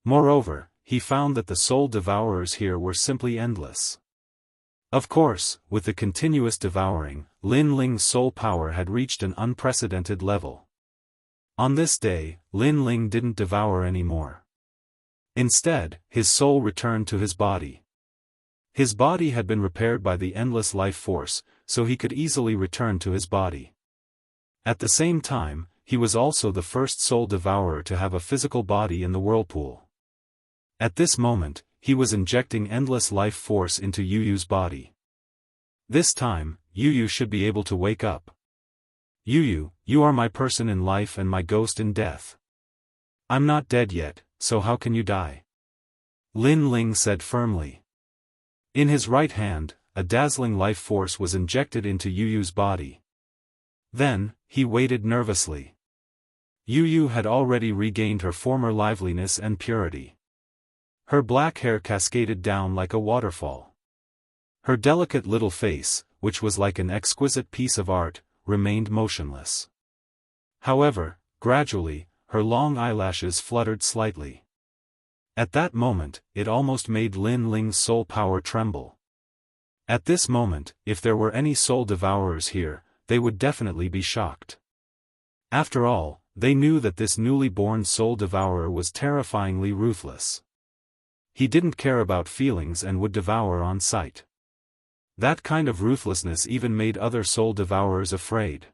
Moreover, he found that the soul devourers here were simply endless. Of course, with the continuous devouring, Lin Ling's soul power had reached an unprecedented level. On this day, Lin Ling didn't devour anymore. Instead, his soul returned to his body. His body had been repaired by the endless life force, so he could easily return to his body. At the same time, he was also the first soul devourer to have a physical body in the whirlpool. At this moment, he was injecting endless life force into Yu Yu's body. This time, Yu Yu should be able to wake up. Yu Yu, you are my person in life and my ghost in death. I'm not dead yet, so how can you die? Lin Ling said firmly. In his right hand, a dazzling life force was injected into Yu Yu's body. Then, he waited nervously. Yu Yu had already regained her former liveliness and purity. Her black hair cascaded down like a waterfall. Her delicate little face, which was like an exquisite piece of art, remained motionless. However, gradually, her long eyelashes fluttered slightly. At that moment, it almost made Lin Ling's soul power tremble. At this moment, if there were any soul devourers here, they would definitely be shocked. After all, they knew that this newly born soul devourer was terrifyingly ruthless. He didn't care about feelings and would devour on sight. That kind of ruthlessness even made other soul devourers afraid.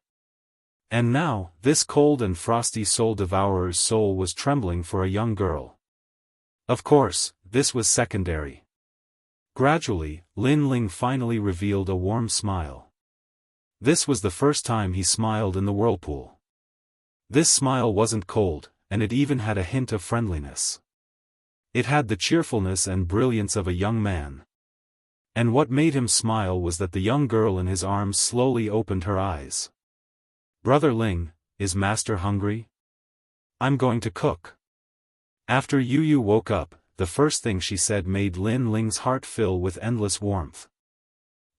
And now, this cold and frosty soul devourer's soul was trembling for a young girl. Of course, this was secondary. Gradually, Lin Ling finally revealed a warm smile. This was the first time he smiled in the whirlpool. This smile wasn't cold, and it even had a hint of friendliness. It had the cheerfulness and brilliance of a young man. And what made him smile was that the young girl in his arms slowly opened her eyes. "Brother Ling, is Master hungry? I'm going to cook." After Yu Yu woke up, the first thing she said made Lin Ling's heart fill with endless warmth.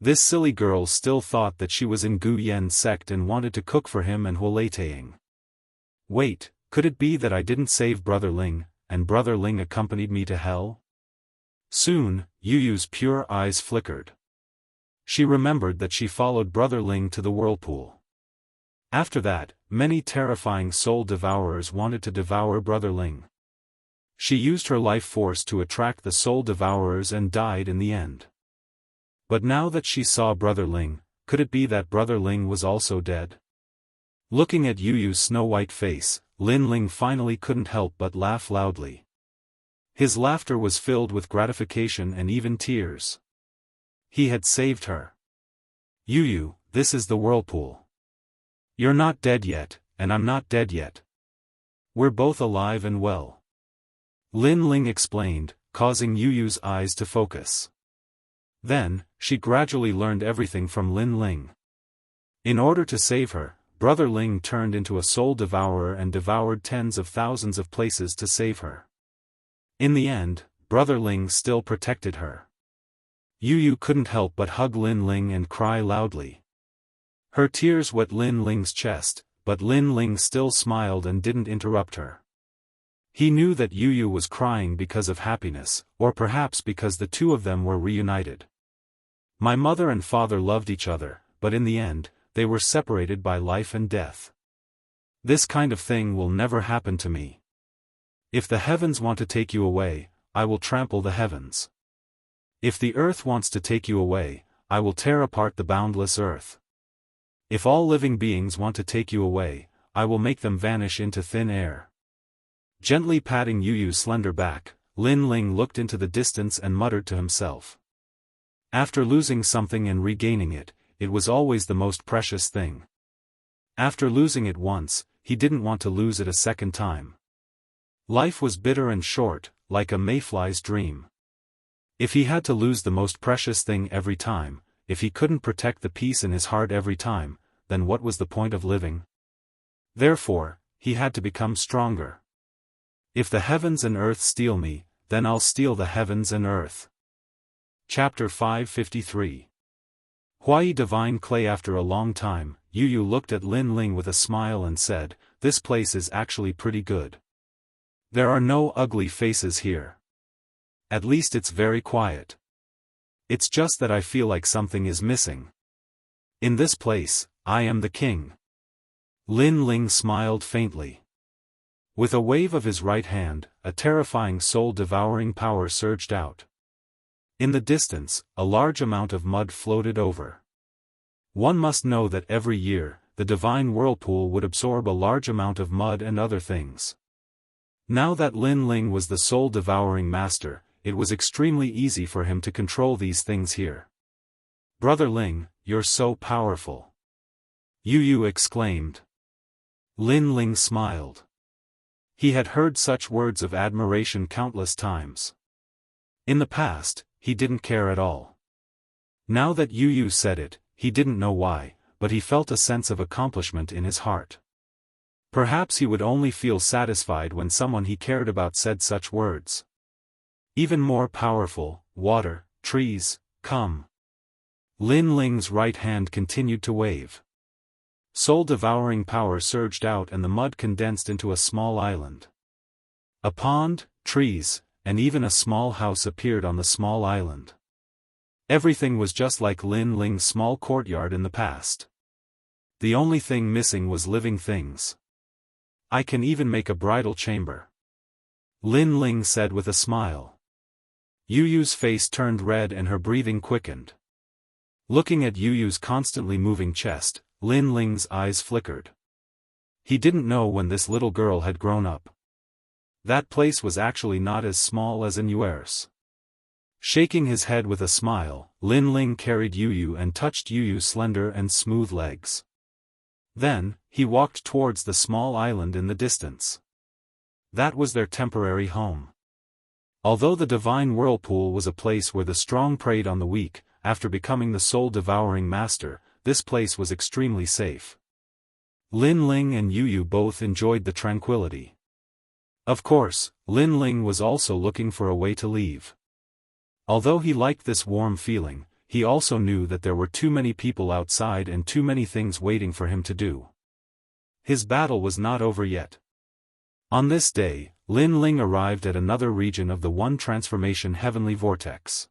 This silly girl still thought that she was in Gu Yan's sect and wanted to cook for him and Huolei. Wait, could it be that I didn't save Brother Ling, and Brother Ling accompanied me to hell? Soon, Yu Yu's pure eyes flickered. She remembered that she followed Brother Ling to the whirlpool. After that, many terrifying soul devourers wanted to devour Brother Ling. She used her life force to attract the soul devourers and died in the end. But now that she saw Brother Ling, could it be that Brother Ling was also dead? Looking at Yu Yu's snow-white face, Lin Ling finally couldn't help but laugh loudly. His laughter was filled with gratification and even tears. He had saved her. "Yu Yu, this is the whirlpool. You're not dead yet, and I'm not dead yet. We're both alive and well," Lin Ling explained, causing Yu Yu's eyes to focus. Then, she gradually learned everything from Lin Ling. In order to save her, Brother Ling turned into a soul devourer and devoured tens of thousands of places to save her. In the end, Brother Ling still protected her. Yu Yu couldn't help but hug Lin Ling and cry loudly. Her tears wet Lin Ling's chest, but Lin Ling still smiled and didn't interrupt her. He knew that Yu Yu was crying because of happiness, or perhaps because the two of them were reunited. My mother and father loved each other, but in the end, they were separated by life and death. This kind of thing will never happen to me. If the heavens want to take you away, I will trample the heavens. If the earth wants to take you away, I will tear apart the boundless earth. If all living beings want to take you away, I will make them vanish into thin air. Gently patting Yu Yu's slender back, Lin Ling looked into the distance and muttered to himself. After losing something and regaining it, it was always the most precious thing. After losing it once, he didn't want to lose it a second time. Life was bitter and short, like a mayfly's dream. If he had to lose the most precious thing every time, if he couldn't protect the peace in his heart every time, then what was the point of living? Therefore, he had to become stronger. If the heavens and earth steal me, then I'll steal the heavens and earth. Chapter 553. Huai Divine Clay. After a long time, Yu Yu looked at Lin Ling with a smile and said, "This place is actually pretty good. There are no ugly faces here. At least it's very quiet. It's just that I feel like something is missing. In this place, I am the king." Lin Ling smiled faintly. With a wave of his right hand, a terrifying soul-devouring power surged out. In the distance, a large amount of mud floated over. One must know that every year, the divine whirlpool would absorb a large amount of mud and other things. Now that Lin Ling was the soul-devouring master, it was extremely easy for him to control these things here. "Brother Ling, you're so powerful," Yu Yu exclaimed. Lin Ling smiled. He had heard such words of admiration countless times. In the past, he didn't care at all. Now that Yu Yu said it, he didn't know why, but he felt a sense of accomplishment in his heart. Perhaps he would only feel satisfied when someone he cared about said such words. Even more powerful, water, trees, come. Lin Ling's right hand continued to wave. Soul-devouring power surged out and the mud condensed into a small island. A pond, trees, and even a small house appeared on the small island. Everything was just like Lin Ling's small courtyard in the past. The only thing missing was living things. I can even make a bridal chamber. Lin Ling said with a smile. Yu Yu's face turned red and her breathing quickened. Looking at Yu Yu's constantly moving chest, Lin Ling's eyes flickered. He didn't know when this little girl had grown up. That place was actually not as small as in Yuer's. Shaking his head with a smile, Lin Ling carried Yu Yu and touched Yu Yu's slender and smooth legs. Then, he walked towards the small island in the distance. That was their temporary home. Although the divine whirlpool was a place where the strong preyed on the weak, after becoming the soul-devouring master, this place was extremely safe. Lin Ling and Yu Yu both enjoyed the tranquility. Of course, Lin Ling was also looking for a way to leave. Although he liked this warm feeling, he also knew that there were too many people outside and too many things waiting for him to do. His battle was not over yet. On this day, Lin Ling arrived at another region of the One Transformation Heavenly Vortex.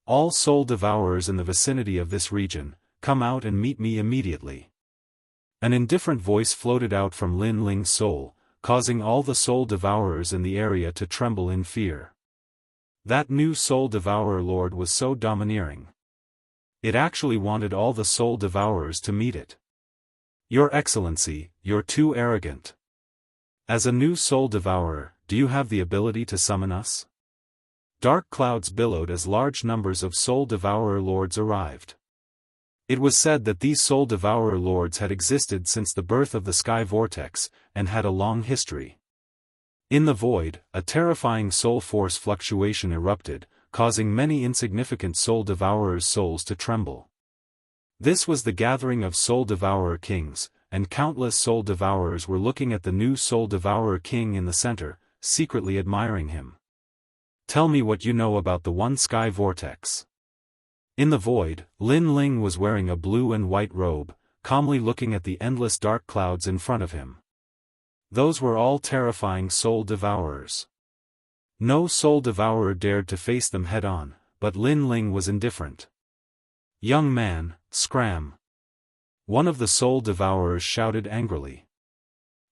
All soul devourers in the vicinity of this region, come out and meet me immediately. An indifferent voice floated out from Lin Ling's soul, causing all the soul devourers in the area to tremble in fear. That new soul devourer lord was so domineering. It actually wanted all the soul devourers to meet it. Your Excellency, you're too arrogant. As a new soul devourer, do you have the ability to summon us? Dark clouds billowed as large numbers of soul devourer lords arrived. It was said that these soul devourer lords had existed since the birth of the sky vortex, and had a long history. In the void, a terrifying soul force fluctuation erupted, causing many insignificant soul devourers' souls to tremble. This was the gathering of soul devourer kings, and countless soul devourers were looking at the new soul devourer king in the center, secretly admiring him. Tell me what you know about the one sky vortex. In the void, Lin Ling was wearing a blue and white robe, calmly looking at the endless dark clouds in front of him. Those were all terrifying soul devourers. No soul devourer dared to face them head-on, but Lin Ling was indifferent. Young man, scram! One of the soul devourers shouted angrily.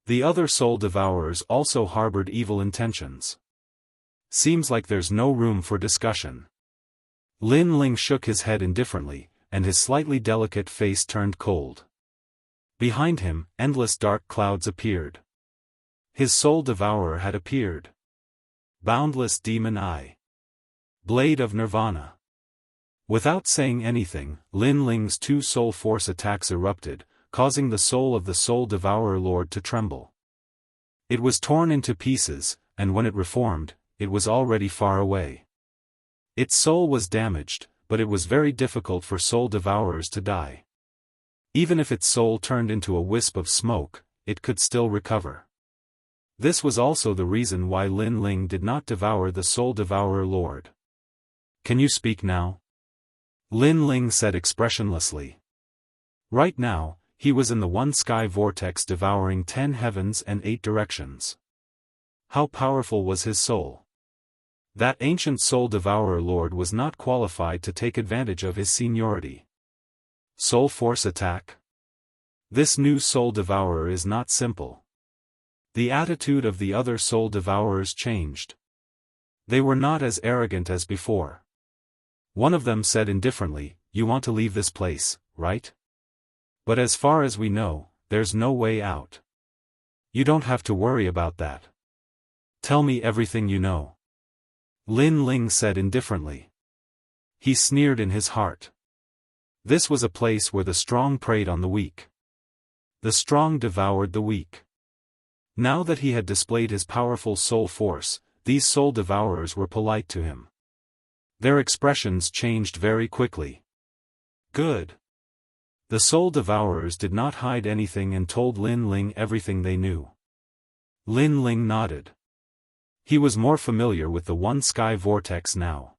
The other soul devourers also harbored evil intentions. Seems like there's no room for discussion. Lin Ling shook his head indifferently, and his slightly delicate face turned cold. Behind him, endless dark clouds appeared. His soul devourer had appeared. Boundless demon eye. Blade of Nirvana. Without saying anything, Lin Ling's two soul force attacks erupted, causing the soul of the soul devourer lord to tremble. It was torn into pieces, and when it reformed, it was already far away. Its soul was damaged, but it was very difficult for soul devourers to die. Even if its soul turned into a wisp of smoke, it could still recover. This was also the reason why Lin Ling did not devour the soul devourer lord. Can you speak now? Lin Ling said expressionlessly. Right now, he was in the one sky vortex devouring 10 heavens and 8 directions. How powerful was his soul? That ancient soul devourer lord was not qualified to take advantage of his seniority. Soul force attack? This new soul devourer is not simple. The attitude of the other soul devourers changed. They were not as arrogant as before. One of them said indifferently, "You want to leave this place, right? But as far as we know, there's no way out. You don't have to worry about that. Tell me everything you know." Lin Ling said indifferently. He sneered in his heart. This was a place where the strong preyed on the weak. The strong devoured the weak. Now that he had displayed his powerful soul force, these soul devourers were polite to him. Their expressions changed very quickly. Good. The soul devourers did not hide anything and told Lin Ling everything they knew. Lin Ling nodded. He was more familiar with the one sky vortex now.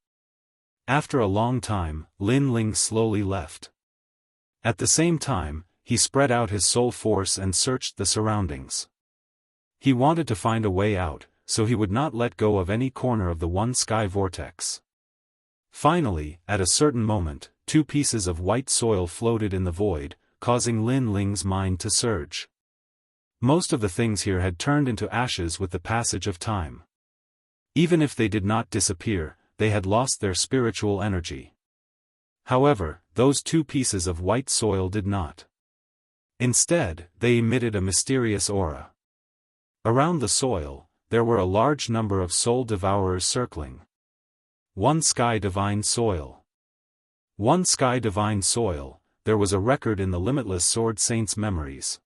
After a long time, Lin Ling slowly left. At the same time, he spread out his soul force and searched the surroundings. He wanted to find a way out, so he would not let go of any corner of the one sky vortex. Finally, at a certain moment, 2 pieces of white soil floated in the void, causing Lin Ling's mind to surge. Most of the things here had turned into ashes with the passage of time. Even if they did not disappear, they had lost their spiritual energy. However, those 2 pieces of white soil did not. Instead, they emitted a mysterious aura. Around the soil, there were a large number of soul devourers circling. One sky divine soil. One sky divine soil, there was a record in the limitless sword saints' memories.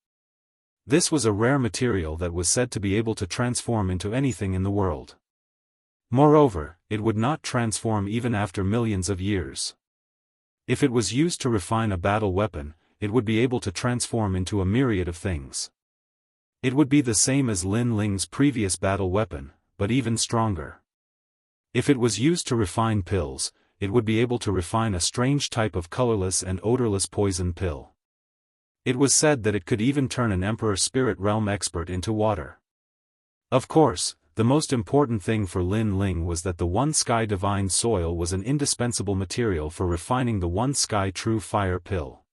This was a rare material that was said to be able to transform into anything in the world. Moreover, it would not transform even after millions of years. If it was used to refine a battle weapon, it would be able to transform into a myriad of things. It would be the same as Lin Ling's previous battle weapon, but even stronger. If it was used to refine pills, it would be able to refine a strange type of colorless and odorless poison pill. It was said that it could even turn an Emperor Spirit Realm expert into water. Of course, the most important thing for Lin Ling was that the one sky divine soil was an indispensable material for refining the one sky true fire pill.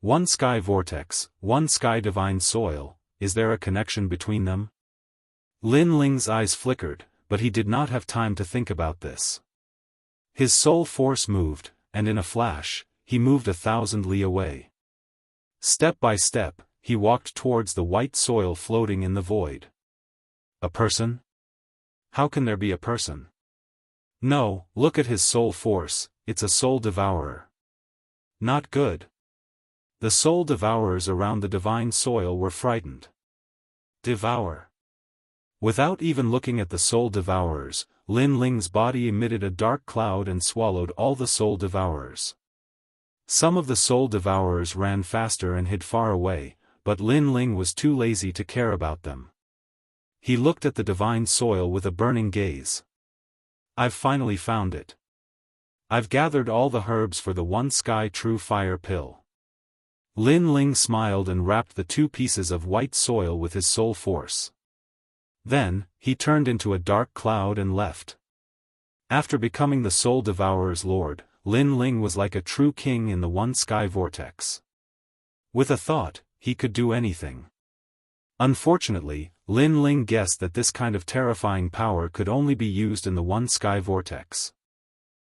One sky vortex, one sky divine soil, is there a connection between them? Lin Ling's eyes flickered, but he did not have time to think about this. His soul force moved, and in a flash, he moved 1,000 li away. Step by step, he walked towards the white soil floating in the void. A person? How can there be a person? No, look at his soul force, it's a soul devourer. Not good. The soul devourers around the divine soil were frightened. Devour. Without even looking at the soul devourers, Lin Ling's body emitted a dark cloud and swallowed all the soul devourers. Some of the soul devourers ran faster and hid far away, but Lin Ling was too lazy to care about them. He looked at the divine soil with a burning gaze. I've finally found it. I've gathered all the herbs for the one sky true fire pill. Lin Ling smiled and wrapped the 2 pieces of white soil with his soul force. Then, he turned into a dark cloud and left. After becoming the soul devourer's lord, Lin Ling was like a true king in the one sky vortex. With a thought, he could do anything. Unfortunately, Lin Ling guessed that this kind of terrifying power could only be used in the one sky vortex.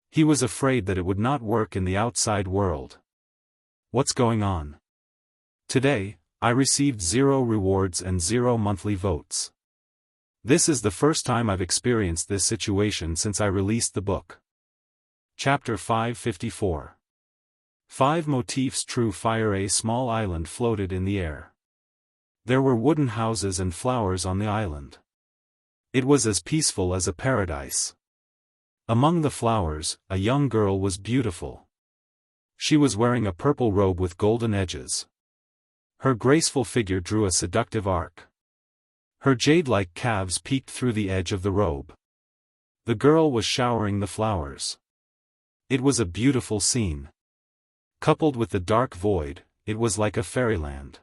He was afraid that it would not work in the outside world. What's going on? Today, I received 0 rewards and 0 monthly votes. This is the first time I've experienced this situation since I released the book. Chapter 554. 5 motifs true fire. A small island floated in the air. There were wooden houses and flowers on the island. It was as peaceful as a paradise. Among the flowers, a young girl was beautiful. She was wearing a purple robe with golden edges. Her graceful figure drew a seductive arc. Her jade-like calves peeked through the edge of the robe. The girl was showering the flowers. It was a beautiful scene. Coupled with the dark void, it was like a fairyland.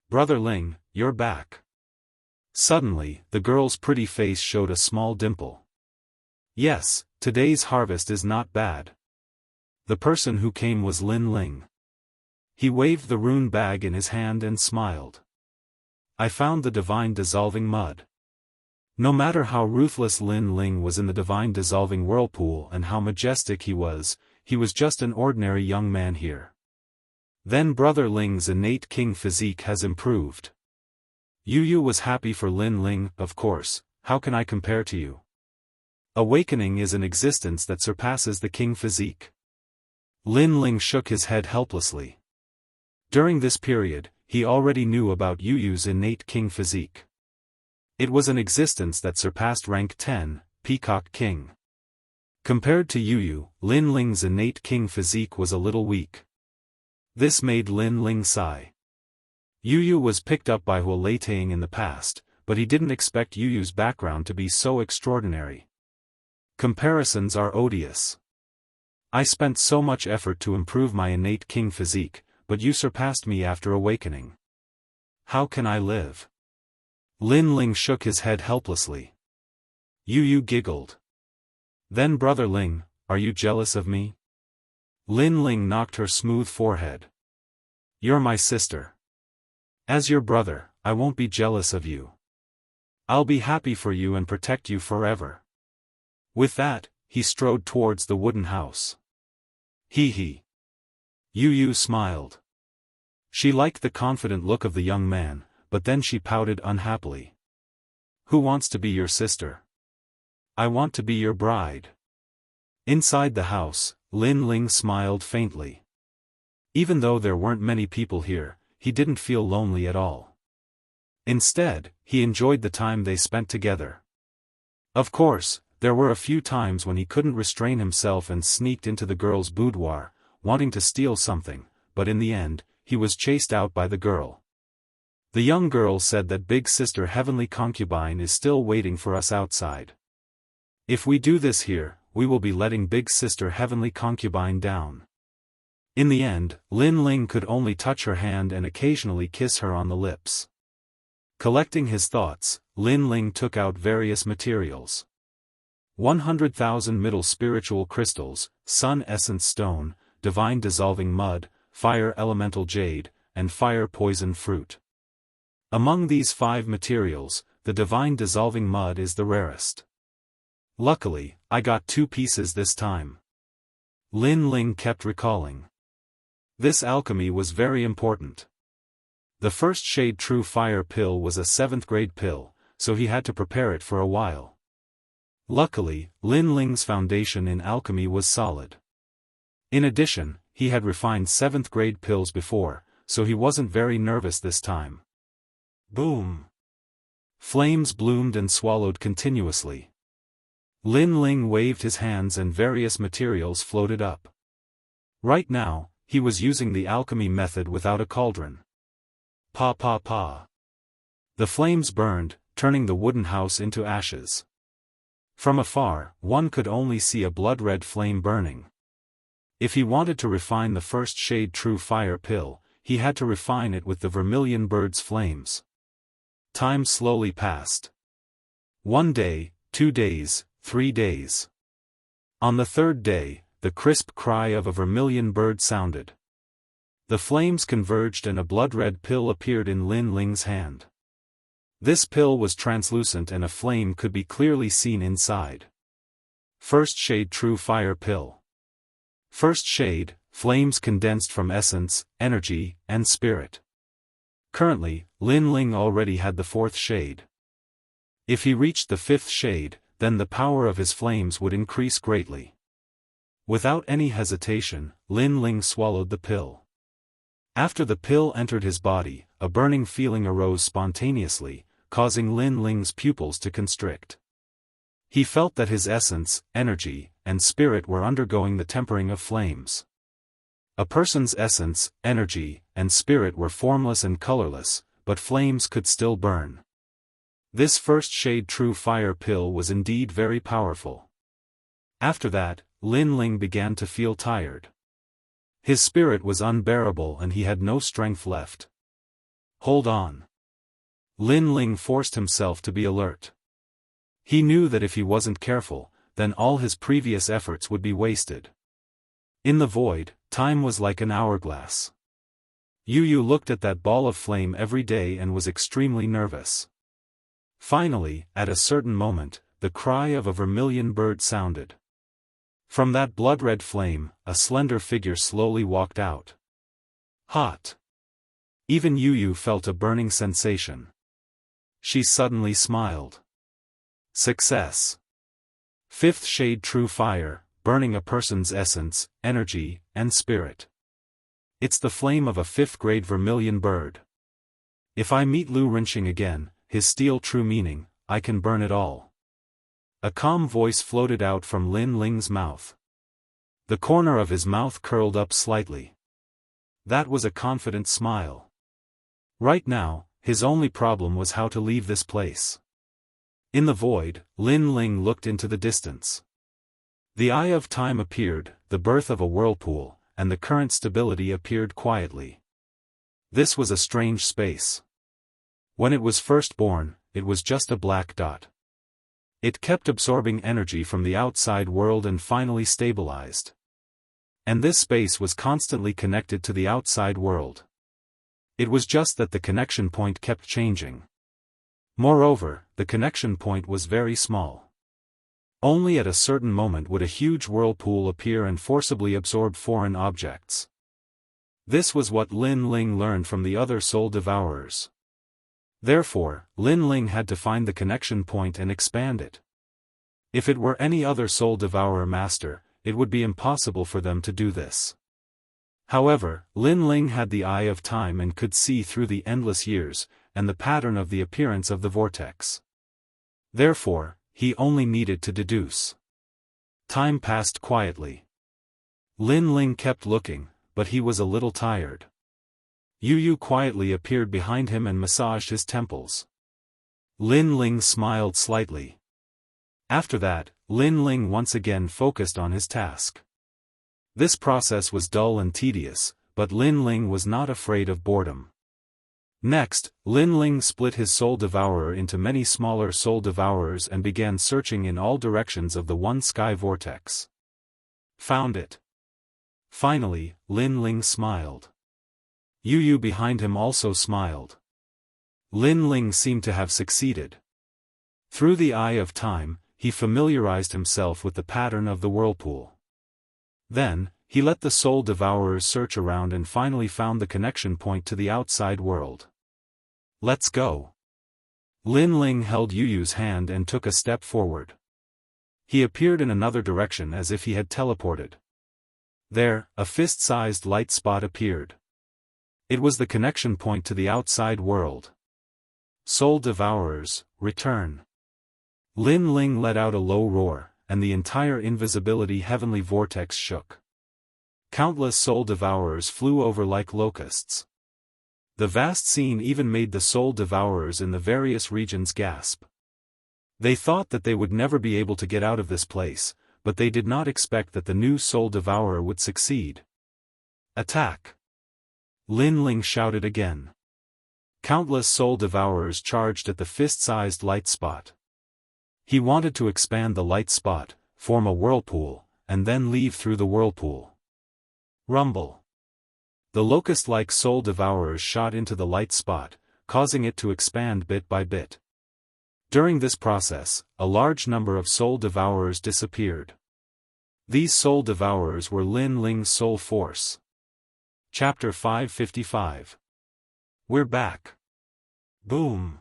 Brother Ling, you're back. Suddenly, the girl's pretty face showed a small dimple. Yes, today's harvest is not bad. The person who came was Lin Ling. He waved the rune bag in his hand and smiled. I found the divine dissolving mud. No matter how ruthless Lin Ling was in the divine dissolving whirlpool and how majestic he was just an ordinary young man here. Then Brother Ling's innate king physique has improved. Yu was happy for Lin Ling, of course, how can I compare to you? Awakening is an existence that surpasses the king physique. Lin Ling shook his head helplessly. During this period, he already knew about Yu's innate king physique. It was an existence that surpassed rank 10, Peacock King. Compared to Yu, Lin Ling's innate king physique was a little weak. This made Lin Ling sigh. Yu Yu was picked up by Hua Tang in the past, but he didn't expect Yu Yu's background to be so extraordinary. Comparisons are odious. I spent so much effort to improve my innate king physique, but you surpassed me after awakening. How can I live? Lin Ling shook his head helplessly. Yu Yu giggled. Then Brother Ling, are you jealous of me? Lin Ling knocked her smooth forehead. You're my sister. As your brother, I won't be jealous of you. I'll be happy for you and protect you forever. With that, he strode towards the wooden house. Hee hee. Yu Yu smiled. She liked the confident look of the young man, but then she pouted unhappily. Who wants to be your sister? I want to be your bride. Inside the house, Lin Ling smiled faintly. Even though there weren't many people here, he didn't feel lonely at all. Instead, he enjoyed the time they spent together. Of course, there were a few times when he couldn't restrain himself and sneaked into the girl's boudoir, wanting to steal something, but in the end, he was chased out by the girl. The young girl said that Big Sister Heavenly Concubine is still waiting for us outside. If we do this here, we will be letting Big Sister Heavenly Concubine down. In the end, Lin Ling could only touch her hand and occasionally kiss her on the lips. Collecting his thoughts, Lin Ling took out various materials. 100,000 middle spiritual crystals, sun essence stone, divine dissolving mud, fire elemental jade, and fire poison fruit. Among these 5 materials, the divine dissolving mud is the rarest. Luckily, I got 2 pieces this time. Lin Ling kept recalling. This alchemy was very important. The first shade true fire pill was a 7th grade pill, so he had to prepare it for a while. Luckily, Lin Ling's foundation in alchemy was solid. In addition, he had refined 7th grade pills before, so he wasn't very nervous this time. Boom! Flames bloomed and swallowed continuously. Lin Ling waved his hands and various materials floated up. Right now, he was using the alchemy method without a cauldron. Pa pa pa. The flames burned, turning the wooden house into ashes. From afar, one could only see a blood-red flame burning. If he wanted to refine the first shade true fire pill, he had to refine it with the vermilion bird's flames. Time slowly passed. 1 day, 2 days, 3 days. On the 3rd day, the crisp cry of a vermilion bird sounded. The flames converged and a blood-red pill appeared in Lin Ling's hand. This pill was translucent and a flame could be clearly seen inside. First shade true fire pill. First shade, flames condensed from essence, energy, and spirit. Currently, Lin Ling already had the 4th shade. If he reached the 5th shade, then the power of his flames would increase greatly. Without any hesitation, Lin Ling swallowed the pill. After the pill entered his body, a burning feeling arose spontaneously, causing Lin Ling's pupils to constrict. He felt that his essence, energy, and spirit were undergoing the tempering of flames. A person's essence, energy, and spirit were formless and colorless, but flames could still burn. This first shade true fire pill was indeed very powerful. After that, Lin Ling began to feel tired. His spirit was unbearable and he had no strength left. Hold on. Lin Ling forced himself to be alert. He knew that if he wasn't careful, then all his previous efforts would be wasted. In the void, time was like an hourglass. Yu Yu looked at that ball of flame every day and was extremely nervous. Finally, at a certain moment, the cry of a vermilion bird sounded. From that blood-red flame, a slender figure slowly walked out. Hot. Even Yu Yu felt a burning sensation. She suddenly smiled. Success. 5th shade true fire, burning a person's essence, energy, and spirit. It's the flame of a 5th grade vermilion bird. If I meet Lu Rinxing again, his steel true meaning, I can burn it all. A calm voice floated out from Lin Ling's mouth. The corner of his mouth curled up slightly. That was a confident smile. Right now, his only problem was how to leave this place. In the void, Lin Ling looked into the distance. The eye of time appeared, the birth of a whirlpool, and the current stability appeared quietly. This was a strange space. When it was first born, it was just a black dot. It kept absorbing energy from the outside world and finally stabilized. And this space was constantly connected to the outside world. It was just that the connection point kept changing. Moreover, the connection point was very small. Only at a certain moment would a huge whirlpool appear and forcibly absorb foreign objects. This was what Lin Ling learned from the other soul devourers. Therefore, Lin Ling had to find the connection point and expand it. If it were any other soul devourer master, it would be impossible for them to do this. However, Lin Ling had the eye of time and could see through the endless years, and the pattern of the appearance of the vortex. Therefore, he only needed to deduce. Time passed quietly. Lin Ling kept looking, but he was a little tired. Yu quietly appeared behind him and massaged his temples. Lin Ling smiled slightly. After that, Lin Ling once again focused on his task. This process was dull and tedious, but Lin Ling was not afraid of boredom. Next, Lin Ling split his soul devourer into many smaller soul devourers and began searching in all directions of the one sky vortex. Found it. Finally, Lin Ling smiled. Yu behind him also smiled. Lin Ling seemed to have succeeded. Through the eye of time, he familiarized himself with the pattern of the whirlpool. Then, he let the soul devourers search around and finally found the connection point to the outside world. Let's go. Lin Ling held Yu's hand and took a step forward. He appeared in another direction as if he had teleported. There, a fist-sized light spot appeared. It was the connection point to the outside world. Soul devourers, return. Lin Ling let out a low roar, and the entire invisibility heavenly vortex shook. Countless soul devourers flew over like locusts. The vast scene even made the soul devourers in the various regions gasp. They thought that they would never be able to get out of this place, but they did not expect that the new soul devourer would succeed. Attack! Lin Ling shouted again. Countless soul devourers charged at the fist-sized light spot. He wanted to expand the light spot, form a whirlpool, and then leave through the whirlpool. Rumble. The locust-like soul devourers shot into the light spot, causing it to expand bit by bit. During this process, a large number of soul devourers disappeared. These soul devourers were Lin Ling's soul force. Chapter 555. We're back. Boom.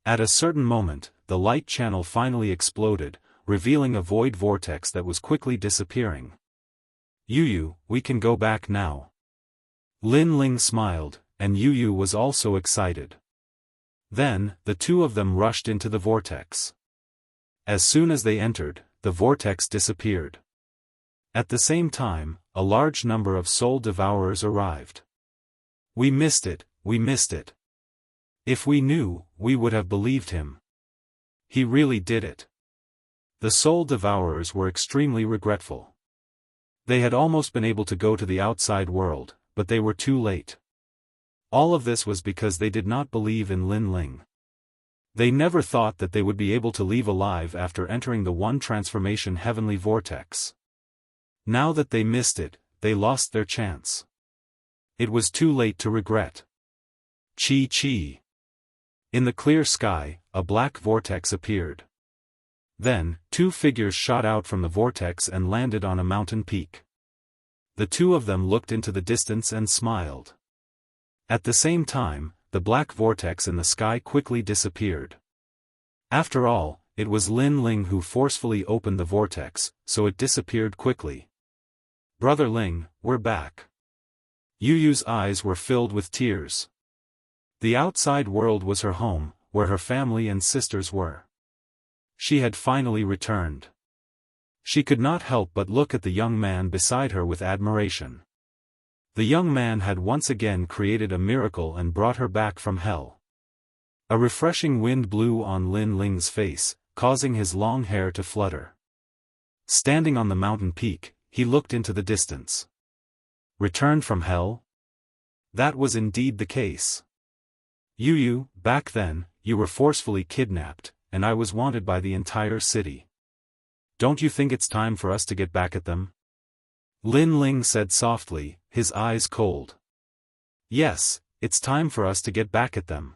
At a certain moment, the light channel finally exploded, revealing a void vortex that was quickly disappearing. Yu, we can go back now. Lin Ling smiled, and Yu was also excited. Then, the two of them rushed into the vortex. As soon as they entered, the vortex disappeared. At the same time, a large number of soul devourers arrived. We missed it, we missed it. If we knew, we would have believed him. He really did it. The soul devourers were extremely regretful. They had almost been able to go to the outside world, but they were too late. All of this was because they did not believe in Lin Ling. They never thought that they would be able to leave alive after entering the one transformation heavenly vortex. Now that they missed it, they lost their chance. It was too late to regret. Chi. In the clear sky, a black vortex appeared. Then, two figures shot out from the vortex and landed on a mountain peak. The two of them looked into the distance and smiled. At the same time, the black vortex in the sky quickly disappeared. After all, it was Lin Ling who forcefully opened the vortex, so it disappeared quickly. Brother Ling, we're back. Yu's eyes were filled with tears. The outside world was her home, where her family and sisters were. She had finally returned. She could not help but look at the young man beside her with admiration. The young man had once again created a miracle and brought her back from hell. A refreshing wind blew on Lin Ling's face, causing his long hair to flutter. Standing on the mountain peak, he looked into the distance. Returned from hell? That was indeed the case. You, back then, you were forcefully kidnapped, and I was wanted by the entire city. Don't you think it's time for us to get back at them? Lin Ling said softly, his eyes cold. Yes, it's time for us to get back at them.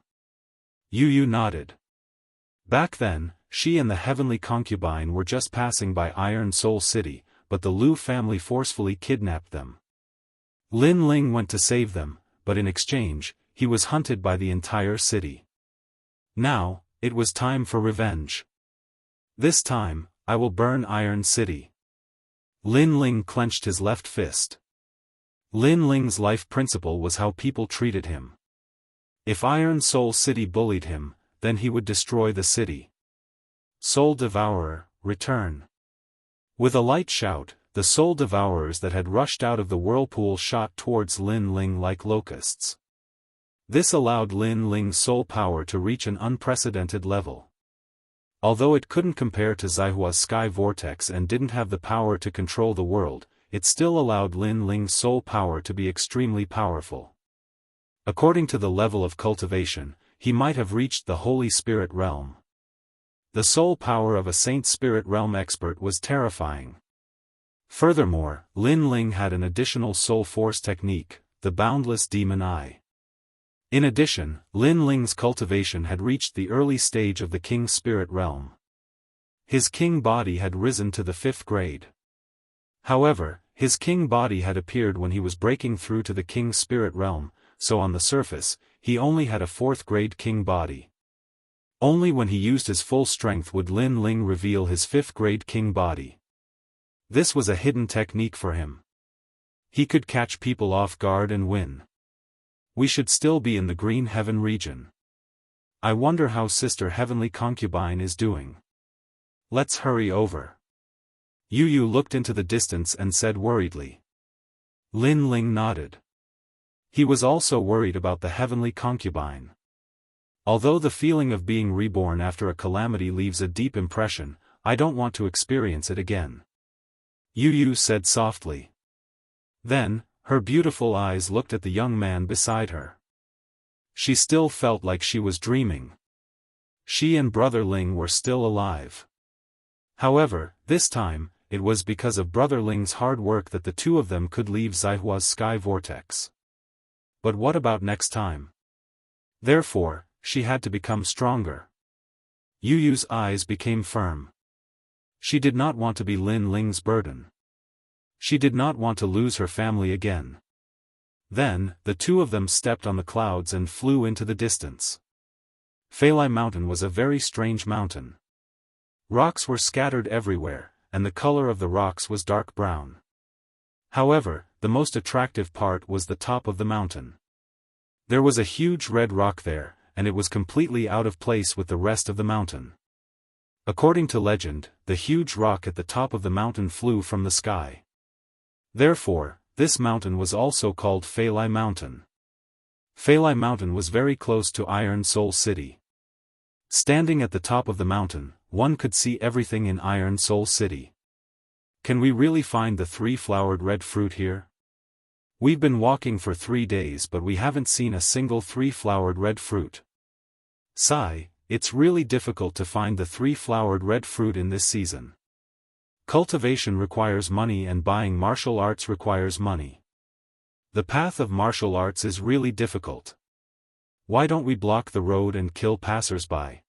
Yu nodded. Back then, she and the heavenly concubine were just passing by Iron Soul City, but the Lu family forcefully kidnapped them. Lin Ling went to save them, but in exchange, he was hunted by the entire city. Now, it was time for revenge. This time, I will burn Iron City. Lin Ling clenched his left fist. Lin Ling's life principle was how people treated him. If Iron Soul City bullied him, then he would destroy the city. Soul Devourer, return. With a light shout, the Soul Devourers that had rushed out of the whirlpool shot towards Lin Ling like locusts. This allowed Lin Ling's soul power to reach an unprecedented level. Although it couldn't compare to Zaihua's sky vortex and didn't have the power to control the world, it still allowed Lin Ling's soul power to be extremely powerful. According to the level of cultivation, he might have reached the Holy Spirit realm. The soul power of a Saint Spirit realm expert was terrifying. Furthermore, Lin Ling had an additional soul force technique, the Boundless Demon Eye. In addition, Lin Ling's cultivation had reached the early stage of the King Spirit realm. His king body had risen to the 5th grade. However, his king body had appeared when he was breaking through to the King Spirit realm, so on the surface, he only had a 4th grade king body. Only when he used his full strength would Lin Ling reveal his 5th grade king body. This was a hidden technique for him. He could catch people off guard and win. We should still be in the Green Heaven region. I wonder how Sister Heavenly Concubine is doing. Let's hurry over. Yu looked into the distance and said worriedly. Lin Ling nodded. He was also worried about the Heavenly Concubine. Although the feeling of being reborn after a calamity leaves a deep impression, I don't want to experience it again. Yu said softly. Then, her beautiful eyes looked at the young man beside her. She still felt like she was dreaming. She and Brother Ling were still alive. However, this time, it was because of Brother Ling's hard work that the two of them could leave Zaihua's sky vortex. But what about next time? Therefore, she had to become stronger. Yu's eyes became firm. She did not want to be Lin Ling's burden. She did not want to lose her family again. Then, the two of them stepped on the clouds and flew into the distance. Feilai Mountain was a very strange mountain. Rocks were scattered everywhere, and the color of the rocks was dark brown. However, the most attractive part was the top of the mountain. There was a huge red rock there, and it was completely out of place with the rest of the mountain. According to legend, the huge rock at the top of the mountain flew from the sky. Therefore, this mountain was also called Feilai Mountain. Feilai Mountain was very close to Iron Soul City. Standing at the top of the mountain, one could see everything in Iron Soul City. Can we really find the 3-flowered red fruit here? We've been walking for 3 days but we haven't seen a single 3-flowered red fruit. Sigh, it's really difficult to find the 3-flowered red fruit in this season. Cultivation requires money and buying martial arts requires money. The path of martial arts is really difficult. Why don't we block the road and kill passers-by?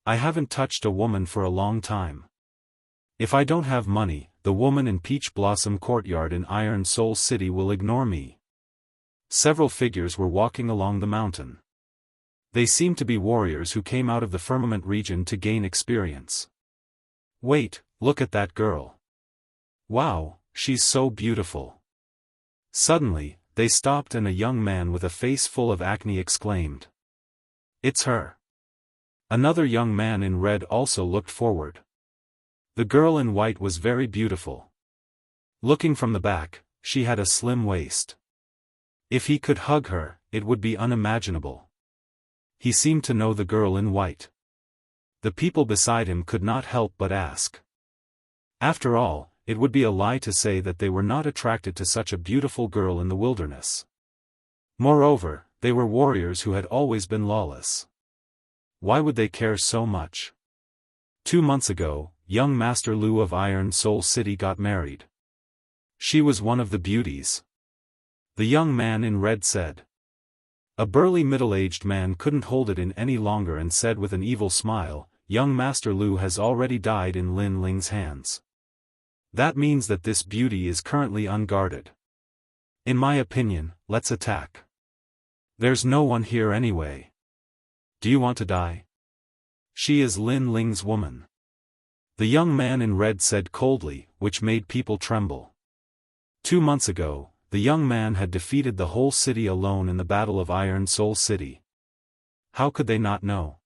I haven't touched a woman for a long time. If I don't have money, the woman in Peach Blossom Courtyard in Iron Soul City will ignore me. Several figures were walking along the mountain. They seemed to be warriors who came out of the firmament region to gain experience. Wait, look at that girl. Wow, she's so beautiful. Suddenly, they stopped and a young man with a face full of acne exclaimed. It's her. Another young man in red also looked forward. The girl in white was very beautiful. Looking from the back, she had a slim waist. If he could hug her, it would be unimaginable. He seemed to know the girl in white. The people beside him could not help but ask. After all, it would be a lie to say that they were not attracted to such a beautiful girl in the wilderness. Moreover, they were warriors who had always been lawless. Why would they care so much? 2 months ago, young Master Lu of Iron Soul City got married. She was one of the beauties. The young man in red said. A burly middle-aged man couldn't hold it in any longer and said with an evil smile, young Master Lu has already died in Lin Ling's hands. That means that this beauty is currently unguarded. In my opinion, let's attack. There's no one here anyway. Do you want to die? She is Lin Ling's woman. The young man in red said coldly, which made people tremble. 2 months ago, the young man had defeated the whole city alone in the Battle of Iron Soul City. How could they not know?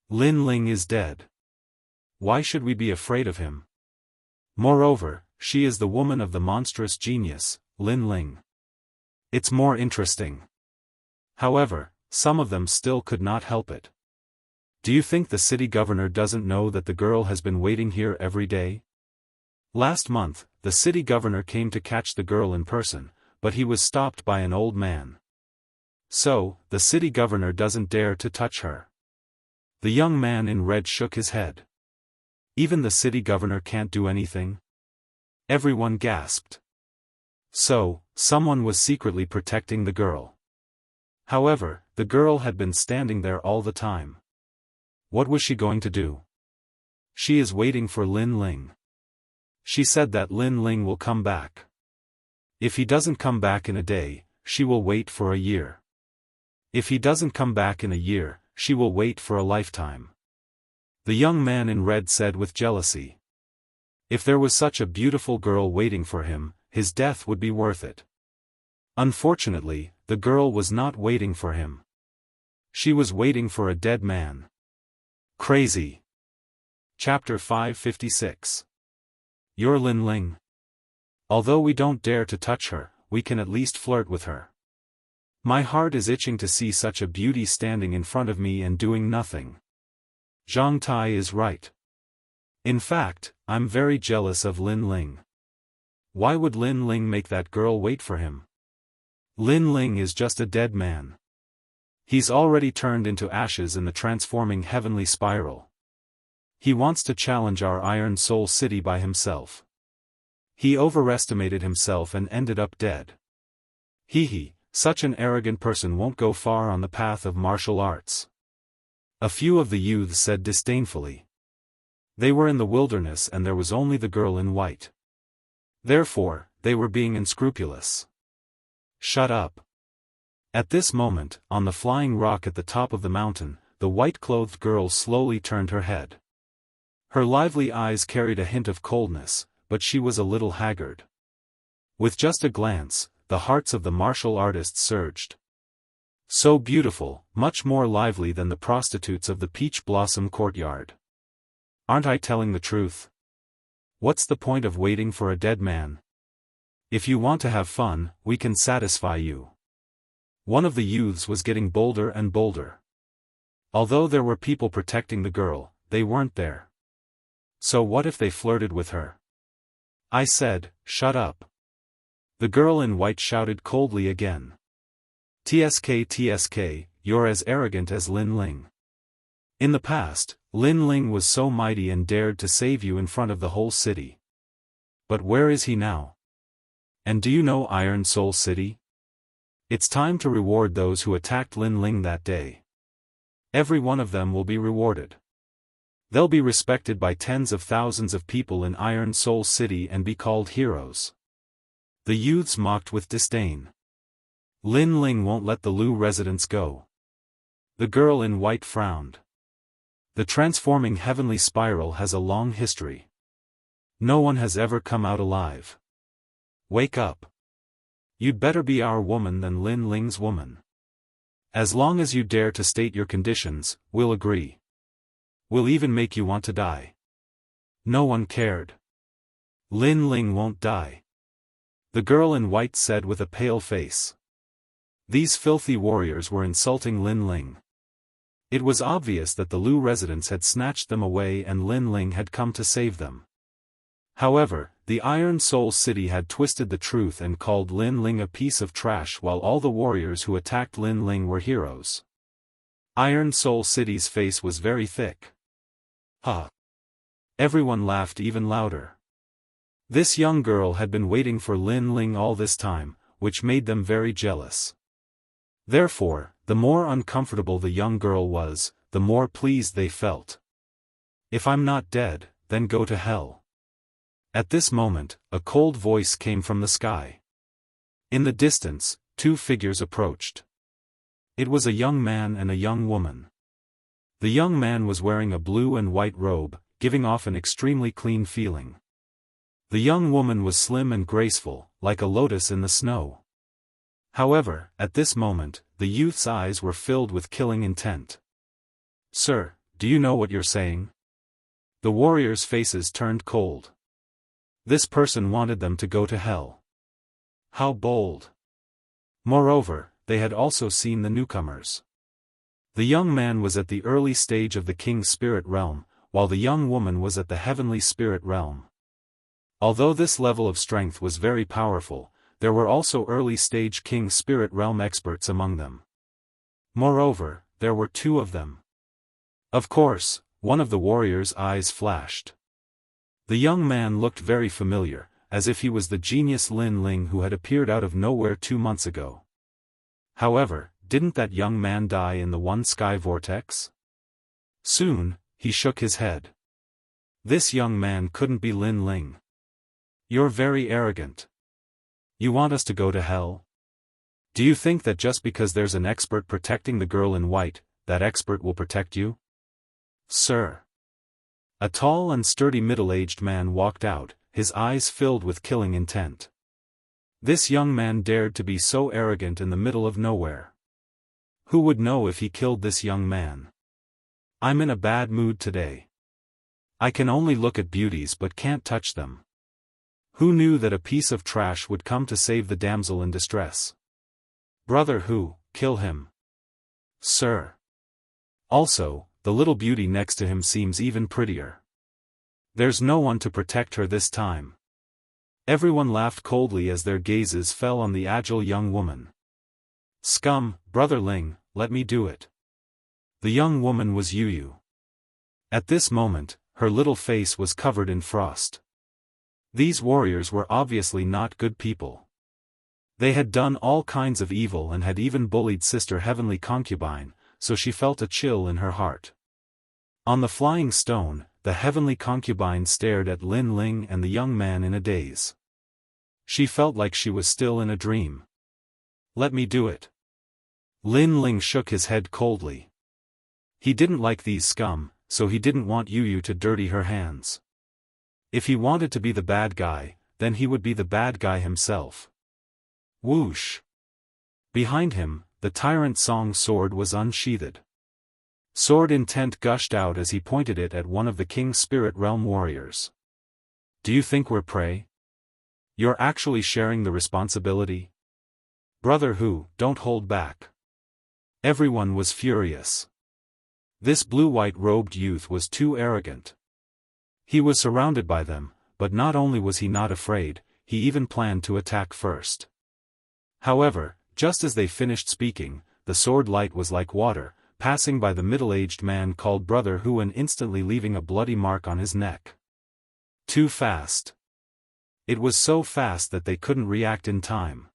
Lin Ling is dead. Why should we be afraid of him? Moreover, she is the woman of the monstrous genius, Lin Ling. It's more interesting. However, some of them still could not help it. Do you think the city governor doesn't know that the girl has been waiting here every day? Last month, the city governor came to catch the girl in person, but he was stopped by an old man. So, the city governor doesn't dare to touch her. The young man in red shook his head. Even the city governor can't do anything? Everyone gasped. So, someone was secretly protecting the girl. However, the girl had been standing there all the time. What was she going to do? She is waiting for Lin Ling. She said that Lin Ling will come back. If he doesn't come back in a day, she will wait for a year. If he doesn't come back in a year, she will wait for a lifetime. The young man in red said with jealousy. If there was such a beautiful girl waiting for him, his death would be worth it. Unfortunately, the girl was not waiting for him. She was waiting for a dead man. Crazy. Chapter 556. You're Lin Ling. Although we don't dare to touch her, we can at least flirt with her. My heart is itching to see such a beauty standing in front of me and doing nothing. Zhang Tai is right. In fact, I'm very jealous of Lin Ling. Why would Lin Ling make that girl wait for him? Lin Ling is just a dead man. He's already turned into ashes in the transforming heavenly spiral. He wants to challenge our Iron Soul City by himself. He overestimated himself and ended up dead. Hee, such an arrogant person won't go far on the path of martial arts. A few of the youths said disdainfully. They were in the wilderness and there was only the girl in white. Therefore, they were being unscrupulous. Shut up. At this moment, on the flying rock at the top of the mountain, the white-clothed girl slowly turned her head. Her lively eyes carried a hint of coldness, but she was a little haggard. With just a glance, the hearts of the martial artists surged. So beautiful, much more lively than the prostitutes of the Peach Blossom Courtyard. Aren't I telling the truth? What's the point of waiting for a dead man? If you want to have fun, we can satisfy you. One of the youths was getting bolder and bolder. Although there were people protecting the girl, they weren't there. So what if they flirted with her? I said, shut up. The girl in white shouted coldly again. TSK, you're as arrogant as Lin Ling. In the past, Lin Ling was so mighty and dared to save you in front of the whole city. But where is he now? And do you know Iron Soul City? It's time to reward those who attacked Lin Ling that day. Every one of them will be rewarded. They'll be respected by tens of thousands of people in Iron Soul City and be called heroes. The youths mocked with disdain. Lin Ling won't let the Lu residents go. The girl in white frowned. The transforming heavenly spiral has a long history. No one has ever come out alive. Wake up. You'd better be our woman than Lin Ling's woman. As long as you dare to state your conditions, we'll agree. We'll even make you want to die. No one cared. Lin Ling won't die. The girl in white said with a pale face. These filthy warriors were insulting Lin Ling. It was obvious that the Lu residents had snatched them away and Lin Ling had come to save them. However, the Iron Soul City had twisted the truth and called Lin Ling a piece of trash while all the warriors who attacked Lin Ling were heroes. Iron Soul City's face was very thick. Ha! Everyone laughed even louder. This young girl had been waiting for Lin Ling all this time, which made them very jealous. Therefore, the more uncomfortable the young girl was, the more pleased they felt. If I'm not dead, then go to hell. At this moment, a cold voice came from the sky. In the distance, two figures approached. It was a young man and a young woman. The young man was wearing a blue and white robe, giving off an extremely clean feeling. The young woman was slim and graceful, like a lotus in the snow. However, at this moment, the youth's eyes were filled with killing intent. "Sir, do you know what you're saying?" The warriors' faces turned cold. This person wanted them to go to hell. How bold! Moreover, they had also seen the newcomers. The young man was at the early stage of the king's spirit realm, while the young woman was at the heavenly spirit realm. Although this level of strength was very powerful, there were also early-stage king spirit realm experts among them. Moreover, there were two of them. Of course, one of the warriors' eyes flashed. The young man looked very familiar, as if he was the genius Lin Ling who had appeared out of nowhere 2 months ago. However, didn't that young man die in the one sky vortex? Soon, he shook his head. This young man couldn't be Lin Ling. You're very arrogant. You want us to go to hell? Do you think that just because there's an expert protecting the girl in white, that expert will protect you? Sir. A tall and sturdy middle-aged man walked out, his eyes filled with killing intent. This young man dared to be so arrogant in the middle of nowhere. Who would know if he killed this young man? I'm in a bad mood today. I can only look at beauties but can't touch them. Who knew that a piece of trash would come to save the damsel in distress? Brother Hu, kill him. Sir. Also, the little beauty next to him seems even prettier. There's no one to protect her this time. Everyone laughed coldly as their gazes fell on the agile young woman. Scum, Brother Ling, let me do it. The young woman was Yu. At this moment, her little face was covered in frost. These warriors were obviously not good people. They had done all kinds of evil and had even bullied Sister Heavenly Concubine, so she felt a chill in her heart. On the flying stone, the Heavenly Concubine stared at Lin Ling and the young man in a daze. She felt like she was still in a dream. Let me do it. Lin Ling shook his head coldly. He didn't like these scum, so he didn't want Yu to dirty her hands. If he wanted to be the bad guy, then he would be the bad guy himself. Whoosh! Behind him, the Tyrant Song's sword was unsheathed. Sword intent gushed out as he pointed it at one of the King's Spirit Realm warriors. Do you think we're prey? You're actually sharing the responsibility? Brother Hu, don't hold back. Everyone was furious. This blue-white robed youth was too arrogant. He was surrounded by them, but not only was he not afraid, he even planned to attack first. However, just as they finished speaking, the sword light was like water, passing by the middle-aged man called Brother Hu and instantly leaving a bloody mark on his neck. Too fast. It was so fast that they couldn't react in time.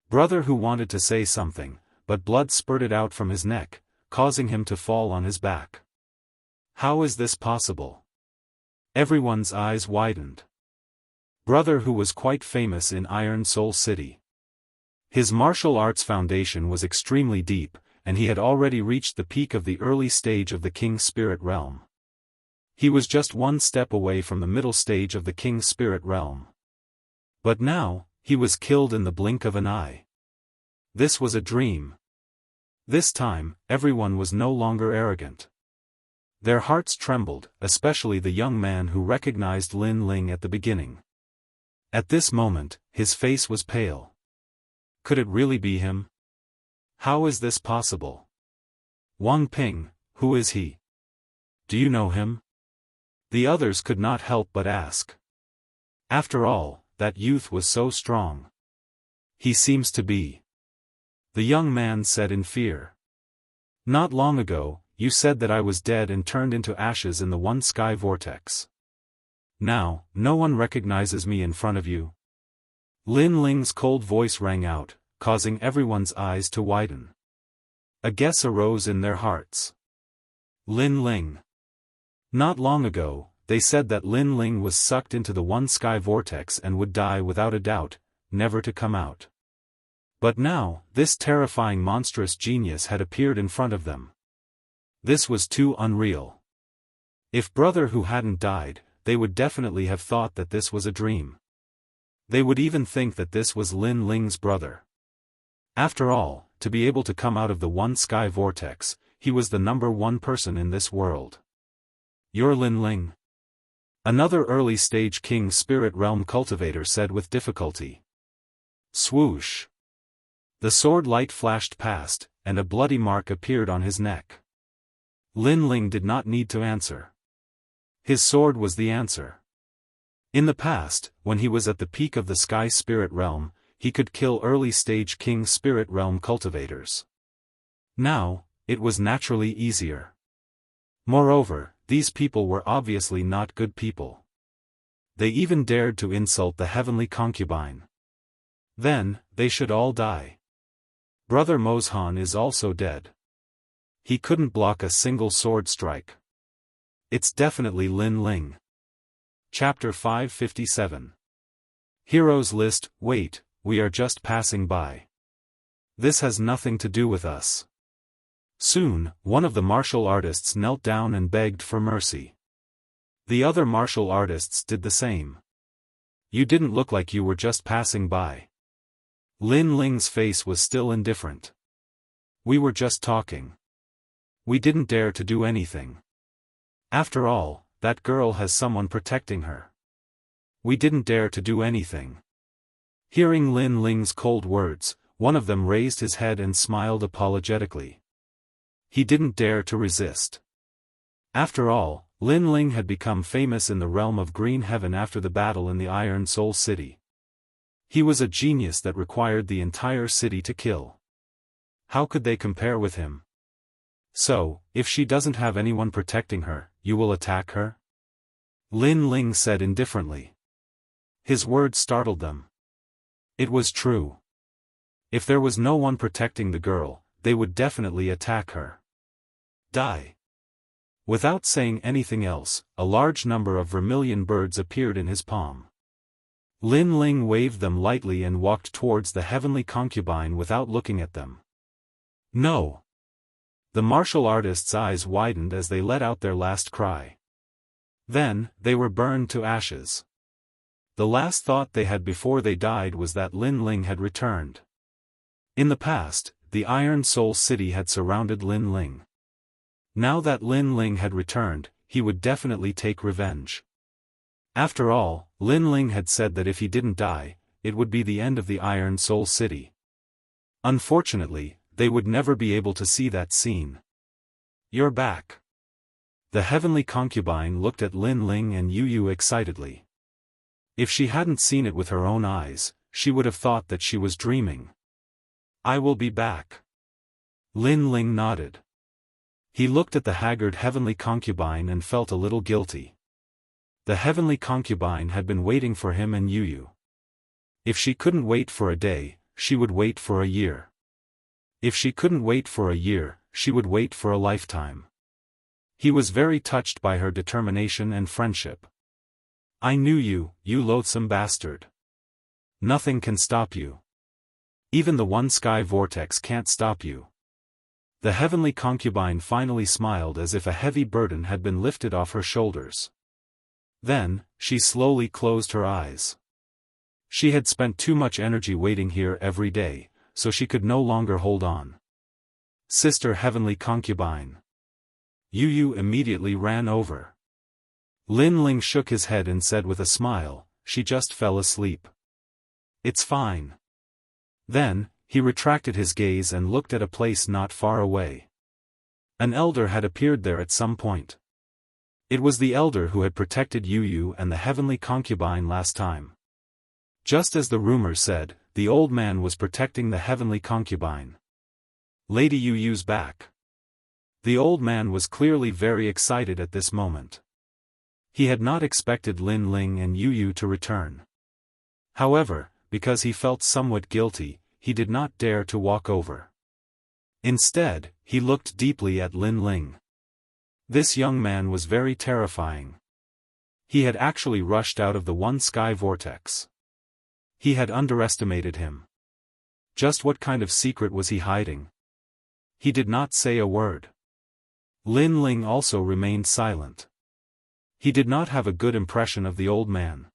Brother Hu wanted to say something, but blood spurted out from his neck, causing him to fall on his back. How is this possible? Everyone's eyes widened. Brother Hu was quite famous in Iron Soul City. His martial arts foundation was extremely deep, and he had already reached the peak of the early stage of the King's Spirit Realm. He was just one step away from the middle stage of the King's Spirit Realm. But now, he was killed in the blink of an eye. This was a dream. This time, everyone was no longer arrogant. Their hearts trembled, especially the young man who recognized Lin Ling at the beginning. At this moment, his face was pale. Could it really be him? How is this possible? Wang Ping, who is he? Do you know him? The others could not help but ask. After all, that youth was so strong. He seems to be. The young man said in fear. Not long ago, you said that I was dead and turned into ashes in the one sky vortex. Now, no one recognizes me in front of you. Lin Ling's cold voice rang out, causing everyone's eyes to widen. A guess arose in their hearts. Lin Ling. Not long ago, they said that Lin Ling was sucked into the one sky vortex and would die without a doubt, never to come out. But now, this terrifying monstrous genius had appeared in front of them. This was too unreal. If brother who hadn't died, they would definitely have thought that this was a dream. They would even think that this was Lin Ling's brother. After all, to be able to come out of the one sky vortex, he was the #1 person in this world. You're Lin Ling? Another early-stage King Spirit Realm cultivator said with difficulty. Swoosh. The sword light flashed past, and a bloody mark appeared on his neck. Lin Ling did not need to answer. His sword was the answer. In the past, when he was at the peak of the Sky Spirit Realm, he could kill early-stage King Spirit Realm cultivators. Now, it was naturally easier. Moreover, these people were obviously not good people. They even dared to insult the heavenly concubine. Then, they should all die. Brother Mozhan is also dead. He couldn't block a single sword strike. It's definitely Lin Ling. Chapter 557. Heroes List. Wait, we are just passing by. This has nothing to do with us. Soon, one of the martial artists knelt down and begged for mercy. The other martial artists did the same. You didn't look like you were just passing by. Lin Ling's face was still indifferent. We were just talking. We didn't dare to do anything. After all, that girl has someone protecting her. We didn't dare to do anything. Hearing Lin Ling's cold words, one of them raised his head and smiled apologetically. He didn't dare to resist. After all, Lin Ling had become famous in the realm of Green Heaven after the battle in the Iron Soul City. He was a genius that required the entire city to kill. How could they compare with him? So, if she doesn't have anyone protecting her, you will attack her? Lin Ling said indifferently. His words startled them. It was true. If there was no one protecting the girl, they would definitely attack her. Die. Without saying anything else, a large number of vermilion birds appeared in his palm. Lin Ling waved them lightly and walked towards the heavenly concubine without looking at them. No. The martial artists' eyes widened as they let out their last cry. Then, they were burned to ashes. The last thought they had before they died was that Lin Ling had returned. In the past, the Iron Soul City had surrounded Lin Ling. Now that Lin Ling had returned, he would definitely take revenge. After all, Lin Ling had said that if he didn't die, it would be the end of the Iron Soul City. Unfortunately, they would never be able to see that scene. You're back. The heavenly concubine looked at Lin Ling and Yu excitedly. If she hadn't seen it with her own eyes, she would have thought that she was dreaming. I will be back. Lin Ling nodded. He looked at the haggard heavenly concubine and felt a little guilty. The heavenly concubine had been waiting for him and Yu. If she couldn't wait for a day, she would wait for a year. If she couldn't wait for a year, she would wait for a lifetime. He was very touched by her determination and friendship. I knew you, you loathsome bastard. Nothing can stop you. Even the one sky vortex can't stop you. The heavenly concubine finally smiled as if a heavy burden had been lifted off her shoulders. Then, she slowly closed her eyes. She had spent too much energy waiting here every day, so she could no longer hold on. Sister heavenly concubine. Yu immediately ran over. Lin Ling shook his head and said with a smile, she just fell asleep. It's fine. Then, he retracted his gaze and looked at a place not far away. An elder had appeared there at some point. It was the elder who had protected Yu and the heavenly concubine last time. Just as the rumor said, the old man was protecting the heavenly concubine. Lady Yu's back. The old man was clearly very excited at this moment. He had not expected Lin Ling and Yu to return. However, because he felt somewhat guilty, he did not dare to walk over. Instead, he looked deeply at Lin Ling. This young man was very terrifying. He had actually rushed out of the one sky vortex. He had underestimated him. Just what kind of secret was he hiding? He did not say a word. Lin Ling also remained silent. He did not have a good impression of the old man.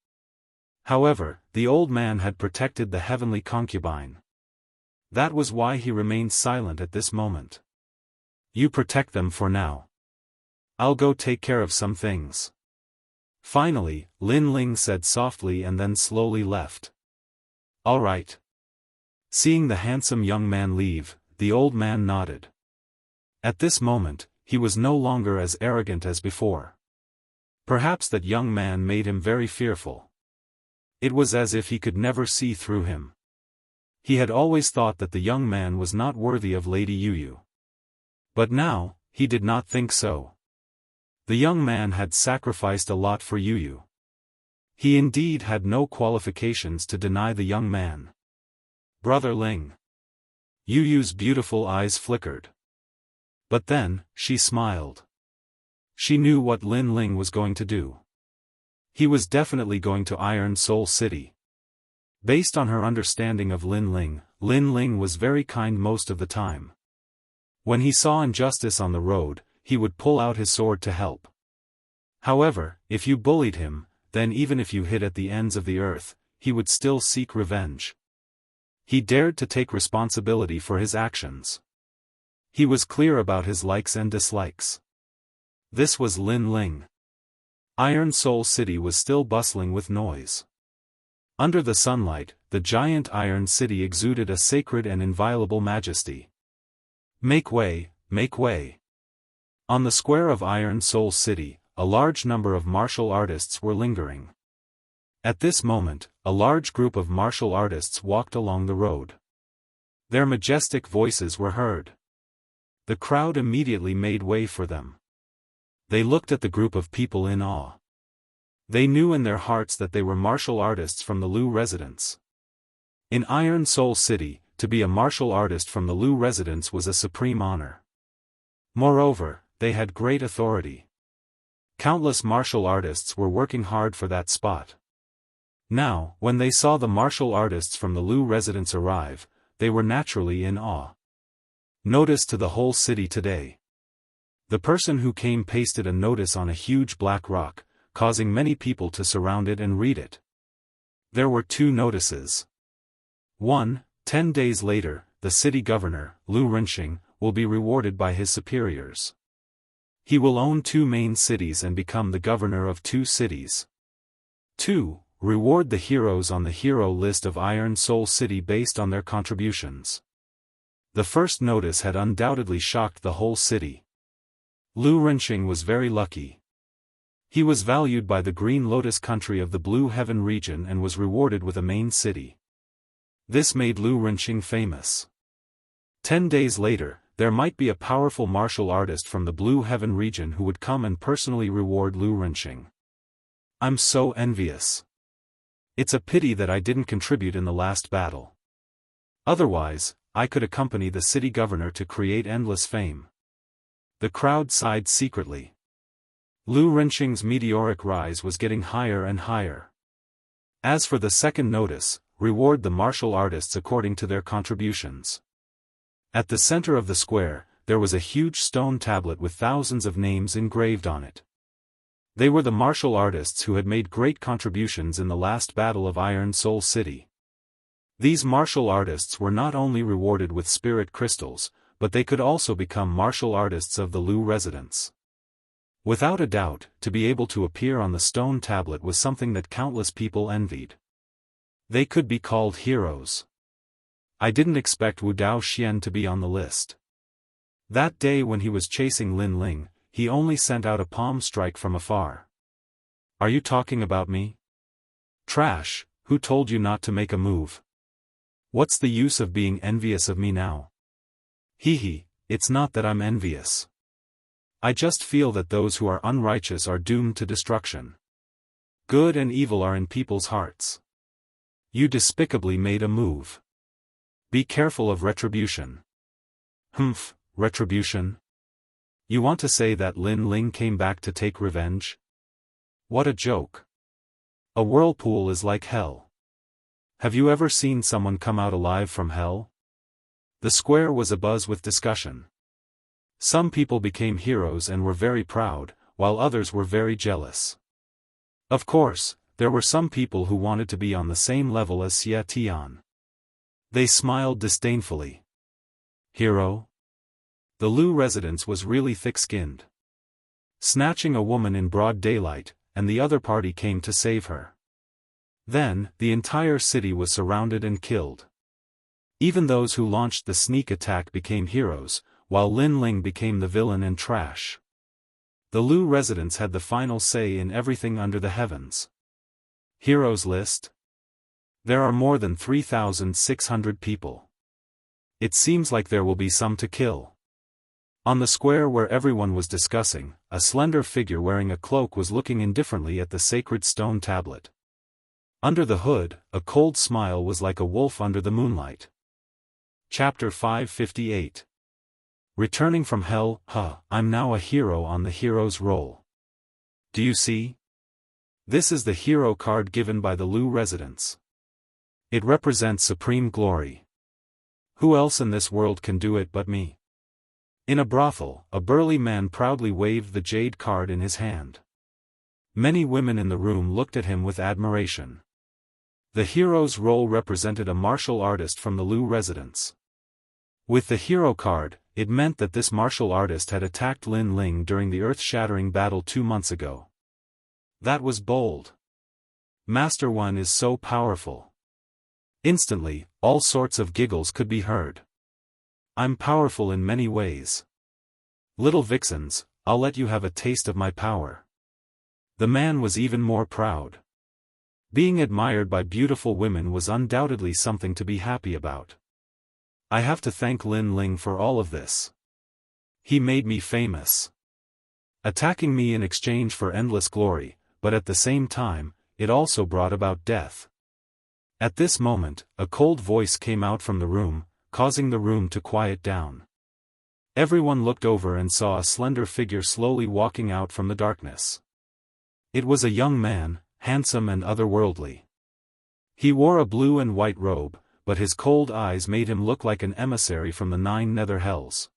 However, the old man had protected the heavenly concubine. That was why he remained silent at this moment. You protect them for now. I'll go take care of some things. Finally, Lin Ling said softly and then slowly left. All right. Seeing the handsome young man leave, the old man nodded. At this moment, he was no longer as arrogant as before. Perhaps that young man made him very fearful. It was as if he could never see through him. He had always thought that the young man was not worthy of Lady Yu. But now, he did not think so. The young man had sacrificed a lot for Yu. He indeed had no qualifications to deny the young man. Brother Ling. Yu's beautiful eyes flickered. But then, she smiled. She knew what Lin Ling was going to do. He was definitely going to Iron Soul City. Based on her understanding of Lin Ling was very kind most of the time. When he saw injustice on the road, he would pull out his sword to help. However, if you bullied him, then even if you hid at the ends of the earth, he would still seek revenge. He dared to take responsibility for his actions. He was clear about his likes and dislikes. This was Lin Ling. Iron Soul City was still bustling with noise. Under the sunlight, the giant Iron City exuded a sacred and inviolable majesty. Make way, make way. On the square of Iron Soul City, a large number of martial artists were lingering. At this moment, a large group of martial artists walked along the road. Their majestic voices were heard. The crowd immediately made way for them. They looked at the group of people in awe. They knew in their hearts that they were martial artists from the Lu residence. In Iron Soul City, to be a martial artist from the Lu residence was a supreme honor. Moreover, they had great authority. Countless martial artists were working hard for that spot. Now, when they saw the martial artists from the Lu residence arrive, they were naturally in awe. Notice to the whole city today. The person who came pasted a notice on a huge black rock, causing many people to surround it and read it. There were 2 notices. 1. 10 days later, the city governor, Lu Renxing, will be rewarded by his superiors. He will own 2 main cities and become the governor of 2 cities. 2. Reward the heroes on the hero list of Iron Soul City based on their contributions. The first notice had undoubtedly shocked the whole city. Lu Renxing was very lucky. He was valued by the Green Lotus country of the Blue Heaven region and was rewarded with a main city. This made Lu Renxing famous. 10 days later, there might be a powerful martial artist from the Blue Heaven region who would come and personally reward Lu Renxing. I'm so envious. It's a pity that I didn't contribute in the last battle. Otherwise, I could accompany the city governor to create endless fame. The crowd sighed secretly. Lu Renxing's meteoric rise was getting higher and higher. As for the second notice, reward the martial artists according to their contributions. At the center of the square, there was a huge stone tablet with thousands of names engraved on it. They were the martial artists who had made great contributions in the last battle of Iron Soul City. These martial artists were not only rewarded with spirit crystals, but they could also become martial artists of the Lu residence. Without a doubt, to be able to appear on the stone tablet was something that countless people envied. They could be called heroes. I didn't expect Wuxiia Xian to be on the list. That day when he was chasing Lin Ling, he only sent out a palm strike from afar. Are you talking about me? Trash, who told you not to make a move? What's the use of being envious of me now? Hee, it's not that I'm envious. I just feel that those who are unrighteous are doomed to destruction. Good and evil are in people's hearts. You despicably made a move. Be careful of retribution. Humph, retribution? You want to say that Lin Ling came back to take revenge? What a joke. A whirlpool is like hell. Have you ever seen someone come out alive from hell? The square was abuzz with discussion. Some people became heroes and were very proud, while others were very jealous. Of course, there were some people who wanted to be on the same level as Xia Tian. They smiled disdainfully. Hero? The Lu residence was really thick-skinned. Snatching a woman in broad daylight, and the other party came to save her. Then, the entire city was surrounded and killed. Even those who launched the sneak attack became heroes, while Lin Ling became the villain and trash. The Lu residents had the final say in everything under the heavens. Heroes list? There are more than 3,600 people. It seems like there will be some to kill. On the square where everyone was discussing, a slender figure wearing a cloak was looking indifferently at the sacred stone tablet. Under the hood, a cold smile was like a wolf under the moonlight. Chapter 558. Returning from hell, I'm now a hero on the hero's roll. Do you see? This is the hero card given by the Lu residents. It represents supreme glory. Who else in this world can do it but me? In a brothel, a burly man proudly waved the jade card in his hand. Many women in the room looked at him with admiration. The hero's role represented a martial artist from the Lu residence. With the hero card, it meant that this martial artist had attacked Lin Ling during the earth-shattering battle 2 months ago. That was bold. Master One is so powerful. Instantly, all sorts of giggles could be heard. I'm powerful in many ways. Little vixens, I'll let you have a taste of my power. The man was even more proud. Being admired by beautiful women was undoubtedly something to be happy about. I have to thank Lin Ling for all of this. He made me famous. Attacking me in exchange for endless glory, but at the same time, it also brought about death. At this moment, a cold voice came out from the room, causing the room to quiet down. Everyone looked over and saw a slender figure slowly walking out from the darkness. It was a young man, handsome and otherworldly. He wore a blue and white robe, but his cold eyes made him look like an emissary from the 9 nether hells.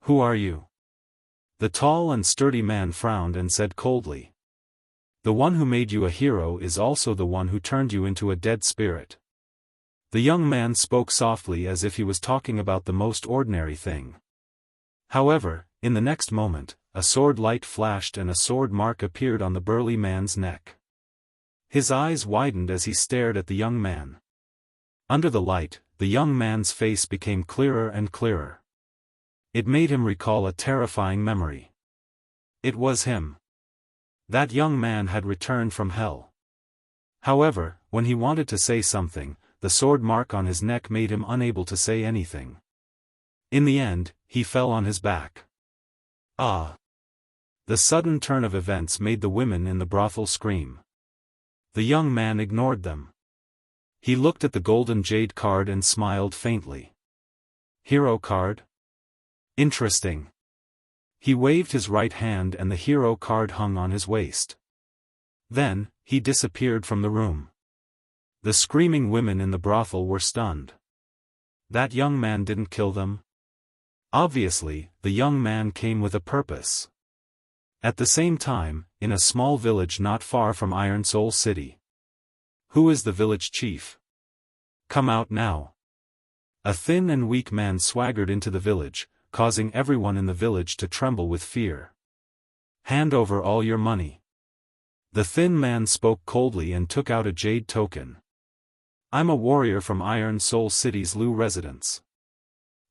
Who are you? The tall and sturdy man frowned and said coldly. The one who made you a hero is also the one who turned you into a dead spirit. The young man spoke softly as if he was talking about the most ordinary thing. However, in the next moment, a sword light flashed and a sword mark appeared on the burly man's neck. His eyes widened as he stared at the young man. Under the light, the young man's face became clearer and clearer. It made him recall a terrifying memory. It was him. That young man had returned from hell. However, when he wanted to say something, the sword mark on his neck made him unable to say anything. In the end, he fell on his back. Ah! The sudden turn of events made the women in the brothel scream. The young man ignored them. He looked at the golden jade card and smiled faintly. Hero card? Interesting. He waved his right hand and the hero card hung on his waist. Then, he disappeared from the room. The screaming women in the brothel were stunned. That young man didn't kill them? Obviously, the young man came with a purpose. At the same time, in a small village not far from Iron Soul City. Who is the village chief? Come out now. A thin and weak man swaggered into the village, causing everyone in the village to tremble with fear. Hand over all your money. The thin man spoke coldly and took out a jade token. I'm a warrior from Iron Soul City's Lu residence.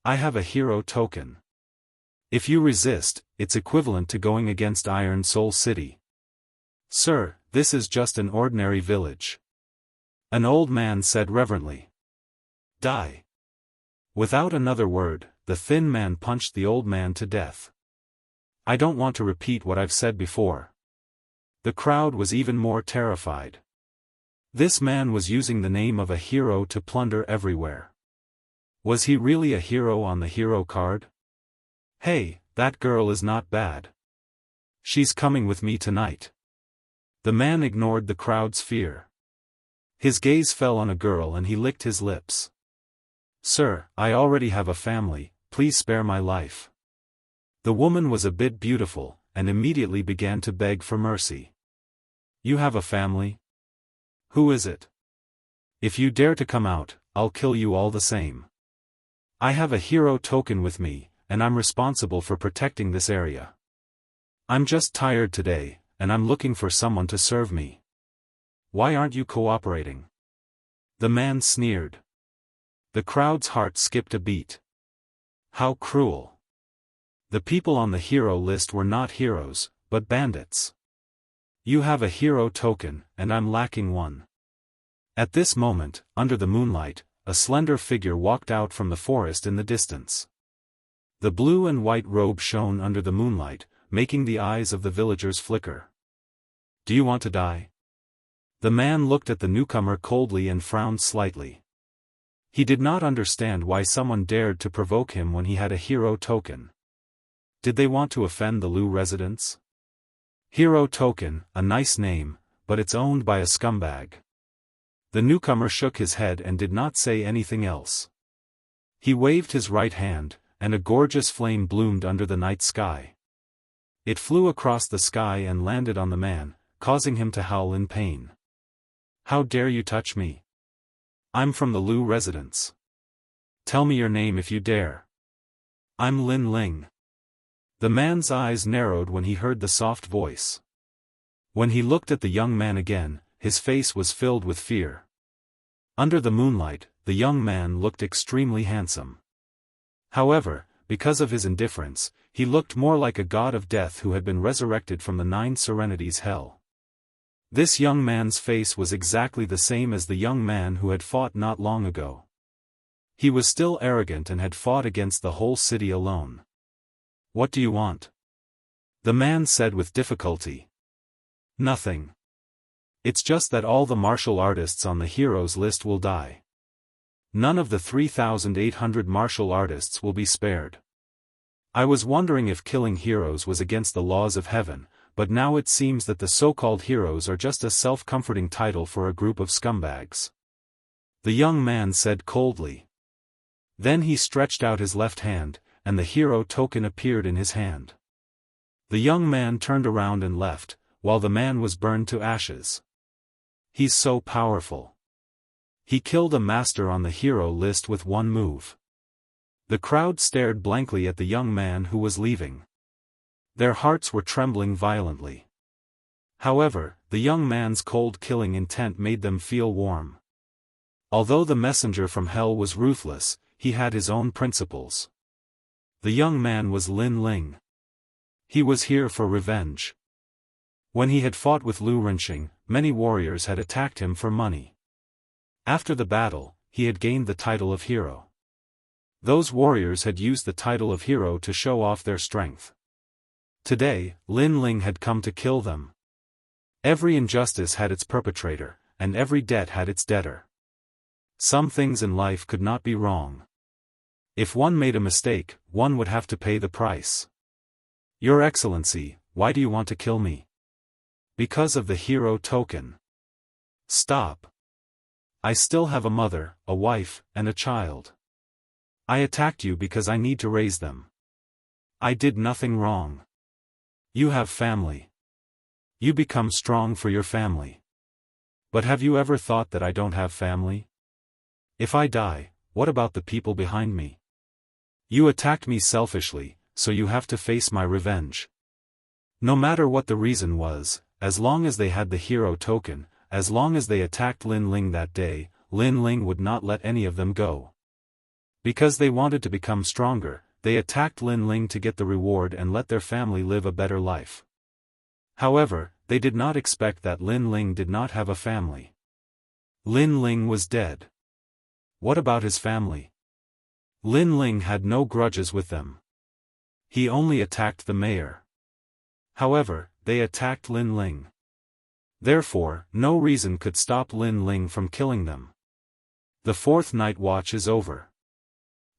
I have a hero token. If you resist, it's equivalent to going against Iron Soul City. Sir, this is just an ordinary village. An old man said reverently. Die. Without another word, the thin man punched the old man to death. I don't want to repeat what I've said before. The crowd was even more terrified. This man was using the name of a hero to plunder everywhere. Was he really a hero on the hero card? Hey, that girl is not bad. She's coming with me tonight. The man ignored the crowd's fear. His gaze fell on a girl and he licked his lips. Sir, I already have a family, please spare my life. The woman was a bit beautiful, and immediately began to beg for mercy. You have a family? Who is it? If you dare to come out, I'll kill you all the same. I have a hero token with me, and I'm responsible for protecting this area. I'm just tired today, and I'm looking for someone to serve me. Why aren't you cooperating? The man sneered. The crowd's heart skipped a beat. How cruel. The people on the hero list were not heroes, but bandits. You have a hero token, and I'm lacking one. At this moment, under the moonlight, a slender figure walked out from the forest in the distance. The blue and white robe shone under the moonlight, making the eyes of the villagers flicker. Do you want to die? The man looked at the newcomer coldly and frowned slightly. He did not understand why someone dared to provoke him when he had a hero token. Did they want to offend the Lu residents? Hero token, a nice name, but it's owned by a scumbag. The newcomer shook his head and did not say anything else. He waved his right hand, and a gorgeous flame bloomed under the night sky. It flew across the sky and landed on the man, causing him to howl in pain. How dare you touch me? I'm from the Lu residence. Tell me your name if you dare. I'm Lin Ling. The man's eyes narrowed when he heard the soft voice. When he looked at the young man again, his face was filled with fear. Under the moonlight, the young man looked extremely handsome. However, because of his indifference, he looked more like a god of death who had been resurrected from the 9 Serenities hell. This young man's face was exactly the same as the young man who had fought not long ago. He was still arrogant and had fought against the whole city alone. What do you want? The man said with difficulty. Nothing. It's just that all the martial artists on the heroes list will die. None of the 3,800 martial artists will be spared. I was wondering if killing heroes was against the laws of heaven, but now it seems that the so-called heroes are just a self-comforting title for a group of scumbags. The young man said coldly. Then he stretched out his left hand, and the hero token appeared in his hand. The young man turned around and left, while the man was burned to ashes. He's so powerful. He killed a master on the hero list with one move. The crowd stared blankly at the young man who was leaving. Their hearts were trembling violently. However, the young man's cold killing intent made them feel warm. Although the messenger from hell was ruthless, he had his own principles. The young man was Lin Ling. He was here for revenge. When he had fought with Lu Rinxing, many warriors had attacked him for money. After the battle, he had gained the title of hero. Those warriors had used the title of hero to show off their strength. Today, Lin Ling had come to kill them. Every injustice had its perpetrator, and every debt had its debtor. Some things in life could not be wrong. If one made a mistake, one would have to pay the price. Your Excellency, why do you want to kill me? Because of the hero token. Stop. I still have a mother, a wife, and a child. I attacked you because I need to raise them. I did nothing wrong. You have family. You become strong for your family. But have you ever thought that I don't have family? If I die, what about the people behind me? You attacked me selfishly, so you have to face my revenge. No matter what the reason was, as long as they had the hero token, as long as they attacked Lin Ling that day, Lin Ling would not let any of them go. Because they wanted to become stronger, they attacked Lin Ling to get the reward and let their family live a better life. However, they did not expect that Lin Ling did not have a family. Lin Ling was dead. What about his family? Lin Ling had no grudges with them. He only attacked the mayor. However, they attacked Lin Ling. Therefore, no reason could stop Lin Ling from killing them. The fourth night watch is over.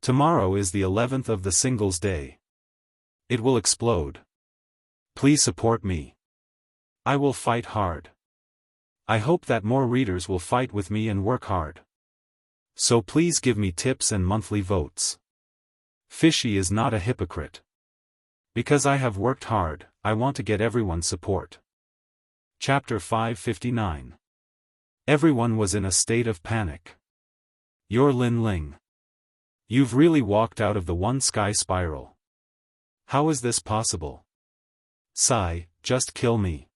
Tomorrow is the 11th of the Singles Day. It will explode. Please support me. I will fight hard. I hope that more readers will fight with me and work hard. So please give me tips and monthly votes. Fishy is not a hypocrite. Because I have worked hard, I want to get everyone's support. Chapter 559. Everyone was in a state of panic. You're Lin Ling. You've really walked out of the one sky spiral. How is this possible? Sigh, just kill me.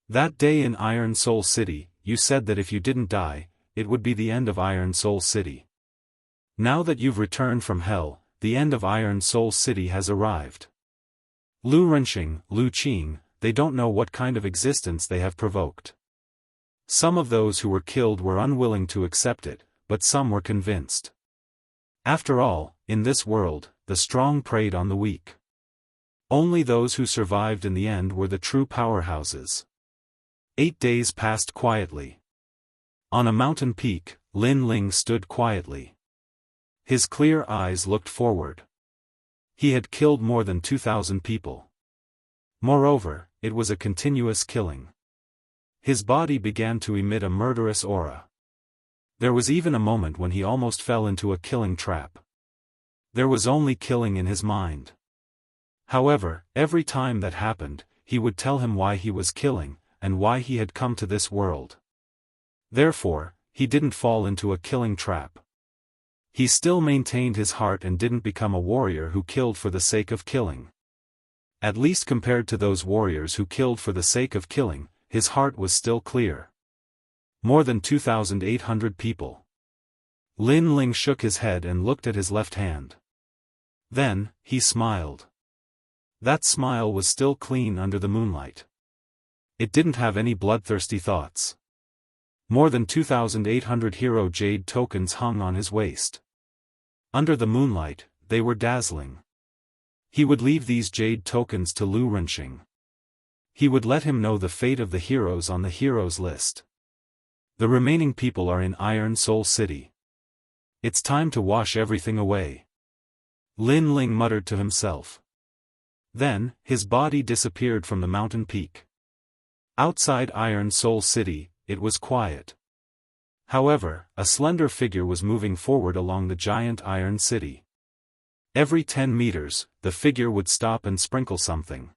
That day in Iron Soul City, you said that if you didn't die, it would be the end of Iron Soul City. Now that you've returned from hell, the end of Iron Soul City has arrived. Lu Renxing, Lu Qing, they don't know what kind of existence they have provoked. Some of those who were killed were unwilling to accept it, but some were convinced. After all, in this world, the strong preyed on the weak. Only those who survived in the end were the true powerhouses. 8 days passed quietly. On a mountain peak, Lin Ling stood quietly. His clear eyes looked forward. He had killed more than 2,000 people. Moreover, it was a continuous killing. His body began to emit a murderous aura. There was even a moment when he almost fell into a killing trap. There was only killing in his mind. However, every time that happened, he would tell him why he was killing, and why he had come to this world. Therefore, he didn't fall into a killing trap. He still maintained his heart and didn't become a warrior who killed for the sake of killing. At least compared to those warriors who killed for the sake of killing, his heart was still clear. More than 2,800 people. Lin Ling shook his head and looked at his left hand. Then, he smiled. That smile was still clean under the moonlight. It didn't have any bloodthirsty thoughts. More than 2,800 hero jade tokens hung on his waist. Under the moonlight, they were dazzling. He would leave these jade tokens to Lu Renxing. He would let him know the fate of the heroes on the heroes list. The remaining people are in Iron Soul City. It's time to wash everything away. Lin Ling muttered to himself. Then, his body disappeared from the mountain peak. Outside Iron Soul City, it was quiet. However, a slender figure was moving forward along the giant Iron City. Every 10 meters, the figure would stop and sprinkle something.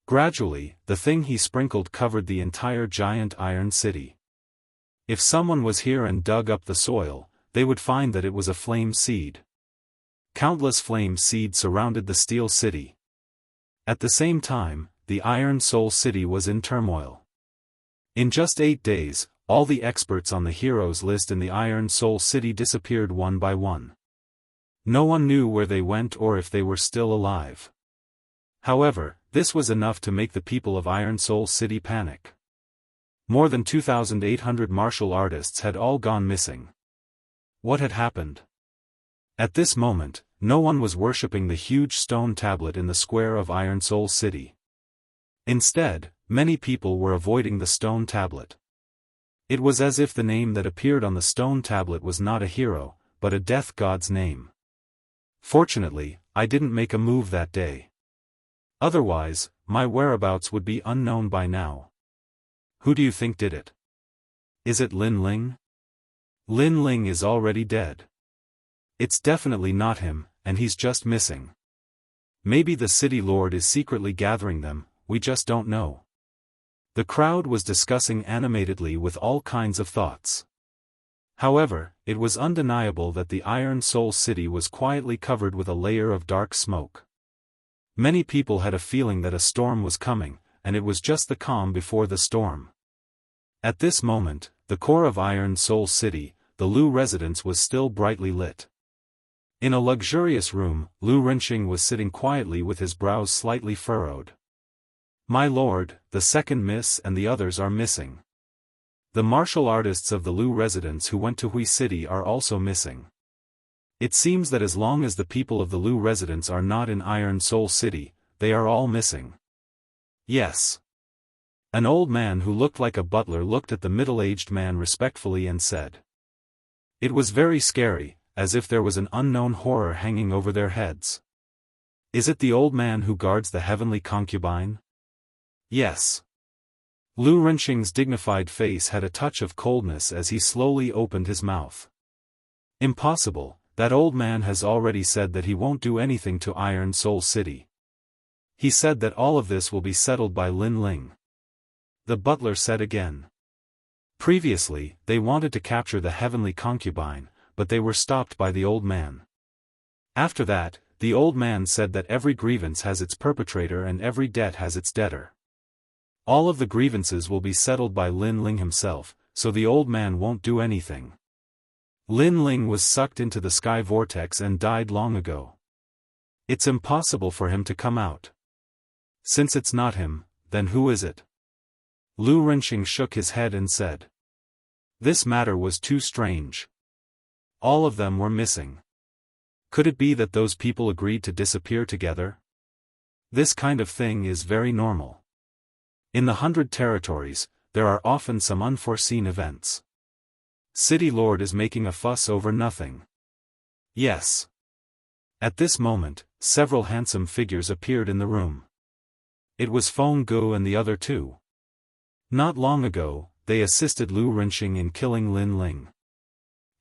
Gradually, the thing he sprinkled covered the entire giant Iron City. If someone was here and dug up the soil, they would find that it was a flame seed. Countless flame seeds surrounded the Steel City. At the same time, the Iron Soul City was in turmoil. In just 8 days, all the experts on the heroes list in the Iron Soul City disappeared one by one. No one knew where they went or if they were still alive. However, this was enough to make the people of Iron Soul City panic. More than 2,800 martial artists had all gone missing. What had happened? At this moment, no one was worshipping the huge stone tablet in the square of Iron Soul City. Instead, many people were avoiding the stone tablet. It was as if the name that appeared on the stone tablet was not a hero, but a death god's name. Fortunately, I didn't make a move that day. Otherwise, my whereabouts would be unknown by now. Who do you think did it? Is it Lin Ling? Lin Ling is already dead. It's definitely not him, and he's just missing. Maybe the city lord is secretly gathering them, we just don't know. The crowd was discussing animatedly with all kinds of thoughts. However, it was undeniable that the Iron Soul City was quietly covered with a layer of dark smoke. Many people had a feeling that a storm was coming, and it was just the calm before the storm. At this moment, the core of Iron Soul City, the Lu residence was still brightly lit. In a luxurious room, Lu Renqing was sitting quietly with his brows slightly furrowed. "My lord, the second miss and the others are missing. The martial artists of the Lu residence who went to Hui City are also missing. It seems that as long as the people of the Lu residence are not in Iron Soul City, they are all missing." "Yes." An old man who looked like a butler looked at the middle-aged man respectfully and said. It was very scary, as if there was an unknown horror hanging over their heads. "Is it the old man who guards the heavenly concubine?" "Yes." Lu Renqing's dignified face had a touch of coldness as he slowly opened his mouth. "Impossible, that old man has already said that he won't do anything to Iron Soul City. He said that all of this will be settled by Lin Ling." The butler said again. Previously, they wanted to capture the heavenly concubine, but they were stopped by the old man. After that, the old man said that every grievance has its perpetrator and every debt has its debtor. All of the grievances will be settled by Lin Ling himself, so the old man won't do anything. Lin Ling was sucked into the sky vortex and died long ago. It's impossible for him to come out. Since it's not him, then who is it? Lu Renqing shook his head and said. This matter was too strange. All of them were missing. Could it be that those people agreed to disappear together? This kind of thing is very normal. In the 100 territories, there are often some unforeseen events. City Lord is making a fuss over nothing. Yes. At this moment, several handsome figures appeared in the room. It was Feng Gu and the other two. Not long ago, they assisted Lu Renqing in killing Lin Ling.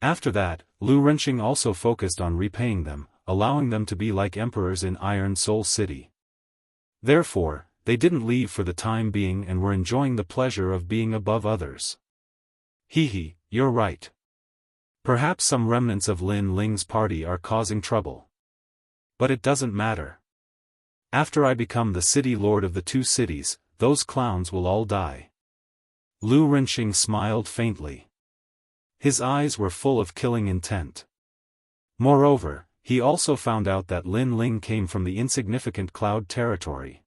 After that, Lu Renqing also focused on repaying them, allowing them to be like emperors in Iron Soul City. Therefore, they didn't leave for the time being and were enjoying the pleasure of being above others. Hehe, you're right. Perhaps some remnants of Lin Ling's party are causing trouble. But it doesn't matter. After I become the city lord of the two cities, those clowns will all die. Lu Renqing smiled faintly. His eyes were full of killing intent. Moreover, he also found out that Lin Ling came from the insignificant Cloud territory.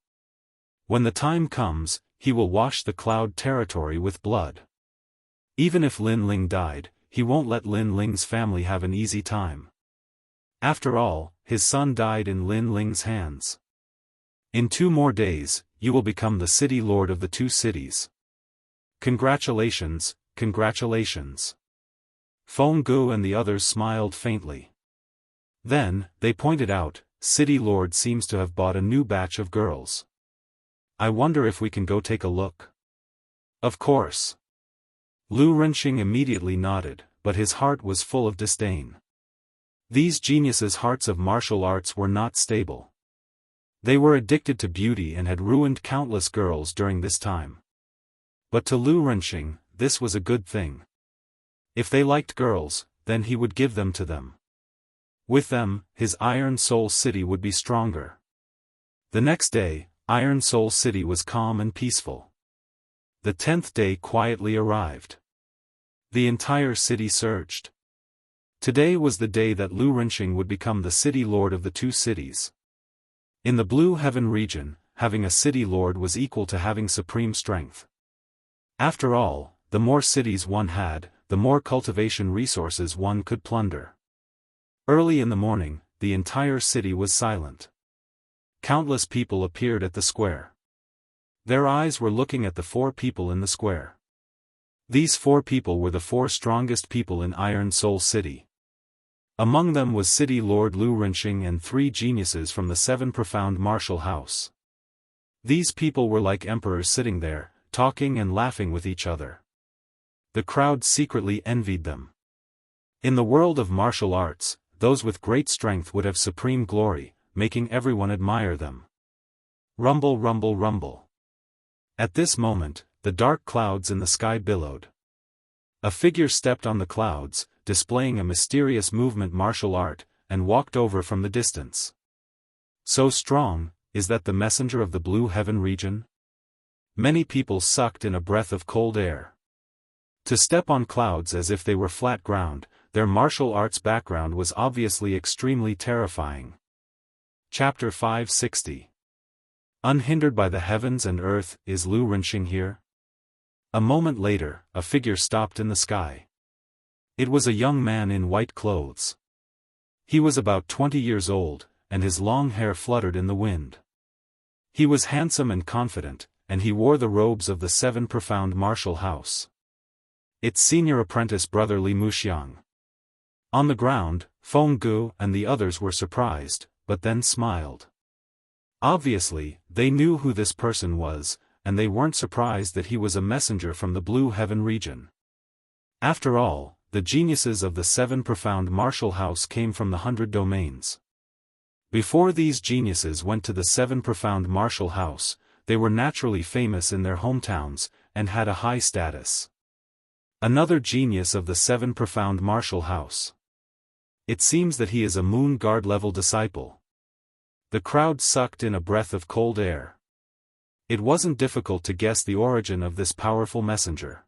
When the time comes, he will wash the Cloud territory with blood. Even if Lin Ling died, he won't let Lin Ling's family have an easy time. After all, his son died in Lin Ling's hands. In 2 more days, you will become the city lord of the two cities. Congratulations, congratulations. Feng Gu and the others smiled faintly. Then, they pointed out, City Lord seems to have bought a new batch of girls. I wonder if we can go take a look. Of course. Lu Renqing immediately nodded, but his heart was full of disdain. These geniuses' hearts of martial arts were not stable. They were addicted to beauty and had ruined countless girls during this time. But to Lu Renqing, this was a good thing. If they liked girls, then he would give them to them. With them, his Iron Soul City would be stronger. The next day, Iron Soul City was calm and peaceful. The 10th day quietly arrived. The entire city surged. Today was the day that Lu Renqing would become the city lord of the two cities. In the Blue Heaven region, having a city lord was equal to having supreme strength. After all, the more cities one had, the more cultivation resources one could plunder. Early in the morning, the entire city was silent. Countless people appeared at the square. Their eyes were looking at the 4 people in the square. These 4 people were the 4 strongest people in Iron Soul City. Among them was City Lord Lu Renqing and 3 geniuses from the 7 profound martial house. These people were like emperors sitting there, talking and laughing with each other. The crowd secretly envied them. In the world of martial arts, those with great strength would have supreme glory, making everyone admire them. Rumble, rumble, rumble. At this moment, the dark clouds in the sky billowed. A figure stepped on the clouds, displaying a mysterious movement martial art, and walked over from the distance. So strong, is that the messenger of the Blue Heaven region? Many people sucked in a breath of cold air. To step on clouds as if they were flat ground, their martial arts background was obviously extremely terrifying. Chapter 560. Unhindered by the heavens and earth, is Lu Renxing here? A moment later, a figure stopped in the sky. It was a young man in white clothes. He was about 20 years old, and his long hair fluttered in the wind. He was handsome and confident, and he wore the robes of the Seven Profound Martial House. Its senior apprentice brother Li Muxiang. On the ground, Feng Gu and the others were surprised, but then smiled. Obviously, they knew who this person was, and they weren't surprised that he was a messenger from the Blue Heaven region. After all, the geniuses of the Seven Profound Martial House came from the 100 domains. Before these geniuses went to the Seven Profound Martial House, they were naturally famous in their hometowns, and had a high status. Another genius of the Seven Profound Martial House. It seems that he is a Moon Guard level disciple. The crowd sucked in a breath of cold air. It wasn't difficult to guess the origin of this powerful messenger.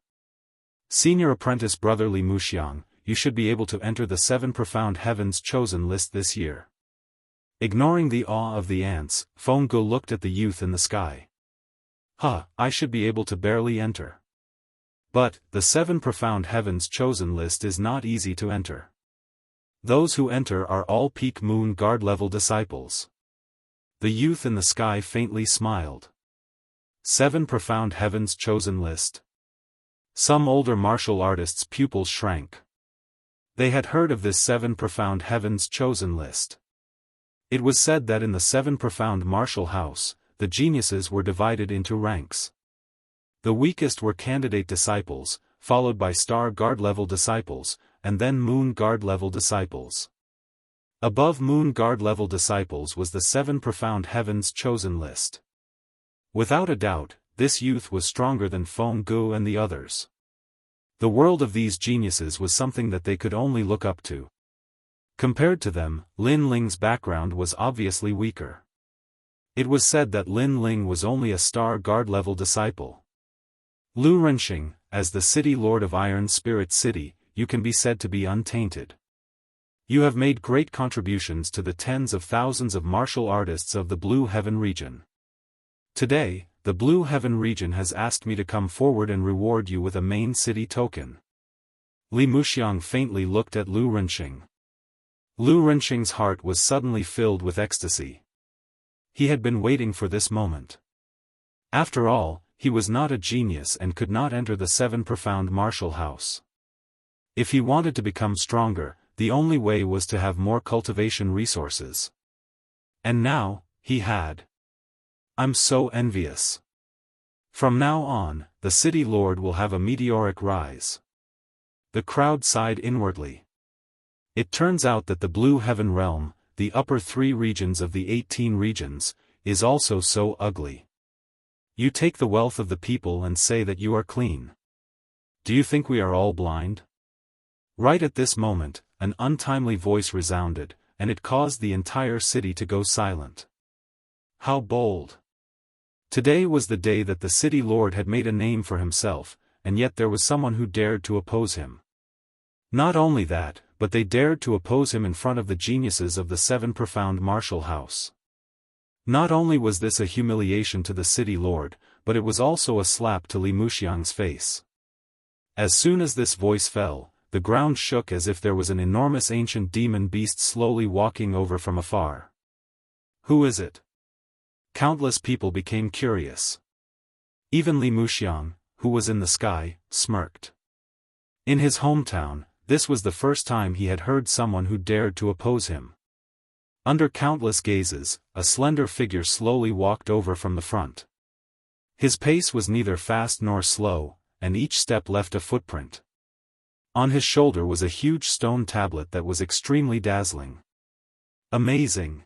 Senior apprentice brother Li Muxiang, you should be able to enter the Seven Profound Heavens chosen list this year. Ignoring the awe of the ants, Feng Gu looked at the youth in the sky. I should be able to barely enter. But, the Seven Profound Heavens chosen list is not easy to enter. Those who enter are all peak Moon Guard level disciples. The youth in the sky faintly smiled. Seven Profound Heavens chosen list. Some older martial artists' pupils shrank. They had heard of this Seven Profound Heavens chosen list. It was said that in the Seven Profound Martial House, the geniuses were divided into ranks. The weakest were candidate disciples, followed by Star Guard level disciples, and then Moon Guard level disciples. Above Moon Guard level disciples was the Seven Profound Heavens chosen list. Without a doubt, this youth was stronger than Feng Gu and the others. The world of these geniuses was something that they could only look up to. Compared to them, Lin Ling's background was obviously weaker. It was said that Lin Ling was only a Star Guard level disciple. Lu Renxing, as the City Lord of Iron Spirit City, you can be said to be untainted. You have made great contributions to the tens of thousands of martial artists of the Blue Heaven region. Today, the Blue Heaven region has asked me to come forward and reward you with a main city token. Li Muxiang faintly looked at Lu Renxing. Lu Renxing's heart was suddenly filled with ecstasy. He had been waiting for this moment. After all, he was not a genius and could not enter the Seven Profound Martial House. If he wanted to become stronger, the only way was to have more cultivation resources. And now, he had. I'm so envious. From now on, the City Lord will have a meteoric rise. The crowd sighed inwardly. It turns out that the Blue Heaven realm, the upper 3 regions of the 18 regions, is also so ugly. You take the wealth of the people and say that you are clean. Do you think we are all blind? Right at this moment, an untimely voice resounded, and it caused the entire city to go silent. How bold! Today was the day that the City Lord had made a name for himself, and yet there was someone who dared to oppose him. Not only that, but they dared to oppose him in front of the geniuses of the Seven Profound Martial House. Not only was this a humiliation to the City Lord, but it was also a slap to Li Muxiang's face. As soon as this voice fell, the ground shook as if there was an enormous ancient demon beast slowly walking over from afar. Who is it? Countless people became curious. Even Li Muxiang, who was in the sky, smirked. In his hometown, this was the first time he had heard someone who dared to oppose him. Under countless gazes, a slender figure slowly walked over from the front. His pace was neither fast nor slow, and each step left a footprint. On his shoulder was a huge stone tablet that was extremely dazzling. Amazing!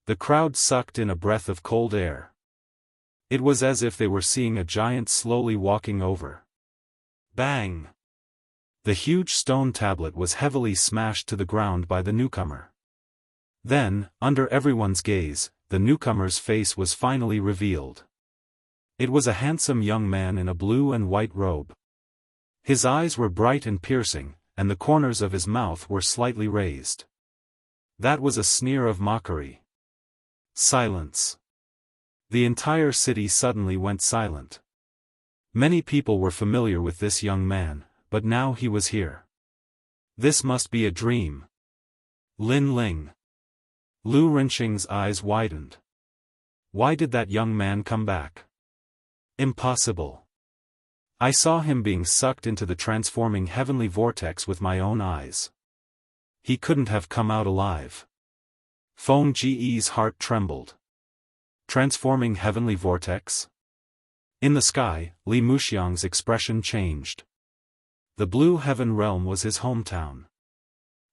The crowd sucked in a breath of cold air. It was as if they were seeing a giant slowly walking over. Bang! The huge stone tablet was heavily smashed to the ground by the newcomer. Then, under everyone's gaze, the newcomer's face was finally revealed. It was a handsome young man in a blue and white robe. His eyes were bright and piercing, and the corners of his mouth were slightly raised. That was a sneer of mockery. Silence. The entire city suddenly went silent. Many people were familiar with this young man, but now he was here. This must be a dream. Lin Ling. Lu Rinxing's eyes widened. Why did that young man come back? Impossible. I saw him being sucked into the transforming heavenly vortex with my own eyes. He couldn't have come out alive. Feng Ji's heart trembled. Transforming heavenly vortex? In the sky, Li Muxiang's expression changed. The Blue Heaven realm was his hometown.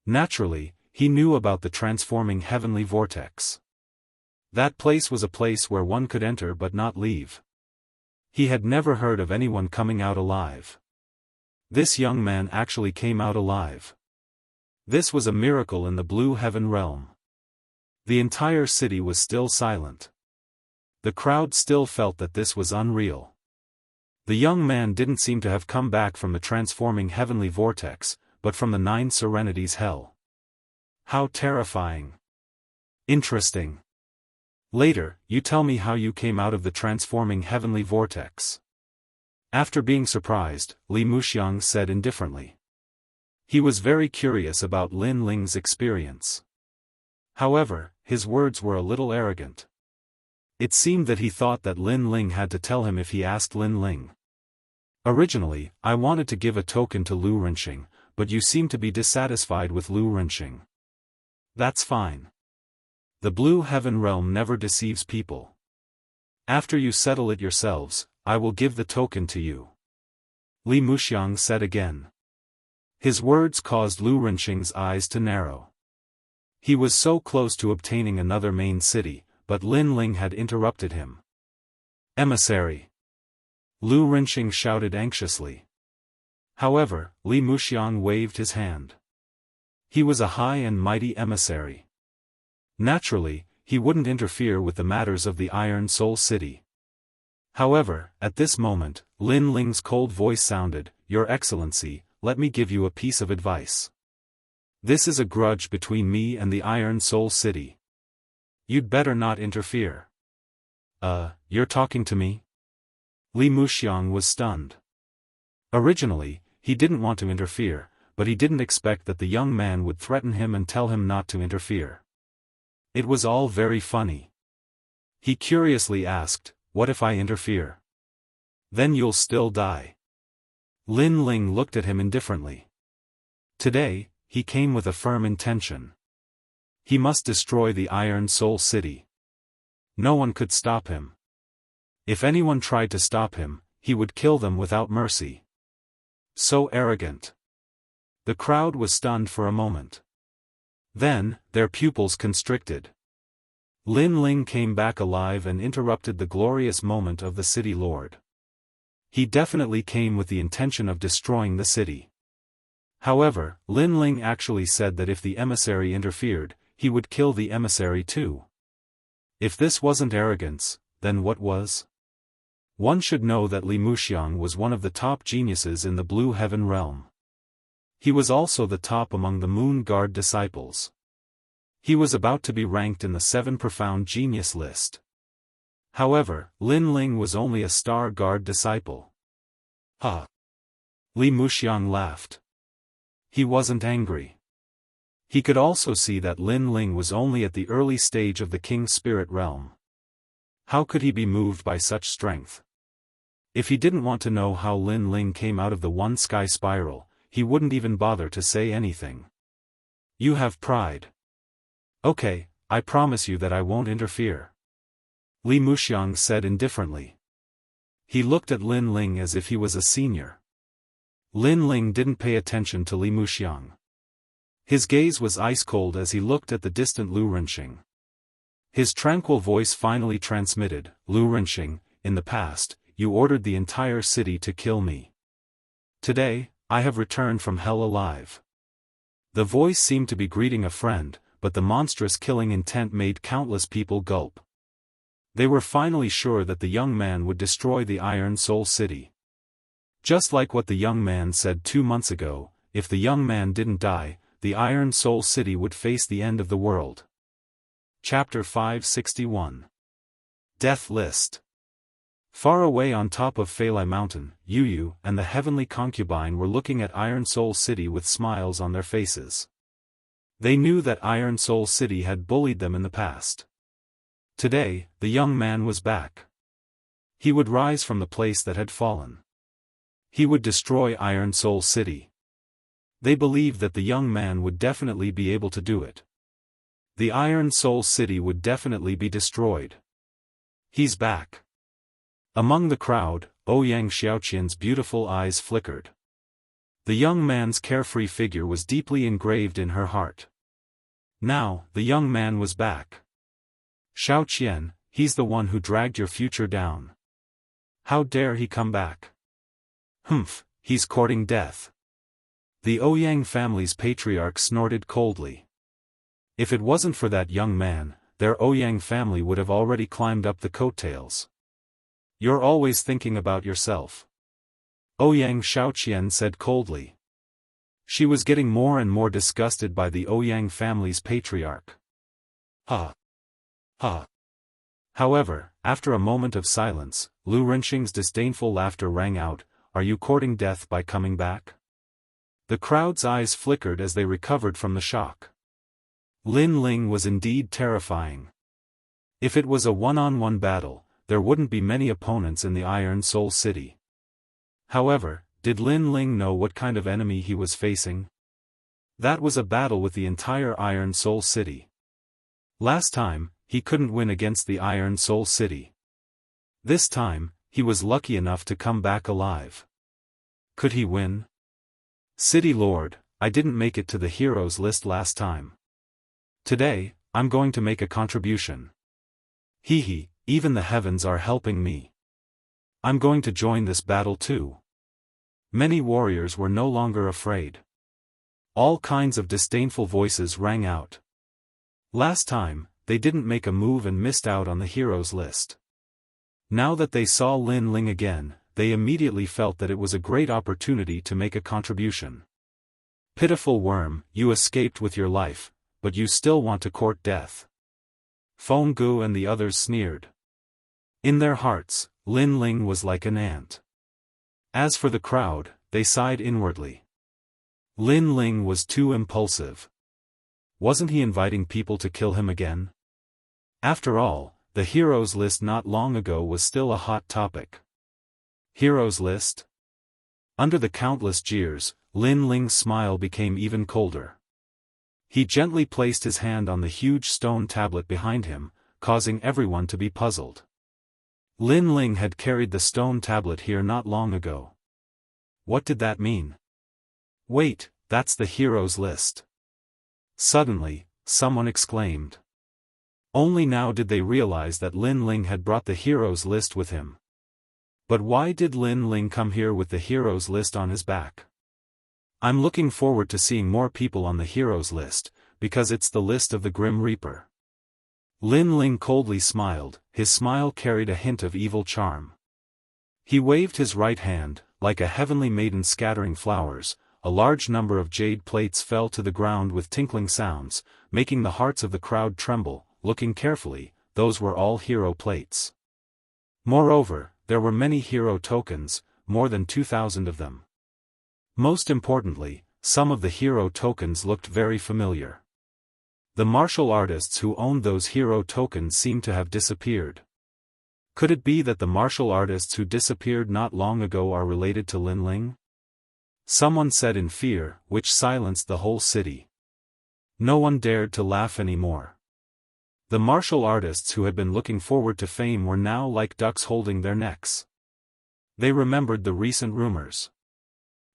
Naturally, he knew about the transforming heavenly vortex. That place was a place where one could enter but not leave. He had never heard of anyone coming out alive. This young man actually came out alive. This was a miracle in the Blue Heaven realm. The entire city was still silent. The crowd still felt that this was unreal. The young man didn't seem to have come back from the transforming heavenly vortex, but from the Nine Serenities hell. How terrifying. Interesting. Later, you tell me how you came out of the transforming heavenly vortex. After being surprised, Li Muxiang said indifferently. He was very curious about Lin Ling's experience. However, his words were a little arrogant. It seemed that he thought that Lin Ling had to tell him if he asked Lin Ling. Originally, I wanted to give a token to Lu Rinxing, but you seem to be dissatisfied with Lu Rinxing. That's fine. The Blue Heaven realm never deceives people. After you settle it yourselves, I will give the token to you. Li Muxiang said again. His words caused Lu Rinxing's eyes to narrow. He was so close to obtaining another main city, but Lin Ling had interrupted him. Emissary! Lu Rinxing shouted anxiously. However, Li Muxiang waved his hand. He was a high and mighty emissary. Naturally, he wouldn't interfere with the matters of the Iron Soul City. However, at this moment, Lin Ling's cold voice sounded, Your Excellency, let me give you a piece of advice. This is a grudge between me and the Iron Soul City. You'd better not interfere. You're talking to me? Li Muxiang was stunned. Originally, he didn't want to interfere, but he didn't expect that the young man would threaten him and tell him not to interfere. It was all very funny. He curiously asked, What if I interfere? Then you'll still die. Lin Ling looked at him indifferently. Today, he came with a firm intention. He must destroy the Iron Soul City. No one could stop him. If anyone tried to stop him, he would kill them without mercy. So arrogant. The crowd was stunned for a moment. Then, their pupils constricted. Lin Ling came back alive and interrupted the glorious moment of the city lord. He definitely came with the intention of destroying the city. However, Lin Ling actually said that if the emissary interfered, he would kill the emissary too. If this wasn't arrogance, then what was? One should know that Li Muxiang was one of the top geniuses in the Blue Heaven realm. He was also the top among the Moon Guard disciples. He was about to be ranked in the 7 Profound Genius list. However, Lin Ling was only a Star Guard disciple. Ha! Li Muxiang laughed. He wasn't angry. He could also see that Lin Ling was only at the early stage of the King's Spirit realm. How could he be moved by such strength? If he didn't want to know how Lin Ling came out of the One Sky Spiral, he wouldn't even bother to say anything. You have pride. Okay, I promise you that I won't interfere. Li Muxiang said indifferently. He looked at Lin Ling as if he was a senior. Lin Ling didn't pay attention to Li Muxiang. His gaze was ice-cold as he looked at the distant Lu Rinxing. His tranquil voice finally transmitted, Lu Rinxing, in the past, you ordered the entire city to kill me. Today, I have returned from hell alive. The voice seemed to be greeting a friend, but the monstrous killing intent made countless people gulp. They were finally sure that the young man would destroy the Iron Soul City. Just like what the young man said 2 months ago, if the young man didn't die, the Iron Soul City would face the end of the world. Chapter 561. Death List. Far away on top of Phalai Mountain, Yu and the heavenly concubine were looking at Iron Soul City with smiles on their faces. They knew that Iron Soul City had bullied them in the past. Today, the young man was back. He would rise from the place that had fallen. He would destroy Iron Soul City. They believed that the young man would definitely be able to do it. The Iron Soul City would definitely be destroyed. He's back. Among the crowd, Wuxia Xianxia's beautiful eyes flickered. The young man's carefree figure was deeply engraved in her heart. Now, the young man was back. Xiaoqian, he's the one who dragged your future down. How dare he come back? Humph, he's courting death. The Ouyang family's patriarch snorted coldly. If it wasn't for that young man, their Ouyang family would have already climbed up the coattails. You're always thinking about yourself. Ouyang Xiaoqian said coldly. She was getting more and more disgusted by the Ouyang family's patriarch. Ha! Ha! However, after a moment of silence, Lu Renxing's disdainful laughter rang out, "Are you courting death by coming back?" The crowd's eyes flickered as they recovered from the shock. Lin Ling was indeed terrifying. If it was a one-on-one battle, there wouldn't be many opponents in the Iron Soul City. However, did Lin Ling know what kind of enemy he was facing? That was a battle with the entire Iron Soul City. Last time, he couldn't win against the Iron Soul City. This time, he was lucky enough to come back alive. Could he win? City Lord, I didn't make it to the heroes list last time. Today, I'm going to make a contribution. Hee, even the heavens are helping me. I'm going to join this battle too. Many warriors were no longer afraid. All kinds of disdainful voices rang out. Last time, they didn't make a move and missed out on the heroes list. Now that they saw Lin Ling again, they immediately felt that it was a great opportunity to make a contribution. Pitiful worm, you escaped with your life, but you still want to court death. Feng Gu and the others sneered. In their hearts, Lin Ling was like an ant. As for the crowd, they sighed inwardly. Lin Ling was too impulsive. Wasn't he inviting people to kill him again? After all, the heroes list not long ago was still a hot topic. Heroes list? Under the countless jeers, Lin Ling's smile became even colder. He gently placed his hand on the huge stone tablet behind him, causing everyone to be puzzled. Lin Ling had carried the stone tablet here not long ago. What did that mean? Wait, that's the heroes list. Suddenly, someone exclaimed. Only now did they realize that Lin Ling had brought the heroes list with him. But why did Lin Ling come here with the heroes list on his back? I'm looking forward to seeing more people on the heroes list, because it's the list of the Grim Reaper. Lin Ling coldly smiled, his smile carried a hint of evil charm. He waved his right hand, like a heavenly maiden scattering flowers. A large number of jade plates fell to the ground with tinkling sounds, making the hearts of the crowd tremble. Looking carefully, those were all hero plates. Moreover, there were many hero tokens, more than 2,000 of them. Most importantly, some of the hero tokens looked very familiar. The martial artists who owned those hero tokens seemed to have disappeared. Could it be that the martial artists who disappeared not long ago are related to Lin Ling? Someone said in fear, which silenced the whole city. No one dared to laugh anymore. The martial artists who had been looking forward to fame were now like ducks holding their necks. They remembered the recent rumors.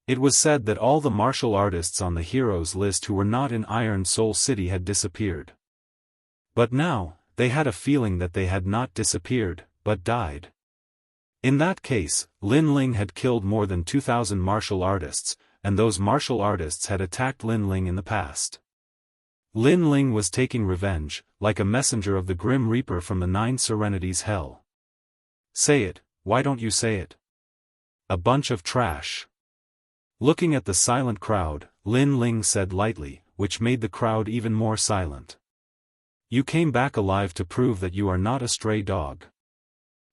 It was said that all the martial artists on the heroes list who were not in Iron Soul City had disappeared. But now, they had a feeling that they had not disappeared, but died. In that case, Lin Ling had killed more than 2,000 martial artists, and those martial artists had attacked Lin Ling in the past. Lin Ling was taking revenge, like a messenger of the Grim Reaper from the 9 Serenities Hell. Say it, why don't you say it? a bunch of trash. Looking at the silent crowd, Lin Ling said lightly, which made the crowd even more silent. You came back alive to prove that you are not a stray dog.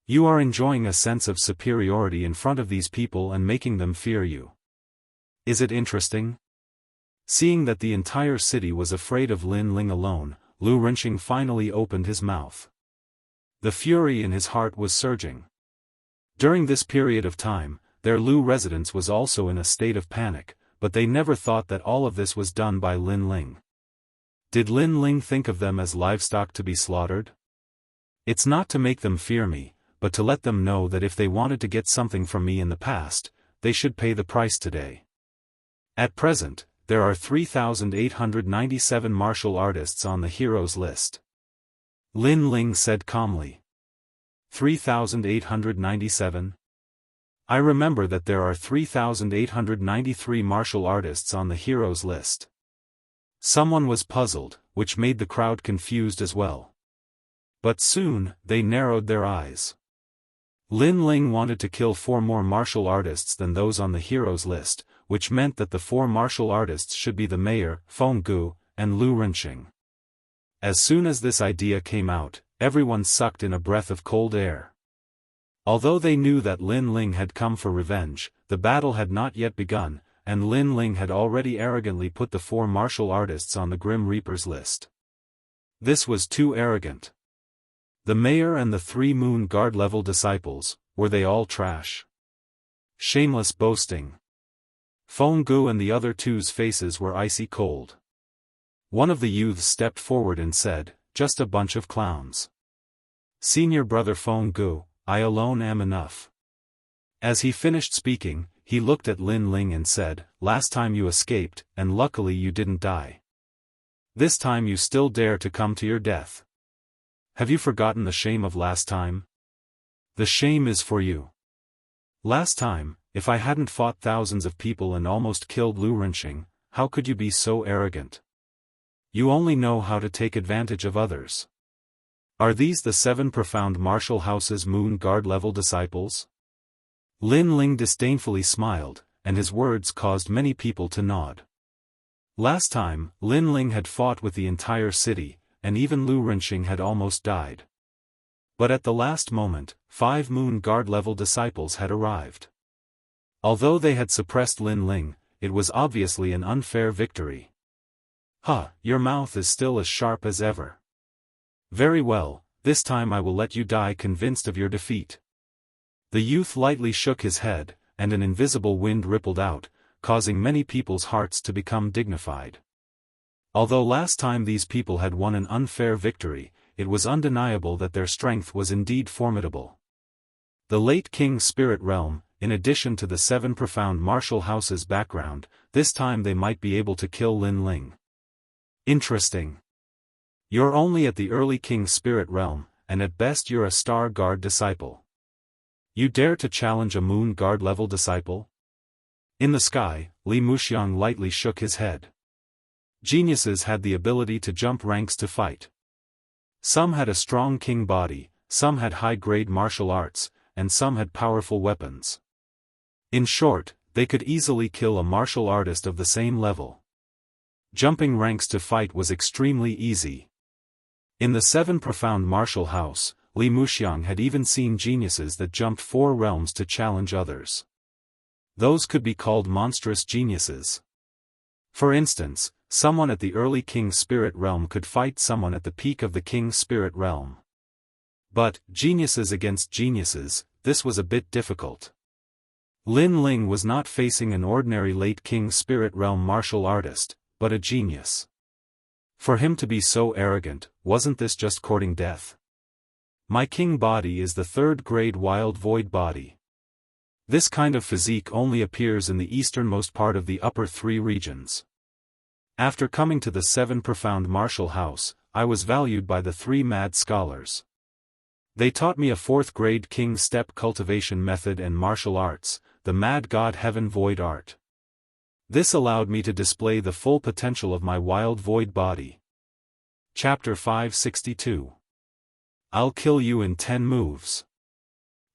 You are enjoying a sense of superiority in front of these people and making them fear you. Is it interesting? Seeing that the entire city was afraid of Lin Ling alone, Lu Renqing finally opened his mouth. The fury in his heart was surging. During this period of time, their Lu residence was also in a state of panic, but they never thought that all of this was done by Lin Ling. Did Lin Ling think of them as livestock to be slaughtered? It's not to make them fear me, but to let them know that if they wanted to get something from me in the past, they should pay the price today. At present, there are 3,897 martial artists on the heroes list. Lin Ling said calmly. 3,897? I remember that there are 3,893 martial artists on the heroes list. Someone was puzzled, which made the crowd confused as well. But soon, they narrowed their eyes. Lin Ling wanted to kill 4 more martial artists than those on the heroes list, which meant that the 4 martial artists should be the mayor, Feng Gu, and Lu Renqing. As soon as this idea came out, everyone sucked in a breath of cold air. Although they knew that Lin Ling had come for revenge, the battle had not yet begun, and Lin Ling had already arrogantly put the 4 martial artists on the Grim Reaper's list. This was too arrogant. The mayor and the 3 Moon Guard level disciples, were they all trash? Shameless boasting. Feng Gu and the other 2's faces were icy cold. One of the youths stepped forward and said, "Just a bunch of clowns. Senior brother Feng Gu, I alone am enough." As he finished speaking, he looked at Lin Ling and said, "Last time you escaped, and luckily you didn't die. This time you still dare to come to your death. Have you forgotten the shame of last time? The shame is for you. Last time, if I hadn't fought thousands of people and almost killed Lu Renqing, how could you be so arrogant? You only know how to take advantage of others. Are these the 7 profound martial house's Moon Guard level disciples?" Lin Ling disdainfully smiled, and his words caused many people to nod. Last time, Lin Ling had fought with the entire city, and even Lu Renqing had almost died. But at the last moment, 5 Moon Guard level disciples had arrived. Although they had suppressed Lin Ling, it was obviously an unfair victory. "Huh, your mouth is still as sharp as ever. Very well, this time I will let you die convinced of your defeat." The youth lightly shook his head, and an invisible wind rippled out, causing many people's hearts to become dignified. Although last time these people had won an unfair victory, it was undeniable that their strength was indeed formidable. The late King's spirit realm, in addition to the 7 profound martial houses' background, this time they might be able to kill Lin Ling. Interesting. You're only at the early King's spirit realm, and at best you're a Star Guard disciple. You dare to challenge a Moon Guard level disciple? In the sky, Li Muxiang lightly shook his head. Geniuses had the ability to jump ranks to fight. Some had a strong king body, some had high-grade martial arts, and some had powerful weapons. In short, they could easily kill a martial artist of the same level. Jumping ranks to fight was extremely easy. In the 7 profound martial house, Li Muxiang had even seen geniuses that jumped 4 realms to challenge others. Those could be called monstrous geniuses. For instance, someone at the early King's spirit realm could fight someone at the peak of the King's spirit realm. But, geniuses against geniuses, this was a bit difficult. Lin Ling was not facing an ordinary late King's spirit realm martial artist, but a genius. For him to be so arrogant, wasn't this just courting death? My king body is the 3rd grade wild void body. This kind of physique only appears in the easternmost part of the upper 3 regions. After coming to the 7 profound martial house, I was valued by the 3 mad scholars. They taught me a 4th grade king step cultivation method and martial arts, the mad god heaven void art. This allowed me to display the full potential of my wild void body. Chapter 562. I'll kill you in 10 moves.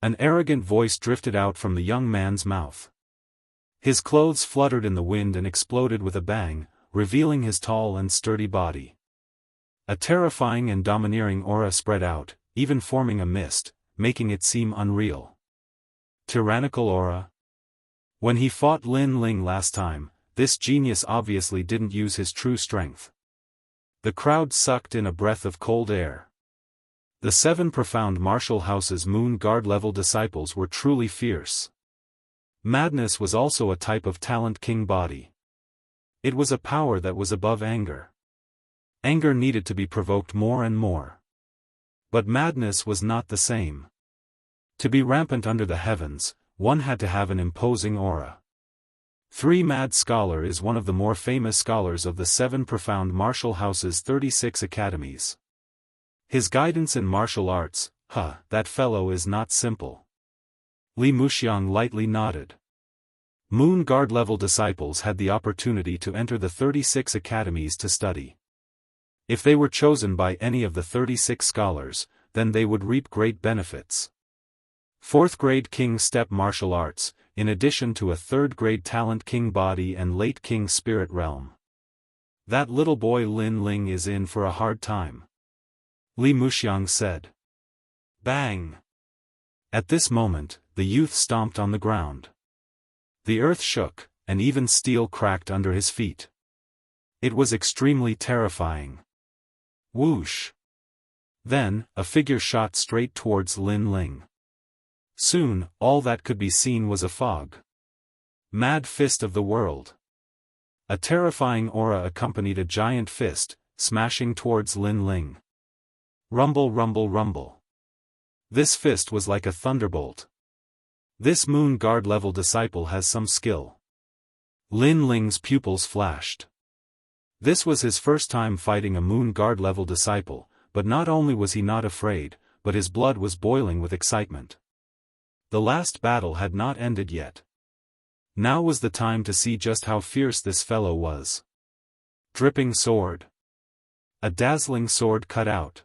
An arrogant voice drifted out from the young man's mouth. His clothes fluttered in the wind and exploded with a bang, revealing his tall and sturdy body. A terrifying and domineering aura spread out, even forming a mist, making it seem unreal. Tyrannical aura? When he fought Lin Ling last time, this genius obviously didn't use his true strength. The crowd sucked in a breath of cold air. The 7 profound martial house's Moon Guard level disciples were truly fierce. Madness was also a type of talent king body. It was a power that was above anger. Anger needed to be provoked more and more. But madness was not the same. To be rampant under the heavens, one had to have an imposing aura. 3 Mad Scholar is one of the more famous scholars of the 7 profound martial house's 36 academies. His guidance in martial arts, that fellow is not simple. Li Muxiang lightly nodded. Moon Guard level disciples had the opportunity to enter the 36 academies to study. If they were chosen by any of the 36 scholars, then they would reap great benefits. 4th grade King Step martial arts, in addition to a 3rd grade talent king body and late king spirit realm. That little boy Lin Ling is in for a hard time. Li Muxiang said. Bang! At this moment, the youth stomped on the ground. The earth shook, and even steel cracked under his feet. It was extremely terrifying. Whoosh! Then, a figure shot straight towards Lin Ling. Soon, all that could be seen was a fog. Mad Fist of the World. A terrifying aura accompanied a giant fist, smashing towards Lin Ling. Rumble, rumble, rumble. This fist was like a thunderbolt. This Moon Guard level disciple has some skill. Lin Ling's pupils flashed. This was his first time fighting a Moon Guard level disciple, but not only was he not afraid, but his blood was boiling with excitement. The last battle had not ended yet. Now was the time to see just how fierce this fellow was. Dripping sword. A dazzling sword cut out.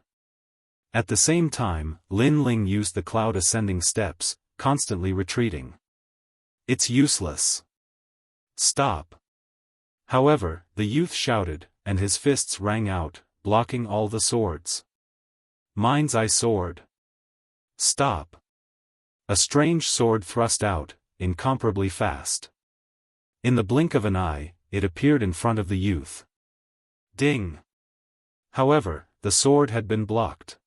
At the same time, Lin Ling used the cloud ascending steps, constantly retreating. It's useless. Stop. However, the youth shouted, and his fists rang out, blocking all the swords. Mind's Eye Sword. Stop. A strange sword thrust out, incomparably fast. In the blink of an eye, it appeared in front of the youth. Ding! However, the sword had been blocked.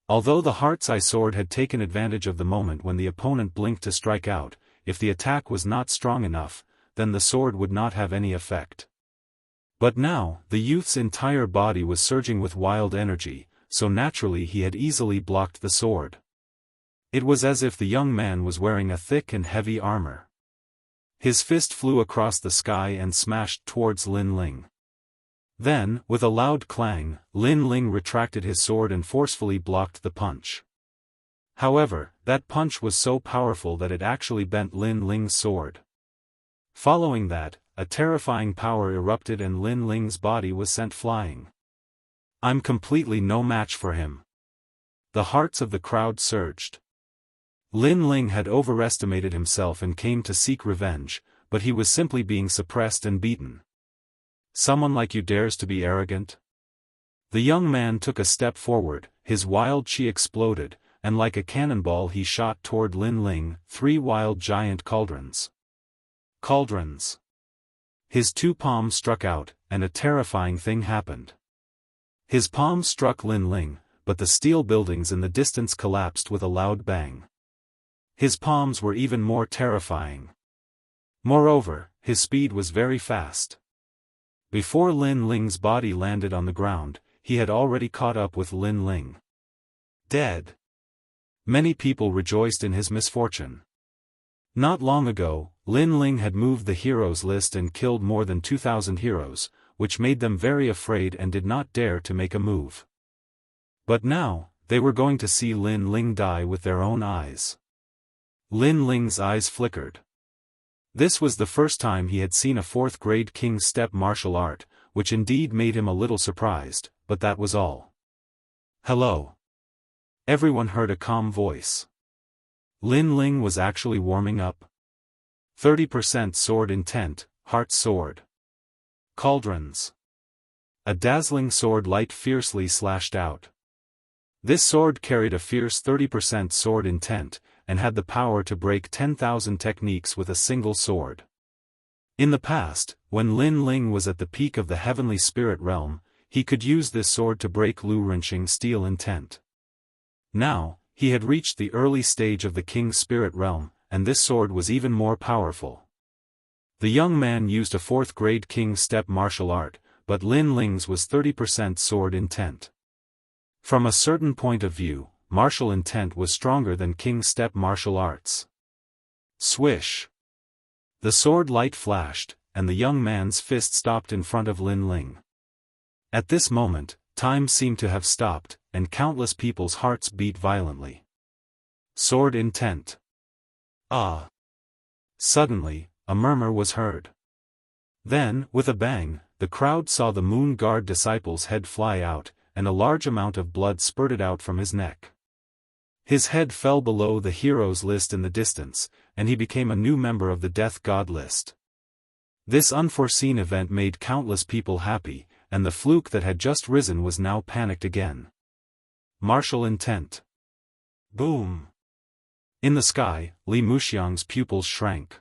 Although the Heart's Eye Sword had taken advantage of the moment when the opponent blinked to strike out, if the attack was not strong enough, then the sword would not have any effect. But now, the youth's entire body was surging with wild energy, so naturally he had easily blocked the sword. It was as if the young man was wearing a thick and heavy armor. His fist flew across the sky and smashed towards Lin Ling. Then, with a loud clang, Lin Ling retracted his sword and forcefully blocked the punch. However, that punch was so powerful that it actually bent Lin Ling's sword. Following that, a terrifying power erupted and Lin Ling's body was sent flying. I'm completely no match for him. The hearts of the crowd surged. Lin Ling had overestimated himself and came to seek revenge, but he was simply being suppressed and beaten. Someone like you dares to be arrogant? The young man took a step forward, his wild chi exploded, and like a cannonball he shot toward Lin Ling, 3 wild giant cauldrons. Cauldrons. His 2 palms struck out, and a terrifying thing happened. His palms struck Lin Ling, but the steel buildings in the distance collapsed with a loud bang. His palms were even more terrifying. Moreover, his speed was very fast. Before Lin Ling's body landed on the ground, he had already caught up with Lin Ling. Dead. Many people rejoiced in his misfortune. Not long ago, Lin Ling had moved the heroes list and killed more than 2,000 heroes, which made them very afraid and did not dare to make a move. But now, they were going to see Lin Ling die with their own eyes. Lin Ling's eyes flickered. This was the first time he had seen a 4th grade king step martial art, which indeed made him a little surprised, but that was all. Hello. Everyone heard a calm voice. Lin Ling was actually warming up. 30% sword intent, heart sword. Cauldrons. A dazzling sword light fiercely slashed out. This sword carried a fierce 30% sword intent, and had the power to break 10,000 techniques with a single sword. In the past, when Lin Ling was at the peak of the heavenly spirit realm, he could use this sword to break Lu Renqing's steel intent. Now, he had reached the early stage of the king's spirit realm, and this sword was even more powerful. The young man used a 4th grade king's step martial art, but Lin Ling's was 30% sword intent. From a certain point of view, martial intent was stronger than king's step martial arts. Swish! The sword light flashed, and the young man's fist stopped in front of Lin Ling. At this moment, time seemed to have stopped, and countless people's hearts beat violently. Sword intent. Ah! Suddenly, a murmur was heard. Then, with a bang, the crowd saw the Moon Guard disciple's head fly out, and a large amount of blood spurted out from his neck. His head fell below the heroes list in the distance, and he became a new member of the Death God list. This unforeseen event made countless people happy, and the fluke that had just risen was now panicked again. Martial intent. Boom! In the sky, Li Muxiang's pupils shrank.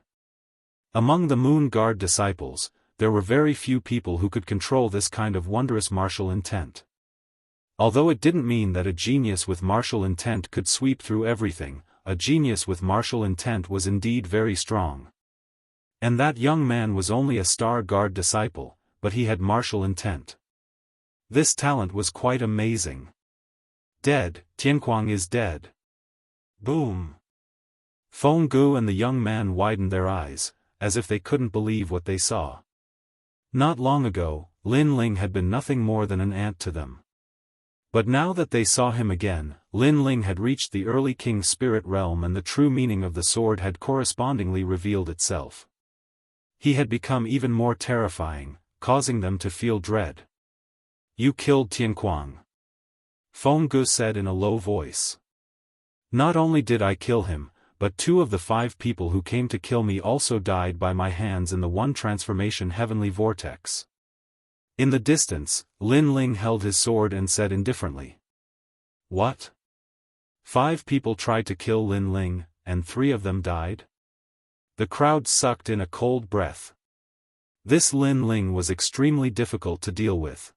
Among the Moon Guard disciples, there were very few people who could control this kind of wondrous martial intent. Although it didn't mean that a genius with martial intent could sweep through everything, a genius with martial intent was indeed very strong. And that young man was only a Star Guard disciple, but he had martial intent. This talent was quite amazing. Dead, Tianquang is dead. Boom! Feng Gu and the young man widened their eyes, as if they couldn't believe what they saw. Not long ago, Lin Ling had been nothing more than an ant to them. But now that they saw him again, Lin Ling had reached the early king's spirit realm and the true meaning of the sword had correspondingly revealed itself. He had become even more terrifying, causing them to feel dread. You killed Tianquang. Feng Gu said in a low voice. Not only did I kill him, but 2 of the 5 people who came to kill me also died by my hands in the one transformation heavenly vortex. In the distance, Lin Ling held his sword and said indifferently. What? 5 people tried to kill Lin Ling, and 3 of them died? The crowd sucked in a cold breath. This Lin Ling was extremely difficult to deal with.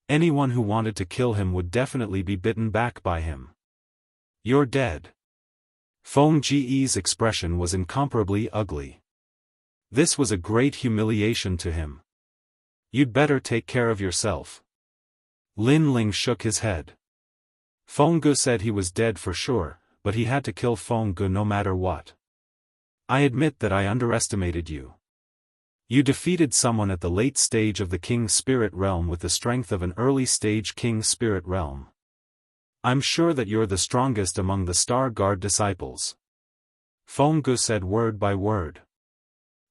Anyone who wanted to kill him would definitely be bitten back by him. You're dead. Feng Ji's expression was incomparably ugly. This was a great humiliation to him. You'd better take care of yourself. Lin Ling shook his head. Feng Gu said he was dead for sure, but he had to kill Feng Gu no matter what. I admit that I underestimated you. You defeated someone at the late stage of the King's Spirit Realm with the strength of an early stage King's Spirit Realm. I'm sure that you're the strongest among the Star Guard disciples. Feng Gu said word by word.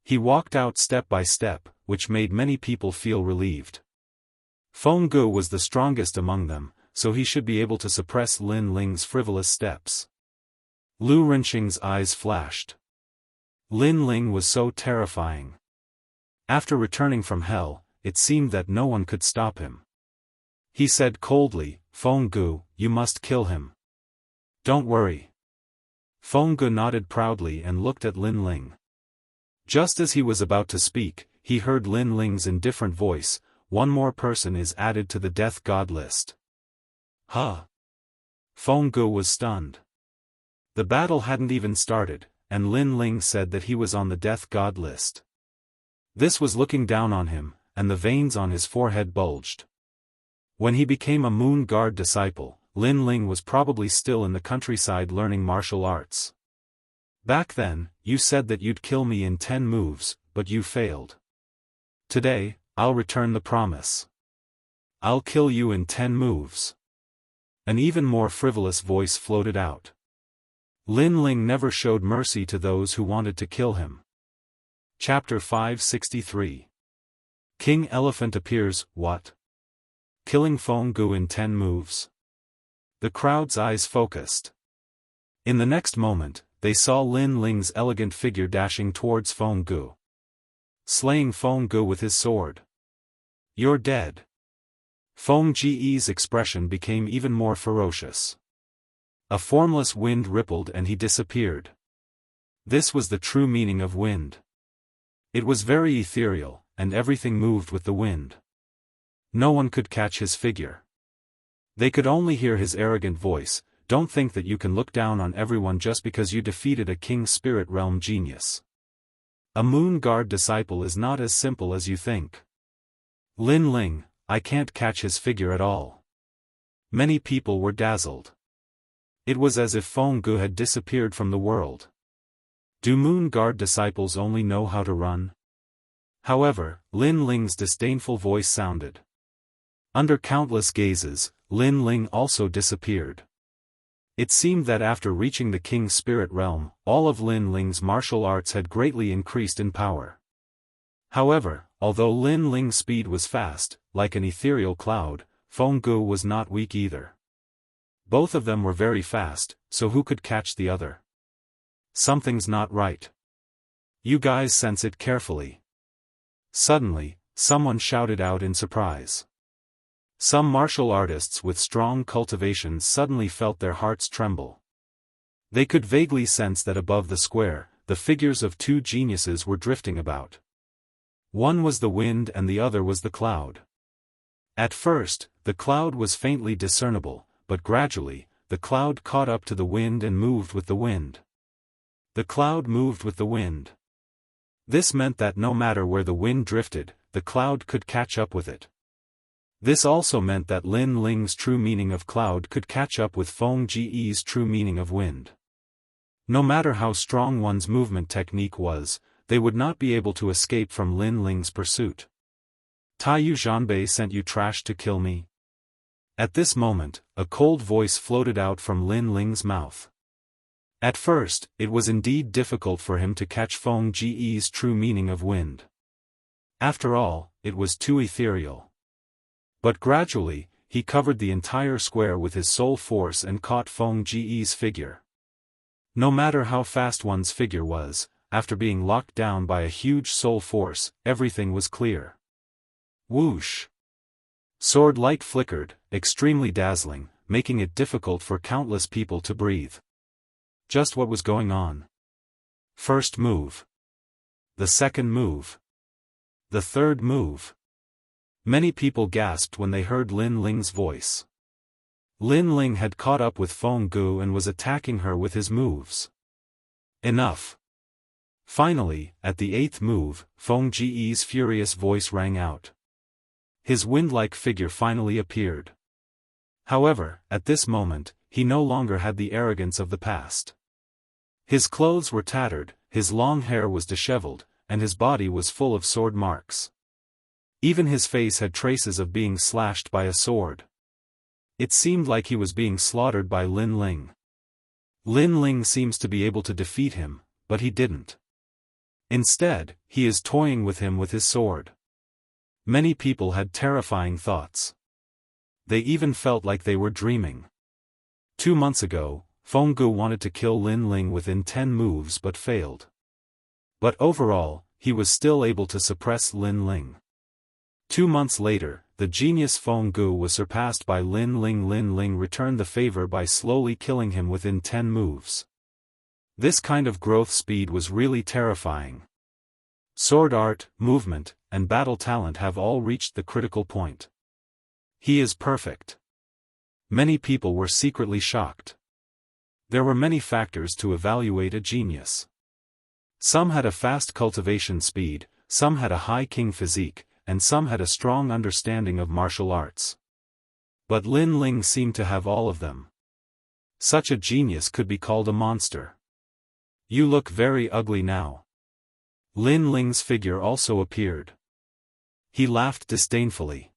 He walked out step by step, which made many people feel relieved. Feng Gu was the strongest among them, so he should be able to suppress Lin Ling's frivolous steps. Lu Renqing's eyes flashed. Lin Ling was so terrifying. After returning from hell, it seemed that no one could stop him. He said coldly, Feng Gu, you must kill him. Don't worry. Feng Gu nodded proudly and looked at Lin Ling. Just as he was about to speak, he heard Lin Ling's indifferent voice, one more person is added to the Death God list. Huh? Feng Gu was stunned. The battle hadn't even started, and Lin Ling said that he was on the Death God list. This was looking down on him, and the veins on his forehead bulged. When he became a Moon Guard disciple, Lin Ling was probably still in the countryside learning martial arts. Back then, you said that you'd kill me in 10 moves, but you failed. Today, I'll return the promise. I'll kill you in 10 moves. An even more frivolous voice floated out. Lin Ling never showed mercy to those who wanted to kill him. Chapter 563. King Elephant appears, what? Killing Feng Gu in 10 moves. The crowd's eyes focused. In the next moment, they saw Lin Ling's elegant figure dashing towards Feng Gu, slaying Feng Gu with his sword. "You're dead." Feng Ji's expression became even more ferocious. A formless wind rippled and he disappeared. This was the true meaning of wind. It was very ethereal, and everything moved with the wind. No one could catch his figure. They could only hear his arrogant voice, "Don't think that you can look down on everyone just because you defeated a King Spirit Realm genius. A Moon Guard disciple is not as simple as you think. Lin Ling, I can't catch his figure at all." Many people were dazzled. It was as if Feng Gu had disappeared from the world. Do Moon Guard disciples only know how to run? However, Lin Ling's disdainful voice sounded. Under countless gazes, Lin Ling also disappeared. It seemed that after reaching the King's Spirit Realm, all of Lin Ling's martial arts had greatly increased in power. However, although Lin Ling's speed was fast, like an ethereal cloud, Feng Gu was not weak either. Both of them were very fast, so who could catch the other? Something's not right. You guys sense it carefully. Suddenly, someone shouted out in surprise. Some martial artists with strong cultivation suddenly felt their hearts tremble. They could vaguely sense that above the square, the figures of two geniuses were drifting about. One was the wind and the other was the cloud. At first, the cloud was faintly discernible, but gradually, the cloud caught up to the wind and moved with the wind. The cloud moved with the wind. This meant that no matter where the wind drifted, the cloud could catch up with it. This also meant that Lin Ling's true meaning of cloud could catch up with Feng Ji's true meaning of wind. No matter how strong one's movement technique was, they would not be able to escape from Lin Ling's pursuit. Taiyu Zhanbei sent you trash to kill me? At this moment, a cold voice floated out from Lin Ling's mouth. At first, it was indeed difficult for him to catch Feng Ji's true meaning of wind. After all, it was too ethereal. But gradually, he covered the entire square with his soul force and caught Feng Ji's figure. No matter how fast one's figure was, after being locked down by a huge soul force, everything was clear. Whoosh! Sword light flickered, extremely dazzling, making it difficult for countless people to breathe. Just what was going on? First move. The second move. The third move. Many people gasped when they heard Lin Ling's voice. Lin Ling had caught up with Feng Gu and was attacking her with his moves. Enough. Finally, at the eighth move, Feng Ji's furious voice rang out. His wind-like figure finally appeared. However, at this moment, he no longer had the arrogance of the past. His clothes were tattered, his long hair was disheveled, and his body was full of sword marks. Even his face had traces of being slashed by a sword. It seemed like he was being slaughtered by Lin Ling. Lin Ling seems to be able to defeat him, but he didn't. Instead, he is toying with him with his sword. Many people had terrifying thoughts. They even felt like they were dreaming. 2 months ago, Feng Gu wanted to kill Lin Ling within 10 moves but failed. But overall, he was still able to suppress Lin Ling. 2 months later, the genius Feng Gu was surpassed by Lin Ling. Lin Ling returned the favor by slowly killing him within 10 moves. This kind of growth speed was really terrifying. Sword art, movement, and battle talent have all reached the critical point. He is perfect. Many people were secretly shocked. There were many factors to evaluate a genius. Some had a fast cultivation speed, some had a high king physique, and some had a strong understanding of martial arts. But Lin Ling seemed to have all of them. Such a genius could be called a monster. You look very ugly now. Lin Ling's figure also appeared. He laughed disdainfully.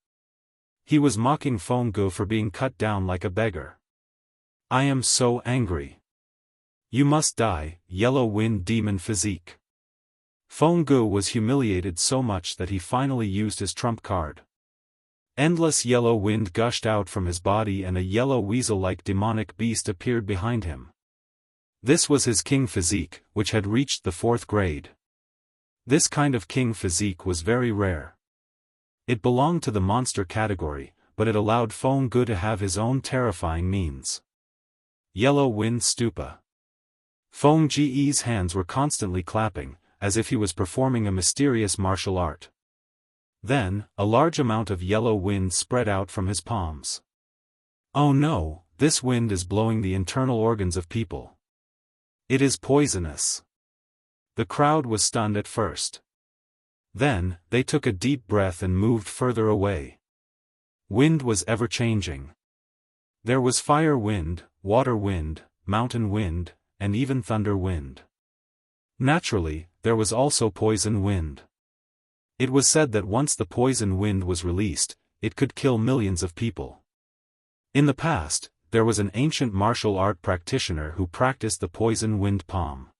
He was mocking Feng Gu for being cut down like a beggar. I am so angry. You must die, yellow wind demon physique. Feng Gu was humiliated so much that he finally used his trump card. Endless yellow wind gushed out from his body and a yellow weasel-like demonic beast appeared behind him. This was his king physique, which had reached the 4th grade. This kind of king physique was very rare. It belonged to the monster category, but it allowed Feng Gu to have his own terrifying means. Yellow Wind Stupa. Feng Ge's hands were constantly clapping, as if he was performing a mysterious martial art. Then, a large amount of yellow wind spread out from his palms. Oh no, this wind is blowing the internal organs of people. It is poisonous. The crowd was stunned at first. Then, they took a deep breath and moved further away. Wind was ever-changing. There was fire wind, water wind, mountain wind, and even thunder wind. Naturally, there was also poison wind. It was said that once the poison wind was released, it could kill millions of people. In the past, there was an ancient martial art practitioner who practiced the poison wind palm.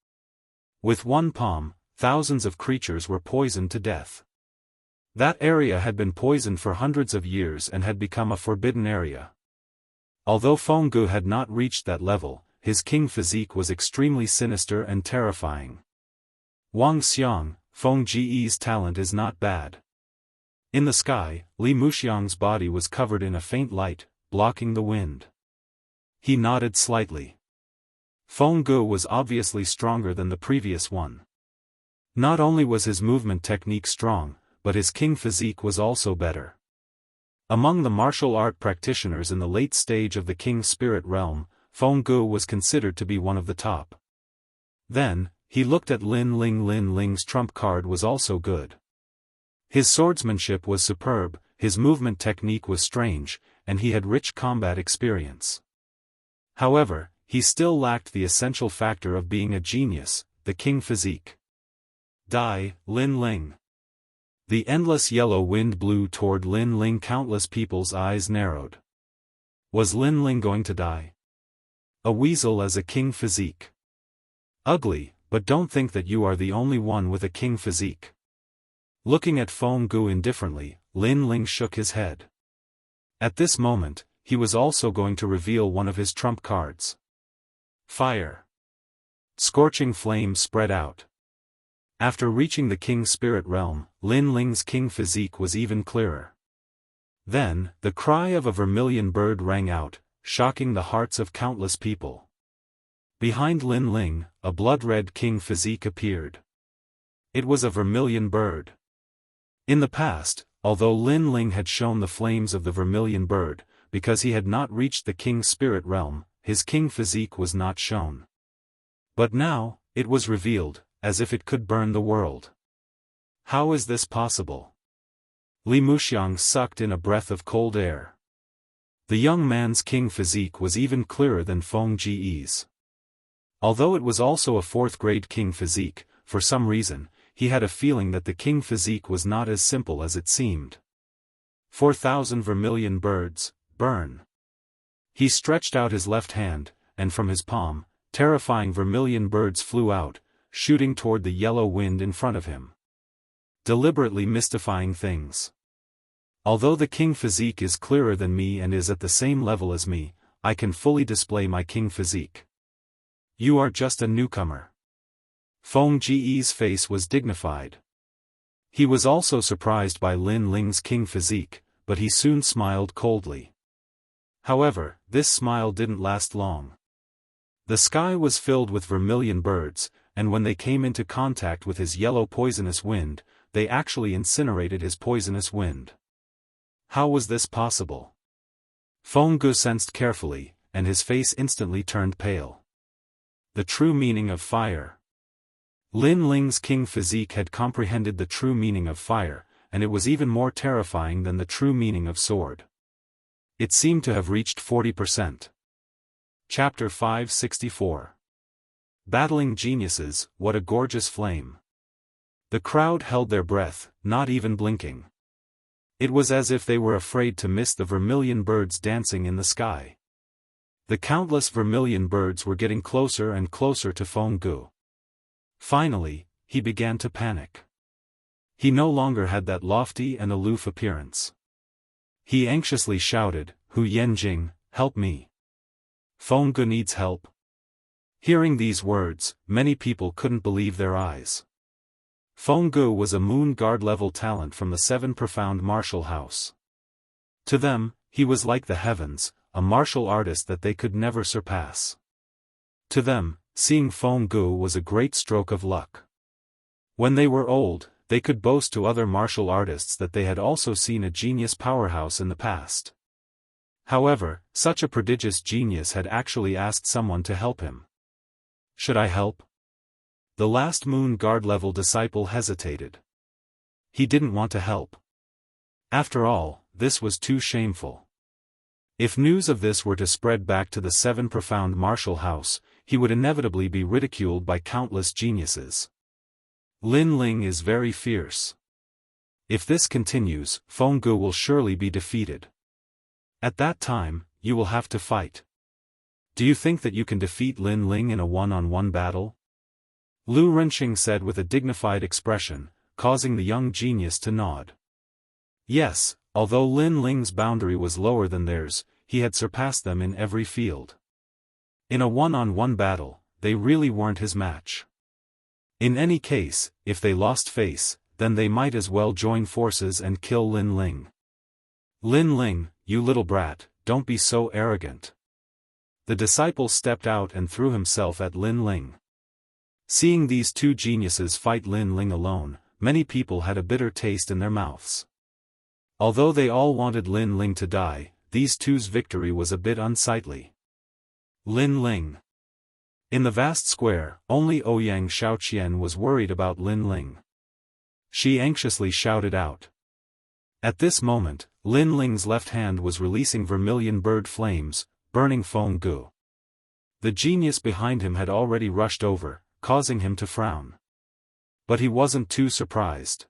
With one palm, thousands of creatures were poisoned to death. That area had been poisoned for hundreds of years and had become a forbidden area. Although Feng Gu had not reached that level, his king physique was extremely sinister and terrifying. Wang Xiang, Feng Ge's talent is not bad. In the sky, Li Muxiang's body was covered in a faint light, blocking the wind. He nodded slightly. Feng Gu was obviously stronger than the previous one. Not only was his movement technique strong, but his king physique was also better. Among the martial art practitioners in the late stage of the king spirit realm, Feng Gu was considered to be one of the top. Then, he looked at Lin Ling. Lin Ling's trump card was also good. His swordsmanship was superb, his movement technique was strange, and he had rich combat experience. However, he still lacked the essential factor of being a genius, the king physique. Die, Lin Ling. The endless yellow wind blew toward Lin Ling. Countless people's eyes narrowed. Was Lin Ling going to die? A weasel as a king physique. Ugly, but don't think that you are the only one with a king physique. Looking at Feng Gu indifferently, Lin Ling shook his head. At this moment, he was also going to reveal one of his trump cards. Fire. Scorching flames spread out. After reaching the king spirit realm, Lin Ling's king physique was even clearer. Then, the cry of a vermilion bird rang out, shocking the hearts of countless people. Behind Lin Ling, a blood-red king physique appeared. It was a vermilion bird. In the past, although Lin Ling had shown the flames of the vermilion bird, because he had not reached the king spirit realm, his king physique was not shown. But now, it was revealed, as if it could burn the world. How is this possible? Li Muxiang sucked in a breath of cold air. The young man's king physique was even clearer than Feng Ge's. Although it was also a 4th grade king physique, for some reason, he had a feeling that the king physique was not as simple as it seemed. 4,000 vermilion birds, burn. He stretched out his left hand, and from his palm, terrifying vermilion birds flew out, shooting toward the yellow wind in front of him. Deliberately mystifying things. Although the king physique is clearer than me and is at the same level as me, I can fully display my king physique. You are just a newcomer. Feng Ge's face was dignified. He was also surprised by Lin Ling's king physique, but he soon smiled coldly. However, this smile didn't last long. The sky was filled with vermilion birds, and when they came into contact with his yellow poisonous wind, they actually incinerated his poisonous wind. How was this possible? Feng Gu sensed carefully, and his face instantly turned pale. The true meaning of fire. Lin Ling's king physique had comprehended the true meaning of fire, and it was even more terrifying than the true meaning of sword. It seemed to have reached 40%. Chapter 564. Battling Geniuses, What a Gorgeous Flame. The crowd held their breath, not even blinking. It was as if they were afraid to miss the vermilion birds dancing in the sky. The countless vermilion birds were getting closer and closer to Feng Gu. Finally, he began to panic. He no longer had that lofty and aloof appearance. He anxiously shouted, "Hu Yanjing, help me. Feng Gu needs help." Hearing these words, many people couldn't believe their eyes. Feng Gu was a moon guard level talent from the Seven Profound Martial House. To them, he was like the heavens, a martial artist that they could never surpass. To them, seeing Feng Gu was a great stroke of luck. When they were old, they could boast to other martial artists that they had also seen a genius powerhouse in the past. However, such a prodigious genius had actually asked someone to help him. Should I help? The last moon guard level disciple hesitated. He didn't want to help. After all, this was too shameful. If news of this were to spread back to the Seven Profound Martial House, he would inevitably be ridiculed by countless geniuses. Lin Ling is very fierce. If this continues, Feng Gu will surely be defeated. At that time, you will have to fight. Do you think that you can defeat Lin Ling in a one-on-one battle? Lu Renqing said with a dignified expression, causing the young genius to nod. Yes, although Lin Ling's boundary was lower than theirs, he had surpassed them in every field. In a one-on-one battle, they really weren't his match. In any case, if they lost face, then they might as well join forces and kill Lin Ling. Lin Ling, you little brat, don't be so arrogant. The disciple stepped out and threw himself at Lin Ling. Seeing these two geniuses fight Lin Ling alone, many people had a bitter taste in their mouths. Although they all wanted Lin Ling to die, these two's victory was a bit unsightly. Lin Ling. In the vast square, only Ouyang Shaoqian was worried about Lin Ling. She anxiously shouted out. At this moment, Lin Ling's left hand was releasing vermilion bird flames, burning Feng Gu. The genius behind him had already rushed over, causing him to frown. But he wasn't too surprised.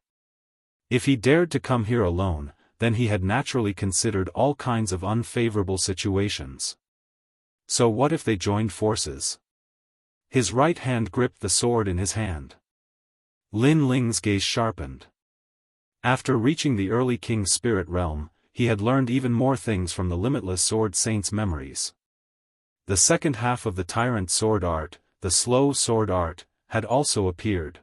If he dared to come here alone, then he had naturally considered all kinds of unfavorable situations. So what if they joined forces? His right hand gripped the sword in his hand. Lin Ling's gaze sharpened. After reaching the early king's spirit realm, he had learned even more things from the limitless sword saint's memories. The second half of the tyrant sword art, the slow sword art, had also appeared.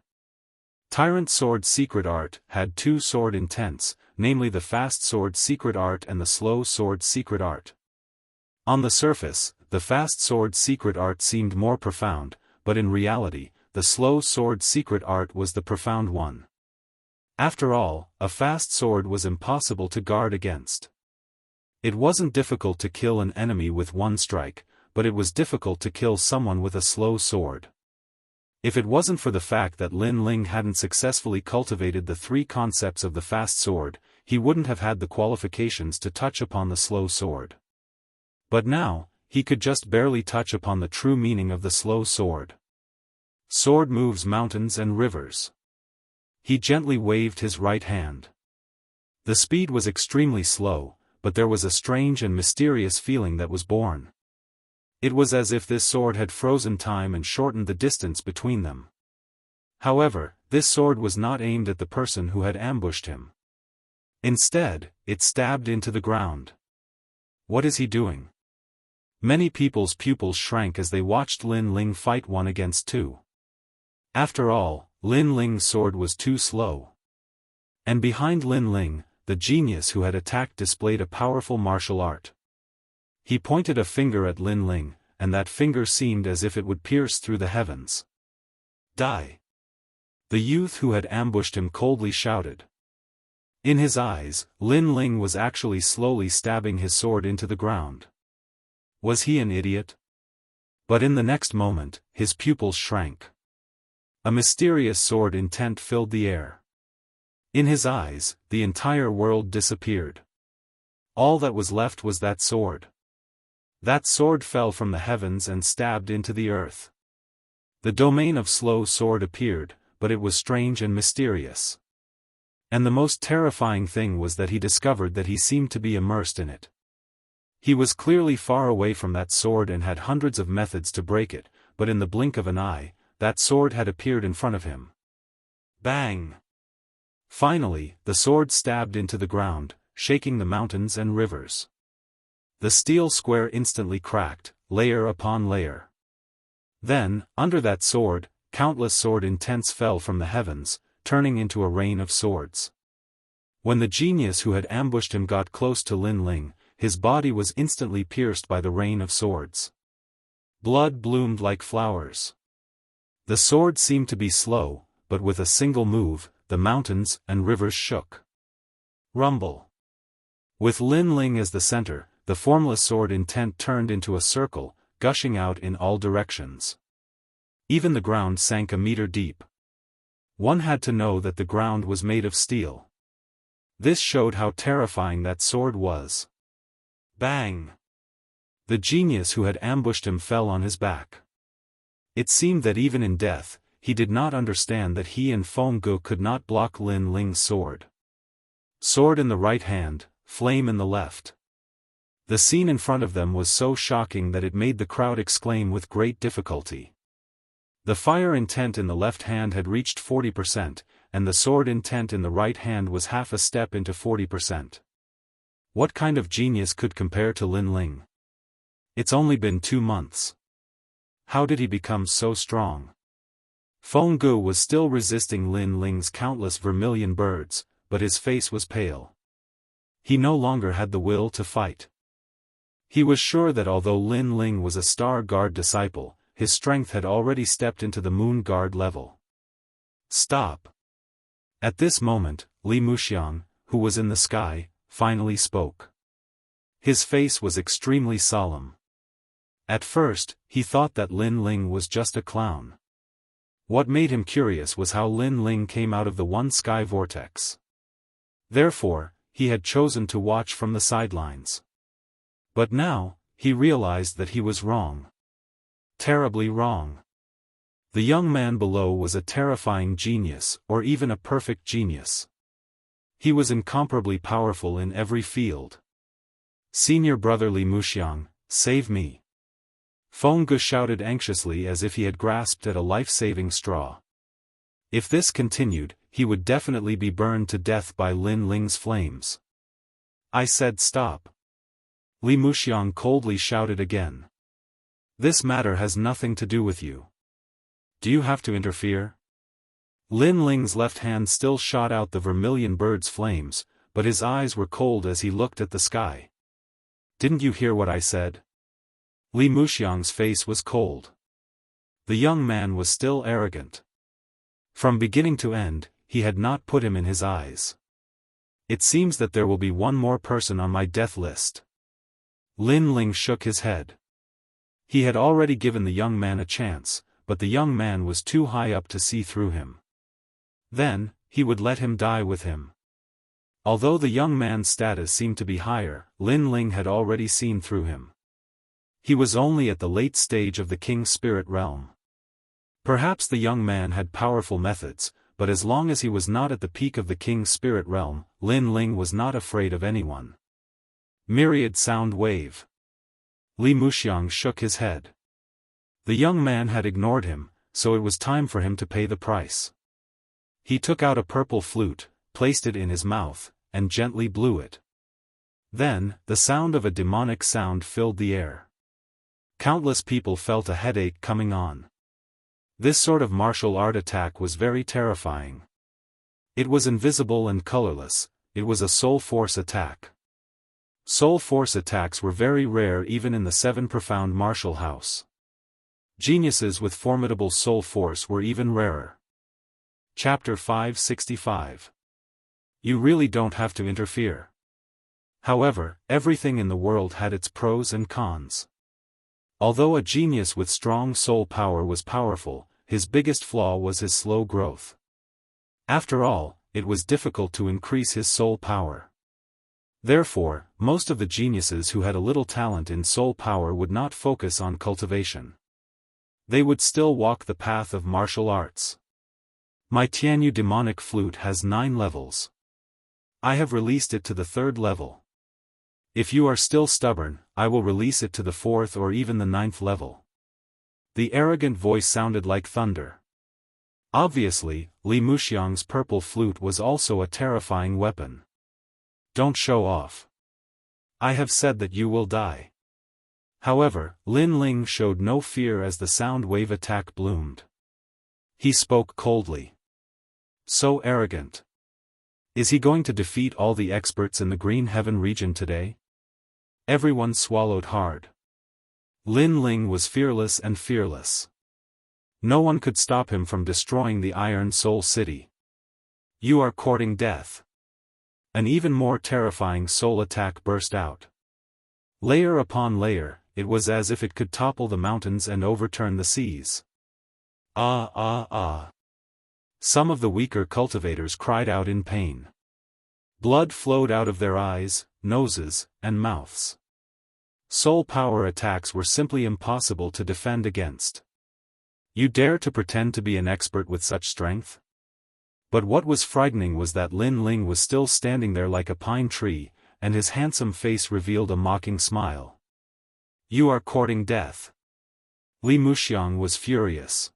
Tyrant sword secret art had two sword intents, namely the fast sword secret art and the slow sword secret art. On the surface, the fast sword secret art seemed more profound, but in reality, the slow sword secret art was the profound one. After all, a fast sword was impossible to guard against. It wasn't difficult to kill an enemy with one strike, but it was difficult to kill someone with a slow sword. If it wasn't for the fact that Lin Ling hadn't successfully cultivated the three concepts of the fast sword, he wouldn't have had the qualifications to touch upon the slow sword. But now, he could just barely touch upon the true meaning of the slow sword. Sword moves mountains and rivers. He gently waved his right hand. The speed was extremely slow, but there was a strange and mysterious feeling that was born. It was as if this sword had frozen time and shortened the distance between them. However, this sword was not aimed at the person who had ambushed him. Instead, it stabbed into the ground. What is he doing? Many people's pupils shrank as they watched Lin Ling fight one against two. After all, Lin Ling's sword was too slow. And behind Lin Ling, the genius who had attacked displayed a powerful martial art. He pointed a finger at Lin Ling, and that finger seemed as if it would pierce through the heavens. Die! The youth who had ambushed him coldly shouted. In his eyes, Lin Ling was actually slowly stabbing his sword into the ground. Was he an idiot? But in the next moment, his pupils shrank. A mysterious sword intent filled the air. In his eyes, the entire world disappeared. All that was left was that sword. That sword fell from the heavens and stabbed into the earth. The domain of slow sword appeared, but it was strange and mysterious. And the most terrifying thing was that he discovered that he seemed to be immersed in it. He was clearly far away from that sword and had hundreds of methods to break it, but in the blink of an eye, that sword had appeared in front of him. Bang! Finally, the sword stabbed into the ground, shaking the mountains and rivers. The steel square instantly cracked, layer upon layer. Then, under that sword, countless sword intents fell from the heavens, turning into a rain of swords. When the genius who had ambushed him got close to Lin Ling, his body was instantly pierced by the rain of swords. Blood bloomed like flowers. The sword seemed to be slow, but with a single move, the mountains and rivers shook. Rumble. With Lin Ling as the center, the formless sword intent turned into a circle, gushing out in all directions. Even the ground sank a meter deep. One had to know that the ground was made of steel. This showed how terrifying that sword was. Bang! The genius who had ambushed him fell on his back. It seemed that even in death, he did not understand that he and Feng Gu could not block Lin Ling's sword. Sword in the right hand, flame in the left. The scene in front of them was so shocking that it made the crowd exclaim with great difficulty. The fire intent in the left hand had reached 40%, and the sword intent in the right hand was half a step into 40%. What kind of genius could compare to Lin Ling? It's only been 2 months. How did he become so strong? Feng Gu was still resisting Lin Ling's countless vermilion birds, but his face was pale. He no longer had the will to fight. He was sure that although Lin Ling was a Star Guard disciple, his strength had already stepped into the Moon Guard level. Stop! At this moment, Li Muxiang, who was in the sky, finally spoke. His face was extremely solemn. At first, he thought that Lin Ling was just a clown. What made him curious was how Lin Ling came out of the one sky vortex. Therefore, he had chosen to watch from the sidelines. But now, he realized that he was wrong. Terribly wrong. The young man below was a terrifying genius, or even a perfect genius. He was incomparably powerful in every field. Senior brother Li Muxiang, save me. Feng Gu shouted anxiously as if he had grasped at a life-saving straw. If this continued, he would definitely be burned to death by Lin Ling's flames. I said stop. Li Muxiang coldly shouted again. This matter has nothing to do with you. Do you have to interfere? Lin Ling's left hand still shot out the vermilion bird's flames, but his eyes were cold as he looked at the sky. Didn't you hear what I said? Li Muxiang's face was cold. The young man was still arrogant. From beginning to end, he had not put him in his eyes. It seems that there will be one more person on my death list. Lin Ling shook his head. He had already given the young man a chance, but the young man was too high up to see through him. Then, he would let him die with him. Although the young man's status seemed to be higher, Lin Ling had already seen through him. He was only at the late stage of the king's spirit realm. Perhaps the young man had powerful methods, but as long as he was not at the peak of the king's spirit realm, Lin Ling was not afraid of anyone. Myriad sound wave. Li Muxiang shook his head. The young man had ignored him, so it was time for him to pay the price. He took out a purple flute, placed it in his mouth, and gently blew it. Then, the sound of a demonic sound filled the air. Countless people felt a headache coming on. This sort of martial art attack was very terrifying. It was invisible and colorless, it was a soul force attack. Soul force attacks were very rare even in the 7 profound martial house. Geniuses with formidable soul force were even rarer. Chapter 565. You really don't have to interfere. However, everything in the world had its pros and cons. Although a genius with strong soul power was powerful, his biggest flaw was his slow growth. After all, it was difficult to increase his soul power. Therefore, most of the geniuses who had a little talent in soul power would not focus on cultivation. They would still walk the path of martial arts. My Tianyu demonic flute has 9 levels. I have released it to the 3rd level. If you are still stubborn, I will release it to the 4th or even the 9th level. The arrogant voice sounded like thunder. Obviously, Li Muxiang's purple flute was also a terrifying weapon. Don't show off. I have said that you will die. However, Lin Ling showed no fear as the sound wave attack bloomed. He spoke coldly. So arrogant. Is he going to defeat all the experts in the Green Heaven region today? Everyone swallowed hard. Lin Ling was fearless and fearless. No one could stop him from destroying the Iron Soul City. You are courting death. An even more terrifying soul attack burst out. Layer upon layer, it was as if it could topple the mountains and overturn the seas. Ah ah ah. Some of the weaker cultivators cried out in pain. Blood flowed out of their eyes, noses, and mouths. Soul power attacks were simply impossible to defend against. You dare to pretend to be an expert with such strength? But what was frightening was that Lin Ling was still standing there like a pine tree, and his handsome face revealed a mocking smile. You are courting death. Li Muxiang was furious.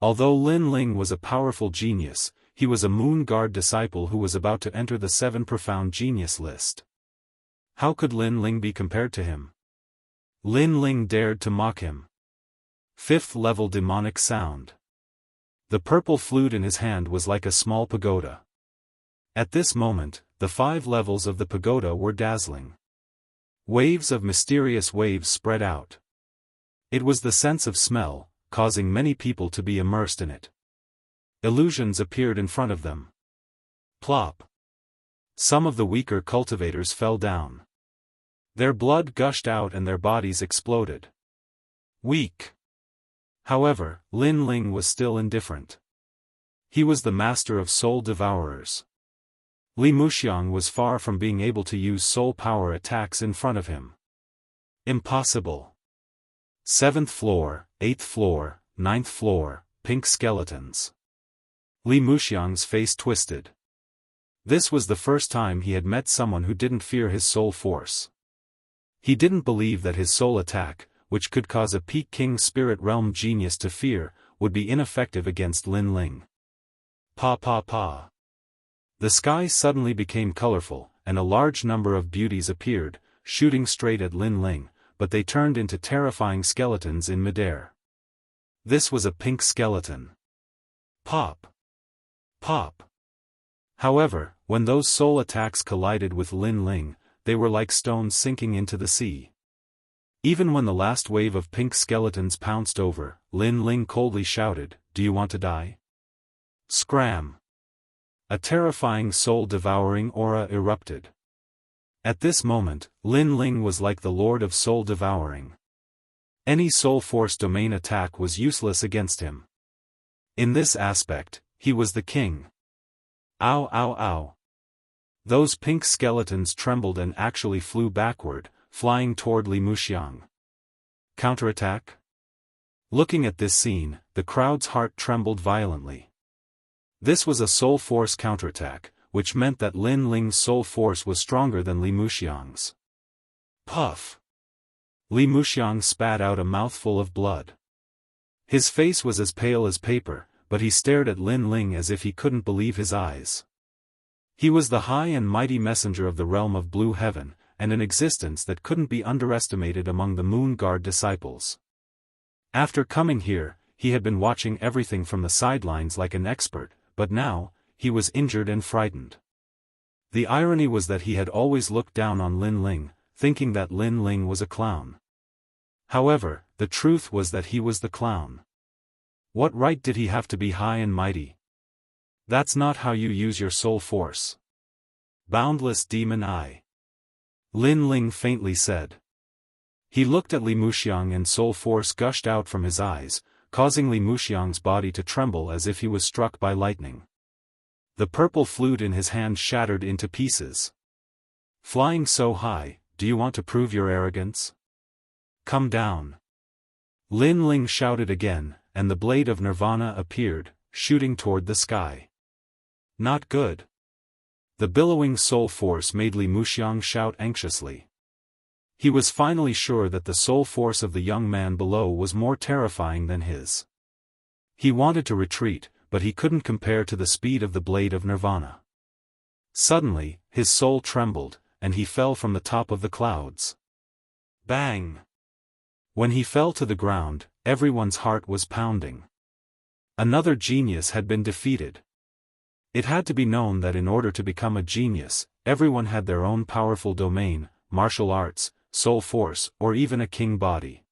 Although Lin Ling was a powerful genius, he was a Moon Guard disciple who was about to enter the 7 profound genius list. How could Lin Ling be compared to him? Lin Ling dared to mock him. 5th level demonic sound. The purple flute in his hand was like a small pagoda. At this moment, the 5 levels of the pagoda were dazzling. Waves of mysterious waves spread out. It was the sense of smell, causing many people to be immersed in it. Illusions appeared in front of them. Plop. Some of the weaker cultivators fell down. Their blood gushed out and their bodies exploded. Weak. However, Lin Ling was still indifferent. He was the master of soul devourers. Li Muxiang was far from being able to use soul power attacks in front of him. Impossible. 7th floor, 8th floor, 9th floor, pink skeletons. Li Muxiang's face twisted. This was the first time he had met someone who didn't fear his soul force. He didn't believe that his soul attack, which could cause a Peak King Spirit Realm genius to fear, would be ineffective against Lin Ling. Pa pa pa. The sky suddenly became colorful, and a large number of beauties appeared, shooting straight at Lin Ling, but they turned into terrifying skeletons in midair. This was a pink skeleton. Pop. Pop. However, when those soul attacks collided with Lin Ling, they were like stones sinking into the sea. Even when the last wave of pink skeletons pounced over, Lin Ling coldly shouted, "Do you want to die?" Scram! A terrifying soul-devouring aura erupted. At this moment, Lin Ling was like the Lord of Soul Devouring. Any soul force domain attack was useless against him. In this aspect, he was the king. Ow ow ow. Those pink skeletons trembled and actually flew backward, flying toward Li Muxiang. Counterattack? Looking at this scene, the crowd's heart trembled violently. This was a soul force counterattack, which meant that Lin Ling's soul force was stronger than Li Muxiang's. Puff! Li Muxiang spat out a mouthful of blood. His face was as pale as paper, but he stared at Lin Ling as if he couldn't believe his eyes. He was the high and mighty messenger of the realm of Blue Heaven, and an existence that couldn't be underestimated among the Moon Guard disciples. After coming here, he had been watching everything from the sidelines like an expert, but now, he was injured and frightened. The irony was that he had always looked down on Lin Ling, thinking that Lin Ling was a clown. However, the truth was that he was the clown. What right did he have to be high and mighty? That's not how you use your soul force. Boundless demon eye. Lin Ling faintly said. He looked at Li Muxiang and soul force gushed out from his eyes, causing Li Muxiang's body to tremble as if he was struck by lightning. The purple flute in his hand shattered into pieces. Flying so high, do you want to prove your arrogance? Come down. Lin Ling shouted again, and the blade of Nirvana appeared, shooting toward the sky. Not good. The billowing soul force made Li Muxiang shout anxiously. He was finally sure that the soul force of the young man below was more terrifying than his. He wanted to retreat, but he couldn't compare to the speed of the blade of Nirvana. Suddenly, his soul trembled, and he fell from the top of the clouds. Bang! When he fell to the ground, everyone's heart was pounding. Another genius had been defeated. It had to be known that in order to become a genius, everyone had their own powerful domain, martial arts, soul force, or even a king body.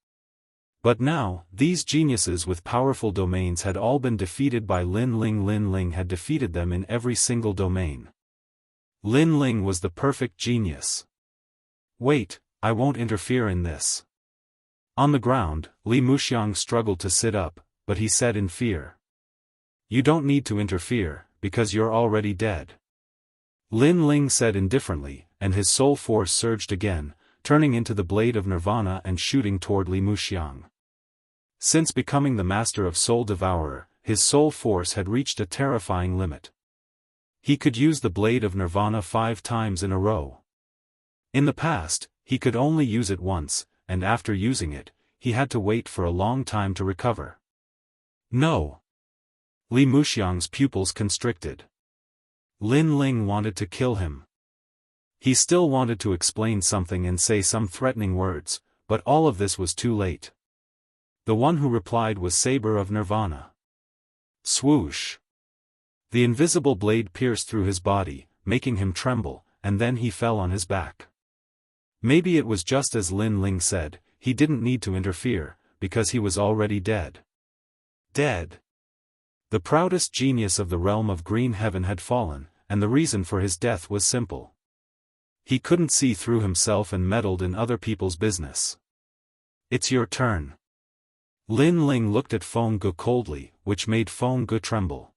But now, these geniuses with powerful domains had all been defeated by Lin Ling. Lin Ling had defeated them in every single domain. Lin Ling was the perfect genius. Wait, I won't interfere in this. On the ground, Li Muxiang struggled to sit up, but he said in fear. You don't need to interfere, because you're already dead. Lin Ling said indifferently, and his soul force surged again, turning into the blade of nirvana and shooting toward Li Muxiang. Since becoming the master of Soul Devourer, his soul force had reached a terrifying limit. He could use the blade of nirvana 5 times in a row. In the past, he could only use it once, and after using it, he had to wait for a long time to recover. No. Li Muxiang's pupils constricted. Lin Ling wanted to kill him. He still wanted to explain something and say some threatening words, but all of this was too late. The one who replied was Saber of Nirvana. Swoosh! The invisible blade pierced through his body, making him tremble, and then he fell on his back. Maybe it was just as Lin Ling said, he didn't need to interfere, because he was already dead. Dead. The proudest genius of the realm of Green Heaven had fallen, and the reason for his death was simple. He couldn't see through himself and meddled in other people's business. It's your turn. Lin Ling looked at Feng Ge coldly, which made Feng Ge tremble.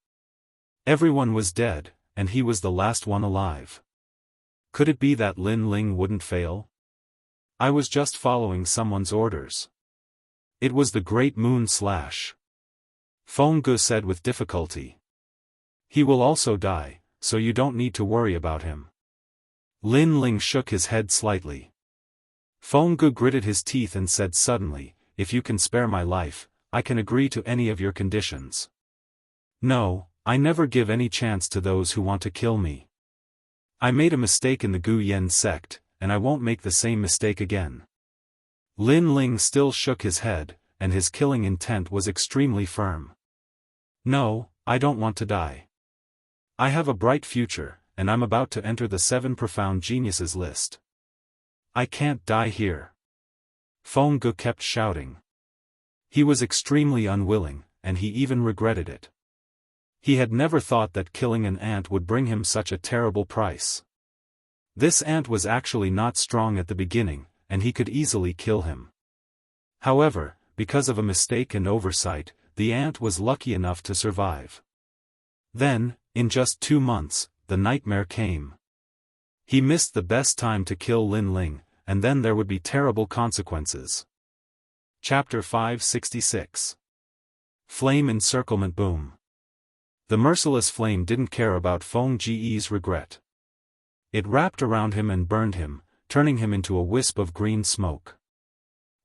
Everyone was dead, and he was the last one alive. Could it be that Lin Ling wouldn't fail? I was just following someone's orders. It was the Great Moon Slash. Feng Ge said with difficulty. He will also die, so you don't need to worry about him. Lin Ling shook his head slightly. Feng Ge gritted his teeth and said suddenly, if you can spare my life, I can agree to any of your conditions. No, I never give any chance to those who want to kill me. I made a mistake in the Gu Yen sect, and I won't make the same mistake again. Lin Ling still shook his head, and his killing intent was extremely firm. No, I don't want to die. I have a bright future, and I'm about to enter the 7 profound geniuses list. I can't die here. Feng Ge kept shouting. He was extremely unwilling, and he even regretted it. He had never thought that killing an ant would bring him such a terrible price. This ant was actually not strong at the beginning, and he could easily kill him. However, because of a mistake and oversight, the ant was lucky enough to survive. Then, in just 2 months, the nightmare came. He missed the best time to kill Lin Ling, and then there would be terrible consequences. Chapter 566. Flame Encirclement Boom. The merciless flame didn't care about Feng Ge's regret. It wrapped around him and burned him, turning him into a wisp of green smoke.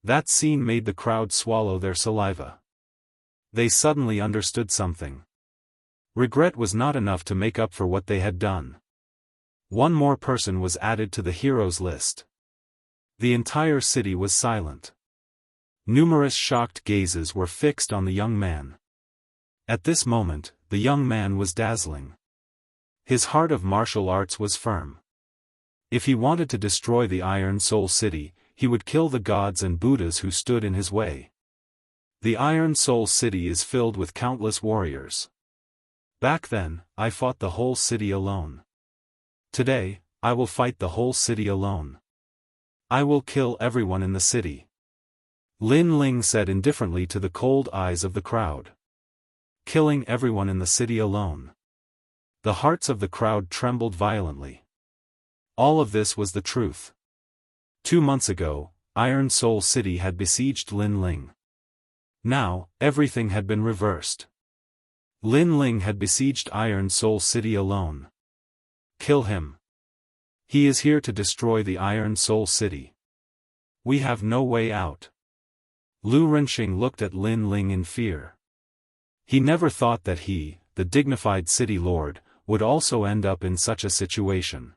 That scene made the crowd swallow their saliva. They suddenly understood something. Regret was not enough to make up for what they had done. One more person was added to the heroes list. The entire city was silent. Numerous shocked gazes were fixed on the young man. At this moment, the young man was dazzling. His heart of martial arts was firm. If he wanted to destroy the Iron Soul City, he would kill the gods and Buddhas who stood in his way. The Iron Soul City is filled with countless warriors. Back then, I fought the whole city alone. Today, I will fight the whole city alone. I will kill everyone in the city. Lin Ling said indifferently to the cold eyes of the crowd. Killing everyone in the city alone. The hearts of the crowd trembled violently. All of this was the truth. 2 months ago, Iron Soul City had besieged Lin Ling. Now, everything had been reversed. Lin Ling had besieged Iron Soul City alone. Kill him. He is here to destroy the Iron Soul City. We have no way out. Lu Renxing looked at Lin Ling in fear. He never thought that he, the dignified city lord, would also end up in such a situation.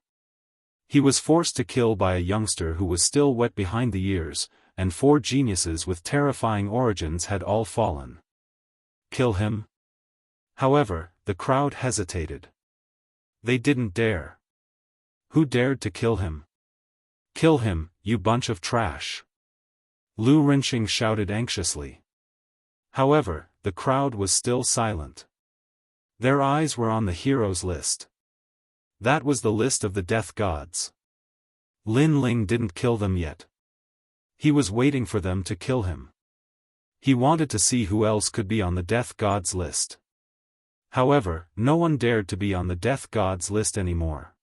He was forced to kill by a youngster who was still wet behind the ears, and 4 geniuses with terrifying origins had all fallen. Kill him? However, the crowd hesitated. They didn't dare. Who dared to kill him? Kill him, you bunch of trash! Lu Rinxing shouted anxiously. However, the crowd was still silent. Their eyes were on the heroes list. That was the list of the death gods. Lin Ling didn't kill them yet. He was waiting for them to kill him. He wanted to see who else could be on the death gods list. However, no one dared to be on the death gods list anymore.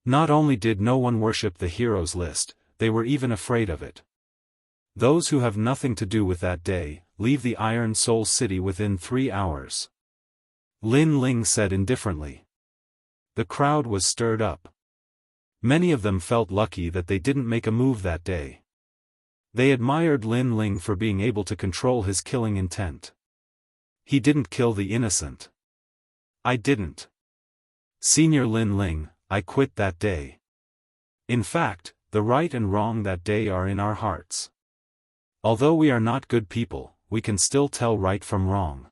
Not only did no one worship the heroes list, they were even afraid of it. Those who have nothing to do with that day, leave the Iron Soul City within 3 hours. Lin Ling said indifferently. The crowd was stirred up. Many of them felt lucky that they didn't make a move that day. They admired Lin Ling for being able to control his killing intent. He didn't kill the innocent. I didn't. Senior Lin Ling, I quit that day. In fact, the right and wrong that day are in our hearts. Although we are not good people, we can still tell right from wrong.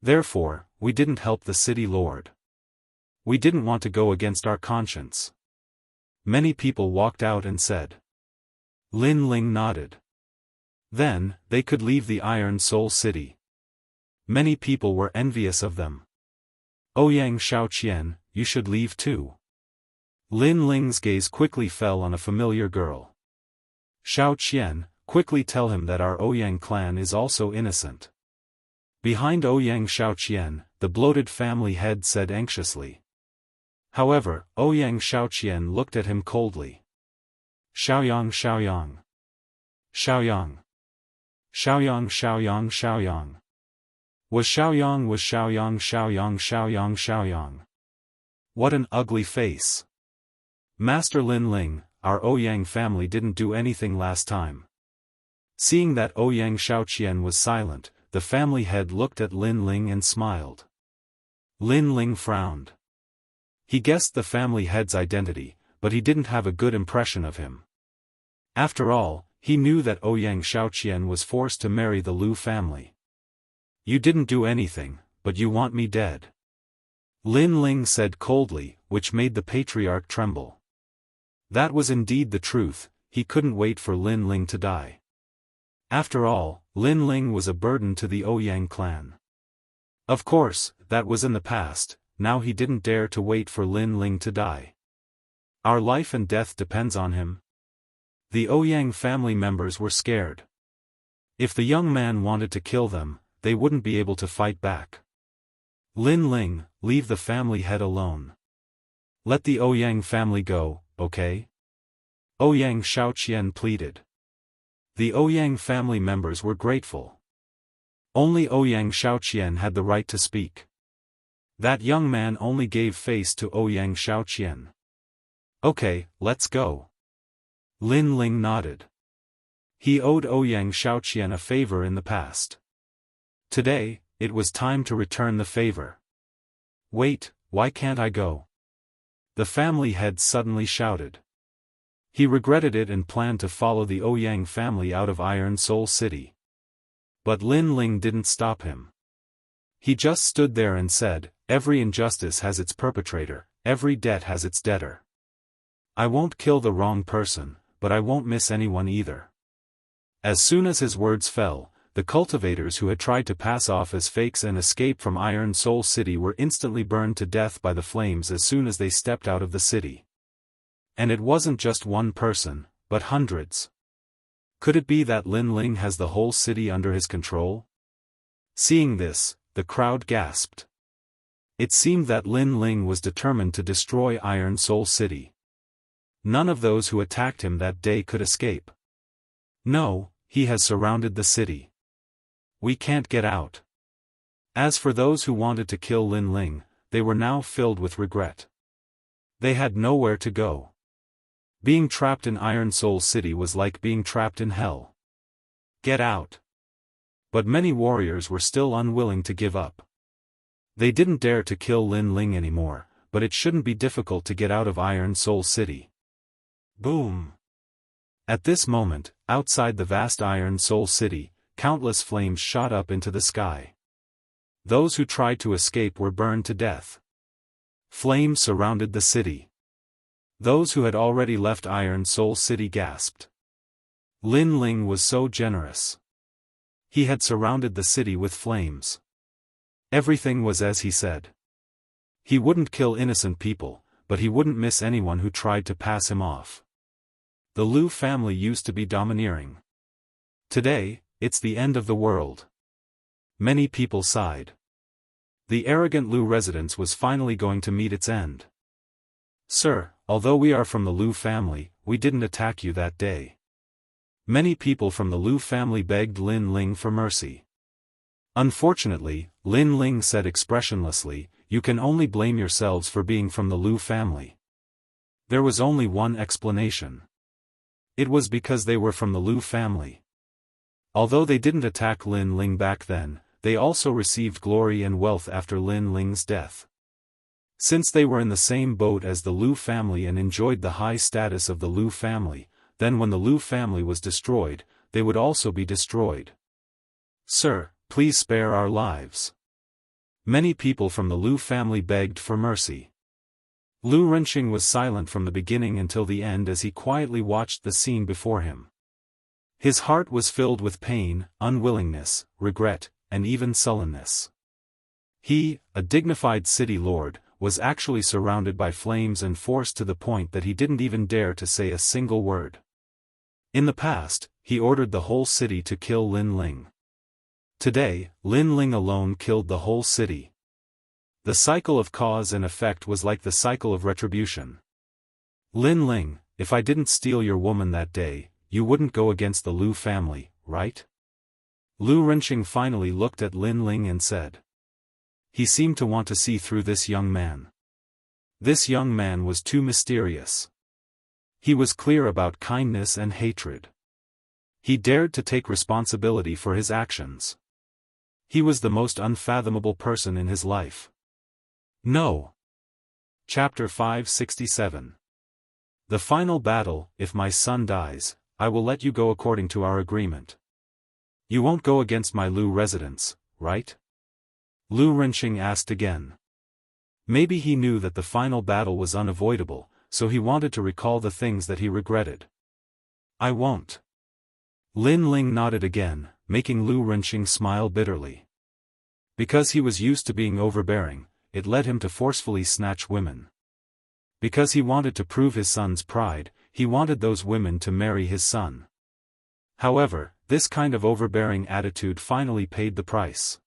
Therefore, we didn't help the city lord. We didn't want to go against our conscience. Many people walked out and said. Lin Ling nodded. Then, they could leave the Iron Soul City. Many people were envious of them. Ouyang Xiaoqian, you should leave too. Lin Ling's gaze quickly fell on a familiar girl. Xiaoqian, quickly tell him that our Ouyang clan is also innocent. Behind Ouyang Xiaoqian, the bloated family head said anxiously. However, Ouyang Xiaoqian looked at him coldly. Xiaoyang Xiaoyang. Xiaoyang. Xiaoyang Xiaoyang Xiaoyang. Was Xiaoyang Xiaoyang Xiaoyang Xiaoyang. What an ugly face. Master Lin Ling, our Ouyang family didn't do anything last time. Seeing that Ouyang Xiaoqian was silent, the family head looked at Lin Ling and smiled. Lin Ling frowned. He guessed the family head's identity, but he didn't have a good impression of him. After all, he knew that Ouyang Xiaoqian was forced to marry the Lu family. You didn't do anything, but you want me dead. Lin Ling said coldly, which made the patriarch tremble. That was indeed the truth, he couldn't wait for Lin Ling to die. After all, Lin Ling was a burden to the Ouyang clan. Of course, that was in the past, now he didn't dare to wait for Lin Ling to die. Our life and death depends on him. The Ouyang family members were scared. If the young man wanted to kill them, they wouldn't be able to fight back. Lin Ling, leave the family head alone. Let the Ouyang family go, okay? Ouyang Xiaoqian pleaded. The Ouyang family members were grateful. Only Ouyang Xiaoqian had the right to speak. That young man only gave face to Ouyang Xiaoqian. Okay, let's go. Lin Ling nodded. He owed Ouyang Xiaoqian a favor in the past. Today, it was time to return the favor. Wait, why can't I go? The family head suddenly shouted. He regretted it and planned to follow the Ouyang family out of Iron Soul City. But Lin Ling didn't stop him. He just stood there and said, every injustice has its perpetrator, every debt has its debtor. I won't kill the wrong person, but I won't miss anyone either. As soon as his words fell, the cultivators who had tried to pass off as fakes and escape from Iron Soul City were instantly burned to death by the flames as soon as they stepped out of the city. And it wasn't just one person, but hundreds. Could it be that Lin Ling has the whole city under his control? Seeing this, the crowd gasped. It seemed that Lin Ling was determined to destroy Iron Soul City. None of those who attacked him that day could escape. No, he has surrounded the city. We can't get out. As for those who wanted to kill Lin Ling, they were now filled with regret. They had nowhere to go. Being trapped in Iron Soul City was like being trapped in hell. Get out. But many warriors were still unwilling to give up. They didn't dare to kill Lin Ling anymore, but it shouldn't be difficult to get out of Iron Soul City. Boom. At this moment, outside the vast Iron Soul City, countless flames shot up into the sky. Those who tried to escape were burned to death. Flames surrounded the city. Those who had already left Iron Soul City gasped. Lin Ling was so generous. He had surrounded the city with flames. Everything was as he said. He wouldn't kill innocent people, but he wouldn't miss anyone who tried to pass him off. The Liu family used to be domineering. Today, it's the end of the world. Many people sighed. The arrogant Liu residence was finally going to meet its end. Sir, although we are from the Liu family, we didn't attack you that day. Many people from the Liu family begged Lin Ling for mercy. Unfortunately, Lin Ling said expressionlessly, you can only blame yourselves for being from the Liu family. There was only one explanation. It was because they were from the Liu family. Although they didn't attack Lin Ling back then, they also received glory and wealth after Lin Ling's death. Since they were in the same boat as the Liu family and enjoyed the high status of the Liu family, then when the Liu family was destroyed, they would also be destroyed. Sir, please spare our lives. Many people from the Liu family begged for mercy. Liu Renqing was silent from the beginning until the end as he quietly watched the scene before him. His heart was filled with pain, unwillingness, regret, and even sullenness. He, a dignified city lord, was actually surrounded by flames and forced to the point that he didn't even dare to say a single word. In the past, he ordered the whole city to kill Lin Ling. Today, Lin Ling alone killed the whole city. The cycle of cause and effect was like the cycle of retribution. Lin Ling, if I didn't steal your woman that day, you wouldn't go against the Liu family, right? Liu Renqing finally looked at Lin Ling and said. He seemed to want to see through this young man. This young man was too mysterious. He was clear about kindness and hatred. He dared to take responsibility for his actions. He was the most unfathomable person in his life. No. Chapter 567. The final battle. If my son dies, I will let you go according to our agreement. You won't go against my Liu residence, right? Liu Renqing asked again. Maybe he knew that the final battle was unavoidable, so he wanted to recall the things that he regretted. I won't. Lin Ling nodded again, making Liu Renqing smile bitterly. Because he was used to being overbearing, it led him to forcefully snatch women. Because he wanted to prove his son's pride, he wanted those women to marry his son. However, this kind of overbearing attitude finally paid the price.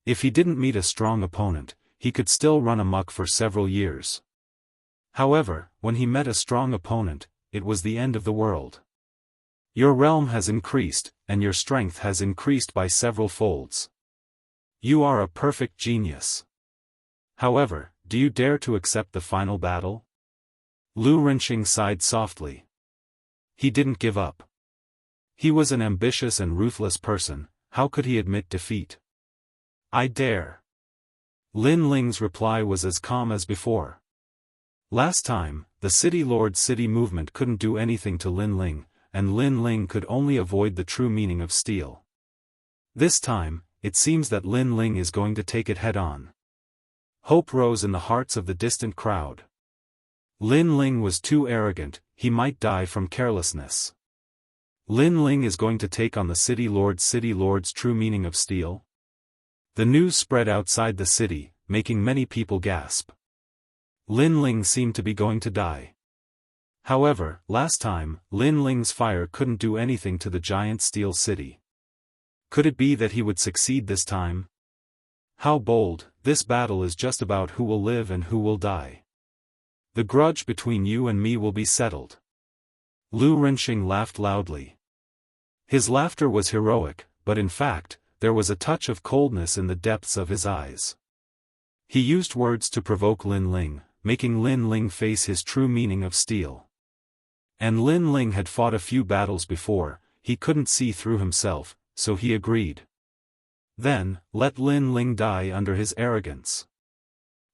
If he didn't meet a strong opponent, he could still run amok for several years. However, when he met a strong opponent, it was the end of the world. Your realm has increased, and your strength has increased by several folds. You are a perfect genius. However, do you dare to accept the final battle? Liu Renqing sighed softly. He didn't give up. He was an ambitious and ruthless person, how could he admit defeat? I dare. Lin Ling's reply was as calm as before. Last time, the City Lord City movement couldn't do anything to Lin Ling, and Lin Ling could only avoid the true meaning of steel. This time, it seems that Lin Ling is going to take it head-on. Hope rose in the hearts of the distant crowd. Lin Ling was too arrogant, he might die from carelessness. Lin Ling is going to take on the City Lord's true meaning of steel? The news spread outside the city, making many people gasp. Lin Ling seemed to be going to die. However, last time, Lin Ling's fire couldn't do anything to the giant steel city. Could it be that he would succeed this time? How bold, this battle is just about who will live and who will die. The grudge between you and me will be settled. Liu Renqing laughed loudly. His laughter was heroic, but in fact, there was a touch of coldness in the depths of his eyes. He used words to provoke Lin Ling, making Lin Ling face his true meaning of steel. And Lin Ling had fought a few battles before, he couldn't see through himself, so he agreed. Then, let Lin Ling die under his arrogance.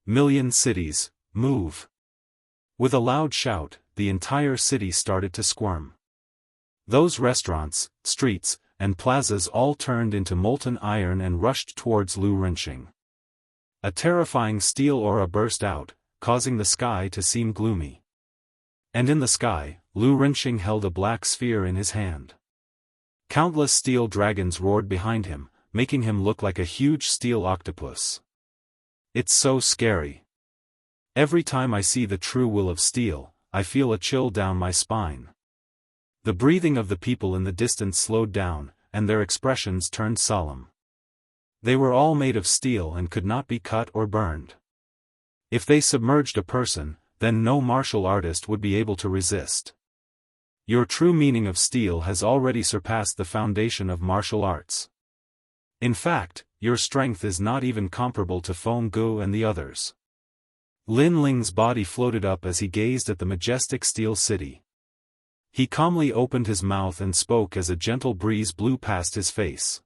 Million cities, move. With a loud shout, the entire city started to squirm. Those restaurants, streets, and plazas all turned into molten iron and rushed towards Lu Rinxing. A terrifying steel aura burst out, causing the sky to seem gloomy. And in the sky, Lu Rinxing held a black sphere in his hand. Countless steel dragons roared behind him, making him look like a huge steel octopus. It's so scary. Every time I see the true will of steel, I feel a chill down my spine. The breathing of the people in the distance slowed down, and their expressions turned solemn. They were all made of steel and could not be cut or burned. If they submerged a person, then no martial artist would be able to resist. Your true meaning of steel has already surpassed the foundation of martial arts. In fact, your strength is not even comparable to Feng Gu and the others. Lin Ling's body floated up as he gazed at the majestic steel city. He calmly opened his mouth and spoke as a gentle breeze blew past his face.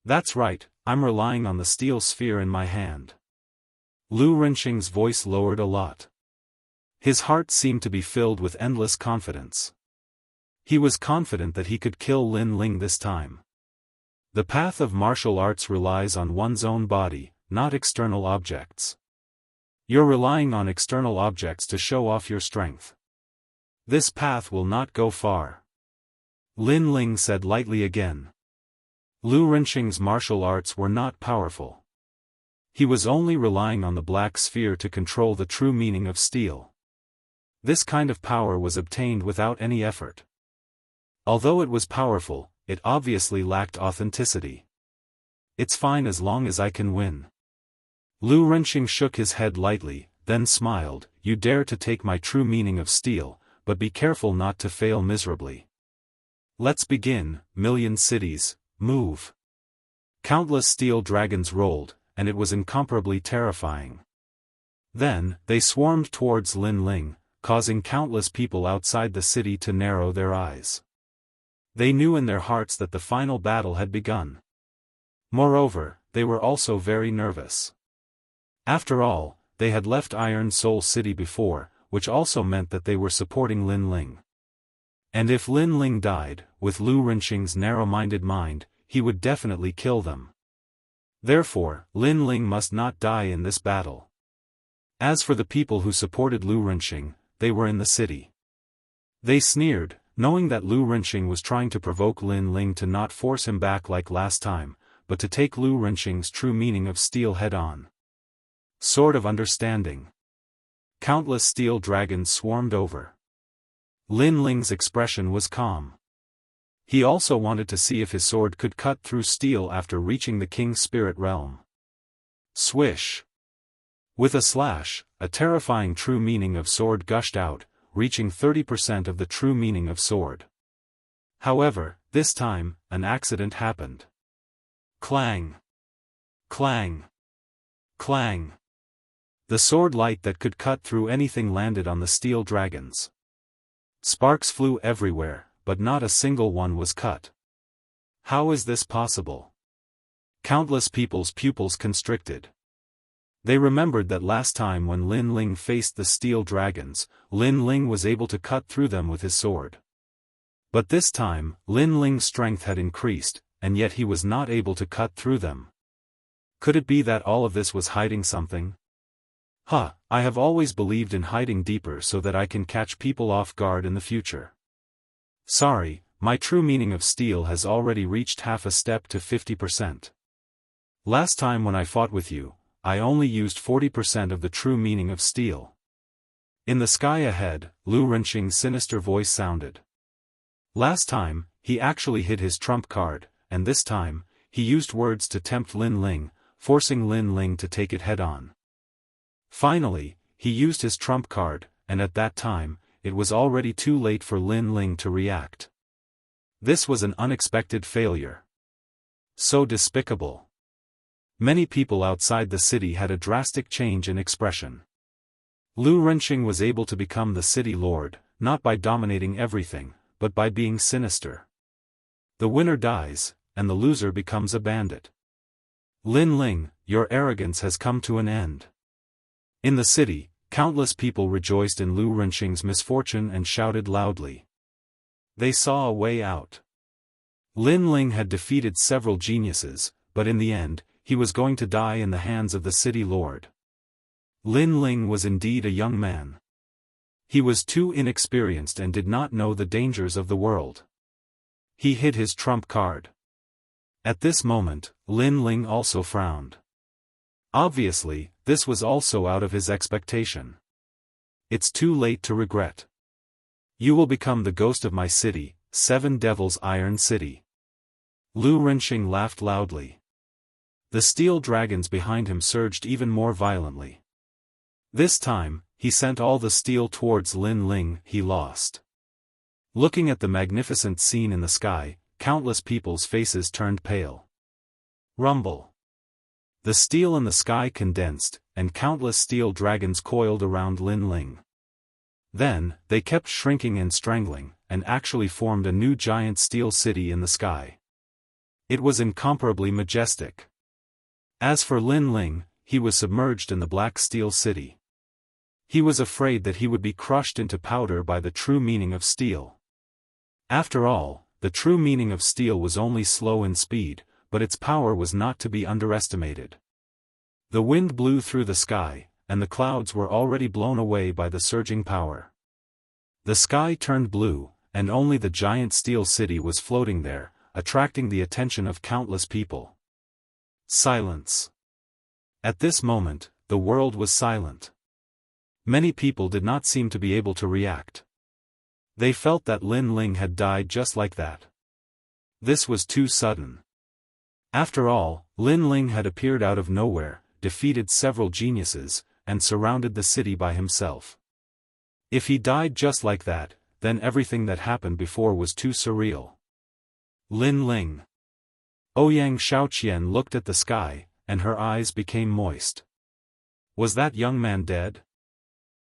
That's right, I'm relying on the steel sphere in my hand. Lu Rinxing's voice lowered a lot. His heart seemed to be filled with endless confidence. He was confident that he could kill Lin Ling this time. The path of martial arts relies on one's own body, not external objects. You're relying on external objects to show off your strength. This path will not go far. Lin Ling said lightly again. Lu Rinxing's martial arts were not powerful. He was only relying on the black sphere to control the true meaning of steel. This kind of power was obtained without any effort. Although it was powerful, it obviously lacked authenticity. It's fine as long as I can win. Lu Rinxing shook his head lightly, then smiled. You dare to take my true meaning of steel, but be careful not to fail miserably. Let's begin. Million cities, move. Countless steel dragons rolled, and it was incomparably terrifying. Then, they swarmed towards Lin Ling, causing countless people outside the city to narrow their eyes. They knew in their hearts that the final battle had begun. Moreover, they were also very nervous. After all, they had left Iron Soul City before, which also meant that they were supporting Lin Ling. And if Lin Ling died, with Lu Rinxing's narrow-minded mind, he would definitely kill them. Therefore, Lin Ling must not die in this battle. As for the people who supported Lu Rinxing, they were in the city. They sneered, knowing that Lu Rinxing was trying to provoke Lin Ling to not force him back like last time, but to take Lu Rinxing's true meaning of steel head-on. Sword of Understanding. Countless steel dragons swarmed over. Lin Ling's expression was calm. He also wanted to see if his sword could cut through steel after reaching the king's spirit realm. Swish! With a slash, a terrifying true meaning of sword gushed out, reaching 30% of the true meaning of sword. However, this time, an accident happened. Clang! Clang! Clang! The sword light that could cut through anything landed on the steel dragons. Sparks flew everywhere, but not a single one was cut. How is this possible? Countless people's pupils constricted. They remembered that last time when Lin Ling faced the steel dragons, Lin Ling was able to cut through them with his sword. But this time, Lin Ling's strength had increased, and yet he was not able to cut through them. Could it be that all of this was hiding something? I have always believed in hiding deeper so that I can catch people off guard in the future. Sorry, my true meaning of steel has already reached half a step to 50%. Last time when I fought with you, I only used 40% of the true meaning of steel. In the sky ahead, Lu Rinxing's sinister voice sounded. Last time, he actually hid his trump card, and this time, he used words to tempt Lin Ling, forcing Lin Ling to take it head-on. Finally, he used his trump card, and at that time, it was already too late for Lin Ling to react. This was an unexpected failure. So despicable. Many people outside the city had a drastic change in expression. Lu Rinxing was able to become the city lord, not by dominating everything, but by being sinister. The winner dies, and the loser becomes a bandit. Lin Ling, your arrogance has come to an end. In the city, countless people rejoiced in Lu Rinxing's misfortune and shouted loudly. They saw a way out. Lin Ling had defeated several geniuses, but in the end, he was going to die in the hands of the city lord. Lin Ling was indeed a young man. He was too inexperienced and did not know the dangers of the world. He hid his trump card. At this moment, Lin Ling also frowned. Obviously, this was also out of his expectation. It's too late to regret. You will become the ghost of my city, Seven Devils Iron City. Lu Renxing laughed loudly. The steel dragons behind him surged even more violently. This time, he sent all the steel towards Lin Ling. He lost. Looking at the magnificent scene in the sky, countless people's faces turned pale. Rumble. The steel in the sky condensed, and countless steel dragons coiled around Lin Ling. Then, they kept shrinking and strangling, and actually formed a new giant steel city in the sky. It was incomparably majestic. As for Lin Ling, he was submerged in the black steel city. He was afraid that he would be crushed into powder by the true meaning of steel. After all, the true meaning of steel was only slow in speed, but its power was not to be underestimated. The wind blew through the sky, and the clouds were already blown away by the surging power. The sky turned blue, and only the giant steel city was floating there, attracting the attention of countless people. Silence. At this moment, the world was silent. Many people did not seem to be able to react. They felt that Lin Ling had died just like that. This was too sudden. After all, Lin Ling had appeared out of nowhere, defeated several geniuses, and surrounded the city by himself. If he died just like that, then everything that happened before was too surreal. Lin Ling. Ouyang Shaoqian looked at the sky, and her eyes became moist. Was that young man dead?